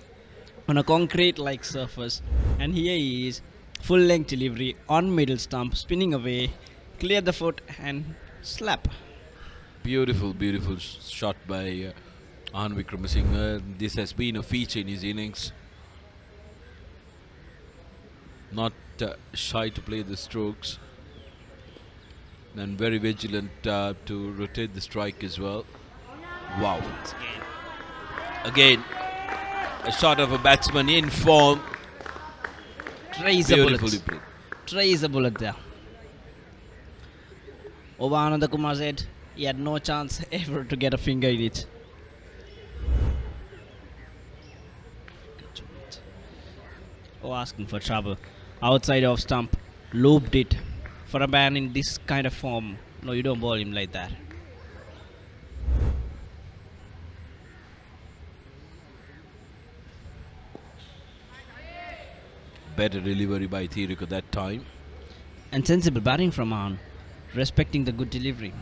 on a concrete-like surface, and here he is, full-length delivery on middle stump, spinning away, clear the foot and slap. Beautiful, beautiful shot by Ahan Wickramasinghe. This has been a feature in his innings. Not shy to play the strokes, and very vigilant to rotate the strike as well. Wow. Again, a shot of a batsman in form. Trace a bullet there. Ananda Kumar said he had no chance ever to get a finger in it. Asking for trouble. Outside of stump, looped it. For a man in this kind of form, no, you don't bowl him like that. Better delivery by Thiruk at that time. And sensible batting from Ahan, respecting the good delivery.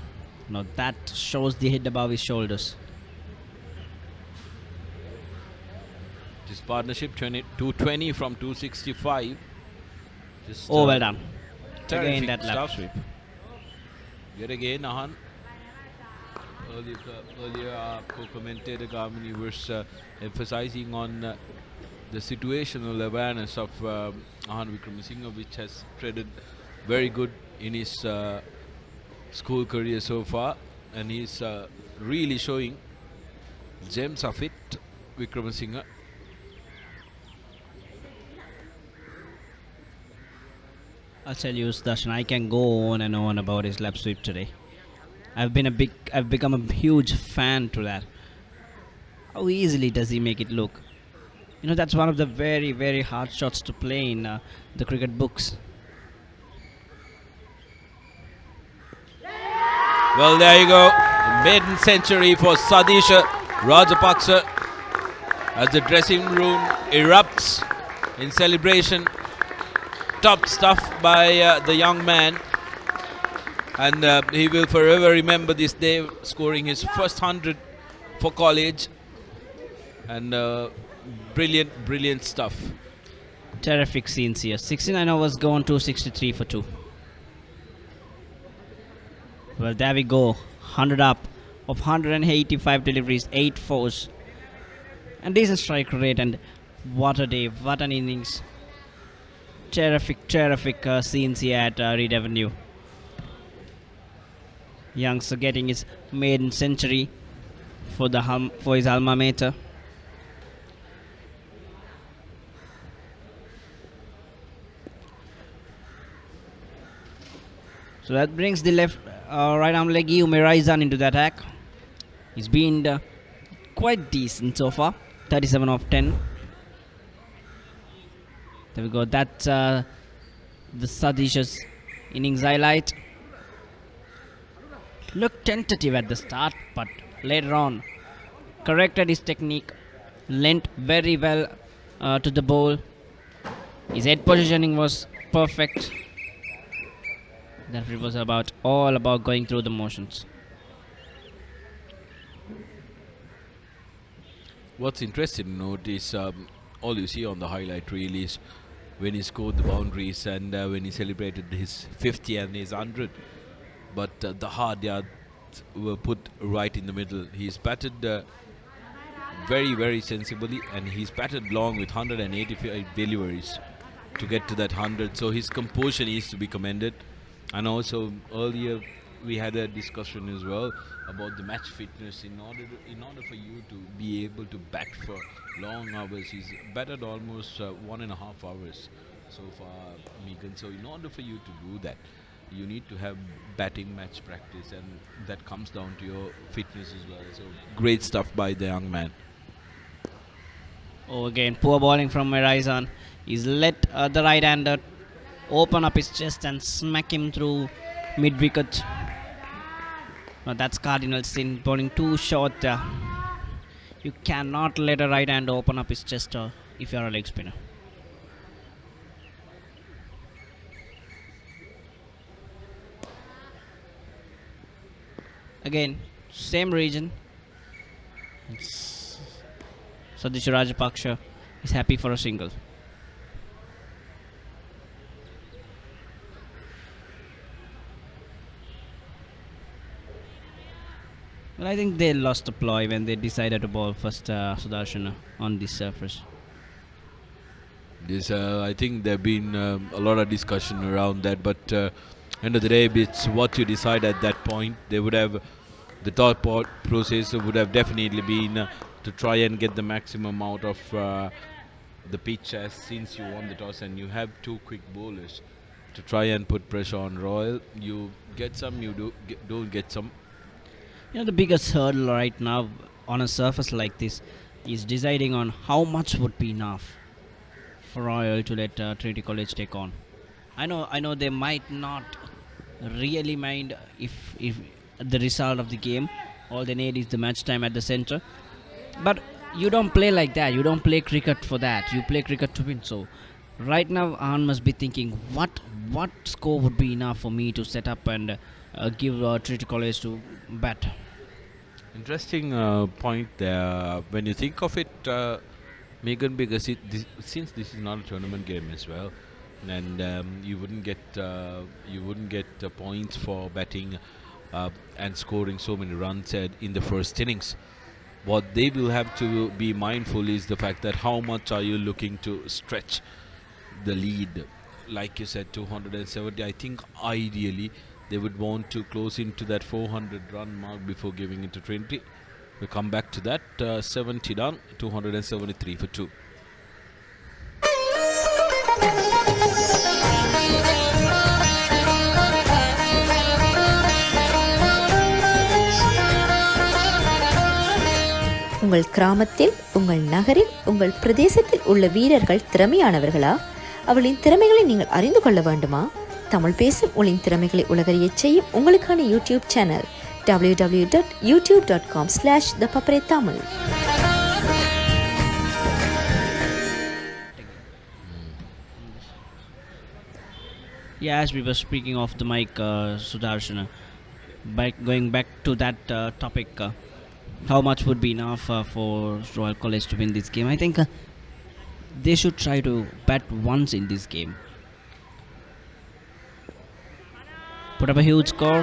Now that shows the head above his shoulders. This partnership 220 from 265. Just, well done. Again That lap sweep. Yet again, Ahan. Earlier co-commentator Gamini was emphasizing on the situational awareness of Ahan Wickramasinghe, which has treaded very good in his school career so far, and he's really showing gems of it, Wickramasinghe. I'll tell you, Darshan, I can go on and on about his lap sweep today. I've become a huge fan to that. How easily does he make it look? You know, that's one of the very, very hard shots to play in the cricket books. Well, there you go. Maiden century for Sadisha Rajapaksa as the dressing room erupts in celebration. Top stuff by the young man, and he will forever remember this day, scoring his first 100 for college, and brilliant stuff. Terrific scenes here. 69 overs gone, 263 for 2. Well, there we go. 100 up of 185 deliveries, 8 fours, and decent strike rate. And what a day, what an innings. Terrific scenes here at Reed Avenue. Youngster getting his maiden century for his alma mater. So that brings the right arm leggy Umerizan into the attack. He's been quite decent so far, 37 of 10. There we go. That's the Sadish's innings highlight. Looked tentative at the start, but later on corrected his technique, lent very well to the bowl. His head positioning was perfect. That it was all about going through the motions. What's interesting to note is all you see on the highlight reel is when he scored the boundaries and when he celebrated his 50 and his 100. But the hard yards were put right in the middle. He's batted very, very sensibly, and he's batted long with 185 deliveries to get to that 100. So his composure needs to be commended. And also earlier we had a discussion as well about the match fitness. In order for you to be able to bat for long hours, he's batted almost 1.5 hours so far, Megan. So in order for you to do that, you need to have batting match practice, and that comes down to your fitness as well. So great stuff by the young man. Oh, again, poor bowling from Merizan. He's let the right-hander open up his chest and smack him through mid-wicket. Now that's Cardinals in bowling too short. You cannot let a right hand open up his chest if you are a leg spinner. Again, same region. Sadish Rajapaksha is happy for a single. Well, I think they lost the ploy when they decided to bowl first Sudarshan on this surface. This, I think there have been a lot of discussion around that, but end of the day, it's what you decide at that point. They would have, the thought process would have definitely been to try and get the maximum out of the pitch, as since you won the toss and you have two quick bowlers to try and put pressure on Royal. You get some, you don't get some. You know, the biggest hurdle right now on a surface like this is deciding on how much would be enough for Royal to let Trinity College take on. I know they might not really mind if the result of the game, all they need is the match time at the center, but you don't play like that. You don't play cricket for that. You play cricket to win. So right now Anand must be thinking, what score would be enough for me to set up and give Trinity College to bat. Interesting point there. When you think of it, Megan, because since this is not a tournament game as well, and you wouldn't get points for batting and scoring so many runs in the first innings. What they will have to be mindful is the fact that how much are you looking to stretch the lead. Like you said, 270. I think ideally they would want to close into that 400 run mark before giving it to Trinity. We'll come back to that. 70 done, 273 for 2. உங்கள் கிராமத்தில், உங்கள் நகரில், உங்கள் பிரதேசத்தில் உள்ள வீரர்கள் திறமையானவர்களா? அவளின் திறமைகளை நீங்கள் அறிந்து கொள்ள வேண்டுமா? தமிழ் பேசும் உங்களின் திறமைகளை உலகறியச் செய்யும் உங்களுக்கான YouTube channel www.youtube.com/ThePapare Tamil. Yeah, as we were speaking off the mic, Sudarshan, going back to that topic, how much would be enough for Royal College to win this game? I think they should try to bat once in this game. Put up a huge score.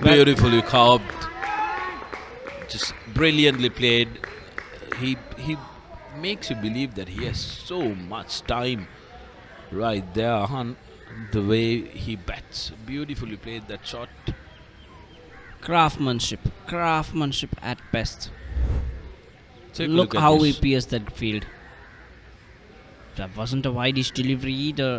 Beautifully carved. Just brilliantly played. He makes you believe that he has so much time right there, the way he bats. Beautifully played that shot. Craftsmanship at best. Look how he pierced that field. That wasn't a wide-ish delivery either.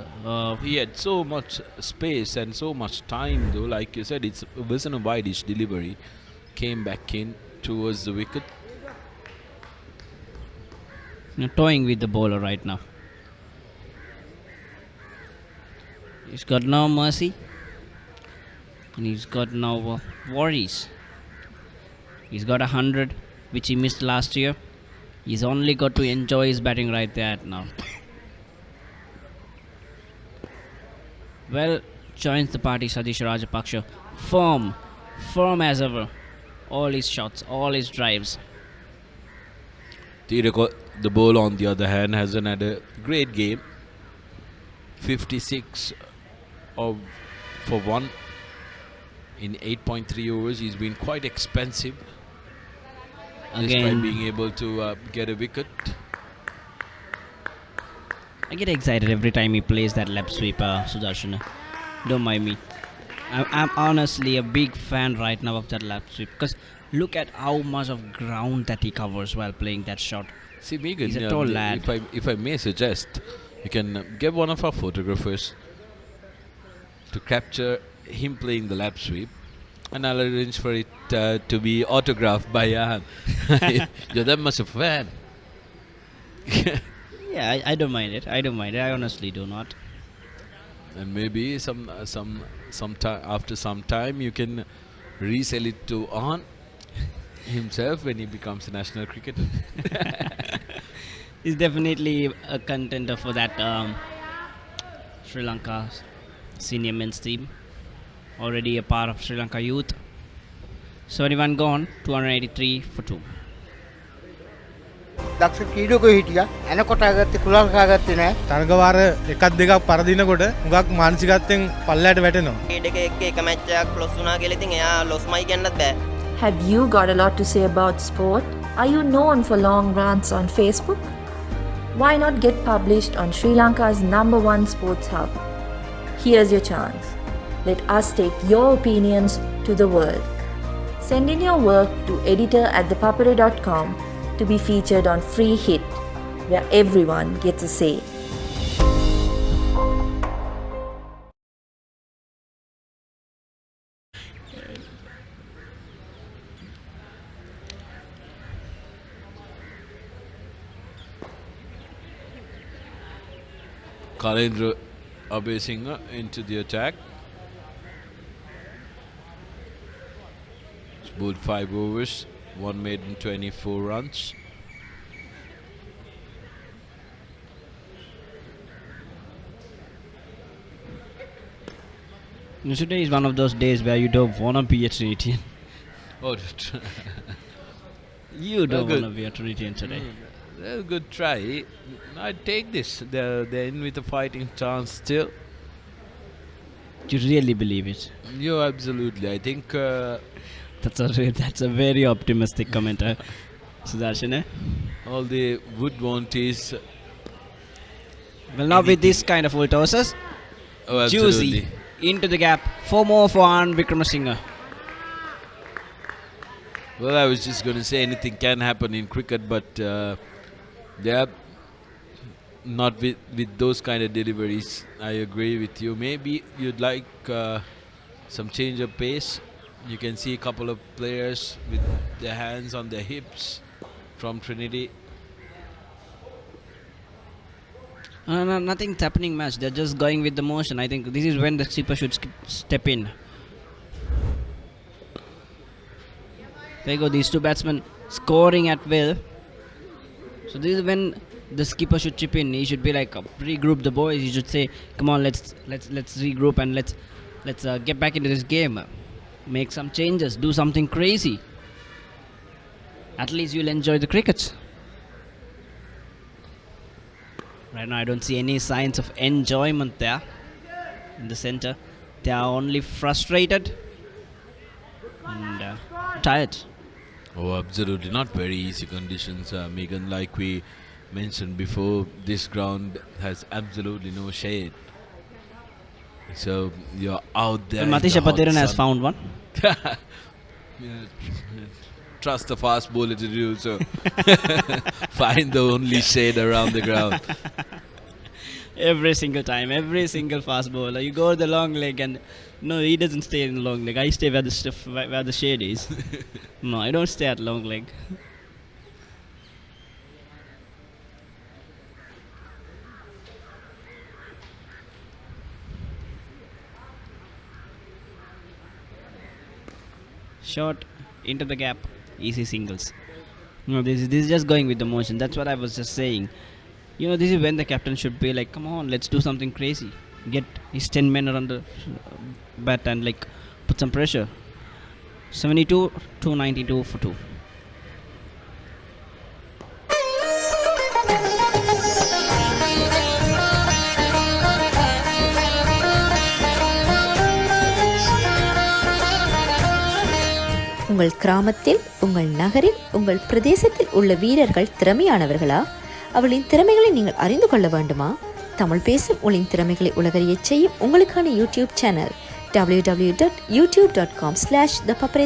He had so much space and so much time, though. Like you said, it wasn't a wide-ish delivery. Came back in towards the wicket. Toying with the bowler right now. He's got no mercy. And he's got no worries. He's got 100, which he missed last year. He's only got to enjoy his batting right there now. Well, joins the party Sadish Rajapaksha. Firm as ever. All his shots, all his drives. The bowler, on the other hand, hasn't had a great game. 56 for 1 in 8.3 overs. He's been quite expensive. Despite being able to get a wicket. I get excited every time he plays that lap sweep, Sudarshan. Don't mind me. I'm honestly a big fan right now of that lap sweep, because look at how much of ground that he covers while playing that shot. See, Megan, he's a tall lad. If I may suggest, you can get one of our photographers to capture him playing the lap sweep, and I'll arrange for it to be autographed by Yahan. You're that much of a fan. Yeah, I don't mind it. I honestly do not. and maybe some time after some time you can resell it to An himself when he becomes a national cricketer. He's definitely a contender for that Sri Lanka senior men's team. Already a part of Sri Lanka youth. 71 gone, 283 for 2. දක්ෂ ක්‍රීඩකයෝ හිටියා. එනකොට ආගත්තේ කුලල් කාගත්තේ නැහැ. තරගවාර එකක් දෙකක් පරදිනකොට හුඟක් මානසිකත්වයෙන් පල්ලයට වැටෙනවා. ක්‍රීඩක එක්ක එක මැච් එකක් ලොස් වුණා කියලා ඉතින් එයා ලොස්මයි කියන්නත් බෑ. Have you got a lot to say about sport? Are you known for long rants on Facebook? Why not get published on Sri Lanka's #1 sports hub? Here's your chance. Let us take your opinions to the world. Send in your work to editor@thepapare.com to be featured on Free Hit, where everyone gets a say. Kalendra Abesingha into the attack. It's bowled 5 overs, one made in 24 runs. Today is one of those days where you don't want to be a Trinitian. Oh, You don't good. want to be a Trinitian today. That's a good try. I take this. They're in with a fighting chance still. You really believe it? Yeah, absolutely. I think That's a very optimistic comment, Sudarshan. all they would want is Well, now with this kind of full tosses, oh, absolutely. juicy into the gap. 4 more for An Wickramasinghe. Well, I was just going to say anything can happen in cricket, but they are not with those kind of deliveries. I agree with you. Maybe you'd like some change of pace. You can see a couple of players with their hands on their hips from Trinity. Nothing's happening much. They're just going with the motion. I think this is when the skipper should step in. There you go, these two batsmen scoring at will. So this is when the skipper should chip in. He should be like regroup the boys. He should say, "Come on, let's regroup and let's get back into this game. Make some changes. Do something crazy. At least you'll enjoy the cricket." Right now, I don't see any signs of enjoyment there in the center. They are only frustrated and tired. Oh, absolutely. Not very easy conditions, Megan. Like we mentioned before, this ground has absolutely no shade. So you're out there. Well, Matisha Patiran has found one. Trust the fast bowler to do so. Find the only shade around the ground. Every single time, every single fast bowler, you go the long leg, and no, he doesn't stay in the long leg. I stay where the shade is. No, I don't stay at long leg. Short into the gap, easy singles. No, this is just going with the motion. That's what I was just saying. You know, this is when the captain should be like, "Come on, let's do something crazy. Get his 10 men around the bat and like put some pressure." 72, 292 for 2. உங்கள் கிராமத்தில், உங்கள் நகரில், உங்கள் பிரதேசத்தில் உள்ள வீரர்கள் திறமையானவர்களா? அவர்களின் திறமைகளை நீங்கள் அறிந்து கொள்ள வேண்டுமா? தமிழ் பேசும் உங்களின் திறமைகளை உலகறியச் செய்யும் உங்களுக்கான YouTube channel www.youtube.com/thepapare.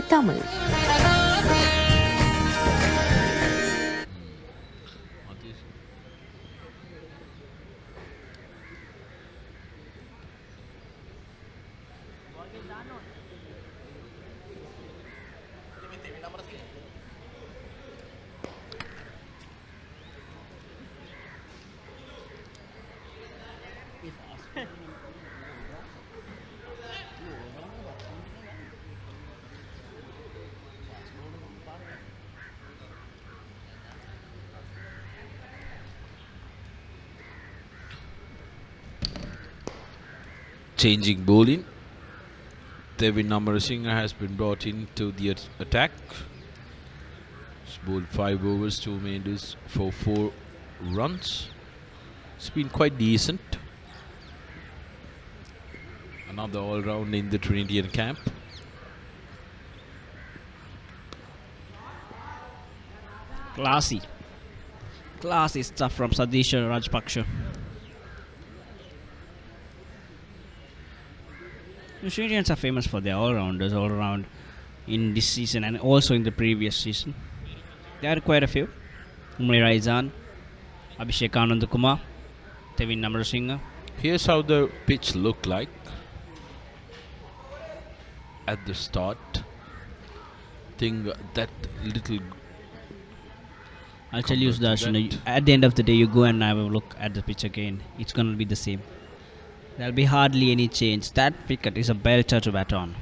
changing bowling. Devin Amarasinghe has been brought into the attack. He's bowled 5 overs, 2 maidens for 4 runs. It's been quite decent. Another all-round in the Trinity camp. Classy stuff from Sadish Rajpaksha. The Sri Lankans are famous for their all-rounders all around in this season and also in the previous season. There are quite a few. Umri Raizan, Abhishek Anandakumar, Devin Amarasinghe. Here's how the pitch looked like at the start. Think that little. I'll tell you, Sudarshan, at the end of the day, you go and have a look at the pitch again. It's going to be the same. There'll be hardly any change. That wicket is a belter to bat on.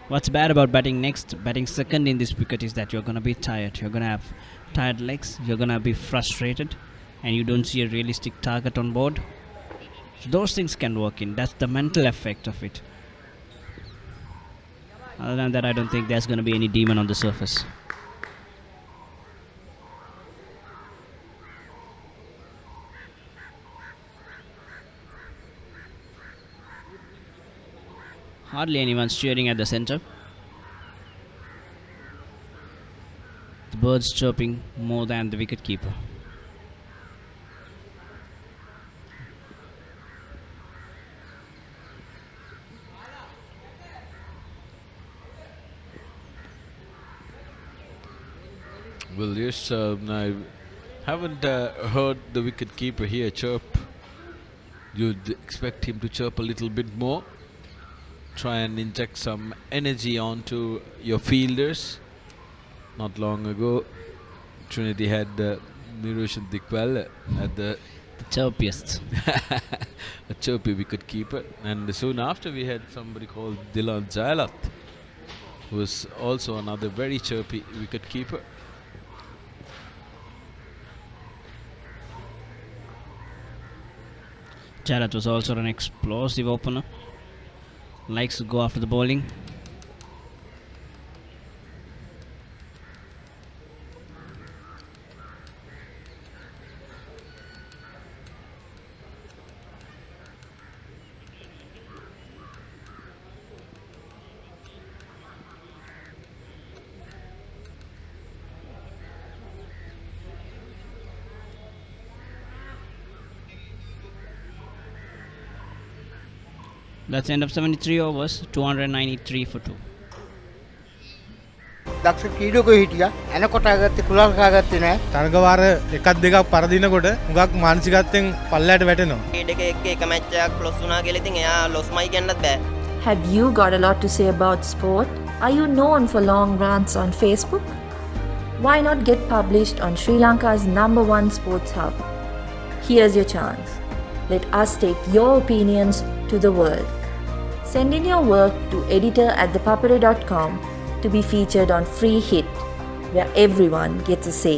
What's bad about batting second in this wicket is that you're going to be tired. You're going to have tired legs. You're going to be frustrated. And you don't see a realistic target on board. So those things can work in. That's the mental effect of it. Other than that, I don't think there's going to be any demon on the surface. Hardly anyone's cheering at the center. The birds chirping more than the wicketkeeper. Well, yes, I haven't heard the wicket-keeper here chirp. You'd expect him to chirp a little bit more. Try and inject some energy onto your fielders. Not long ago, Trinity had Niroshan Dikwal at the chirpiest. A chirpy wicket-keeper. And soon after, we had somebody called Dilan Jailat, who was also another very chirpy wicket-keeper. Jarrett was also an explosive opener. Likes to go after the bowling. That's end of 73 overs, 293 for 2. දක්ෂ ක්‍රීඩකයෝ හිටියා එනකොට ආගත්තේ කුලල් කාගත්තේ නැහැ තරගවාර එකක් දෙකක් පරදිනකොට හුඟක් මානසිකත්වයෙන් පල්ලයට වැටෙනවා ක්‍රීඩක එක්ක එක මැච් එකක් ලොස් වුණා කියලා ඉතින් එයා ලොස්මයි කියන්නත් බෑ Have you got a lot to say about sport? Are you known for long rants on Facebook? Why not get published on Sri Lanka's #1 sports hub? Here's your chance. Let us take your opinions to the world. Send in your work to editor@ThePapare.com to be featured on Free Hit, where everyone gets a say.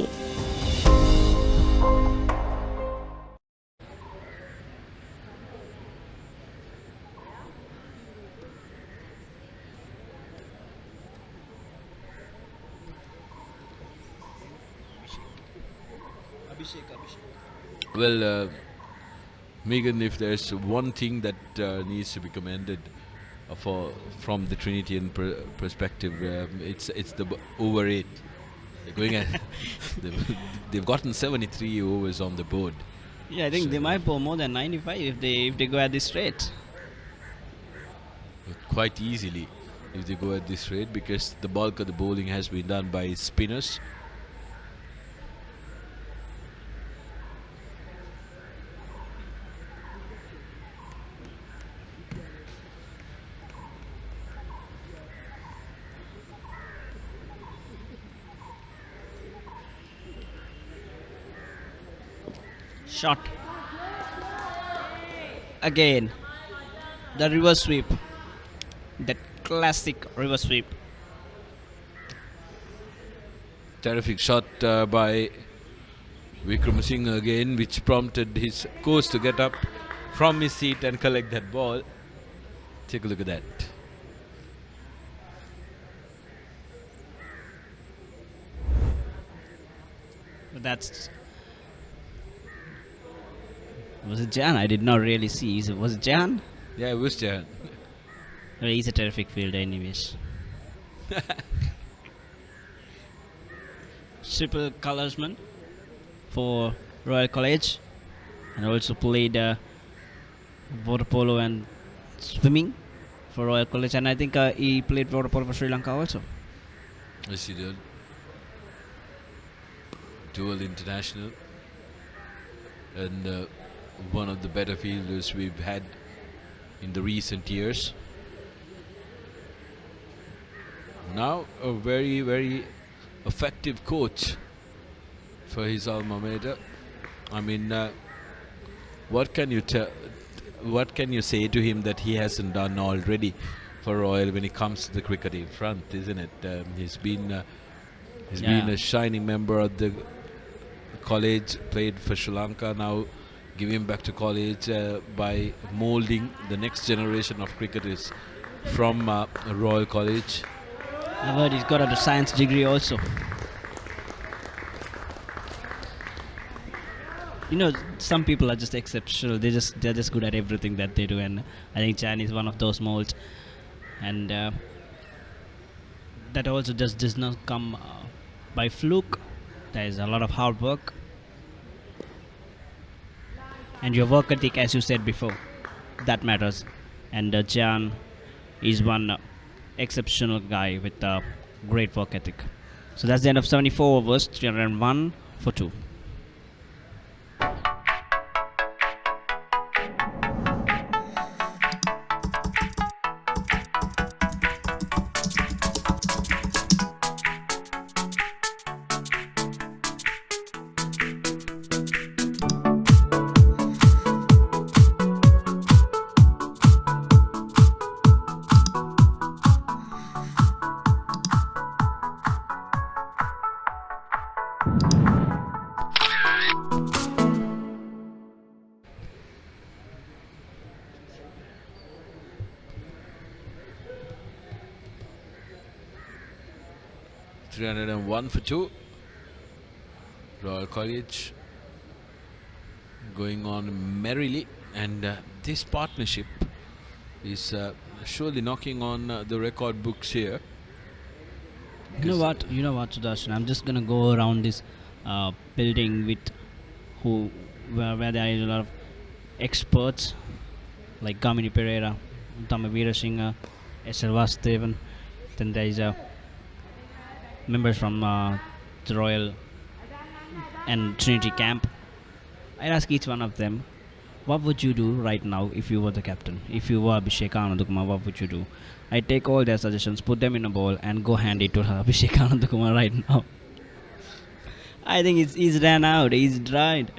Well, Megan, if there's one thing that needs to be commended from the Trinitian perspective, it's the over 8. They're going at they've gotten 73 overs on the board. Yeah, I think they might bowl more than 95 if they go at this rate. Quite easily, if they go at this rate, because the bulk of the bowling has been done by spinners. Shot. Again. The reverse sweep. That classic reverse sweep. Terrific shot by Vikramasinghe again, which prompted his coach to get up from his seat and collect that ball. Take a look at that. That's... Was it Jan? I did not really see. Was it Jan? Yeah, it was Jan. Well, he's a terrific fielder anyways. Triple colorsman for Royal College, and also played water polo and swimming for Royal College, and I think he played water polo for Sri Lanka also. Yes, he did. Dual international, and one of the better fielders we've had in the recent years. Now a very, very effective coach for his alma mater. I mean, what can you say to him that he hasn't done already for Royal when it comes to the cricketing front, isn't it? He's been a shining member of the college, played for Sri Lanka, now giving back to college by moulding the next generation of cricketers from Royal College. I've heard he's got a science degree also. You know, some people are just exceptional. They're just good at everything that they do, and I think Chan is one of those molds. And that also just does not come by fluke. There is a lot of hard work, and your work ethic, as you said before, that matters. And Chan is one exceptional guy with a great work ethic. So that's the end of 74 overs, 301 for 2. $301 for 2. Royal College going on merrily, and this partnership is surely knocking on the record books here. You know what, Sudarshan? I'm just gonna go around this building with where there is a lot of experts like Kamini Pereira, Tamavira Singh, S.L. Vasudevan. Then there is members from the Royal and Trinity camp. I'd ask each one of them, what would you do right now if you were the captain? If you were Abhishek Anandakumar, what would you do? I take all their suggestions, put them in a bowl, and go hand it to Abhishek Anandakumar right now. I think he's ran out. He's dried.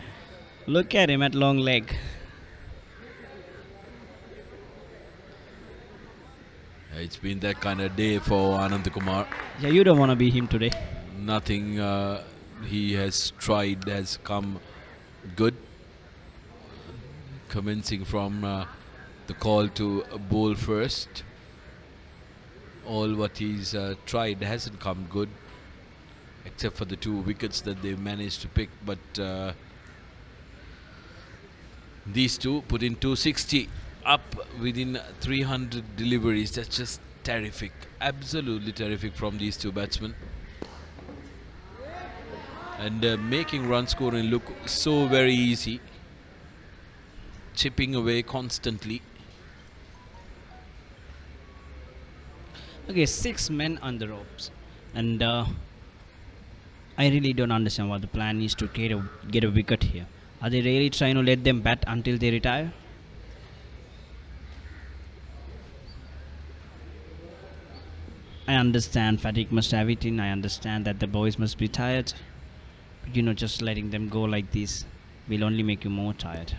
Look at him at long leg. It's been that kind of day for Anandakumar. Yeah, you don't want to be him today. Nothing he has tried has come good. Commencing from the call to bowl first. All what he's tried hasn't come good, except for the 2 wickets that they managed to pick. But these two put in 260 up within 300 deliveries. That's just terrific, absolutely terrific from these 2 batsmen, and making run scoring look so very easy, chipping away constantly. Okay, 6 men on the ropes, and I really don't understand what the plan is to get a wicket here. Are they really trying to let them bat until they retire? I understand fatigue must have it in. I understand that the boys must be tired. But you know, just letting them go like this will only make you more tired.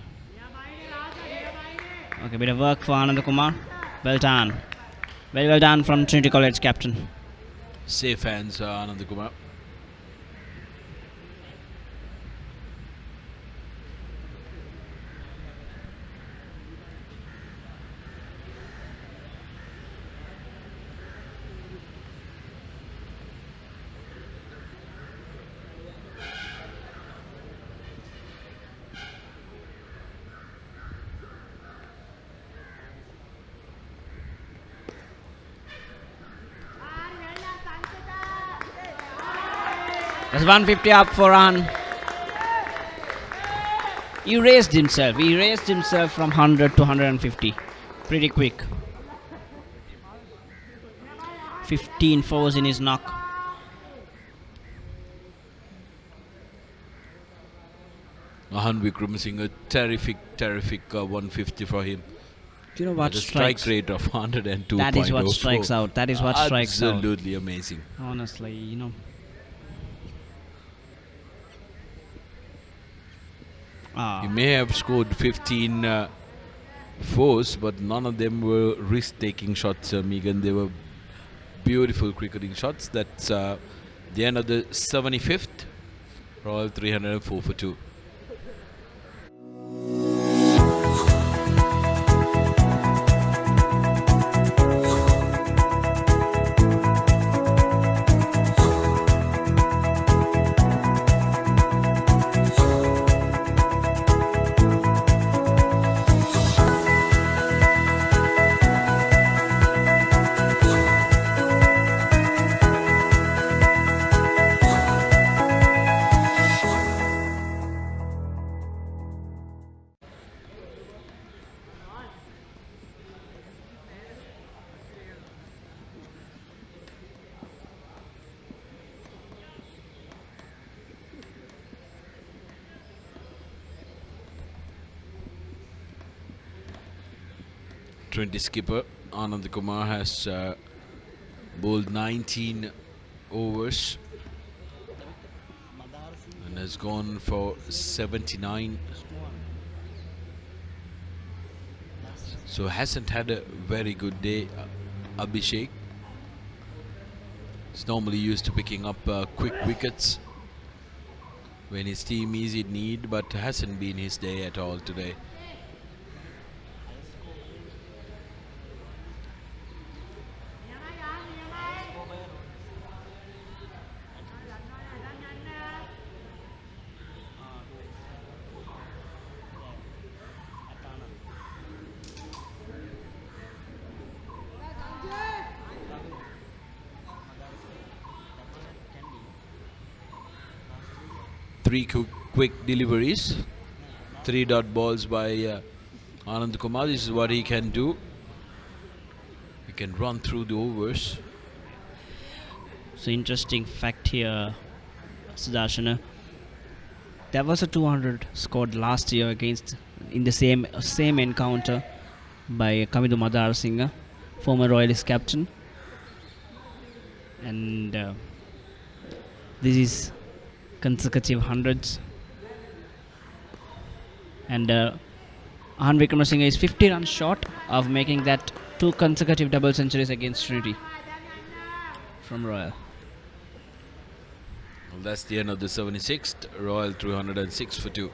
Okay, bit of work for Anandakumar. Well done. Very well done from Trinity College captain. Safe hands, Anandakumar. That's 150 up for An. He raised himself. He raised himself from 100 to 150. Pretty quick. 15 fours in his knock. Ahan Wickramasinghe, terrific 150 for him. Do you know what At a strikes? strike rate of 102.04. That is what strikes out. That is what strikes out. Absolutely amazing. Honestly, you know. He may have scored 15 fours, but none of them were risk-taking shots, Megan. They were beautiful cricketing shots. That's the end of the 75th. Royal 304 for 2. Trinity skipper Anand Kumar has bowled 19 overs and has gone for 79. So hasn't had a very good day, Abhishek. He's normally used to picking up quick wickets when his team is in need, but hasn't been his day at all today. Three quick deliveries, 3 dot balls by Anand Kumar. This is what he can do. He can run through the overs. So interesting fact here, Sudarshana. There was a 200 scored last year against in the same encounter by Kamidu Madar Singh, former Royalist captain, and this is consecutive hundreds. And Ahan Wickramasinghe is 50 runs short of making that 2 consecutive double centuries against Trinity from Royal. Well, that's the end of the 76th. Royal 306 for 2.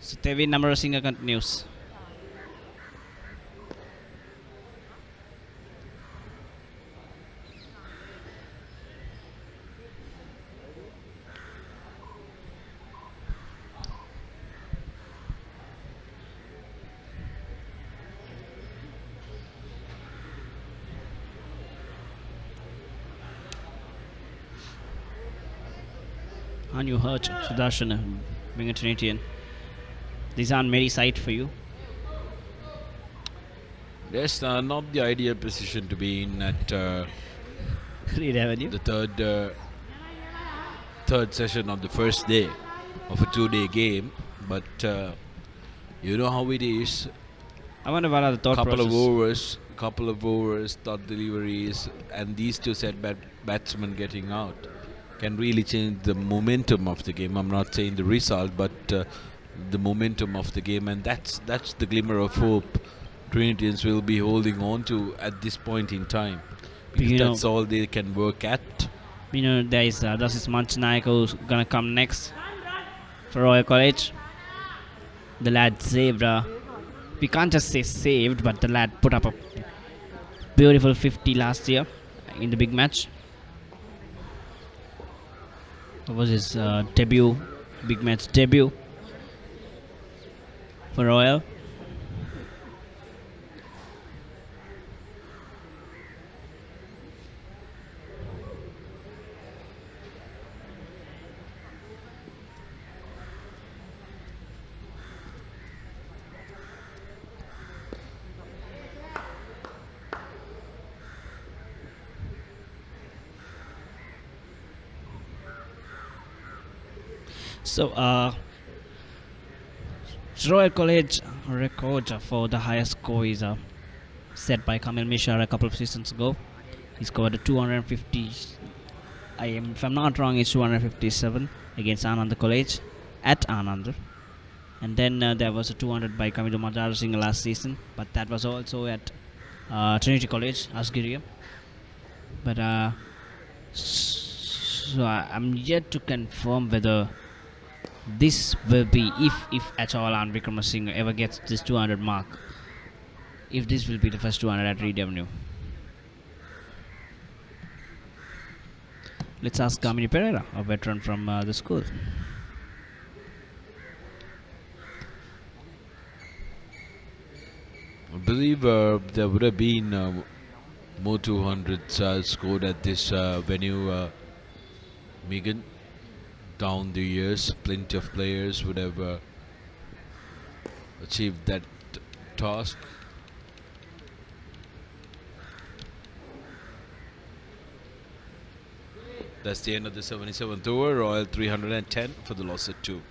So Tevin Namarasinghe continues. And you hurt Sudarshan, being a Trinitian. These aren't very sight for you. That's not the ideal position to be in at Reed Avenue. the third session of the first day of a 2-day game. But you know how it is. I wonder what are the thought process. Couple of overs, thought deliveries, and these two set batsmen getting out. can really change the momentum of the game. I'm not saying the result, but the momentum of the game, and that's the glimmer of hope Trinitians will be holding on to at this point in time, because that's all they can work at. There is Dasis Manchanaik who's gonna come next for Royal College. The lad saved. We can't just say saved, but the lad put up a beautiful 50 last year in the big match. It was his debut, big match debut for Royal. So, Royal College record for the highest score is set by Kamil Mishra a couple of seasons ago. He scored 250. If I'm not wrong, it's 257 against Anand College at Anand. And then there was a 200 by Kamilu Madar Singh last season, but that was also at Trinity College, Asgiria. But so I'm yet to confirm whether this will be, if at all Anand Vikramasinghe ever gets this 200 mark, if this will be the first 200 at Reed Avenue. Let's ask Gamini Pereira, a veteran from the school. I believe there would have been more 200s scored at this venue, Megan. Down the years, plenty of players would have achieved that task. That's the end of the 77th over. Royal 310 for the loss at 2.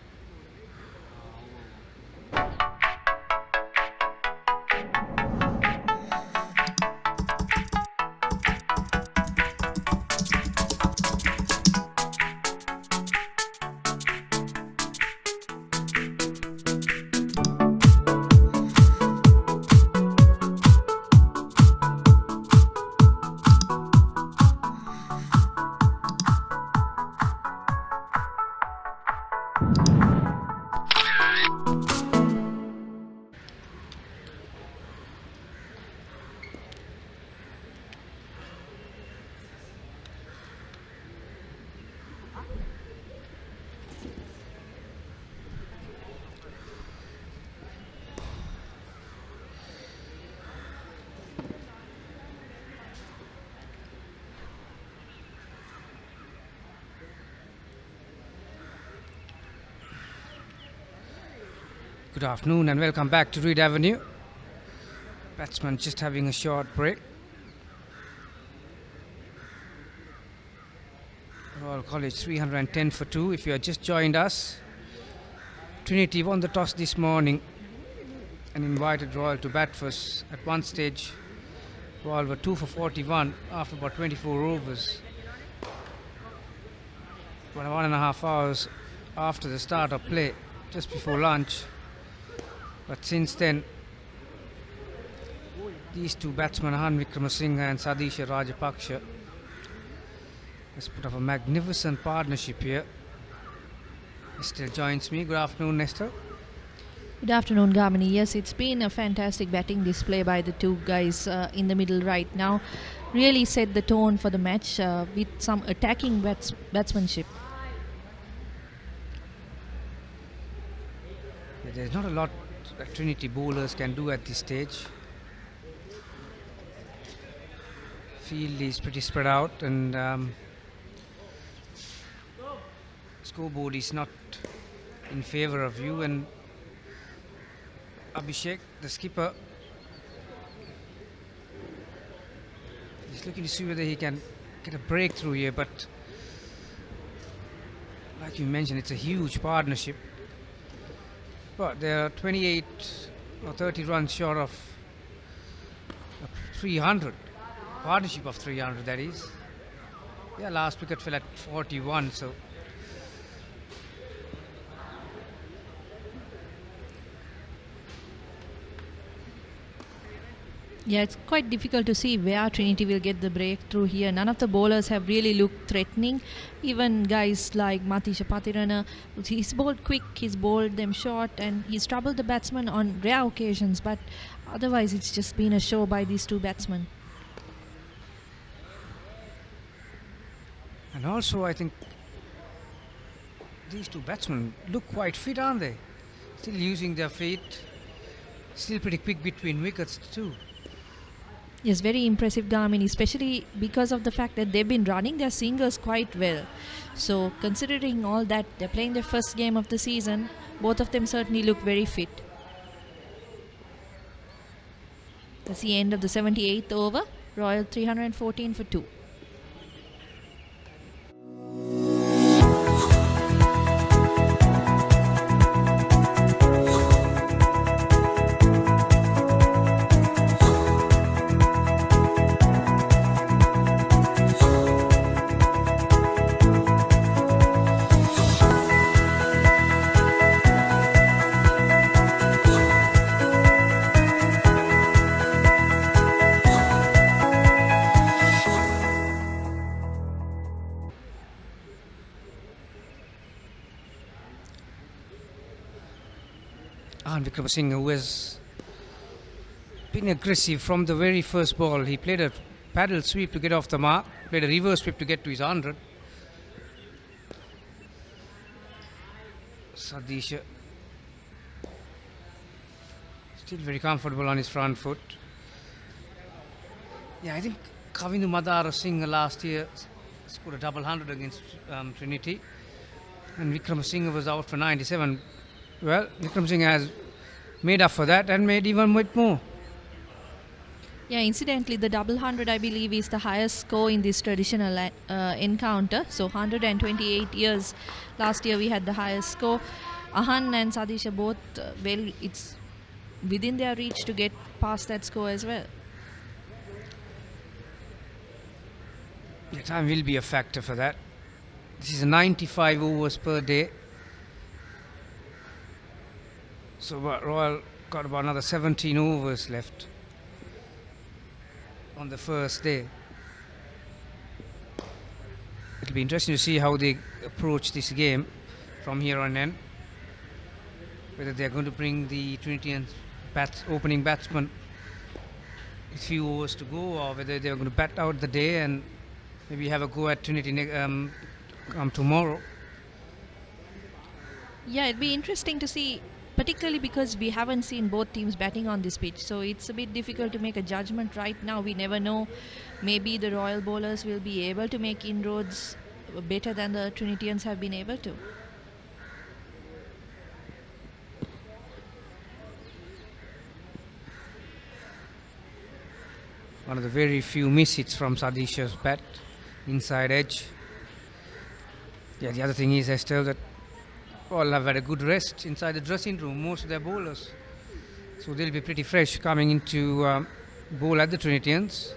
Good afternoon and welcome back to Reed Avenue. Batsman just having a short break. Royal College 310 for 2. If you have just joined us, Trinity won the toss this morning and invited Royal to bat first. At one stage, Royal were 2 for 41 after about 24 overs. About 1.5 hours after the start of play, just before lunch. But since then, these two batsmen, Anand Vikramasinghe and Sadisha Rajapaksha, has put up a magnificent partnership here. Nestor joins me. Good afternoon, Nestor. Good afternoon, Gamini. Yes, it's been a fantastic batting display by the two guys in the middle right now. Really set the tone for the match with some attacking batsmanship. Yeah, there's not a lot that Trinity bowlers can do at this stage. Field is pretty spread out and scoreboard is not in favour of you, and Abhishek, the skipper, is looking to see whether he can get a breakthrough here, but like you mentioned, it's a huge partnership. But there are 28 or 30 runs short of 300. Partnership of 300, that is. Yeah, last wicket fell at 41, so Yeah, it's quite difficult to see where Trinity will get the breakthrough here. None of the bowlers have really looked threatening. Even guys like Matisha Patirana, he's bowled quick, he's bowled them short, and he's troubled the batsmen on rare occasions. But otherwise, it's just been a show by these two batsmen. and also I think these two batsmen look quite fit, aren't they? Still using their feet, still pretty quick between wickets too. Yes, very impressive, Garmin, especially because of the fact that they've been running their singles quite well. So, considering all that, they're playing their first game of the season. Both of them certainly look very fit. That's the end of the 78th over. Royal 314 for 2. Vikram who has been aggressive from the very first ball. He played a paddle sweep to get off the mark, played a reverse sweep to get to his 100. Sadisha still very comfortable on his front foot. Yeah, I think Kavindu Madara Singh last year scored a double 100 against Trinity, and Vikram Singh was out for 97. Well, Vikram Singh has made up for that and made even with more. Yeah, incidentally, the double 100, I believe, is the highest score in this traditional encounter. So 128 years. Last year we had the highest score. Ahan and Sadisha both, well, it's within their reach to get past that score as well. Yeah, time will be a factor for that. This is 95 overs per day. So Royal got about another 17 overs left on the first day. It'll be interesting to see how they approach this game from here on in. Whether they're going to bring the Trinity opening batsman with few overs to go, or whether they're going to bat out the day and maybe have a go at Trinity tomorrow. Yeah, it'd be interesting to see, particularly because we haven't seen both teams batting on this pitch. So it's a bit difficult to make a judgment right now. We never know. Maybe the Royal bowlers will be able to make inroads better than the Trinitians have been able to. One of the very few miss hits from Sadisha's bat, inside edge. Yeah, the other thing is, Estelle, that all have had a good rest inside the dressing room, most of their bowlers. So they'll be pretty fresh coming into bowl at the Trinitians.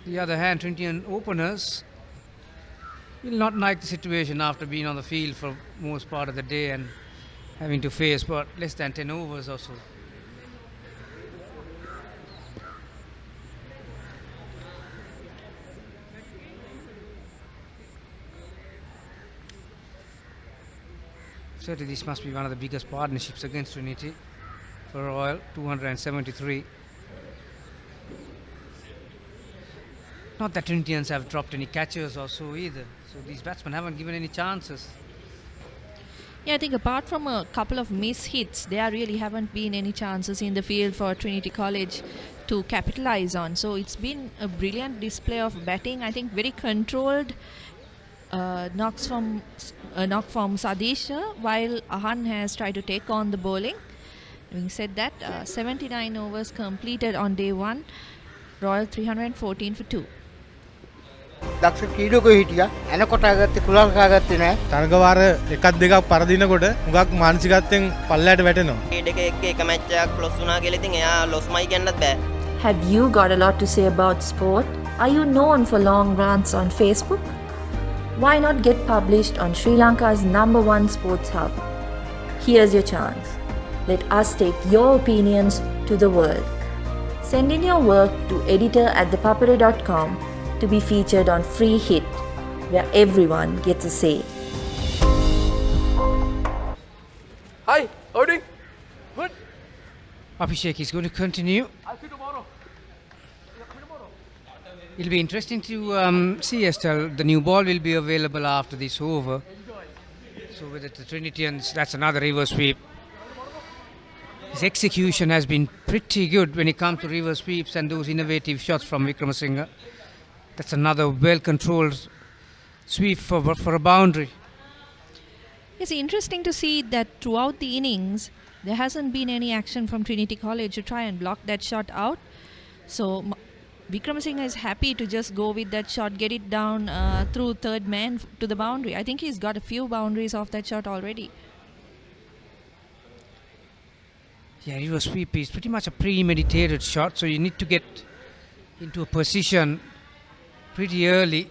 The other hand, Trinitian openers will not like the situation after being on the field for most part of the day and having to face but less than 10 overs or so. Certainly this must be one of the biggest partnerships against Trinity for Royal, 273. Not that Trinitians have dropped any catches or so either. So these batsmen haven't given any chances. Yeah, I think apart from a couple of miss hits, there really haven't been any chances in the field for Trinity College to capitalize on. So it's been a brilliant display of batting. I think very controlled knock from Sadisha, while Ahan has tried to take on the bowling. Having said that, 79 overs completed on day one. Royal 314 for 2. දක්ෂ ක්‍රීඩකයෝ හිටියා එනකොට ආගත්තේ කුලල් කාගත්තේ නෑ තරගවාර එකක් දෙකක් පරදිනකොට හුඟක් මානසිකත්වයෙන් පල්ලයට වැටෙනවා ක්‍රීඩක එක්ක එක මැච් එකක් ලොස් වුණා කියලා ඉතින් එයා ලොස්මයි කියන්නත් බෑ. Have you got a lot to say about sport? Are you known for long rants on Facebook? Why not get published on Sri Lanka's #1 sports hub? Here's your chance. Let us take your opinions to the world. Send in your work to editor@ThePapare.com to be featured on Free Hit, where everyone gets a say. Hi, how are you doing? Good. Abhishek is going to continue. I'll see you tomorrow. It'll be interesting to see, Estelle. The new ball will be available after this over. So with the Trinitians, that's another reverse sweep. His execution has been pretty good when it comes to reverse sweeps and those innovative shots from Vikramasinghe. That's another well-controlled sweep for a boundary. It's interesting to see that throughout the innings, there hasn't been any action from Trinity College to try and block that shot out. So Vikramasinghe is happy to just go with that shot, get it down through third man to the boundary. I think he's got a few boundaries off that shot already. Yeah, reverse sweep is pretty much a premeditated shot, so you need to get into a position pretty early.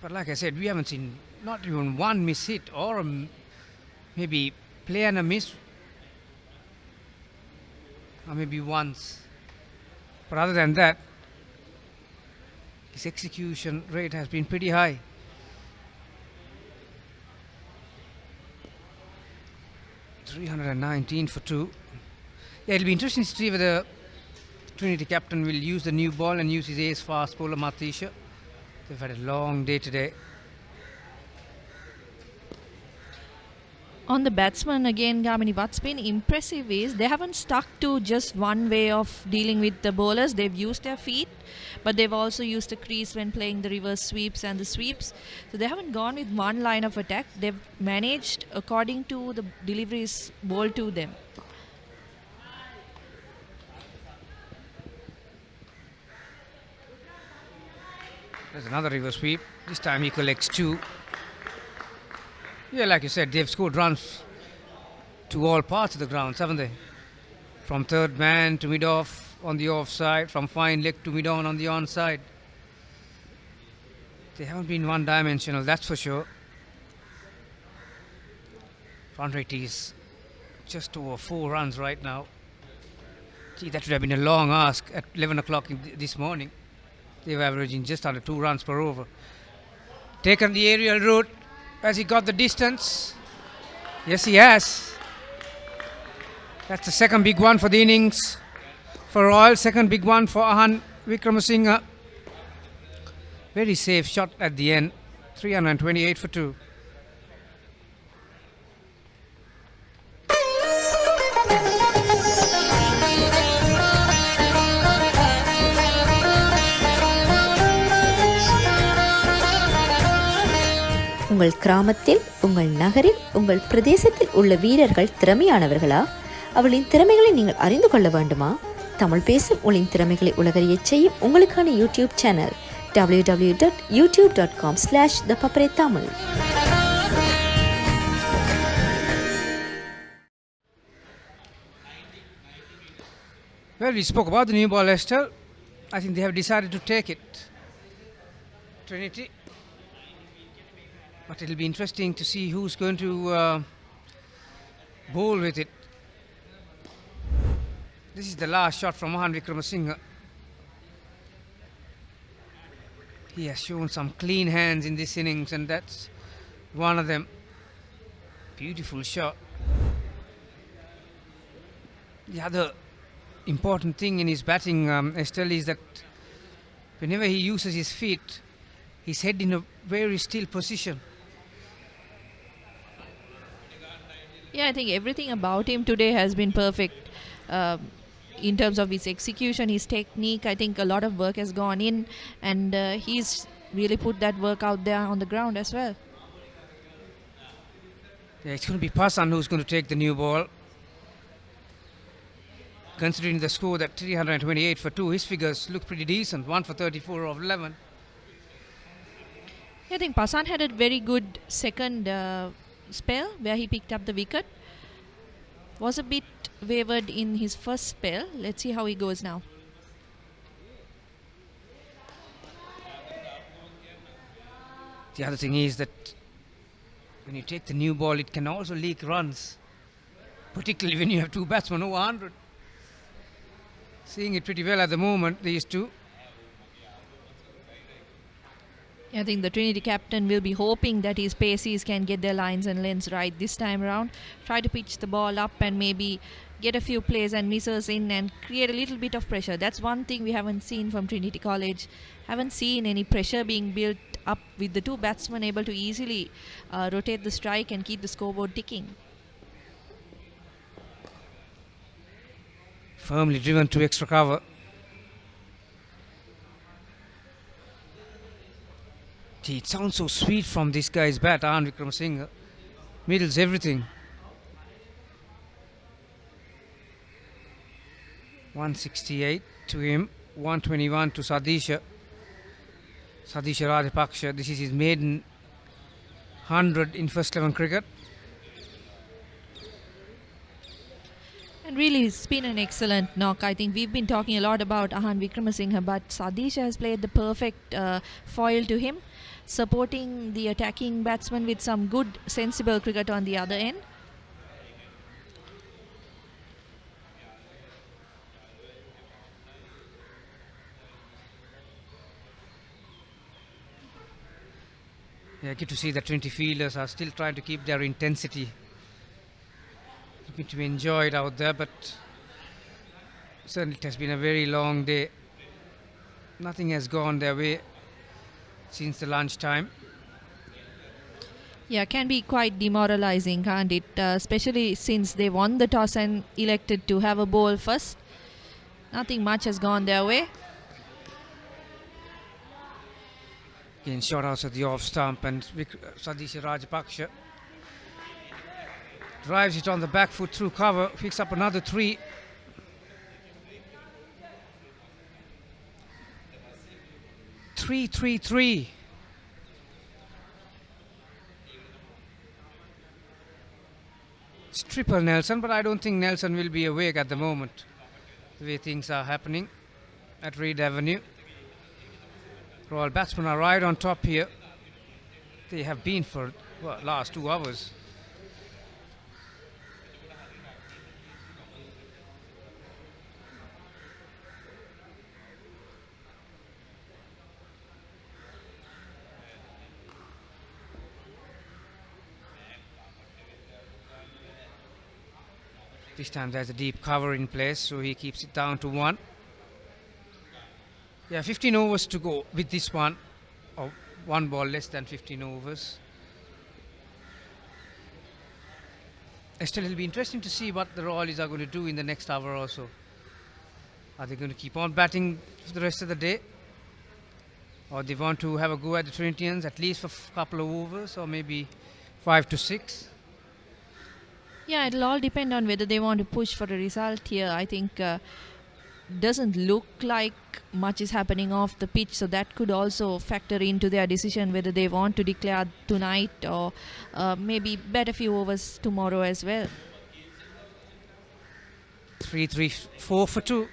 But like I said, we haven't seen not even one miss hit or maybe play and a miss, or maybe once. But other than that, his execution rate has been pretty high. .319 for 2. Yeah, it'll be interesting to see whether Trinity captain will use the new ball and use his ace fast bowler Matisha. They've had a long day today. On the batsman again, Gamini, what's been impressive is they haven't stuck to just one way of dealing with the bowlers. They've used their feet, but they've also used the crease when playing the reverse sweeps and the sweeps. So they haven't gone with one line of attack. They've managed according to the deliveries bowled to them. There's another reverse sweep. This time he collects 2. Yeah, like you said, they've scored runs to all parts of the grounds, haven't they? From third man to mid-off on the offside, from fine leg to mid-on on the onside. They haven't been one-dimensional, that's for sure. Run rate is just over 4 runs right now. Gee, that would have been a long ask at 11 o'clock this morning. They were averaging just under 2 runs per over. Taken the aerial route. Has he got the distance? Yes, he has. That's the second big one for the innings for Royal. Second big one for Ahan Vikramasinghe. Very safe shot at the end. 328 for 2. உங்கள் கிராமத்தில், உங்கள் நகரில், உங்கள் பிரதேசத்தில் உள்ள வீரர்கள் திறமையானவர்களா? அவளின் திறமைகளை நீங்கள் அறிந்து கொள்ள வேண்டுமா? தமிழ் பேசும் உங்களின் திறமைகளை உலகறியச் செய்யும் உங்களுக்கான YouTube channel www.youtube.com/ThePapare. Well, we spoke about the new ball, Estelle. I think they have decided to take it. Trinity. But it'll be interesting to see who's going to bowl with it. This is the last shot from Ahan Vikramasinghe. He has shown some clean hands in this innings, and that's one of them. Beautiful shot. The other important thing in his batting, Estelle, is that whenever he uses his feet, he's head in a very still position. Yeah, I think everything about him today has been perfect. In terms of his execution, his technique, I think a lot of work has gone in, and he's really put that work out there on the ground as well. Yeah, it's going to be Pasan who's going to take the new ball. Considering the score that 328 for 2, his figures look pretty decent. 1 for 34 of 11. I think Pasan had a very good second spell where he picked up the wicket. Was a bit wavered in his first spell. Let's see how he goes now. The other thing is that when you take the new ball, it can also leak runs, particularly when you have two batsmen over 100. Seeing it pretty well at the moment, these two. I think the Trinity captain will be hoping that his paceys can get their lines and lengths right this time around. Try to pitch the ball up and maybe get a few plays and misses in and create a little bit of pressure. That's one thing we haven't seen from Trinity College. Haven't seen any pressure being built up with the two batsmen able to easily rotate the strike and keep the scoreboard ticking. Firmly driven to extra cover. Gee, it sounds so sweet from this guy's bat, Ahan Wickramasinghe. Middles everything. 168 to him, 121 to Sadisha Rajapaksa. This is his maiden 100 in first 11 cricket. And really, it's been an excellent knock. I think we've been talking a lot about Ahan Wickramasinghe, but Sadisha has played the perfect foil to him, supporting the attacking batsman with some good, sensible cricket on the other end. Yeah, good to see that 20 fielders are still trying to keep their intensity. Looking to be enjoyed out there, but certainly it has been a very long day. Nothing has gone their way since the lunchtime. Yeah, can be quite demoralizing, can't it? Especially since they won the toss and elected to have a bowl first. Nothing much has gone their way. Again, shot out at the off stump, and Sadisha Rajapaksa drives it on the back foot through cover, picks up another 3. Three. It's triple Nelson, but I don't think Nelson will be awake at the moment, the way things are happening at Reed Avenue. Royal batsmen are right on top here. They have been for last 2 hours. This time there's a deep cover in place, so he keeps it down to 1. Yeah, 15 overs to go with this one, or 1 ball less than 15 overs. Still, it'll be interesting to see what the Royals are going to do in the next hour or so. Are they going to keep on batting for the rest of the day? Or they want to have a go at the Trinitians at least for a couple of overs, or maybe 5 to 6? Yeah, it'll all depend on whether they want to push for a result here. I think doesn't look like much is happening off the pitch, so that could also factor into their decision whether they want to declare tonight or maybe bet a few overs tomorrow as well. 4 for 2.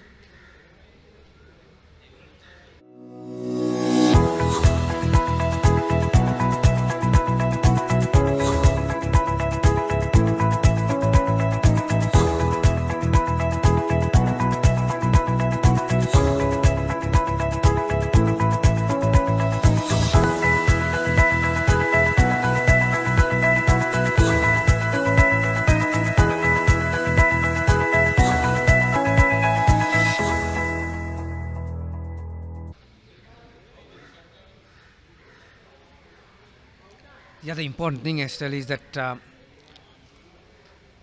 The other important thing, Estelle, is that,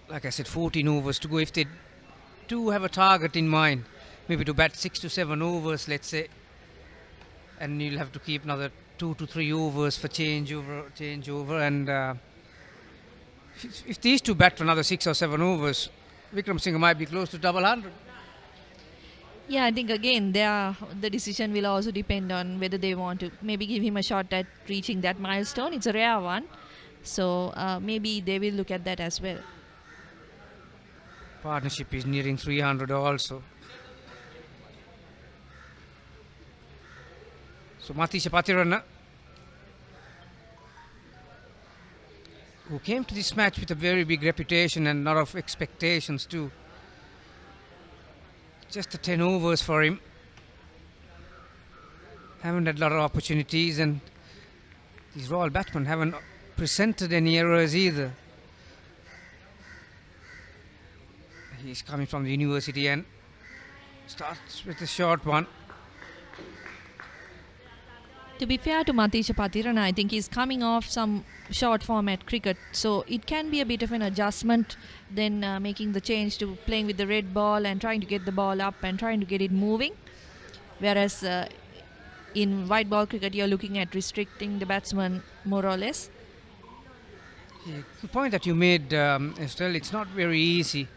like I said, 14 overs to go. If they do have a target in mind, maybe to bat 6 to 7 overs, let's say, and you'll have to keep another 2 to 3 overs for changeover, and if these two bat for another 6 or 7 overs, Wickramasinghe might be close to double 100. Yeah, I think again the decision will also depend on whether they want to maybe give him a shot at reaching that milestone. It's a rare one, so maybe they will look at that as well. Partnership is nearing 300 also. So Matisha Patirana who came to this match with a very big reputation and a lot of expectations too. Just the 10 overs for him. Haven't had a lot of opportunities, and these Royal batsmen haven't presented any errors either. He's coming from the university and starts with a short one. To be fair to Matisha Patirana, I think he's coming off some short format cricket, so it can be a bit of an adjustment then making the change to playing with the red ball and trying to get the ball up and trying to get it moving. Whereas in white ball cricket, you're looking at restricting the batsman more or less. The point that you made, Estelle, it's not very easy,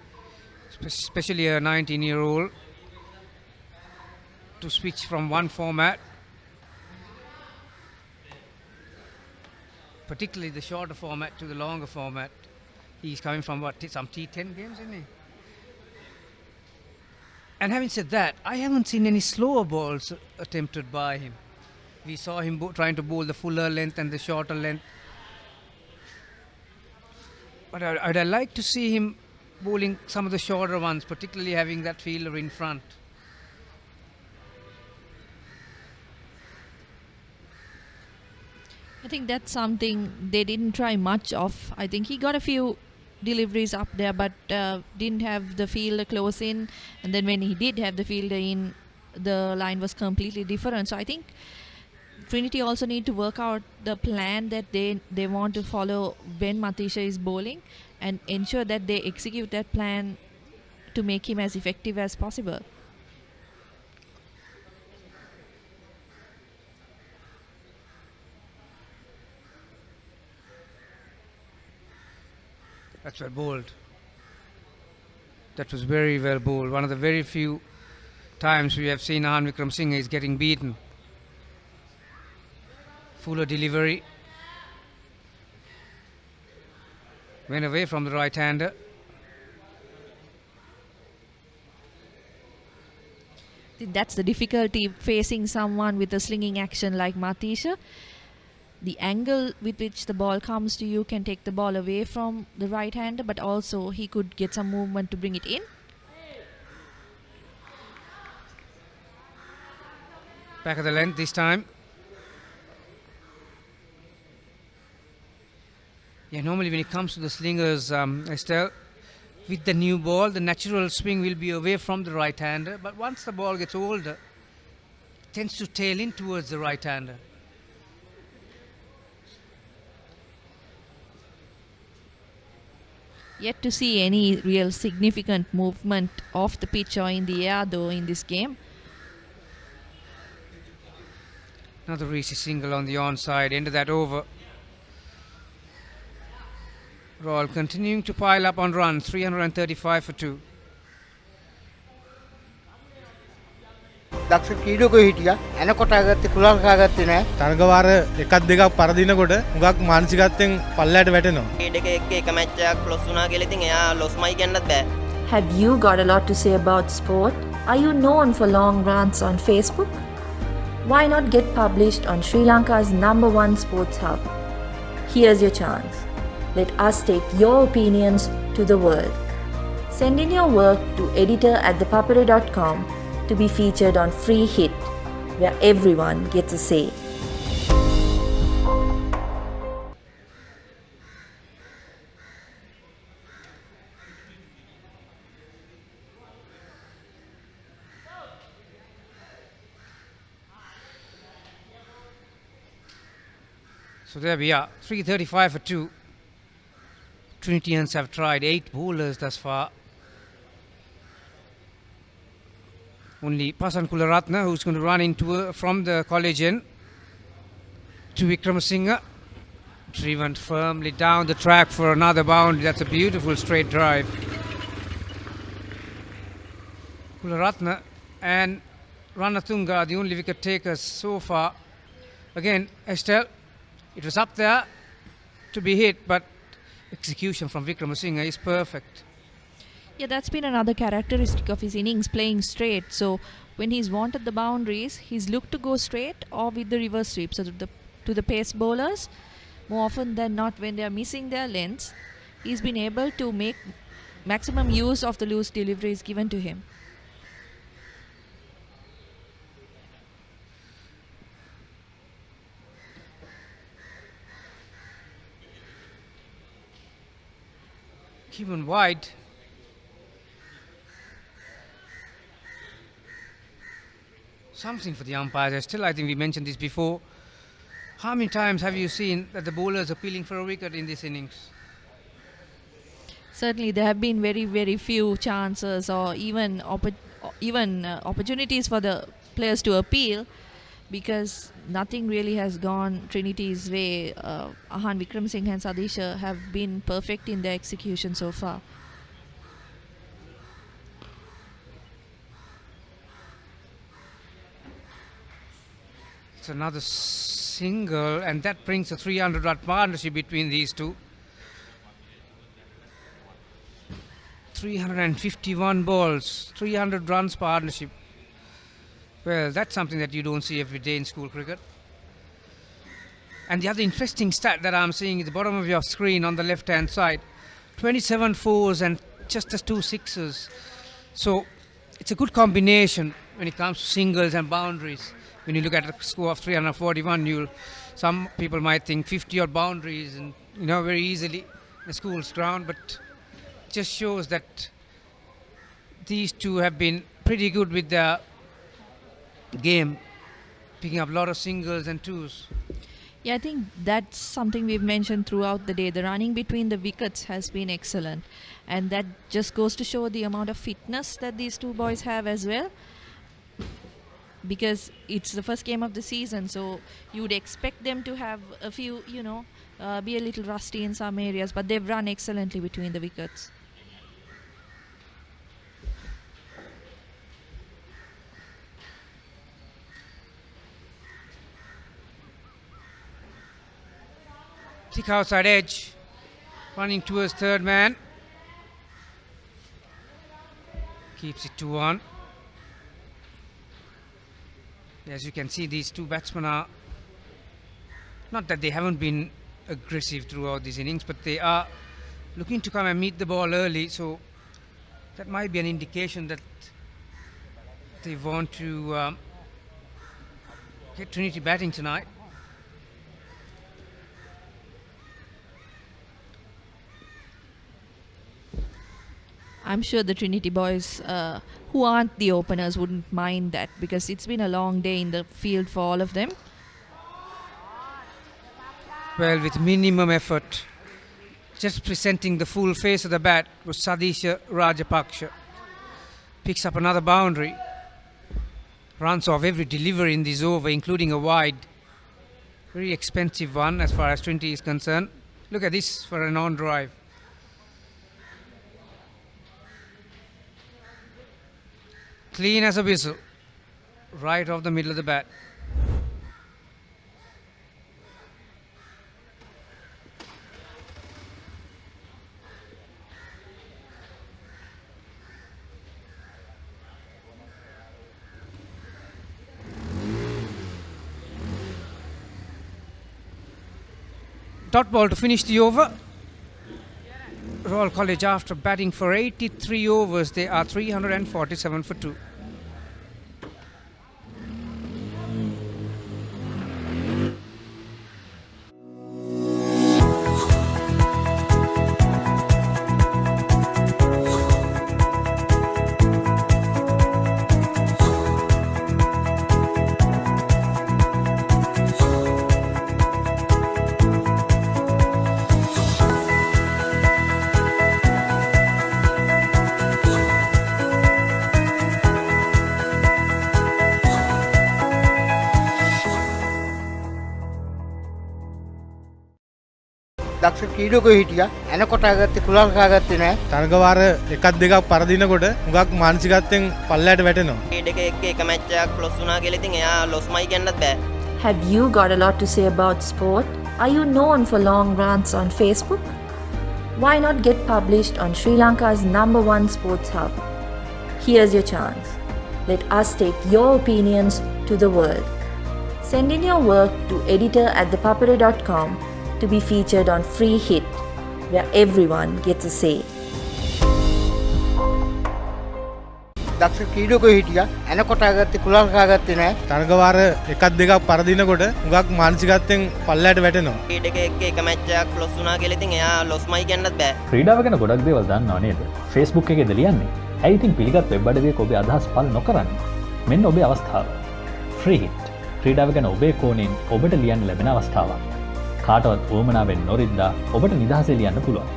especially a 19-year-old, to switch from one format, particularly the shorter format, to the longer format. He's coming from some T10 games, isn't he? And having said that, I haven't seen any slower balls attempted by him. We saw him trying to bowl the fuller length and the shorter length. But I'd like to see him bowling some of the shorter ones, particularly having that fielder in front. I think that's something they didn't try much of. I think he got a few deliveries up there, but didn't have the fielder close in. And then when he did have the fielder in, the line was completely different. So I think Trinity also need to work out the plan that they want to follow when Matisha is bowling, and ensure that they execute that plan to make him as effective as possible. That's well bowled. That was very well bowled. One of the very few times we have seen Ahan Wickramasinghe is getting beaten. Fuller delivery. Went away from the right-hander. That's the difficulty facing someone with a slinging action like Matisha. The angle with which the ball comes to you can take the ball away from the right-hander, but also he could get some movement to bring it in. Back of the length this time. Yeah, normally when it comes to the slingers, Estelle, with the new ball, the natural swing will be away from the right-hander. But once the ball gets older, it tends to tail in towards the right-hander. Yet to see any real significant movement off the pitch or in the air though in this game. Another easy single on the onside, end of that over. Royal continuing to pile up on runs, 335 for 2. දක්ෂ ක්‍රීඩකයෝ හිටියා එනකොට ආගත්තේ කුලල් කාගත්තේ නැහැ තරගවාර එකක් දෙකක් පරදිනකොට හුඟක් මානසිකත්වයෙන් පල්ලයට වැටෙනවා ක්‍රීඩක එක්ක එක මැච් එකක් ලොස් වුණා කියලා ඉතින් එයා ලොස්මයි කියන්නත් බෑ Have you got a lot to say about sport? Are you known for long rants on Facebook? Why not get published on Sri Lanka's #1 sports hub? Here's your chance. Let us take your opinions to the world. Send in your work to editor@thepapare.com to be featured on Free Hit, where everyone gets a say. So there we are, 335 for 2. Trinitians have tried 8 bowlers thus far. Only Pasan Kularatna, who's going to run into from the college end to Wickramasinghe. Driven firmly down the track for another boundary. That's a beautiful straight drive. Kularatna and Ranatunga are the only wicket takers so far. Again, Estelle, it was up there to be hit, but execution from Wickramasinghe is perfect. Yeah, that's been another characteristic of his innings, playing straight. So when he's wanted the boundaries, he's looked to go straight or with the reverse sweep. So to the pace bowlers, more often than not when they are missing their lengths, he's been able to make maximum use of the loose deliveries given to him. Keep on wide. Something for the umpires. Still, I think we mentioned this before. How many times have you seen that the bowlers are appealing for a wicket in this innings? Certainly, there have been very, very few chances or even opportunities for the players to appeal, because nothing really has gone Trinity's way. Ahan Vikramsinghe and Sadisha have been perfect in their execution so far. It's another single, and that brings a 300-run partnership between these two. 351 balls, 300 runs partnership. Well, that's something that you don't see every day in school cricket. And the other interesting stat that I'm seeing at the bottom of your screen on the left-hand side, 27 fours and just as 2 sixes. So it's a good combination when it comes to singles and boundaries. When you look at a score of 341, some people might think 50-odd boundaries and very easily in a school's ground, but just shows that these two have been pretty good with their game, picking up a lot of singles and twos. Yeah, I think that's something we've mentioned throughout the day. The running between the wickets has been excellent, and that just goes to show the amount of fitness that these two boys have as well, because it's the first game of the season, so you would expect them to have a few, be a little rusty in some areas, but they've run excellently between the wickets. Thick outside edge, running towards third man. Keeps it 2-1. As you can see, these two batsmen are, not that they haven't been aggressive throughout this innings, but they are looking to come and meet the ball early, so that might be an indication that they want to get Trinity batting tonight. I'm sure the Trinity boys, who aren't the openers, wouldn't mind that, because it's been a long day in the field for all of them. Well, with minimum effort, just presenting the full face of the bat was Sadisha Rajapaksha. Picks up another boundary. Runs off every delivery in this over, including a wide. Very expensive one as far as Trinity is concerned. Look at this for an on-drive. Clean as a whistle, right off the middle of the bat. Dot ball to finish the over. Royal College, after batting for 83 overs, they are 347 for 2. දක්ෂ ක්‍රීඩකයෝ හිටියා. එනකොට ආගත්තේ කුලල් කාගත්තේ නැහැ. තරගවාර එකක් දෙකක් පරදිනකොට හුඟක් මානසිකත්වයෙන් පල්ලයට වැටෙනවා. ක්‍රීඩකයෙක් එක්ක එක මැච් එකක් ලොස් වුණා කියලා ඉතින් එයා ලොස්මයි කියන්නත් බෑ. Have you got a lot to say about sport? Are you known for long rants on Facebook? Why not get published on Sri Lanka's #1 sports hub? Here's your chance. Let us take your opinions to the world. Send in your work to editor@thepapare.com to be featured on Free Hit, where everyone gets a say. දක්ෂ ක්‍රීඩකයෝ හිටියා එනකොට ආගත්තේ කුලල් කාගත්තේ නැහැ. තරගවාර එකක් දෙකක් පරදිනකොට හුඟක් මානසිකත්වයෙන් පල්ලයට වැටෙනවා. ක්‍රීඩකයෙක් එක match එකක් ලොස් වුණා කියලා ඉතින් එයා ලොස්මයි කියන්නත් බෑ. ක්‍රීඩාව ගැන ගොඩක් දේවල් දන්නව නේද? Facebook එකේද ලියන්නේ? ඇයි ඉතින් පිළිගත් වෙබ් අඩවියක ඔබේ අදහස් පළ නොකරන්නේ? මෙන්න ඔබේ අවස්ථාව. Free Hit. ක්‍රීඩාව ගැන ඔබේ කෝණයෙන් ඔබට ලියන්න ලැබෙන අවස්ථාවක්. කාටවත් උවමනාවෙන් නොරිද්දා ඔබට නිදහසේ ලියන්න පුළුවන්.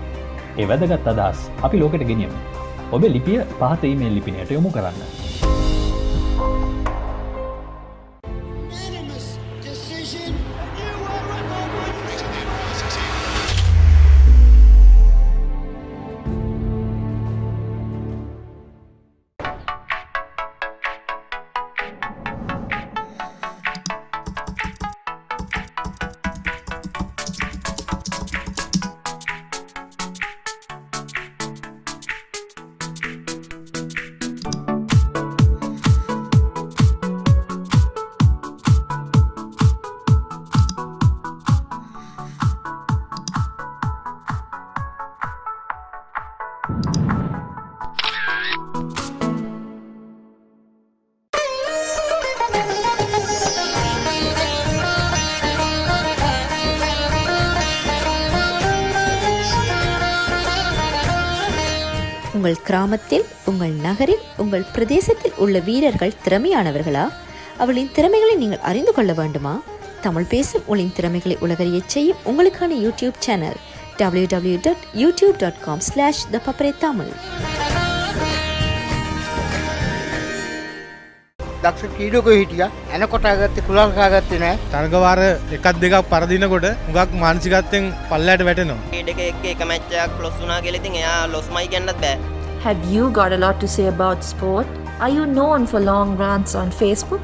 ඒ වැදගත් අදහස් අපි ලෝකෙට ගෙනියමු. ඔබේ ලිපිය පහත ඊමේල් ලිපිනයට යොමු කරන්න. Unanimous decision. A new world record win. உங்கள் கிராமத்தில், உங்கள் நகரில், உங்கள் பிரதேசத்தில் உள்ள வீரர்கள் திறமையானவர்களா? அவளின் திறமைகளை நீங்கள் அறிந்து கொள்ள வேண்டுமா? தமிழ் பேசும் உங்களின் திறமைகளை உலகறியச் செய்யும் உங்களுக்கான யூடியூப் சேனல் www.youtube.com/ThePapare Tamil. දක්ෂ ක්‍රීඩකයෝ හිටියා එනකොට ආගත්තේ කුලල් කාගත්තේ නැහැ. තරගවාර එකක් දෙකක් පරදිනකොට හුඟක් මානසිකත්වයෙන් පල්ලයට වැටෙනවා. ක්‍රීඩකයෙක් එක මැච් එකක් ලොස් වුණා කියලා ඉතින් එයා ලොස්මයි කියන්නත් බෑ. Have you got a lot to say about sport? Are you known for long rants on Facebook?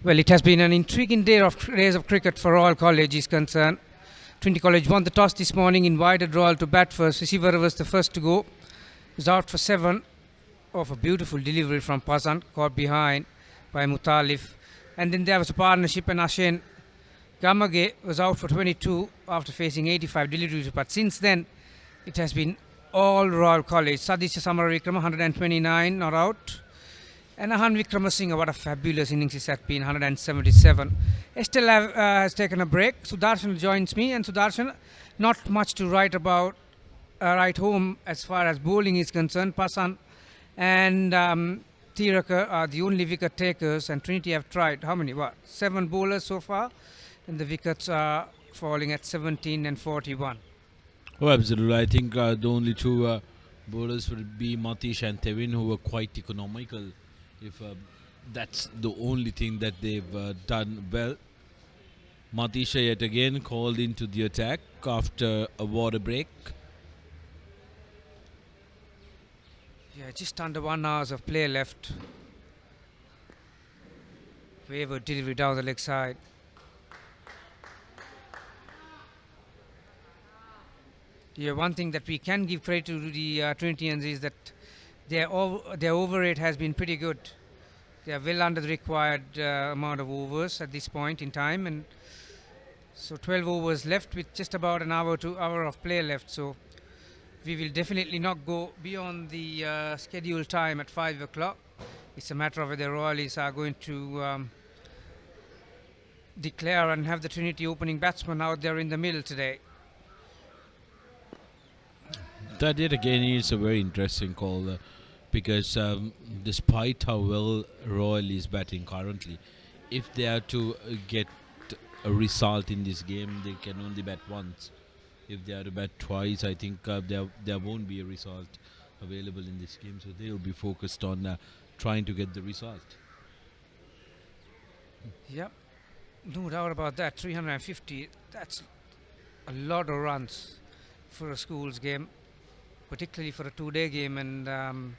Well, it has been an intriguing days of cricket for Royal College is concerned. Trinity College won the toss this morning, invited Royal to bat first. Receiver was the first to go. Was out for 7 off a beautiful delivery from Pazan, caught behind by Mutalif. And then there was a partnership, and Ashen Gamage was out for 22 after facing 85 deliveries. But since then, it has been all Royal College. Sadisha Samaravikrama, 129, not out. And Ahan Vikramasinghe, what a fabulous innings this has been, 177. Estelle has taken a break. Sudarshan joins me, and Sudarshan, not much to write about, write home as far as bowling is concerned. Pasan and Tiraka are the only wicket takers, and Trinity have tried, how many, 7 bowlers so far, and the wickets are falling at 17 and 41. Oh, absolutely. I think the only two bowlers would be Matish and Tevin, who were quite economical. If that's the only thing that they've done well. Matisha yet again called into the attack after a water break. Yeah, just under 1 hour of play left. Wayward delivery down the leg side. Yeah, one thing that we can give credit to the Trinitians is that their over rate has been pretty good. They are well under the required amount of overs at this point in time, and so 12 overs left with just about an hour to hour of play left. So we will definitely not go beyond the scheduled time at 5 o'clock. It's a matter of whether Royalies are going to declare and have the Trinity opening batsman out there in the middle today. That yet again is a very interesting call because despite how well Royal is batting currently, if they are to get a result in this game, they can only bat once. If they are to bat twice, I think there won't be a result available in this game, so they will be focused on trying to get the result. Yep, no doubt about that. 350, that's a lot of runs for a schools game, particularly for a 2-day game, and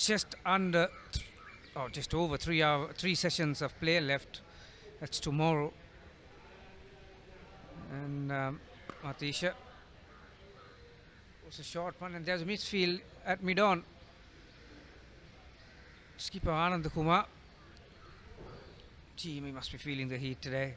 just under just over 3 sessions of play left. That's tomorrow. And Matisha was a short one, and there's a misfield at mid-on. Skipper Anand Kumar. Team, he must be feeling the heat today.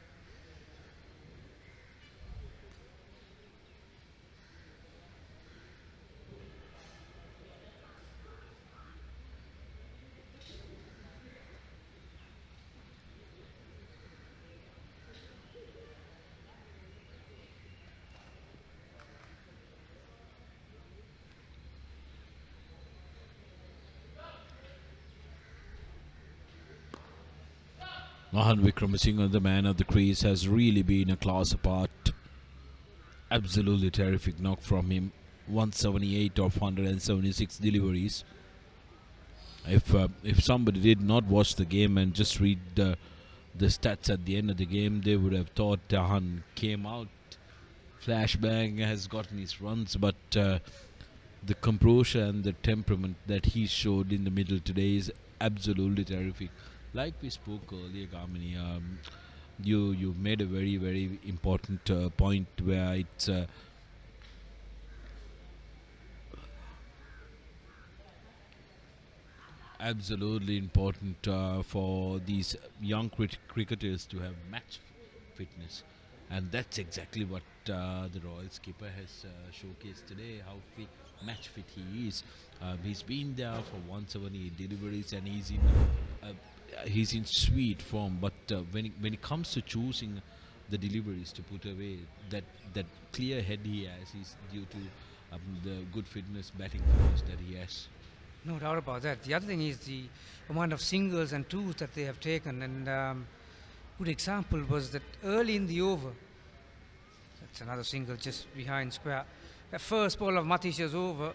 Mahan Wickramasinghe, the man of the crease, has really been a class apart. Absolutely terrific knock from him. 178 of 176 deliveries. If somebody did not watch the game and just read the stats at the end of the game, they would have thought Tahan came out, flashbang, has gotten his runs, but the composure and the temperament that he showed in the middle today is absolutely terrific. Like we spoke earlier, Kamini, you made a very, very important point where it's absolutely important for these young cricketers to have match fitness, and that's exactly what the Royal skipper has showcased today, how match fit he is. He's been there for 178 deliveries and he's in sweet form, but when it comes to choosing the deliveries to put away, that clear head he has is due to the good fitness, batting fitness that he has. No doubt about that. The other thing is the amount of singles and twos that they have taken, and good example was that early in the over, that's another single just behind square. The first ball of Matisha's over,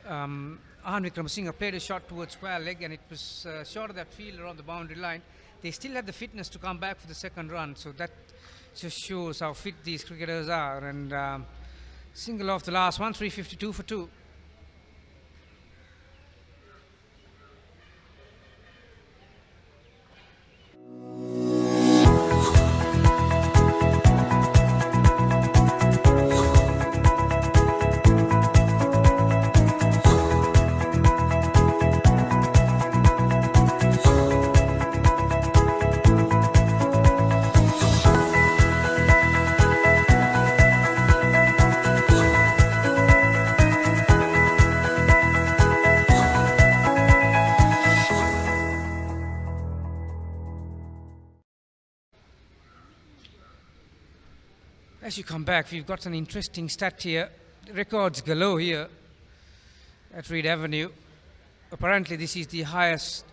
Ahan Wickramasinghe played a shot towards square leg, and it was short of that fielder on the boundary line. They still had the fitness to come back for the second run, so that just shows how fit these cricketers are. And single off the last one, 352 for 2. As you come back, we've got an interesting stat here. Records galore here at Reed Avenue. Apparently, this is the highest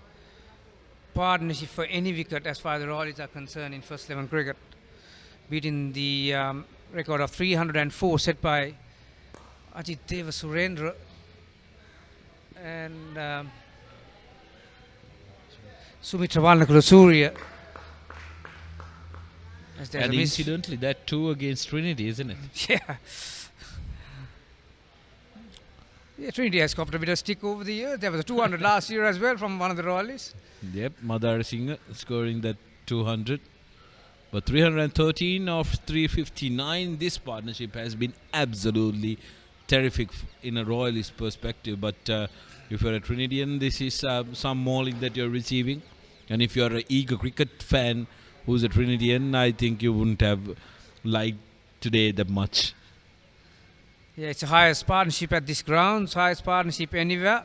partnership for any wicket as far as the Royals are concerned in first 11 cricket, beating the record of 304 set by Ajit Deva Surendra and Sumitra Valnakulasuriya. And incidentally, that too against Trinity, isn't it? Yeah. Yeah, Trinity has copped a bit of stick over the years. There was a 200 last year as well from one of the Royalists. Yep, Madhara Singh scoring that 200. But 313 of 359, this partnership has been absolutely terrific in a Royalist perspective. But if you're a Trinitian, this is some mauling that you're receiving. And if you're an eager cricket fan who's a Trinitian, I think you wouldn't have liked today that much. Yeah, it's the highest partnership at this ground, highest partnership anywhere.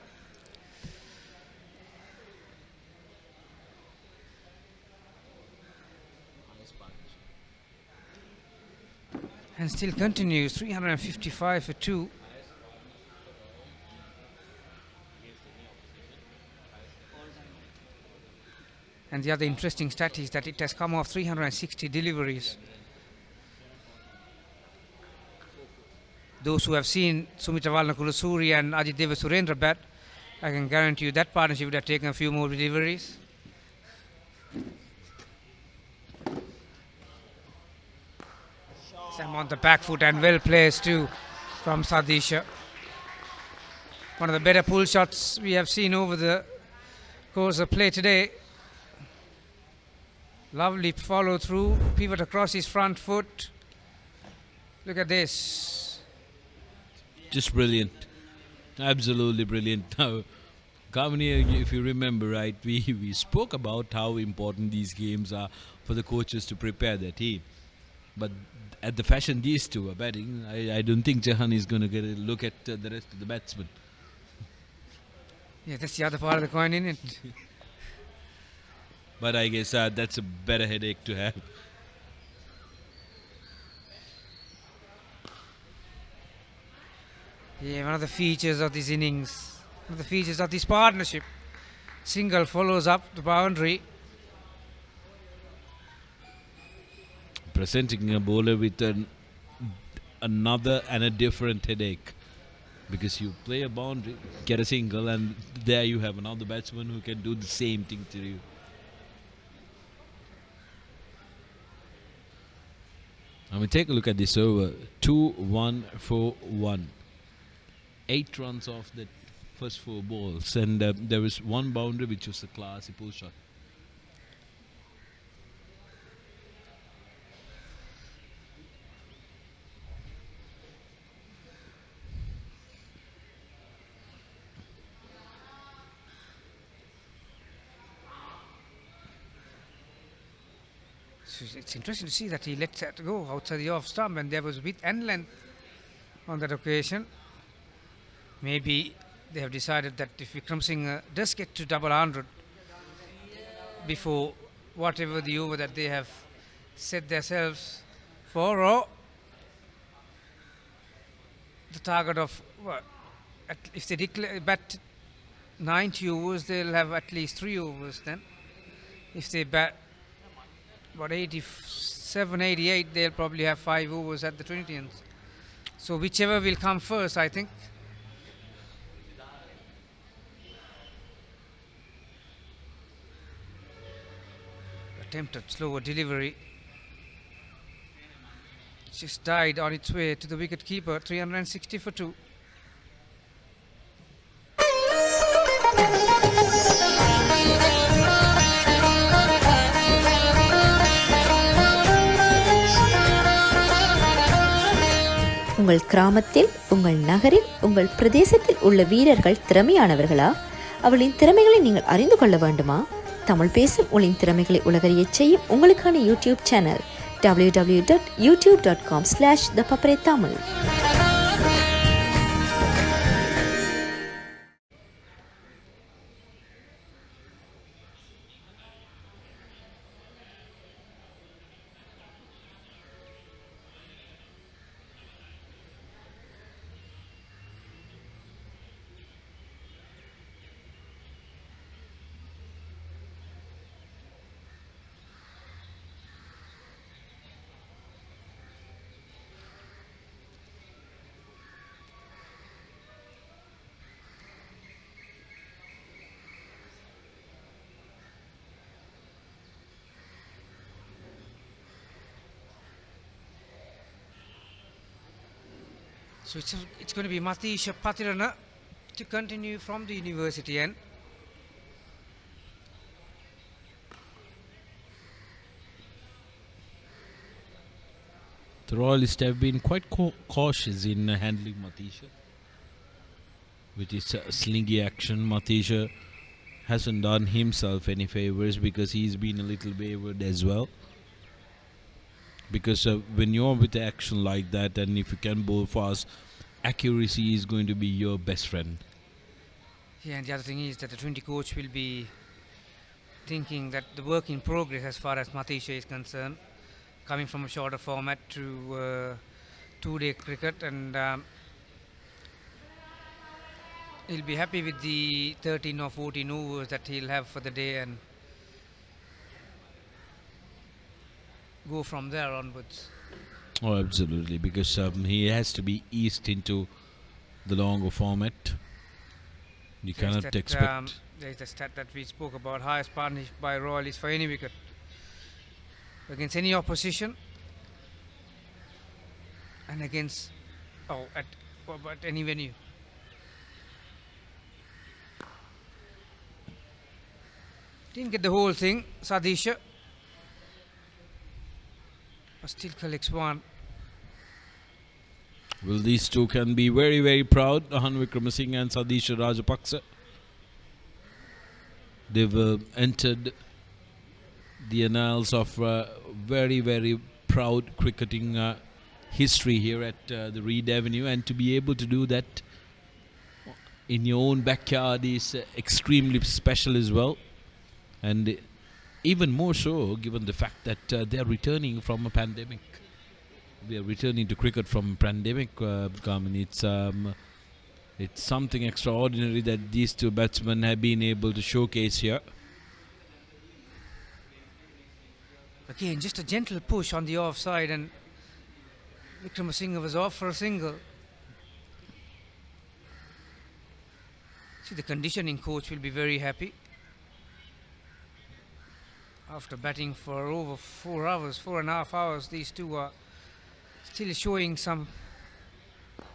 And still continues, 355 for 2. And the other interesting stat is that it has come off 360 deliveries. Those who have seen Sumitra Valnakulasuriya and Ajit Deva Surendra bat, I can guarantee you that partnership would have taken a few more deliveries. Sam on the back foot and well placed too from Sadisha. One of the better pull shots we have seen over the course of play today. Lovely follow through, pivot across his front foot. Look at this. Just brilliant. Absolutely brilliant. Now, Kamini, if you remember right, we spoke about how important these games are for the coaches to prepare their team. But at the fashion these two are batting, I don't think Jahan is going to get a look at the rest of the batsmen. Yeah, that's the other part of the coin, isn't it? But I guess that's a better headache to have. Yeah, one of the features of this innings, one of the features of this partnership. Single follows up the boundary. Presenting a bowler with another and a different headache. Because you play a boundary, get a single, and there you have another batsman who can do the same thing to you. I mean, take a look at this over. 2-1-4-1. 8 runs off the first 4 balls, and there was one boundary which was a classy pull shot. So it's interesting to see that he let that go outside the off stump, and there was width and length on that occasion. Maybe they have decided that if Vikram Singh does get to double 100 before whatever the over that they have set themselves for, or the target of if they bat 90 overs, they'll have at least 3 overs then. If they bat about 87, 88, they'll probably have 5 overs at the Trinitians. So whichever will come first, I think. Attempted slower delivery. Just died on its way to the wicket keeper. 360 for 2. உங்கள் கிராமத்தில், உங்கள் நகரில், உங்கள் பிரதேசத்தில் உள்ள வீரர்கள் திறமையானவர்களா? அவளின் திறமைகளை நீங்கள் அறிந்து கொள்ள வேண்டுமா? தமிழ் பேசும் உங்களின் திறமைகளை உலகறியச் செய்யும் உங்களுக்கான YouTube channel www.youtube.com/ThePapare Tamil. So it's going to be Matisha Patirana to continue from the university end. The Royalists have been quite cautious in handling Matisha. With his slingy action, Matisha hasn't done himself any favors because he's been a little wayward as well. Because when you're with action like that, and if you can bowl fast, accuracy is going to be your best friend. Yeah, and the other thing is that the Trinity coach will be thinking that the work in progress as far as Matisha is concerned, coming from a shorter format to 2-day cricket, and he'll be happy with the 13 or 14 overs that he'll have for the day and go from there onwards. Oh, absolutely, because he has to be eased into the longer format. You cannot expect. There is the stat that we spoke about: highest partnership by Royalists for any wicket against any opposition, and against at any venue. Didn't get the whole thing, Sadisha, but still collects 1. Well, these two can be very, very proud, Ahan Wickramasinghe and Sadisha Rajapaksa. They've entered the annals of very, very proud cricketing history here at the Reed Avenue, and to be able to do that in your own backyard is extremely special as well, and even more so given the fact that they are returning from a pandemic. We are returning to cricket from a pandemic, Carmen. It's something extraordinary that these two batsmen have been able to showcase here. Again, just a gentle push on the offside, and Wickramasinghe was off for a single. See, the conditioning coach will be very happy. After batting for over 4 hours, 4.5 hours, these two are still showing some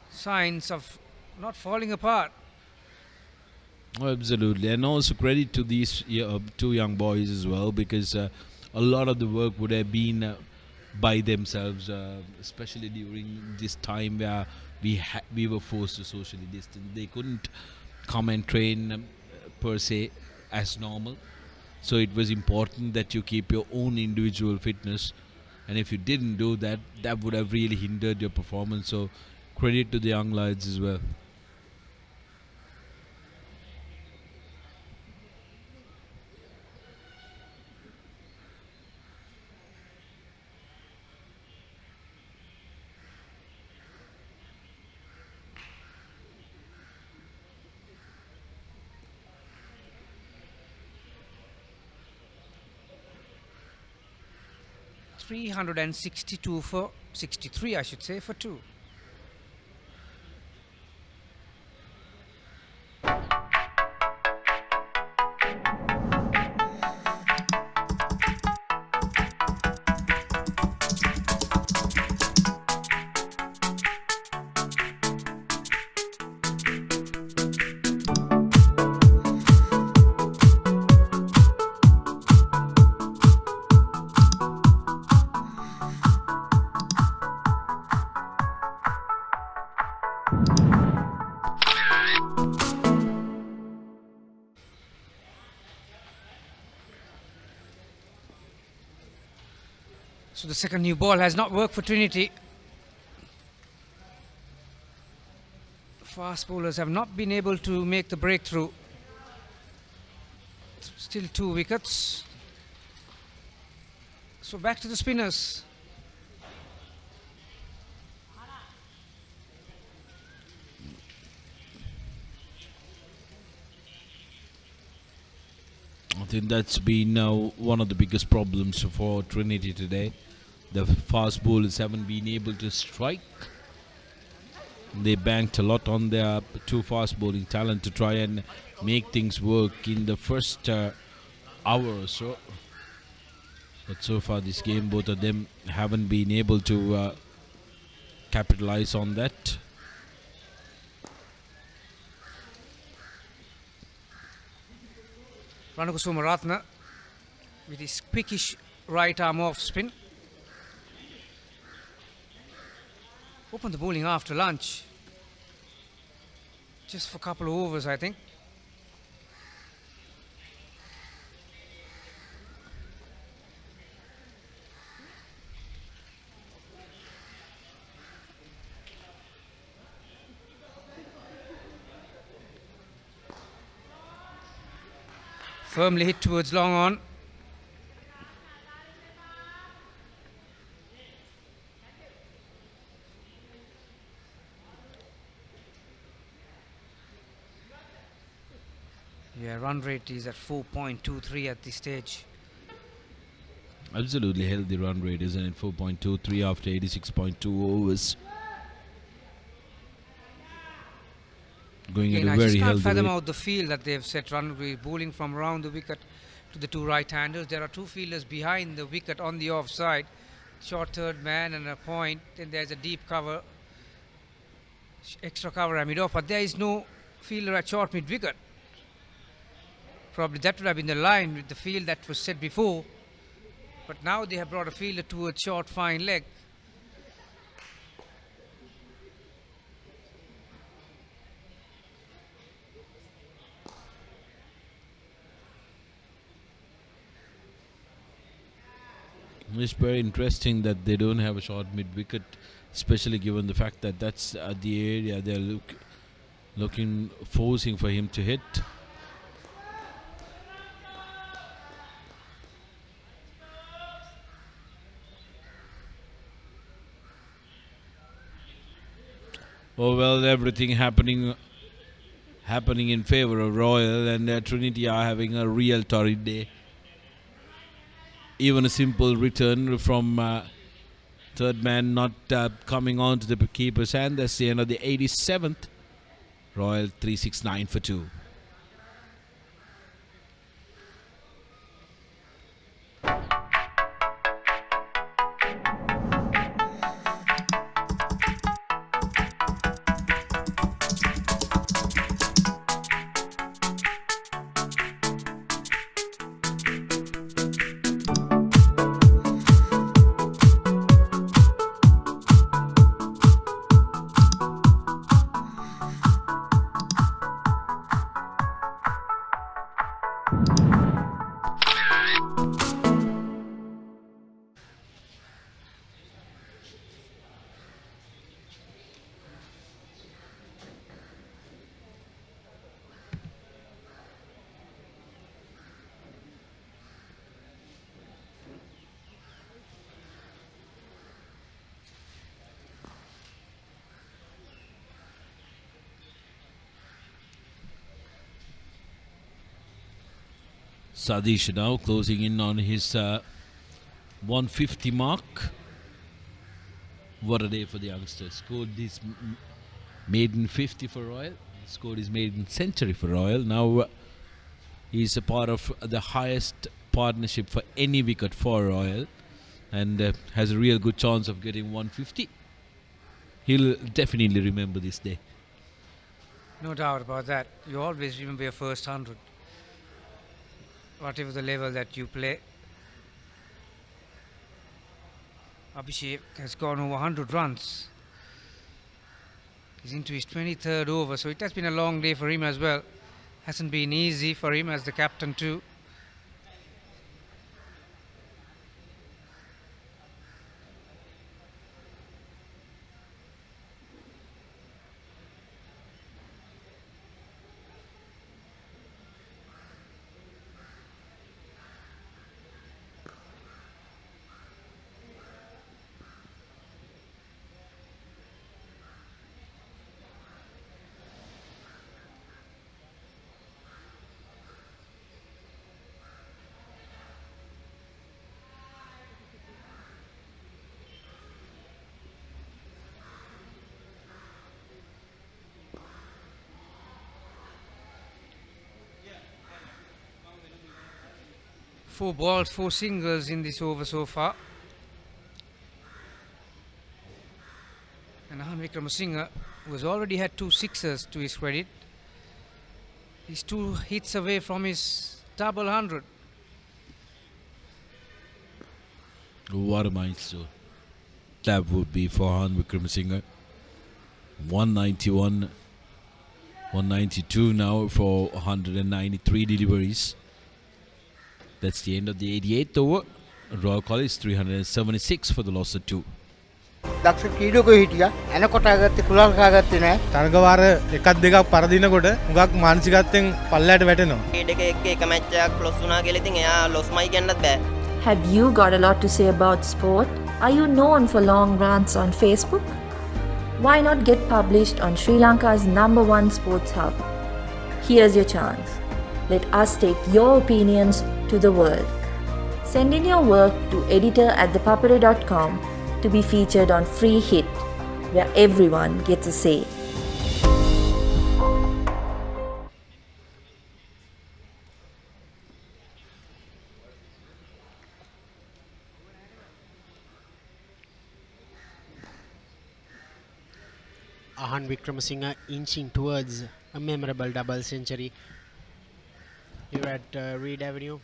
signs of not falling apart. Oh, absolutely, and also credit to these two young boys as well, because a lot of the work would have been by themselves, especially during this time where we were forced to socially distance. They couldn't come and train per se as normal, so it was important that you keep your own individual fitness, and if you didn't do that, that would have really hindered your performance. So credit to the young lads as well. .362 for 63, I should say, for 2. So the second new ball has not worked for Trinity. Fast bowlers have not been able to make the breakthrough. Still 2 wickets. So back to the spinners. I think that's been one of the biggest problems for Trinity today. The fast bowlers haven't been able to strike. They banked a lot on their two fast bowling talent to try and make things work in the first hour or so. But so far this game, both of them haven't been able to capitalize on that. Ranakusuma Ratna with his quickish right arm off spin. Opened the bowling after lunch. Just for a couple of overs, I think. Firmly hit towards long on. Yeah, run rate is at 4.23 at this stage. Absolutely healthy run rate, isn't it? 4.23 after 86.2 overs. Going Again, at a I very just can't healthy fathom rate. out the field that they've set run rate, bowling from around the wicket to the two right-handers. There are two fielders behind the wicket on the offside. Short third man and a point. Then there's a deep cover, extra cover mid-off. But there is no fielder at short mid-wicket. Probably that would have been the line with the field that was set before. But now they have brought a fielder towards short fine leg. It's very interesting that they don't have a short mid-wicket, especially given the fact that that's the area they're forcing for him to hit. Oh well, everything happening in favor of Royal, and Trinity are having a real torrid day. Even a simple return from third man not coming on to the keeper's hand. That's the end of the 87th. Royal 369 for 2. Sadish now closing in on his 150 mark. What a day for the youngster. Scored this maiden 50 for Royal. Scored his maiden century for Royal. Now he's a part of the highest partnership for any wicket for Royal, and has a real good chance of getting 150. He'll definitely remember this day. No doubt about that. You always remember your first 100. Whatever the level that you play. Abhishek has gone over 100 runs. He's into his 23rd over, so it has been a long day for him as well. Hasn't been easy for him as the captain too. Four balls, four singles in this over so far. And Ahan Wickramasinghe, who has already had 2 sixes to his credit, he's 2 hits away from his double 100. What a milestone that would be for Han Wickramasinghe. 191, 192 now for 193 deliveries. That's the end of the 88th over. Royal College 376 for the loss of 2. දක්ෂ ක්‍රීඩකයෝ හිටියා එනකොට ආගත්තේ කුලල් කාගත්තේ නැහැ තරගවාර එකක් දෙකක් පරදිනකොට හුඟක් මානසිකත්වයෙන් පල්ලයට වැටෙනවා ක්‍රීඩකයෙක් එක match එකක් ලොස් වුණා කියලා ඉතින් එයා ලොස්මයි කියන්නත් බෑ. Have you got a lot to say about sport? Are you known for long rants on Facebook? Why not get published on Sri Lanka's #1 sports hub? Here's your chance. Let us take your opinions to the world. Send in your work to editor@thepapare.com to be featured on Free Hit, where everyone gets a say. Ahan Wickramasinghe inching towards a memorable double century here at Reed Avenue.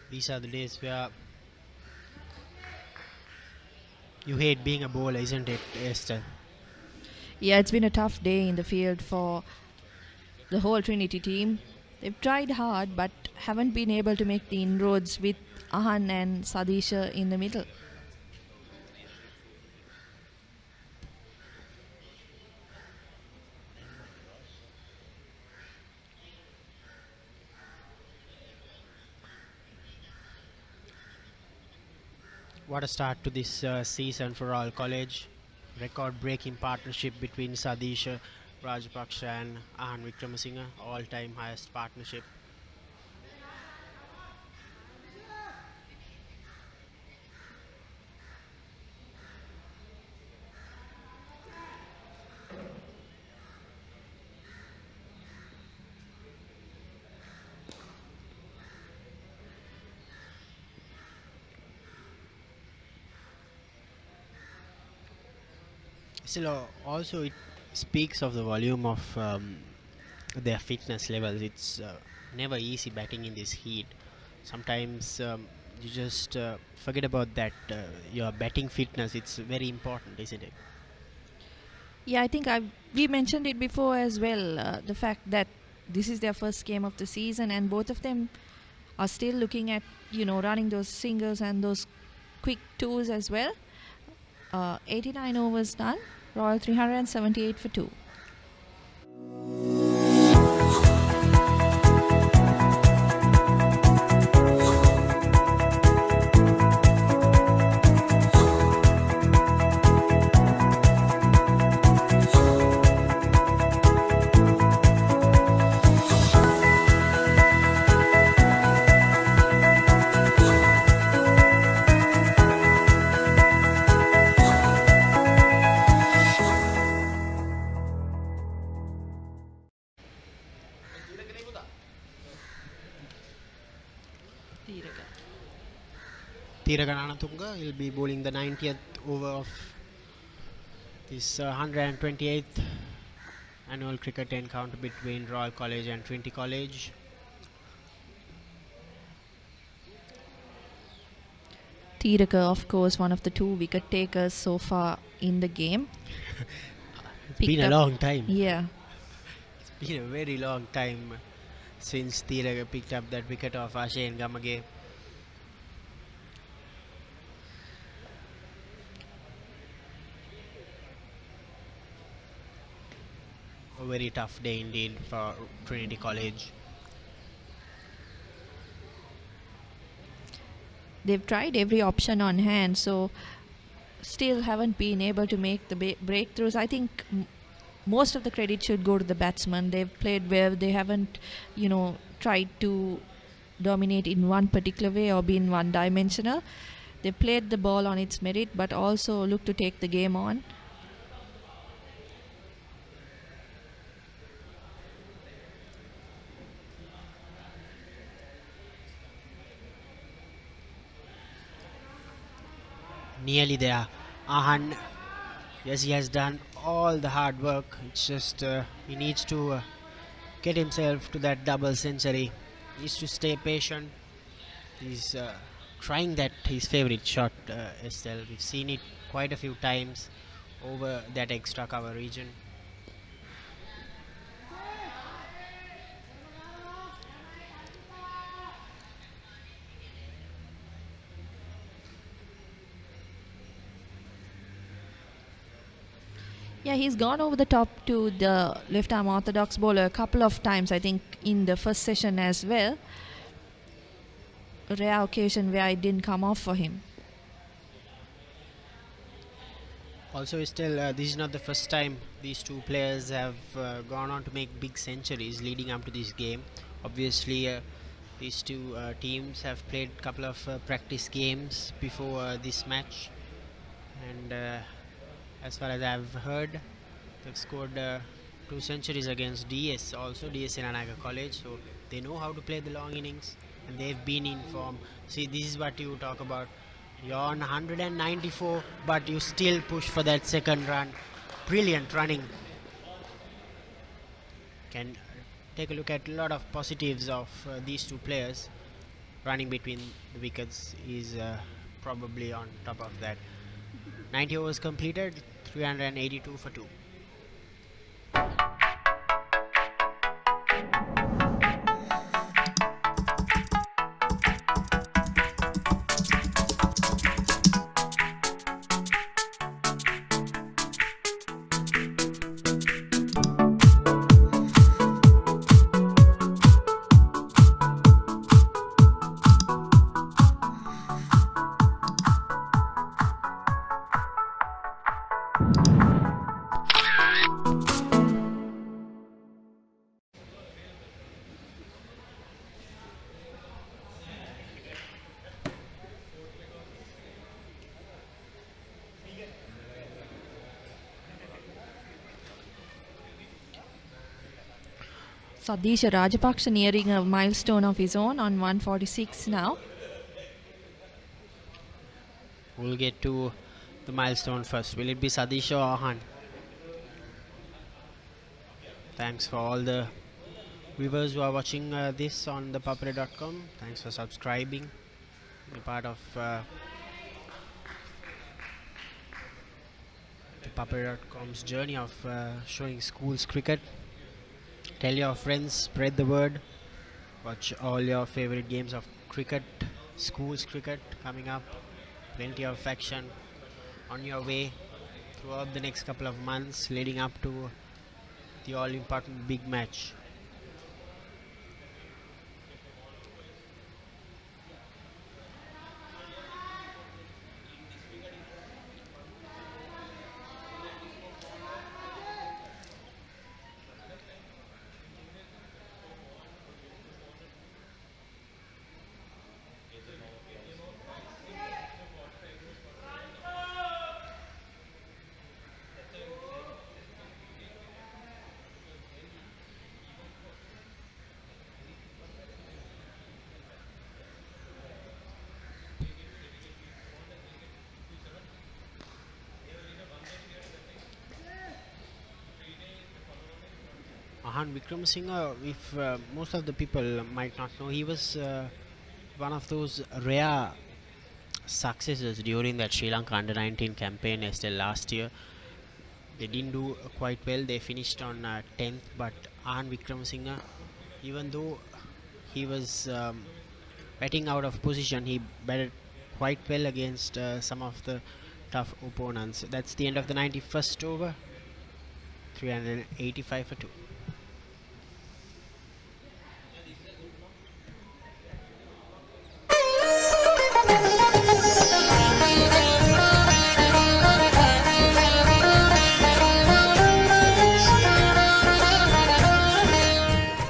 These are the days where you hate being a bowler, isn't it, Esther? Yeah, it's been a tough day in the field for the whole Trinity team. They've tried hard but haven't been able to make the inroads with Ahan and Sadisha in the middle. What a start to this season for Royal College. Record-breaking partnership between Sadisha Rajapaksha and Ahan Vikramasinghe, all-time highest partnership. Still, also it speaks of the volume of their fitness levels. It's never easy batting in this heat. Sometimes you just forget about that. Your batting fitness, it's very important, isn't it? Yeah, I think we mentioned it before as well. The fact that this is their first game of the season, and both of them are still looking at running those singles and those quick twos as well. 89 overs done. Royal 378 for 2. Tiraga Nanatunga will be bowling the 90th over of this 128th annual cricket encounter between Royal College and Trinity College. Tiraga, of course, one of the 2 wicket takers so far in the game. It's been a long time. Yeah. It's been a very long time since Tiraga picked up that wicket of Ashane Gamage. A very tough day indeed for Trinity College. They've tried every option on hand, so still haven't been able to make the breakthroughs. I think most of the credit should go to the batsmen. They've played well. They haven't, tried to dominate in one particular way or been one-dimensional. They played the ball on its merit, but also looked to take the game on. Nearly there. Ahan, yes, he has done all the hard work. It's just he needs to get himself to that double century. He needs to stay patient. He's trying that his favorite shot, Estelle. We've seen it quite a few times over that extra cover region. Yeah, he's gone over the top to the left arm orthodox bowler a couple of times, I think, in the first session as well. A rare occasion where it didn't come off for him. Also, still, this is not the first time these two players have gone on to make big centuries leading up to this game. Obviously, these two teams have played a couple of practice games before this match, and as far as I've heard, they've scored 2 centuries against DS, also DS Senanaga College, so they know how to play the long innings and they've been in form. See, this is what you talk about. You're on 194, but you still push for that second run. Brilliant running. Can take a look at a lot of positives of these two players. Running between the wickets is probably on top of that. 90 overs completed, 382 for 2. Sadisha Rajapaksa nearing a milestone of his own on 146 now. We'll get to the milestone first. Will it be Sadish or Ahan? Thanks for all the viewers who are watching this on ThePapare.com. Thanks for subscribing. Be part of ThePapare.com's journey of showing schools cricket. Tell your friends, spread the word. Watch all your favorite games of cricket, schools cricket coming up. Plenty of action on your way throughout the next couple of months leading up to the all important big match. Ahan Wickramasinghe, if most of the people might not know, he was one of those rare successes during that Sri Lanka under-19 campaign as the last year. They didn't do quite well. They finished on 10th, but Ahan Wickramasinghe, even though he was batting out of position, he batted quite well against some of the tough opponents. That's the end of the 91st over. 385 for 2.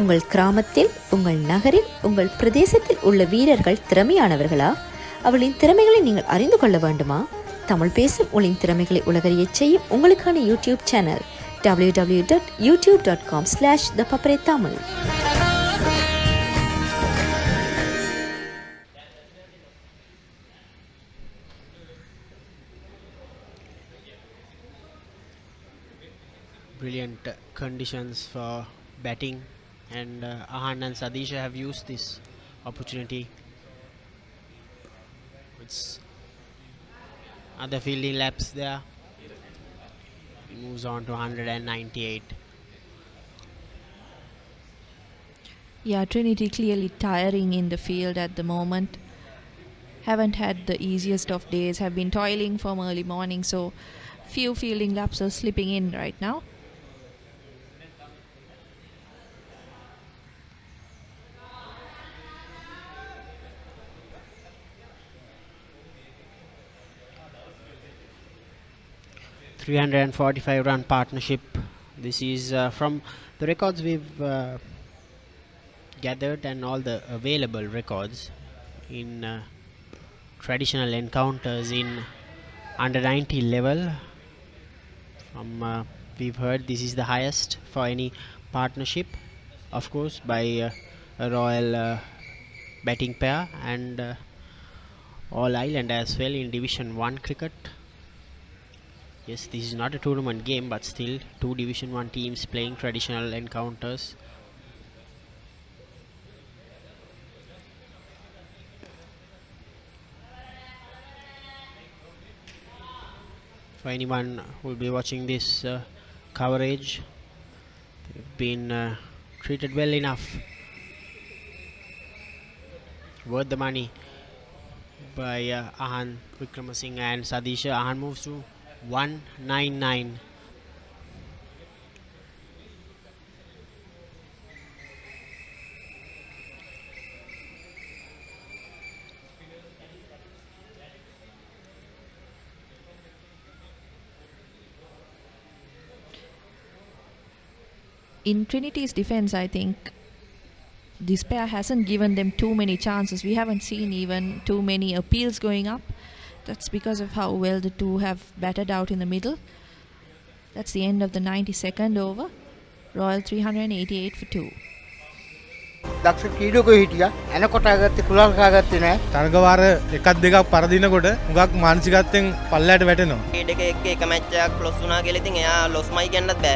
உங்கள் கிராமத்தில், உங்கள் நகரில், உங்கள் பிரதேசத்தில் உள்ள வீரர்கள் திறமையானவர்களா? அவர்களின் திறமைகளை நீங்கள் அறிந்து கொள்ள வேண்டுமா? தமிழ் பேசும் உங்களின் திறமைகளை உலகறியச் செய்யும் உங்களுக்கான YouTube channel www.youtube.com/thepapare. Brilliant conditions for batting, and Ahan and Sadisha have used this opportunity. It's other fielding laps there. He moves on to 198. Yeah, Trinity clearly tiring in the field at the moment. Haven't had the easiest of days, have been toiling from early morning, so few fielding laps are slipping in right now. .345 run partnership. This is from the records we've gathered and all the available records in traditional encounters in under 90 level. From we've heard this is the highest for any partnership, of course by a royal batting pair and all island as well in Division 1 cricket. Yes, this is not a tournament game, but still two Division 1 teams playing traditional encounters. For anyone who will be watching this coverage, they've been treated well enough, worth the money by Ahan Wickramasinghe and Sadisha. Ahan moves to 199. In Trinity's defense, I think this pair hasn't given them too many chances. We haven't seen even too many appeals going up. That's because of how well the two have batted out in the middle. That's the end of the 92nd over. Royal 388 for 2. දක්ෂ ක්‍රීඩකයෝ හිටියා. එනකොට ආගත්තේ කුලල් කාගත්තේ නැහැ. තරගවාර එකක් දෙකක් පරදිනකොට හුඟක් මානසිකත්වයෙන් පල්ලයට වැටෙනවා. ක්‍රීඩකයෙක් එක match එකක් ලොස් වුණා කියලා ඉතින් එයා ලොස්මයි කියන්නත් බෑ.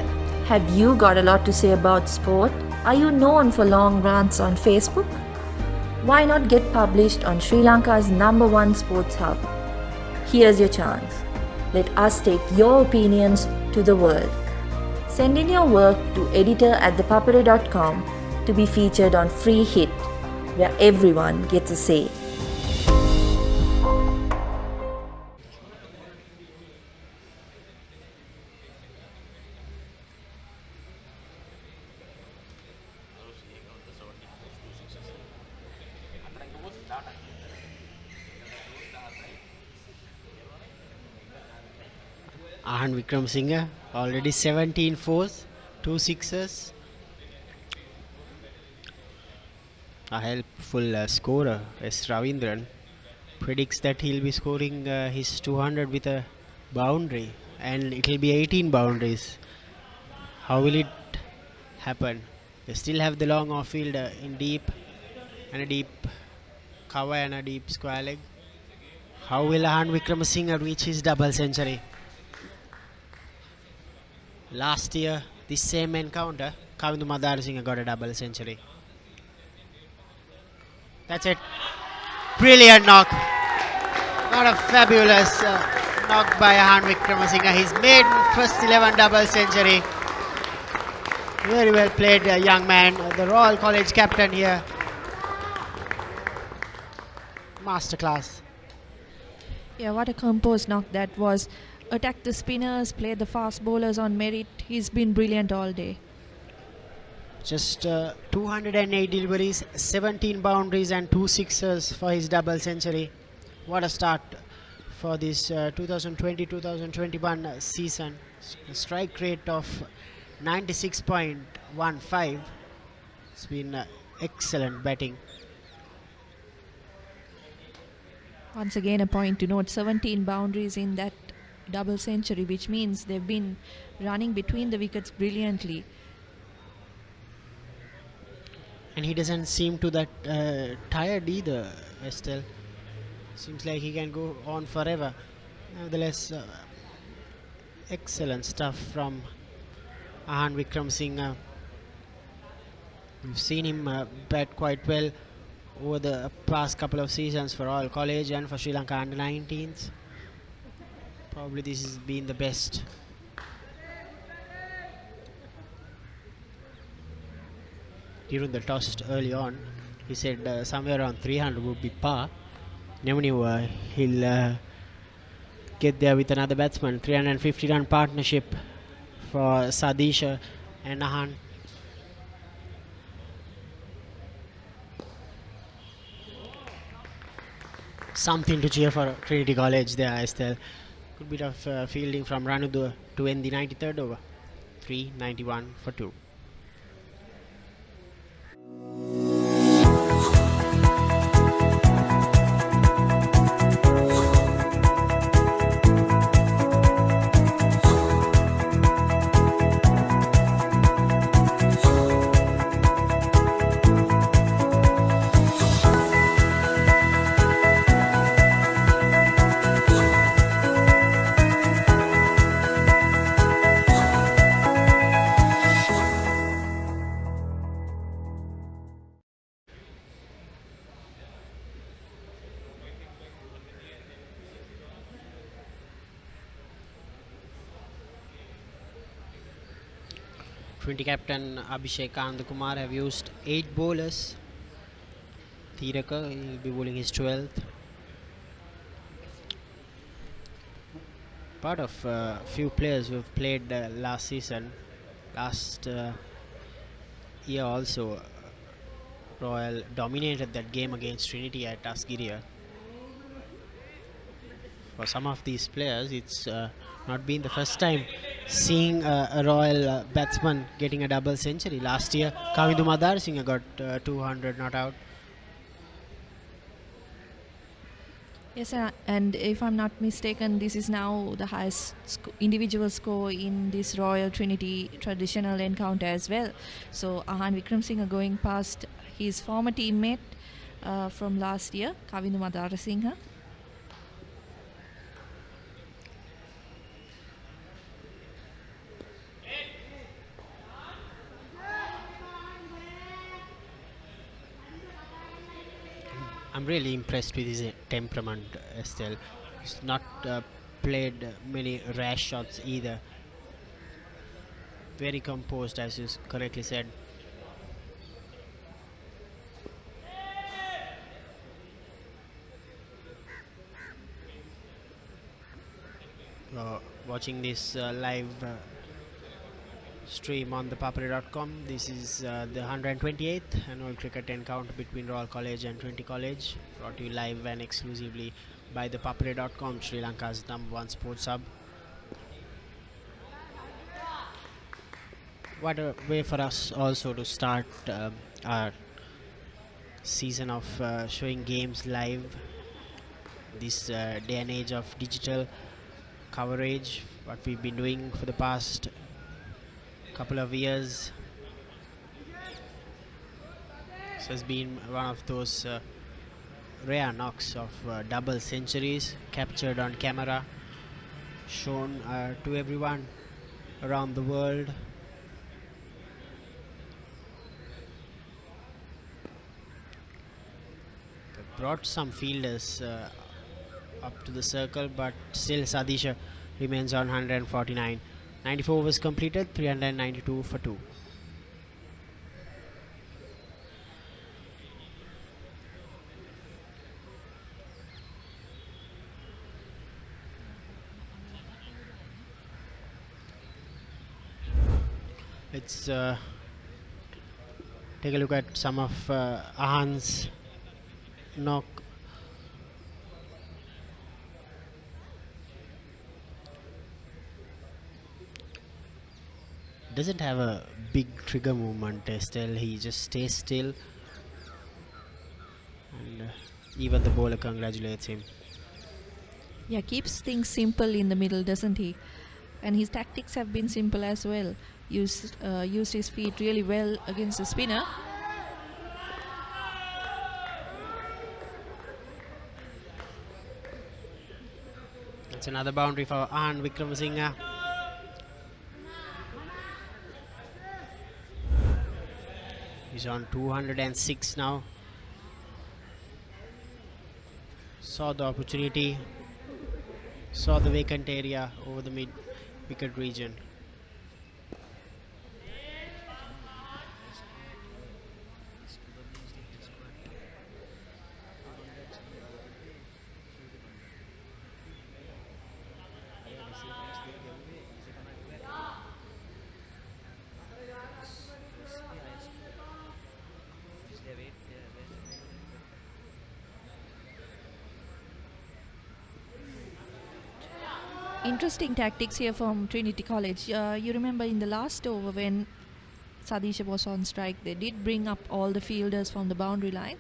Have you got a lot to say about sport? Are you known for long rants on Facebook? Why not get published on Sri Lanka's #1 sports hub? Here's your chance. Let us take your opinions to the world. Send in your work to editor@thepapare.com to be featured on Free Hit, where everyone gets a say. Ahan Wickramasinghe already 17 fours, 2 sixes. A helpful scorer, S. Ravindran, predicts that he'll be scoring his 200 with a boundary, and it'll be 18 boundaries. How will it happen? They still have the long off field in deep, and a deep cover and a deep square leg. How will Ahan Wickramasinghe reach his double century? Last year, this same encounter, Kavindu Madarasinghe got a double century. That's it. Brilliant knock. What a fabulous knock by Ahan Wickramasinghe. He's made first 11 double century. Very well played, young man. The Royal College captain here. Masterclass. Yeah, what a composed knock that was. Attack the spinners, play the fast bowlers on merit. He's been brilliant all day. Just 208 deliveries, 17 boundaries and 2 sixers for his double century. What a start for this 2020-2021 season. Strike rate of 96.15. It's been excellent batting. Once again, a point to note, 17 boundaries in that double century, which means they've been running between the wickets brilliantly. And he doesn't seem to that tired either, Estelle. Seems like he can go on forever. Nevertheless, excellent stuff from Ahan Wickramasinghe. We've seen him bat quite well over the past couple of seasons for Royal College and for Sri Lanka under-19s. Probably this has been the best. During the toss early on, he said somewhere around 300 would be par. Never knew he'll get there with another batsman. 350 run partnership for Sadisha and Ahan. Something to cheer for Trinity College there, Estelle. Good bit of fielding from Ranudu to end the 93rd over. 391 for 2. Trinity captain Abhishek Kumar have used 8 bowlers. Thiraka will be bowling his 12th. Part of few players who have played last season, last year also. Royal dominated that game against Trinity at Asgiria. For some of these players, it's not been the first time seeing a Royal batsman getting a double century. Last year, Kavindu Madarasinghe got 200 not out. Yes, and if I'm not mistaken, this is now the highest individual score in this Royal Trinity traditional encounter as well. So Ahan Wickramasinghe going past his former teammate from last year, Kavindu Madarasinghe. I'm really impressed with his temperament, Estelle. He's not played many rash shots either. Very composed, as you correctly said. Watching this live stream on thepapare.com. This is the 128th annual cricket encounter between Royal College and Trinity College, brought to you live and exclusively by thepapare.com, Sri Lanka's #1 sports hub. What a way for us also to start our season of showing games live. This day and age of digital coverage, what we've been doing for the past couple of years. This has been one of those rare knocks of double centuries captured on camera, shown to everyone around the world. They brought some fielders up to the circle, but still Sadisha remains on 149. 94 overs completed, 392 for 2. Let's take a look at some of Ahan's knock. Doesn't have a big trigger movement, still he just stays still, and even the bowler congratulates him. Yeah, keeps things simple in the middle, doesn't he? And his tactics have been simple as well. Used his feet really well against the spinner. That's another boundary for Ahan Wickramasinghe. He's on 206 now. Saw the opportunity, saw the vacant area over the mid wicket region. Interesting tactics here from Trinity College. You remember in the last over when Sadisha was on strike, they did bring up all the fielders from the boundary line.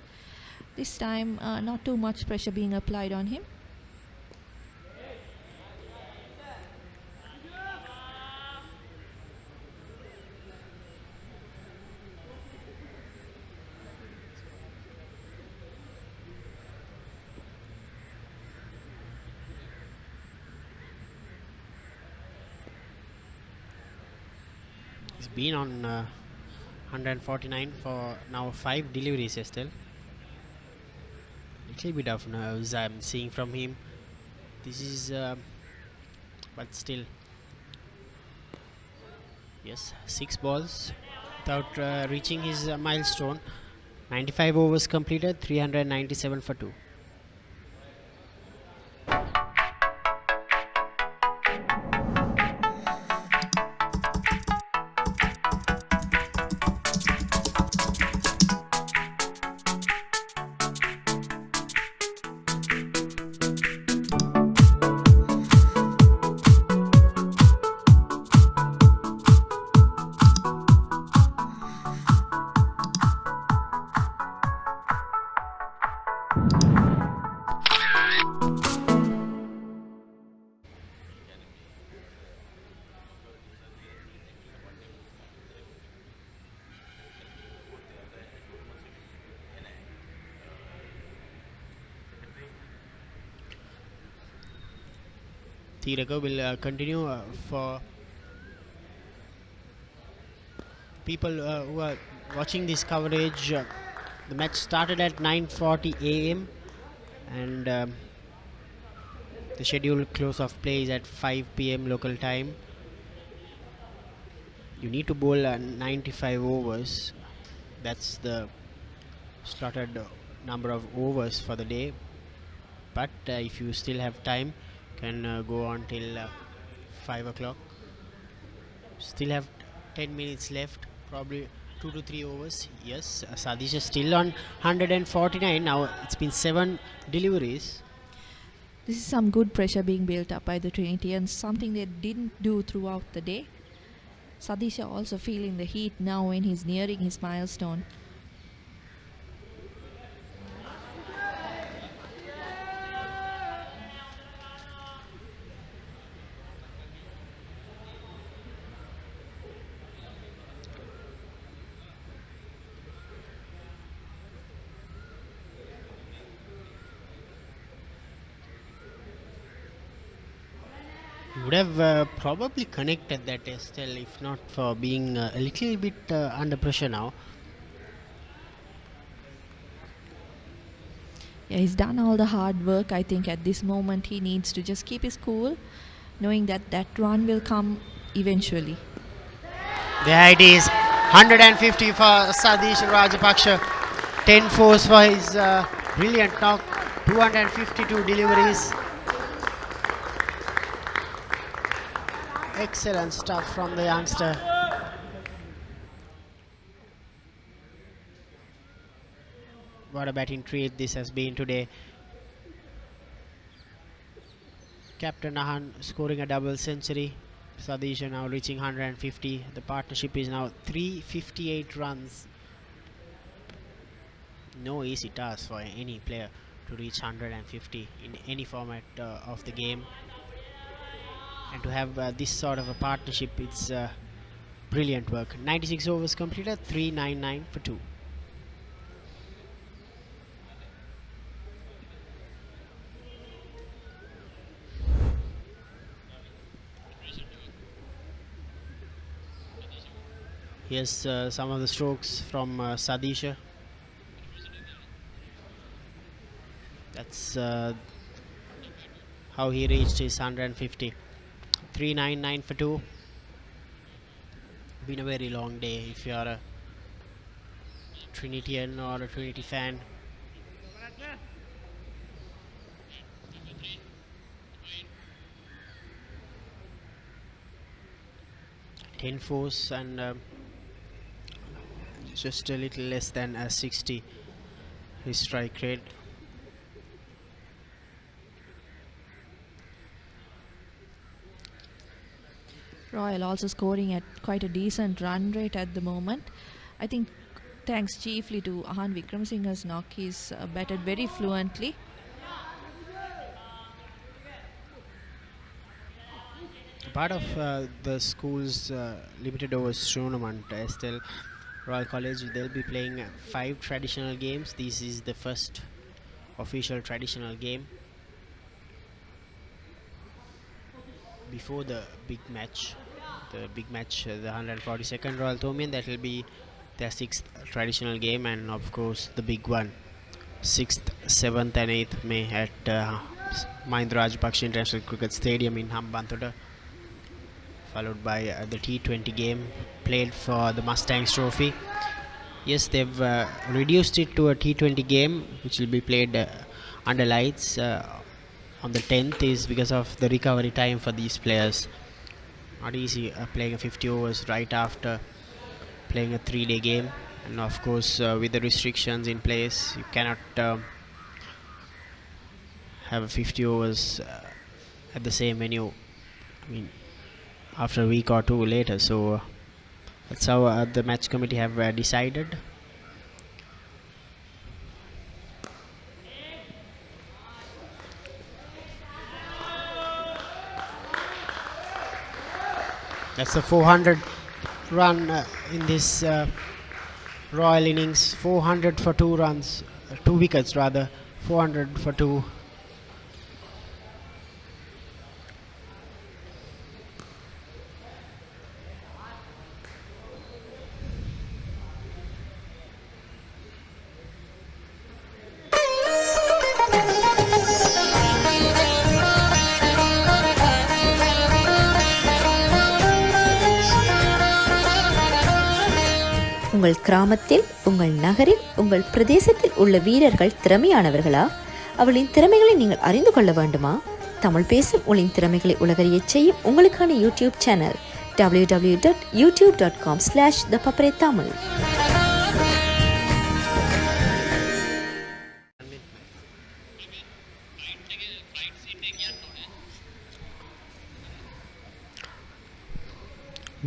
This time, not too much pressure being applied on him. He's been on 149 for now 5 deliveries still. Little bit of nerves I'm seeing from him. This is but still, yes, 6 balls without reaching his milestone. 95 overs completed, 397 for 2. Tiraka will continue for people who are watching this coverage. The match started at 9:40 a.m. and the scheduled close of play is at 5 p.m. local time. You need to bowl 95 overs. That's the slotted number of overs for the day. But if you still have time, can go on till 5 o'clock. Still have 10 minutes left, probably 2 to 3 overs. Yes, Sadish is still on 149. Now it's been 7 deliveries. This is some good pressure being built up by the Trinity and something they didn't do throughout the day. Sadisha also feeling the heat now when he's nearing his milestone. Would have probably connected that Estelle if not for being a little bit under pressure now. Yeah, he's done all the hard work. I think at this moment he needs to just keep his cool, knowing that that run will come eventually. There it is, 150 for Sadish Rajapaksha, 10 fours for his brilliant knock, 252 deliveries. Excellent stuff from the youngster. What a batting treat this has been today. Captain Ahan scoring a double century. Sadish now reaching 150. The partnership is now 358 runs. No easy task for any player to reach 150 in any format of the game. And to have this sort of a partnership, it's brilliant work. 96 overs completed, 399 for 2. Here's some of the strokes from Sadisha. That's how he reached his 150. 399 for 2. Been a very long day if you are a Trinitian or a Trinity fan. Ten fours and just a little less than a 60 his strike rate. Royal also scoring at quite a decent run rate at the moment. I think thanks chiefly to Ahan Wickramasinghe's knock, he's batted very fluently. Part of the school's limited overs tournament, still Royal College, they'll be playing 5 traditional games. This is the first official traditional game before the big match. The 142nd Royal Thomaian, that will be their 6th traditional game, and of course the big one, 6th, 7th and 8th May at Mahindra Rajapaksa International Cricket Stadium in Hambantota, followed by the T20 game played for the Mustangs Trophy. Yes, they've reduced it to a T20 game which will be played under lights on the 10th, is because of the recovery time for these players. Not easy playing a 50 overs right after playing a 3-day game, and of course with the restrictions in place you cannot have a 50 overs at the same venue, I mean, after a week or two later. So that's how the match committee have decided. That's a 400 run in this Royal innings. 400 for 2 runs, 2 wickets rather. 400 for 2. உங்கள் கிராமத்தில், உங்கள் நகரில், உங்கள் பிரதேசத்தில் உள்ள வீரர்கள் திறமையானவர்களா? அவளின் திறமைகளை நீங்கள் அறிந்து கொள்ள வேண்டுமா? தமிழ் பேசும் உங்களின் திறமைகளை உலகறியச் செய்யும் உங்களுக்கான YouTube channel www.youtube.com/ThePapare Tamil.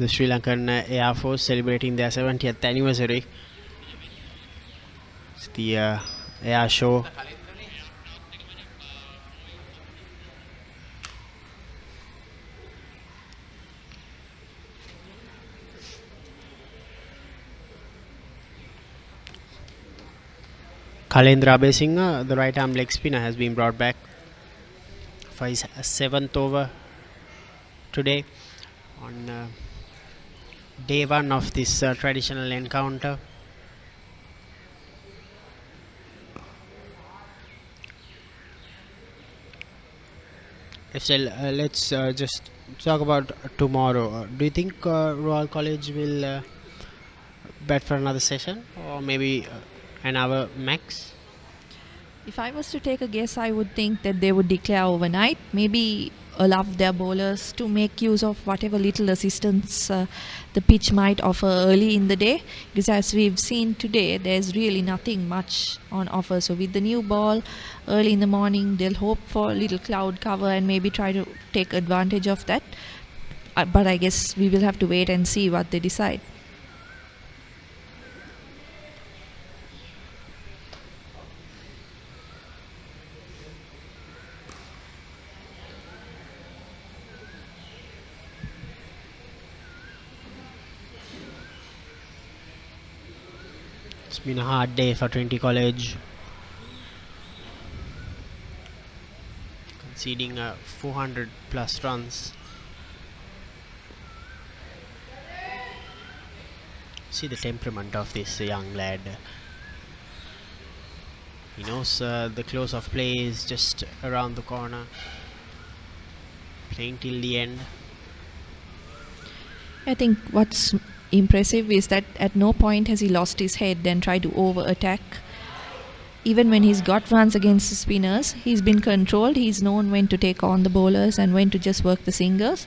The Sri Lankan Air Force celebrating their 70th anniversary. It's the air show. Kalendra Abesingha, the right arm leg spinner, has been brought back for his 7th over today on day one of this traditional encounter. Still, let's just talk about tomorrow. Do you think Royal College will bat for another session, or maybe an hour max? If I was to take a guess, I would think that they would declare overnight, maybe allow their bowlers to make use of whatever little assistance the pitch might offer early in the day, because as we've seen today, there's really nothing much on offer. So with the new ball early in the morning, they'll hope for a little cloud cover and maybe try to take advantage of that. But I guess we will have to wait and see what they decide. It's been a hard day for Trinity College, conceding 400 plus runs. See the temperament of this young lad. He knows the close of play is just around the corner, playing till the end. I think what's impressive is that at no point has he lost his head and tried to over attack. Even when he's got runs against the spinners, he's been controlled. He's known when to take on the bowlers and when to just work the singers.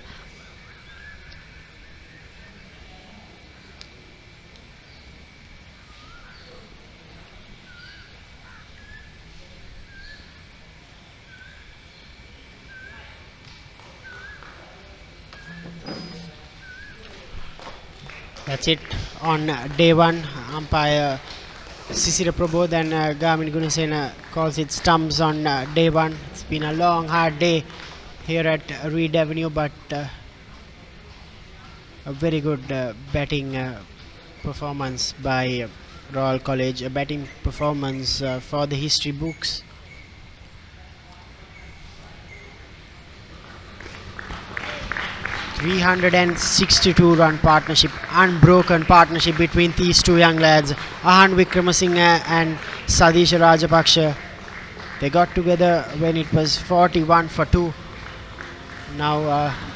That's it on day one. Umpire Sisira Prabodh and Gamin Gunasena calls it stumps on day one. It's been a long, hard day here at Reed Avenue, but a very good batting performance by Royal College. A batting performance for the history books. .362 run partnership, unbroken partnership between these two young lads, Ahan Wickramasinghe and Sadish Rajapaksha. They got together when it was 41 for 2. Now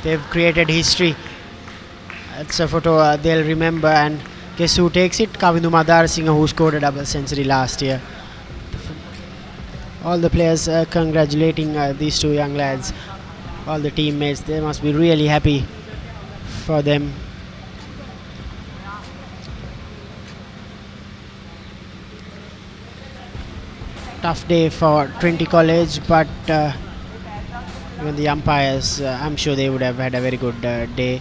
they've created history. That's a photo they'll remember, and guess who takes it? Kavindu Madarasinghe, who scored a double century last year. All the players congratulating these two young lads. All the teammates, they must be really happy for them. Tough day for Trinity College, but even the umpires, I'm sure they would have had a very good day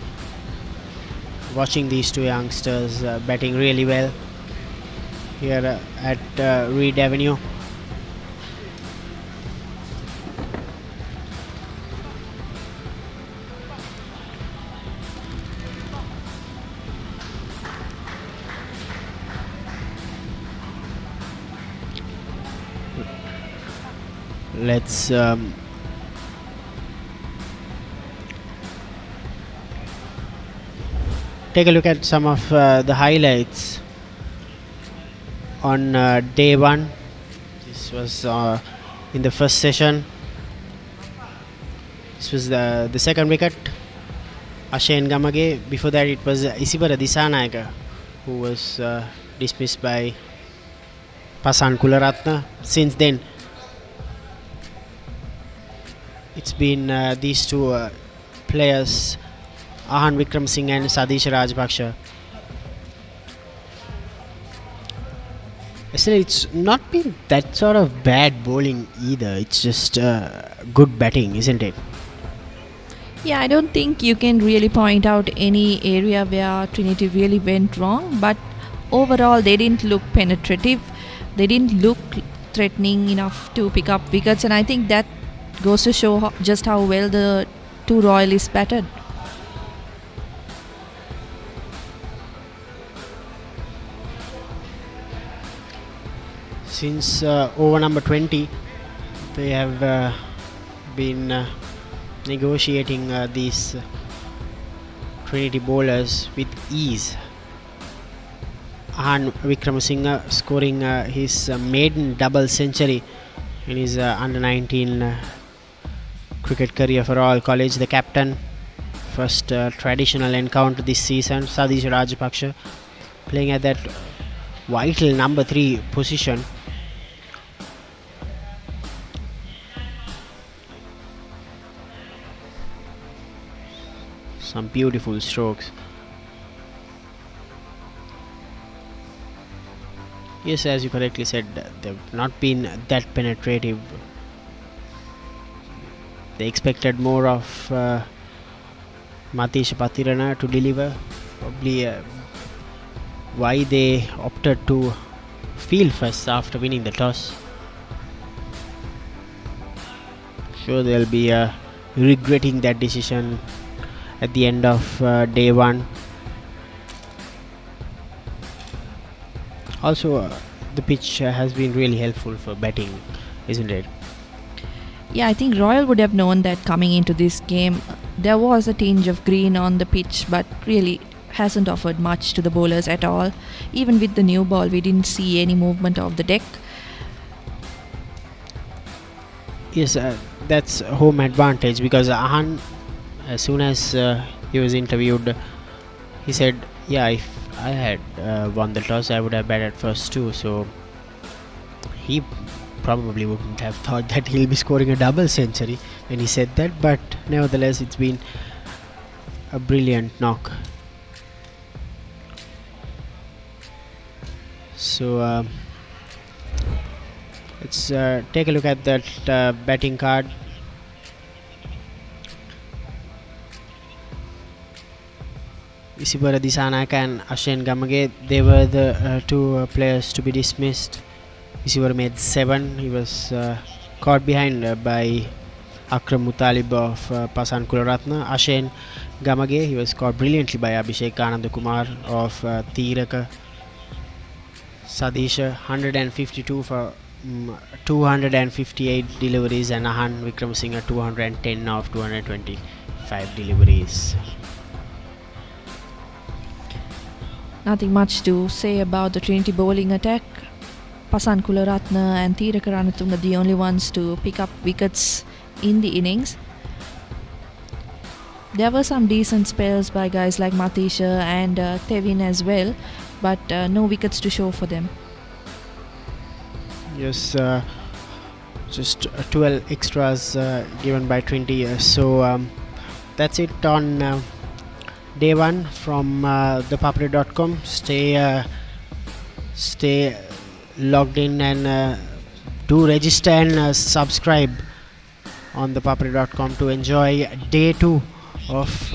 watching these two youngsters batting really well here at Reed Avenue. Let's take a look at some of the highlights on day one. This was in the first session. This was the second wicket, Ashen Gamage. Before that it was Isibara Disanayaka who was dismissed by Pasan Kularatna. Since then, it's been these two players, Ahan Wickramasinghe and Sadish Rajpaksha. Actually, it's not been that sort of bad bowling either. It's just good batting, isn't it? Yeah, I don't think you can really point out any area where Trinity really went wrong, but overall they didn't look penetrative. They didn't look threatening enough to pick up wickets, and I think that goes to show just how well the two Royalists batted. Since over number 20, they have been negotiating these Trinity bowlers with ease. Ahan Wickramasinghe scoring his maiden double century in his under 19 cricket career for Royal College. The captain, first traditional encounter this season. Sadish Rajpaksha playing at that vital number 3 position. Some beautiful strokes. Yes, as you correctly said, they've not been that penetrative. They expected more of Matisha Patirana to deliver. Probably why they opted to field first after winning the toss. Sure, they'll be regretting that decision at the end of day 1. Also, the pitch has been really helpful for batting, isn't it? Yeah, I think Royal would have known that coming into this game. There was a tinge of green on the pitch, but really hasn't offered much to the bowlers at all. Even with the new ball, we didn't see any movement of the deck. Yes, that's home advantage, because Ahan, as soon as he was interviewed, he said, yeah, if I had won the toss, I would have batted first too. So he probably wouldn't have thought that he'll be scoring a double century when he said that, but nevertheless it's been a brilliant knock. So let's take a look at that batting card. Isibara Disanaka and Ashane Gamage, they were the two players to be dismissed. Isibara made 7. He was caught behind by Akram Mutalib of Pasan Kularatna. Ashane Gamage, he was caught brilliantly by Abhishek Anandakumar of Tiraka. Sadisha 152 for 258 deliveries, and Ahan Wickramasinghe 210 of 225 deliveries. Nothing much to say about the Trinity bowling attack. Pasan Kularatna and Tiraka Ranatunga the only ones to pick up wickets in the innings. There were some decent spells by guys like Matisha and Tevin as well, but no wickets to show for them. Yes, just 12 extras given by Trinity. So that's it on day 1 from ThePapare.com. Stay logged in and do register and subscribe on ThePapare.com to enjoy day 2 of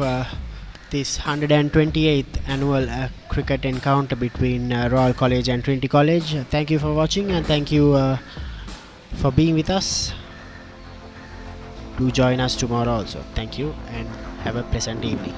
this 128th annual cricket encounter between Royal College and Trinity College. Thank you for watching, and thank you for being with us. Do join us tomorrow also. Thank you and have a pleasant evening.